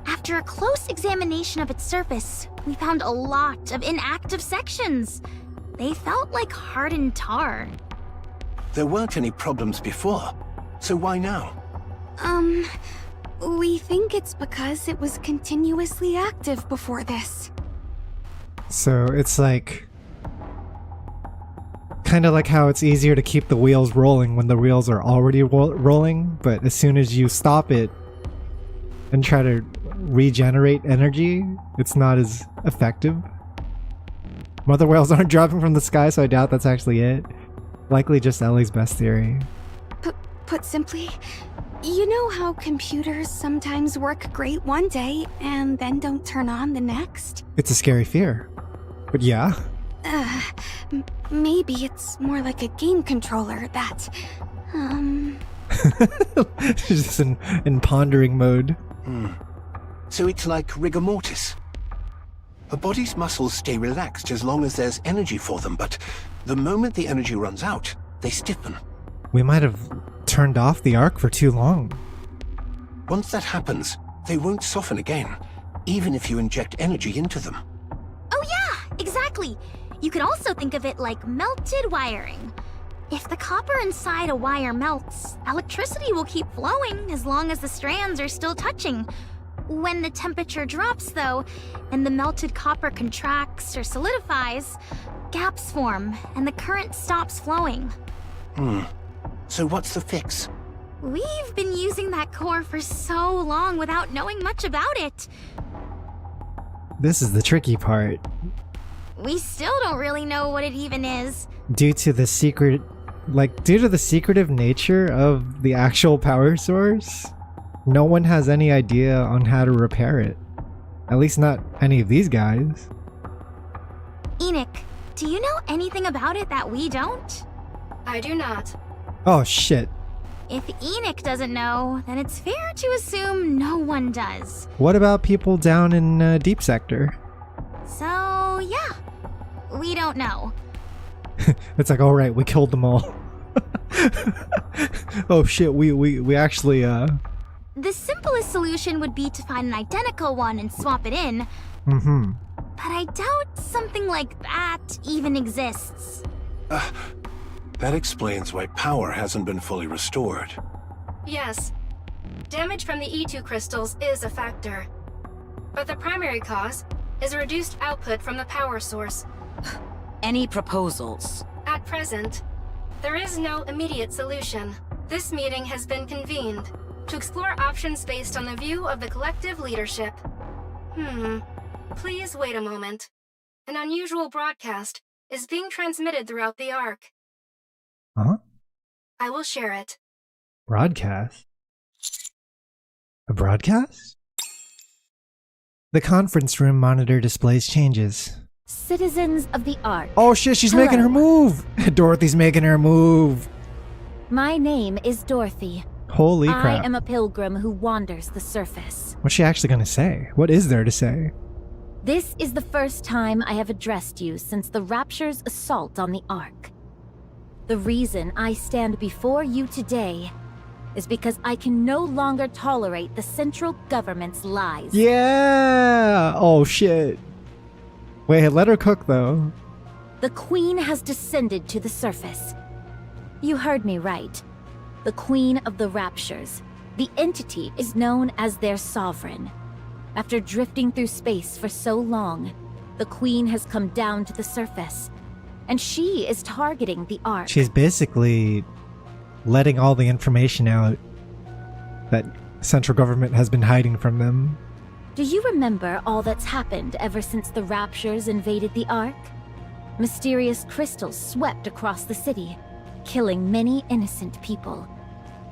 S12: After a close examination of its surface, we found a lot of inactive sections. They felt like hardened tar.
S14: There weren't any problems before, so why now?
S15: We think it's because it was continuously active before this.
S6: So it's like kind of like how it's easier to keep the wheels rolling when the wheels are already rolling, but as soon as you stop it and try to regenerate energy, it's not as effective. Mother whales aren't dropping from the sky, so I doubt that's actually it. Likely just Ellie's best theory.
S15: Put simply, you know how computers sometimes work great one day and then don't turn on the next?
S6: It's a scary fear. But yeah.
S15: Maybe it's more like a game controller that,
S6: She's just in pondering mode.
S14: So it's like rigor mortis. A body's muscles stay relaxed as long as there's energy for them, but the moment the energy runs out, they stiffen.
S6: We might have turned off the Ark for too long.
S14: Once that happens, they won't soften again, even if you inject energy into them.
S12: Oh yeah, exactly. You could also think of it like melted wiring. If the copper inside a wire melts, electricity will keep flowing as long as the strands are still touching. When the temperature drops, though, and the melted copper contracts or solidifies, gaps form and the current stops flowing.
S14: So what's the fix?
S12: We've been using that core for so long without knowing much about it.
S6: This is the tricky part.
S12: We still don't really know what it even is.
S6: Due to the secretive nature of the actual power source, no one has any idea on how to repair it. At least not any of these guys.
S12: Enoch, do you know anything about it that we don't?
S1: I do not.
S6: Oh shit.
S12: If Enoch doesn't know, then it's fair to assume no one does.
S6: What about people down in Deep Sector?
S12: So, yeah. We don't know.
S6: It's like, alright, we killed them all. Oh shit, we actually,
S12: The simplest solution would be to find an identical one and swap it in.
S6: Mm-hmm.
S12: But I doubt something like that even exists.
S14: That explains why power hasn't been fully restored.
S1: Yes. Damage from the E2 crystals is a factor. But the primary cause is reduced output from the power source.
S2: Any proposals?
S1: At present, there is no immediate solution. This meeting has been convened to explore options based on the view of the collective leadership. Please wait a moment. An unusual broadcast is being transmitted throughout the Ark.
S6: Huh?
S1: I will share it.
S6: Broadcast? A broadcast? The conference room monitor displays changes.
S16: Citizens of the Ark.
S6: Oh shit, she's making her move! Dorothy's making her move!
S16: My name is Dorothy.
S6: Holy crap.
S16: I am a pilgrim who wanders the surface.
S6: What's she actually gonna say? What is there to say?
S16: This is the first time I have addressed you since the Rapture's assault on the Ark. The reason I stand before you today is because I can no longer tolerate the central government's lies.
S6: Yeah! Oh shit. Wait, let her cook though.
S16: The Queen has descended to the surface. You heard me right. The Queen of the Raptures. The entity is known as their sovereign. After drifting through space for so long, the Queen has come down to the surface, and she is targeting the Ark.
S6: She's basically letting all the information out that central government has been hiding from them.
S16: Do you remember all that's happened ever since the Raptures invaded the Ark? Mysterious crystals swept across the city, killing many innocent people.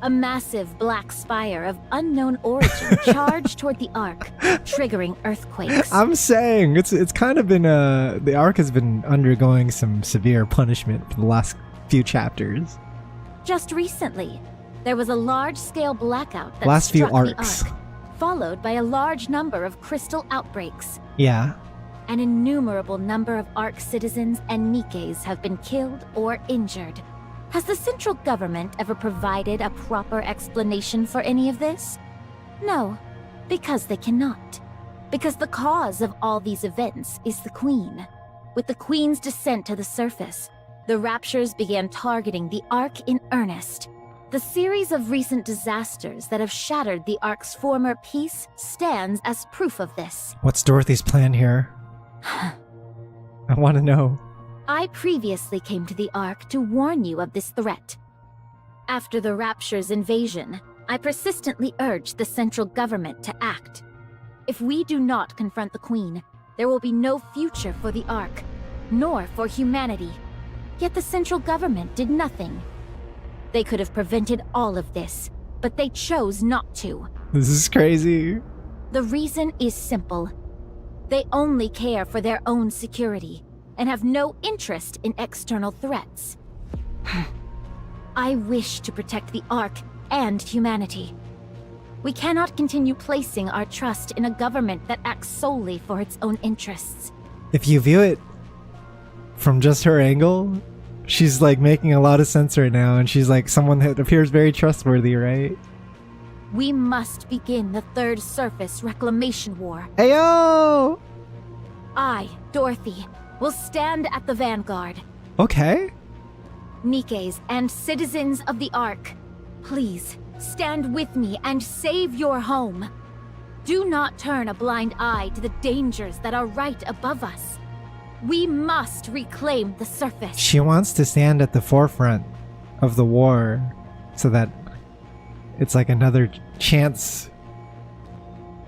S16: A massive black spire of unknown origin charged toward the Ark, triggering earthquakes.
S6: I'm saying it's kind of been the Ark has been undergoing some severe punishment for the last few chapters.
S16: Just recently, there was a large-scale blackout that
S6: Last few
S16: struck the
S6: arcs.
S16: Ark, followed by a large number of crystal outbreaks.
S6: Yeah.
S16: An innumerable number of Ark citizens and NIKKEs have been killed or injured. Has the central government ever provided a proper explanation for any of this? No, because they cannot. Because the cause of all these events is the Queen. With the Queen's descent to the surface, the Raptures began targeting the Ark in earnest. The series of recent disasters that have shattered the Ark's former peace stands as proof of this.
S6: What's Dorothy's plan here? I want to know.
S16: I previously came to the Ark to warn you of this threat. After the Rapture's invasion, I persistently urged the central government to act. If we do not confront the Queen, there will be no future for the Ark, nor for humanity. Yet the central government did nothing. They could have prevented all of this, but they chose not to.
S6: This is crazy.
S16: The reason is simple. They only care for their own security, and have no interest in external threats. I wish to protect the Ark and humanity. We cannot continue placing our trust in a government that acts solely for its own interests.
S6: If you view it from just her angle, she's like making a lot of sense right now, and she's like someone that appears very trustworthy, right?
S16: We must begin the Third Surface Reclamation War.
S6: Ayo!
S16: I, Dorothy, will stand at the vanguard.
S6: Okay.
S16: NIKKEs and citizens of the Ark, please stand with me and save your home. Do not turn a blind eye to the dangers that are right above us. We must reclaim the surface.
S6: She wants to stand at the forefront of the war so that it's like another chance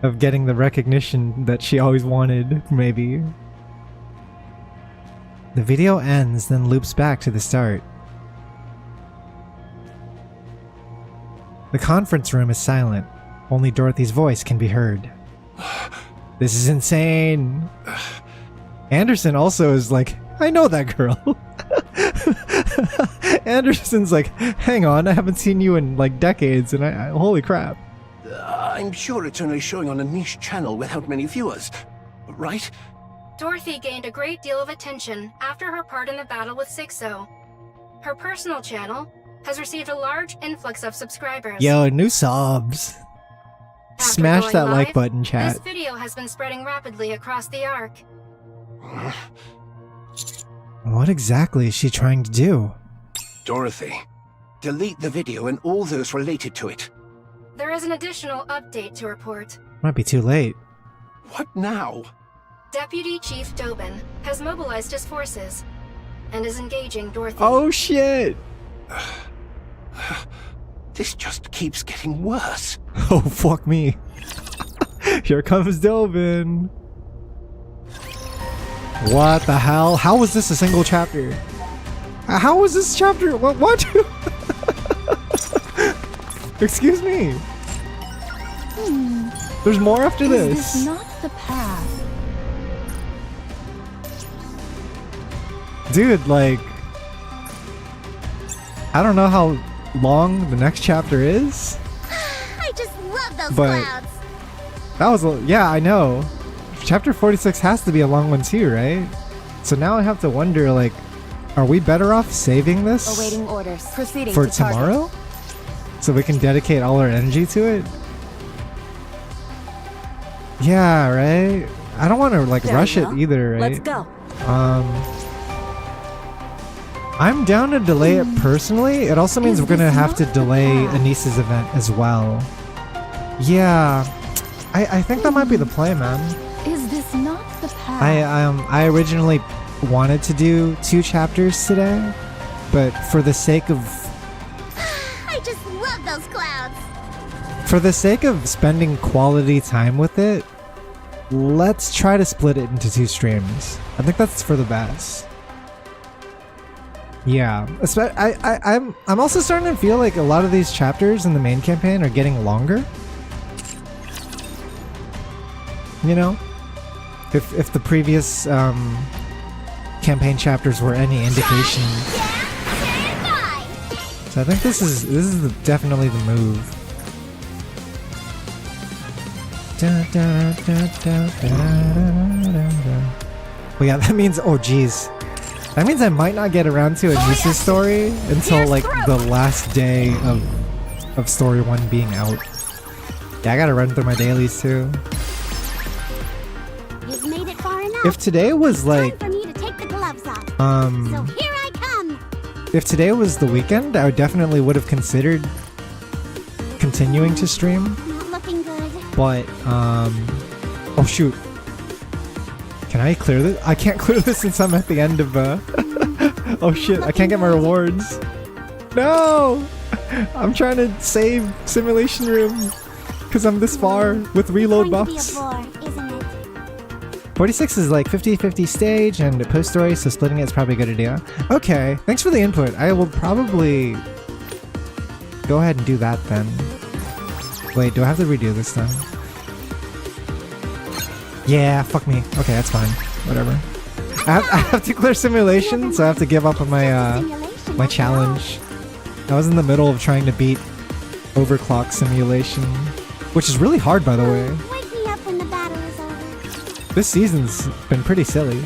S6: of getting the recognition that she always wanted, maybe. The video ends, then loops back to the start. The conference room is silent. Only Dorothy's voice can be heard. This is insane. Anderson also is like, I know that girl. Anderson's like, hang on, I haven't seen you in like decades, and I holy crap.
S14: I'm sure it's only showing on a niche channel without many viewers, right?
S1: Dorothy gained a great deal of attention after her part in the battle with Sixo. Her personal channel has received a large influx of subscribers.
S6: Yo, new subs.
S1: After
S6: Smash
S1: going
S6: that
S1: live,
S6: like button, chat.
S1: This video has been spreading rapidly across the Ark.
S6: What exactly is she trying to do?
S14: Dorothy, delete the video and all those related to it.
S1: There is an additional update to report.
S6: Might be too late.
S14: What now?
S1: Deputy Chief Dobin has mobilized his forces and is engaging Dorothy.
S6: Oh shit!
S14: This just keeps getting worse.
S6: Oh fuck me. Here comes Dobin. What the hell? How was this a single chapter? How was this chapter? What? Excuse me. There's more after this.
S7: Is this not the path?
S6: Dude, like, I don't know how long the next chapter is.
S19: I just love those
S6: But-
S19: clouds.
S6: That was, yeah, I know. Chapter 46 has to be a long one too, right? So now I have to wonder, like, are we better off saving this
S16: Awaiting orders. Proceeding
S6: for
S16: to target.
S6: tomorrow? So we can dedicate all our energy to it? Yeah, right? I don't want to, like,
S16: There
S6: rush
S16: we
S6: it
S16: go.
S6: either, right?
S16: Let's go.
S6: I'm down to delay it personally. It also means we're gonna have to delay Anisa's event as well. Yeah, I think that might be the play, man.
S7: Is this not the path?
S6: I originally wanted to do 2 chapters today, but for the sake of
S19: I just love those clouds.
S6: spending quality time with it, let's try to split it into 2 streams. I think that's for the best. Yeah, I'm also starting to feel like a lot of these chapters in the main campaign are getting longer. You know, if the previous campaign chapters were any indication. So I think this is definitely the move. Well, yeah, that means, oh geez, that means I might not get around to Anissa's story until like the last day of story 1 being out. Yeah, I gotta run through my dailies too.
S19: You've made it far enough.
S6: If today was like,
S19: Time for me to take the gloves off.
S6: So
S19: here I come.
S6: if today was the weekend, I definitely would have considered continuing to stream.
S19: Not looking good.
S6: But, oh shoot. Can I clear this? I can't clear this since I'm at the end of, oh shit, I can't get my rewards. No! I'm trying to save Simulation Room, because I'm this far with reload buffs. 46 is like 50-50 stage and post-story, so splitting it is probably a good idea. Okay, thanks for the input. I will probably go ahead and do that then. Wait, do I have to redo this then? Yeah, fuck me. Okay, that's fine. Whatever. I have to clear simulation, so I have to give up on my my challenge. I was in the middle of trying to beat overclock simulation, which is really hard, by the way.
S19: Wake me up when the battle is over.
S6: This season's been pretty silly.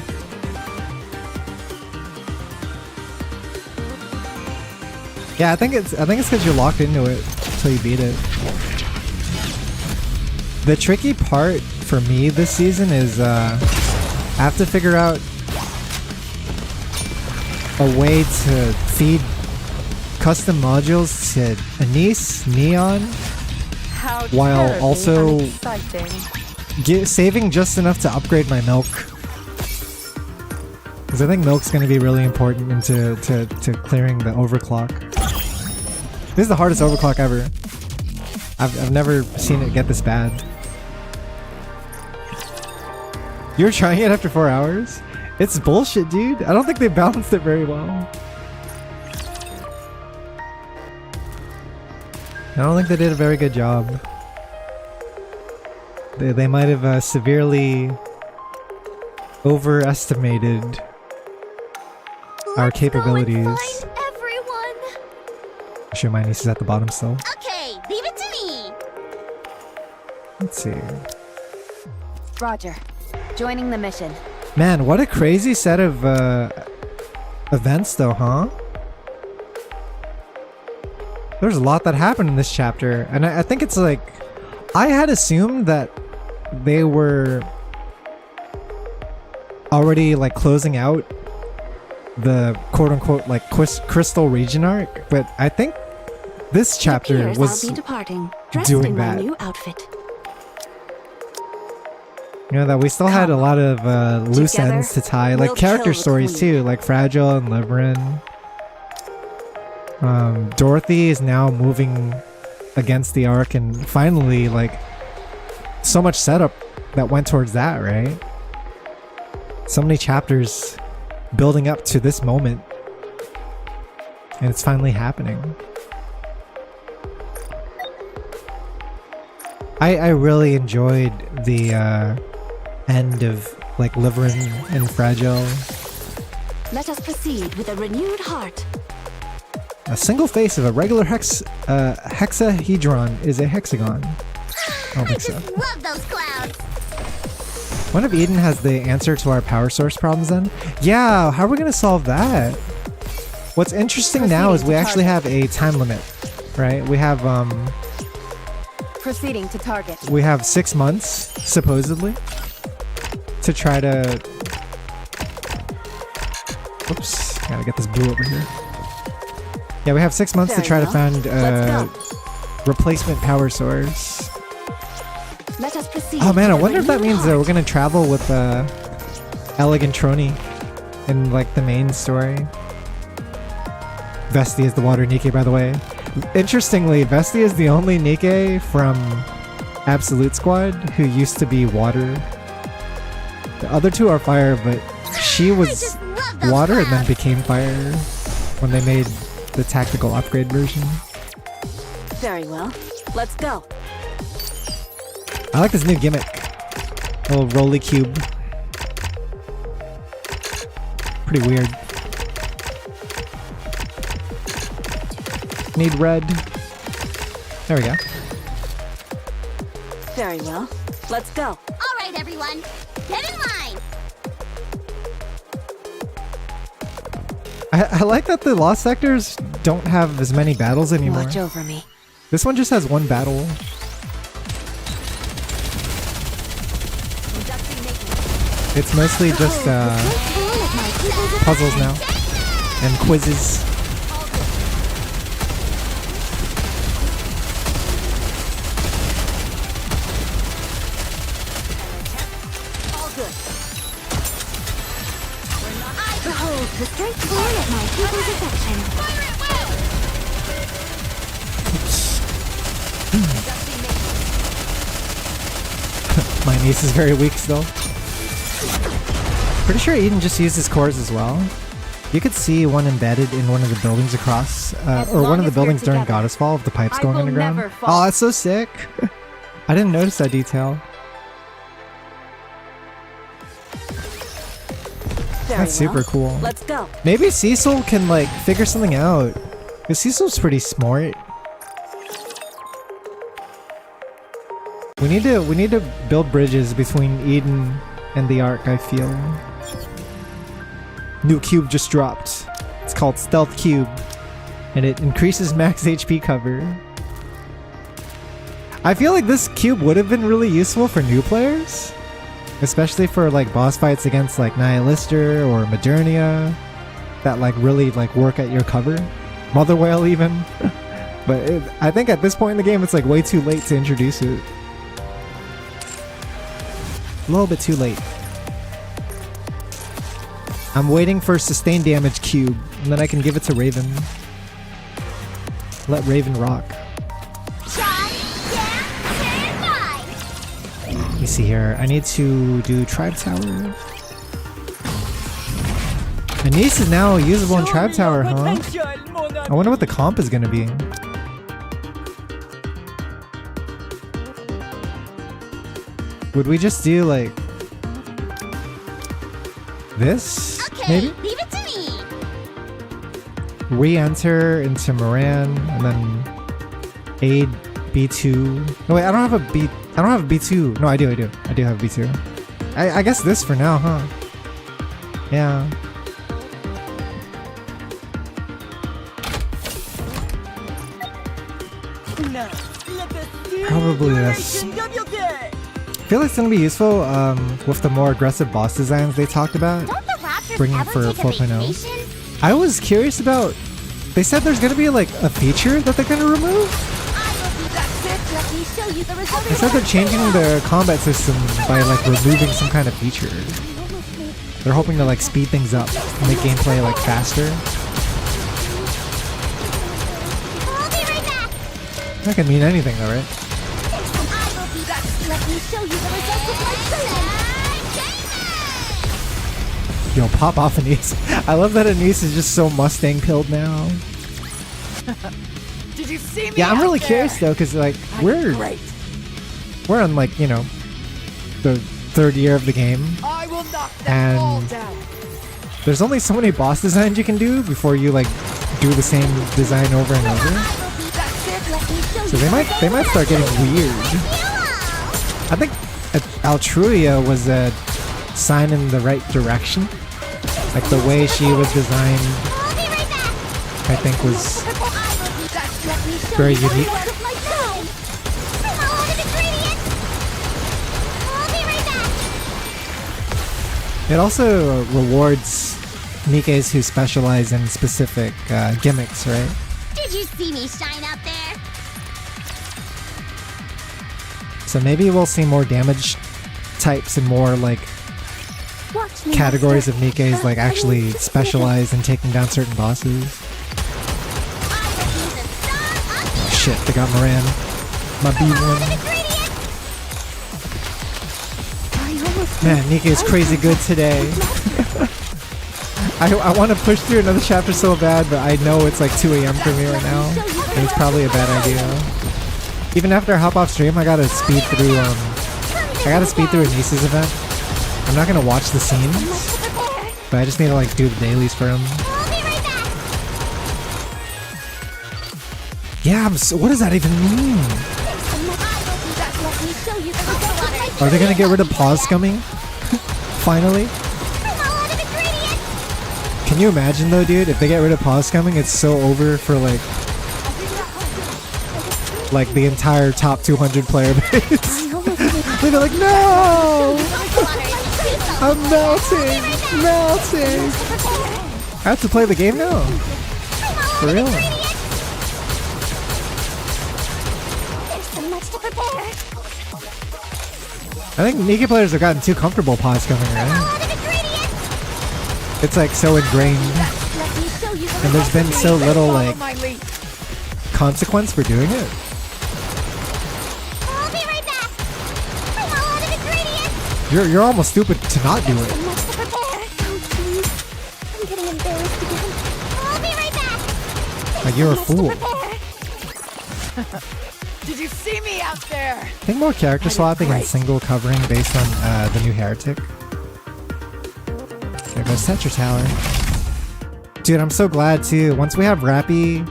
S6: Yeah, I think it's because you're locked into it until you beat it. The tricky part for me this season is I have to figure out a way to feed custom modules to Anise, Neon, while also saving just enough to upgrade my milk. Because I think milk's going to be really important into to clearing the overclock. This is the hardest overclock ever. I've never seen it get this bad. You're trying it after 4 hours? It's bullshit, dude. I don't think they balanced it very well. I don't think they did a very good job. They might have severely overestimated our capabilities. Sure, my niece is at the bottom still.
S19: Okay, leave it to me.
S6: Let's see.
S18: Roger. Joining the mission.
S6: Man, what a crazy set of events though, huh? There's a lot that happened in this chapter, and I think it's like, I had assumed that they were already like closing out the quote-unquote like Crystal region arc, but I think this chapter was
S18: I'll be departing, dressed
S6: doing
S18: in my
S6: that.
S18: new outfit.
S6: You know, that we still had a lot of loose ends to tie, like
S18: we'll
S6: character
S18: kill the
S6: stories
S18: queen.
S6: too, like Fragile and Liverin. Dorothy is now moving against the arc, and finally, like, so much setup that went towards that, right? So many chapters building up to this moment, and it's finally happening. I really enjoyed the end of like Liverin and Fragile.
S18: Let us proceed with a renewed heart.
S6: A single face of a regular hexahedron is a hexagon. I don't think so.
S19: Love those clouds.
S6: What if Eden has the answer to our power source problems then? Yeah, how are we gonna solve that? What's interesting now is we actually have a time limit, right? We have
S18: Proceeding to target.
S6: we have 6 months, supposedly, to try to... Oops, gotta get this blue over here. Yeah, we have 6 months to
S18: Very
S6: try to
S18: well.
S6: find
S18: Let's
S6: replacement power source.
S18: Let us proceed.
S6: Oh man, I
S18: with a
S6: wonder if that
S18: renewed
S6: means that we're gonna travel with Elegant Trony in like the main story. Vesti is the water Nikke, by the way. Interestingly, Vesti is the only Nikke from Absolute Squad who used to be water. The other two are fire, but she was water and then became fire. when they made the tactical upgrade version.
S16: Very well. Let's go.
S6: I like this new gimmick. Little roly cube. Pretty weird. Need red. There we go.
S16: Very well. Let's go.
S19: All right, everyone. Get in line.
S6: I like that the Lost Sectors don't have as many battles anymore.
S16: Watch over me.
S6: This one just has one battle. It's mostly just puzzles now and quizzes.
S12: Behold the strength born of my people's affection.
S6: My niece is very weak still. Pretty sure Eden just used his cores as well. You could see one embedded in one of the buildings across, or one of the buildings during Goddess Fall, with the pipes going underground. Oh, that's so sick! I didn't notice that detail. That's super cool.
S16: Let's go.
S6: Maybe Cecil can like figure something out, because Cecil's pretty smart. We need to build bridges between Eden and the Ark, I feel. New cube just dropped. It's called Stealth Cube, and it increases max HP cover. I feel like this cube would have been really useful for new players, especially for like boss fights against like Nihilister or Modernia that like really like work at your cover. Mother Whale even. But I think at this point in the game it's like way too late to introduce it. A little bit too late. I'm waiting for sustained damage cube, and then I can give it to Raven. Let Raven rock. Let me see here. I need to do Tribe Tower. Anise is now usable in Tribe Tower, huh? I wonder what the comp is gonna be. Would we just do like this? Maybe?
S19: Leave it to me.
S6: Re-enter into Moran and then aid B2. No wait, I don't have a B2. No, I do have a B2. I guess this for now, huh? Yeah. Probably this. I feel like it's gonna be useful with the more aggressive boss designs they talked about bringing for 4.0. I was curious about. They said there's gonna be like a feature that they're gonna remove. They said they're changing their combat system by like removing some kind of feature. They're hoping to like speed things up, make gameplay like faster. That can mean anything though, right?
S19: Let me show you the results of my plan.
S6: Yo, pop off Anise. I love that Anise is just so Mustang pilled now.
S13: Did you see me?
S6: Yeah, I'm really curious though, because like we're on like, you know, the third year of the game,
S13: I will knock them all
S6: and
S13: down.
S6: there's only so many boss designs you can do before you like do the same design over and over. So they might start getting weird. I think Altruia was a sign in the right direction. Like the way she was designed, I think was very unique. It also rewards Nikkes who specialize in specific gimmicks, right?
S19: Did you see me shine out there?
S6: So maybe we'll see more damage types and more like categories of Nikkes like actually specialize in taking down certain bosses. Shit, they got Moran. My B1. Man, Nikke is crazy good today. I want to push through another chapter so bad, but I know it's like 2 a.m. for me right now, and it's probably a bad idea. Even after I hop off stream, I gotta speed through Anisa's event. I'm not gonna watch the scenes, but I just need to like do the dailies for him. Yeah, what does that even mean? Are they gonna get rid of pause scumming? Finally? Can you imagine though, dude, if they get rid of pause scumming, it's so over for like the entire top 200 player base. They'd be like, no! I'm melting! Melting! I have to play the game now. For real. I think NIKKE players have gotten too comfortable pause scumming, right? It's like so ingrained. And there's been so little like consequence for doing it. You're almost stupid to not do it. Like you're a fool.
S13: Did you see me out there?
S6: I think more character swapping and single covering based on the new Heretic. There goes Tetra Tower. Dude, I'm so glad too. Once we have Rappy,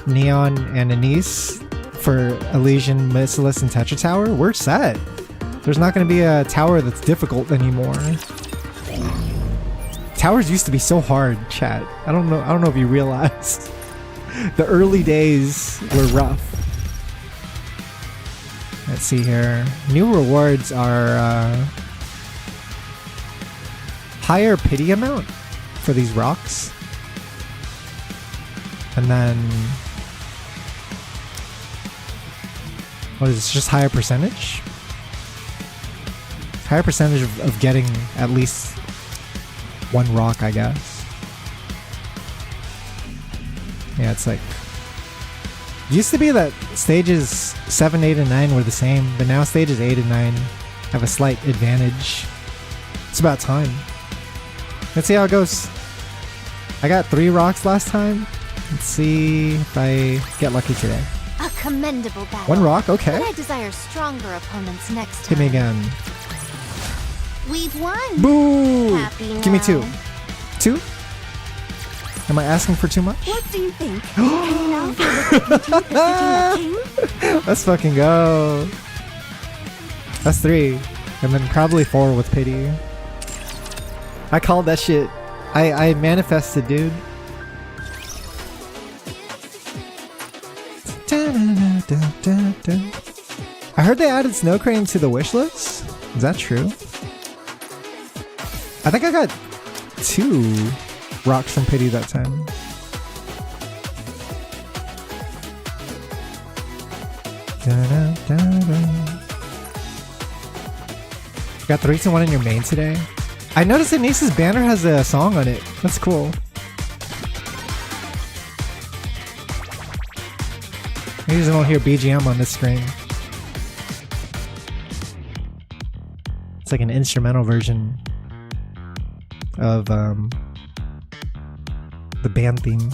S6: Neon, and Anise for Elysian, Missilus, and Tetra Tower, we're set. There's not going to be a tower that's difficult anymore. Towers used to be so hard, chat. I don't know if you realized. The early days were rough. Let's see here. New rewards are higher pity amount for these rocks. And then what is this? Just higher percentage? Higher percentage of getting at least one rock, I guess. Yeah, it's like used to be that stages 7, 8, and 9 were the same, but now stages 8 and 9 have a slight advantage. It's about time. Let's see how it goes. I got 3 rocks last time. Let's see if I get lucky today.
S19: A commendable battle.
S6: 1 rock, okay.
S19: But I desire stronger opponents next time.
S6: Hit me again.
S19: We've won.
S6: Boo!
S19: Happy
S6: Give me
S19: now.
S6: 2. 2? Am I asking for too much?
S19: What do you think? Can you now feel the dignity befitting a king?
S6: Let's fucking go. That's 3. And then probably 4 with pity. I called that shit. I manifested, dude. I heard they added Snow Crane to the wish list. Is that true? I think I got 2 rocks from pity that time. You got 3 to 1 in your main today. I noticed that Nice's banner has a song on it. That's cool. I usually don't hear BGM on this screen. It's like an instrumental version of the band theme.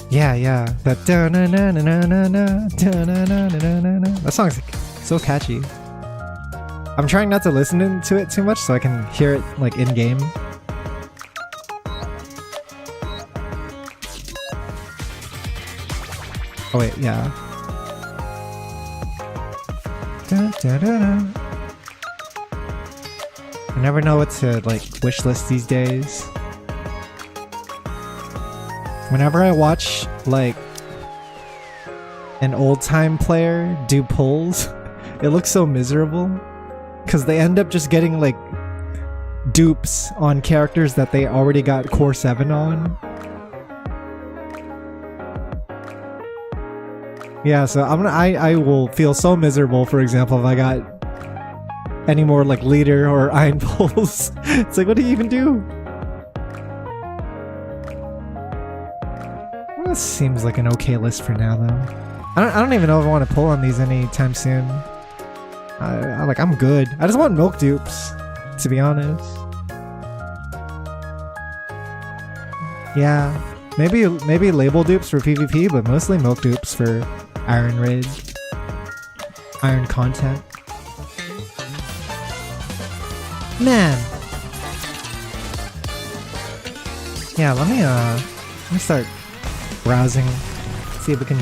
S6: Yeah. That that song's like so catchy. I'm trying not to listen to it too much so I can hear it like in game. Oh wait, yeah. I never know what to like wishlist these days. Whenever I watch like an old time player do pulls, it looks so miserable because they end up just getting like dupes on characters that they already got core 7 on. Yeah, so I will feel so miserable, for example, if I got any more like leader or iron pulls. It's like, what do you even do? Well, this seems like an okay list for now, though. I don't even know if I want to pull on these anytime soon. I'm good. I just want milk dupes, to be honest. Yeah, maybe label dupes for PvP, but mostly milk dupes for iron raids, iron content. Man. Yeah, let me start browsing, see if we can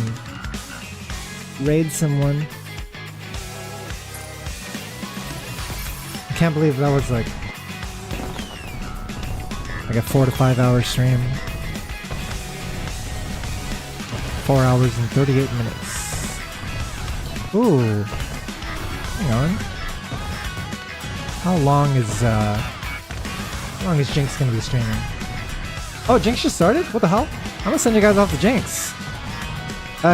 S6: raid someone. I can't believe that was like a 4 to 5 hour stream. 4 hours and 38 minutes. Ooh. Hang on. How long is Jinx gonna be streaming? Oh, Jinx just started? What the hell? I'm gonna send you guys off to Jinx.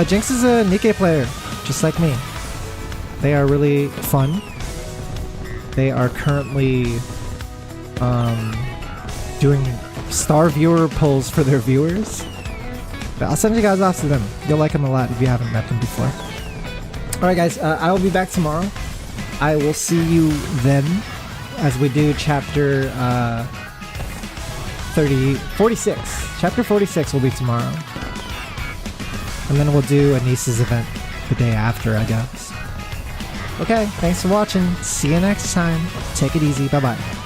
S6: Jinx is a NIKKE player, just like me. They are really fun. They are currently doing star viewer polls for their viewers. But I'll send you guys off to them. You'll like them a lot if you haven't met them before. Alright guys, I will be back tomorrow. I will see you then as we do chapter 46. Chapter 46 will be tomorrow. And then we'll do a Niece's event the day after, I guess. Okay, thanks for watching. See you next time. Take it easy. Bye-bye.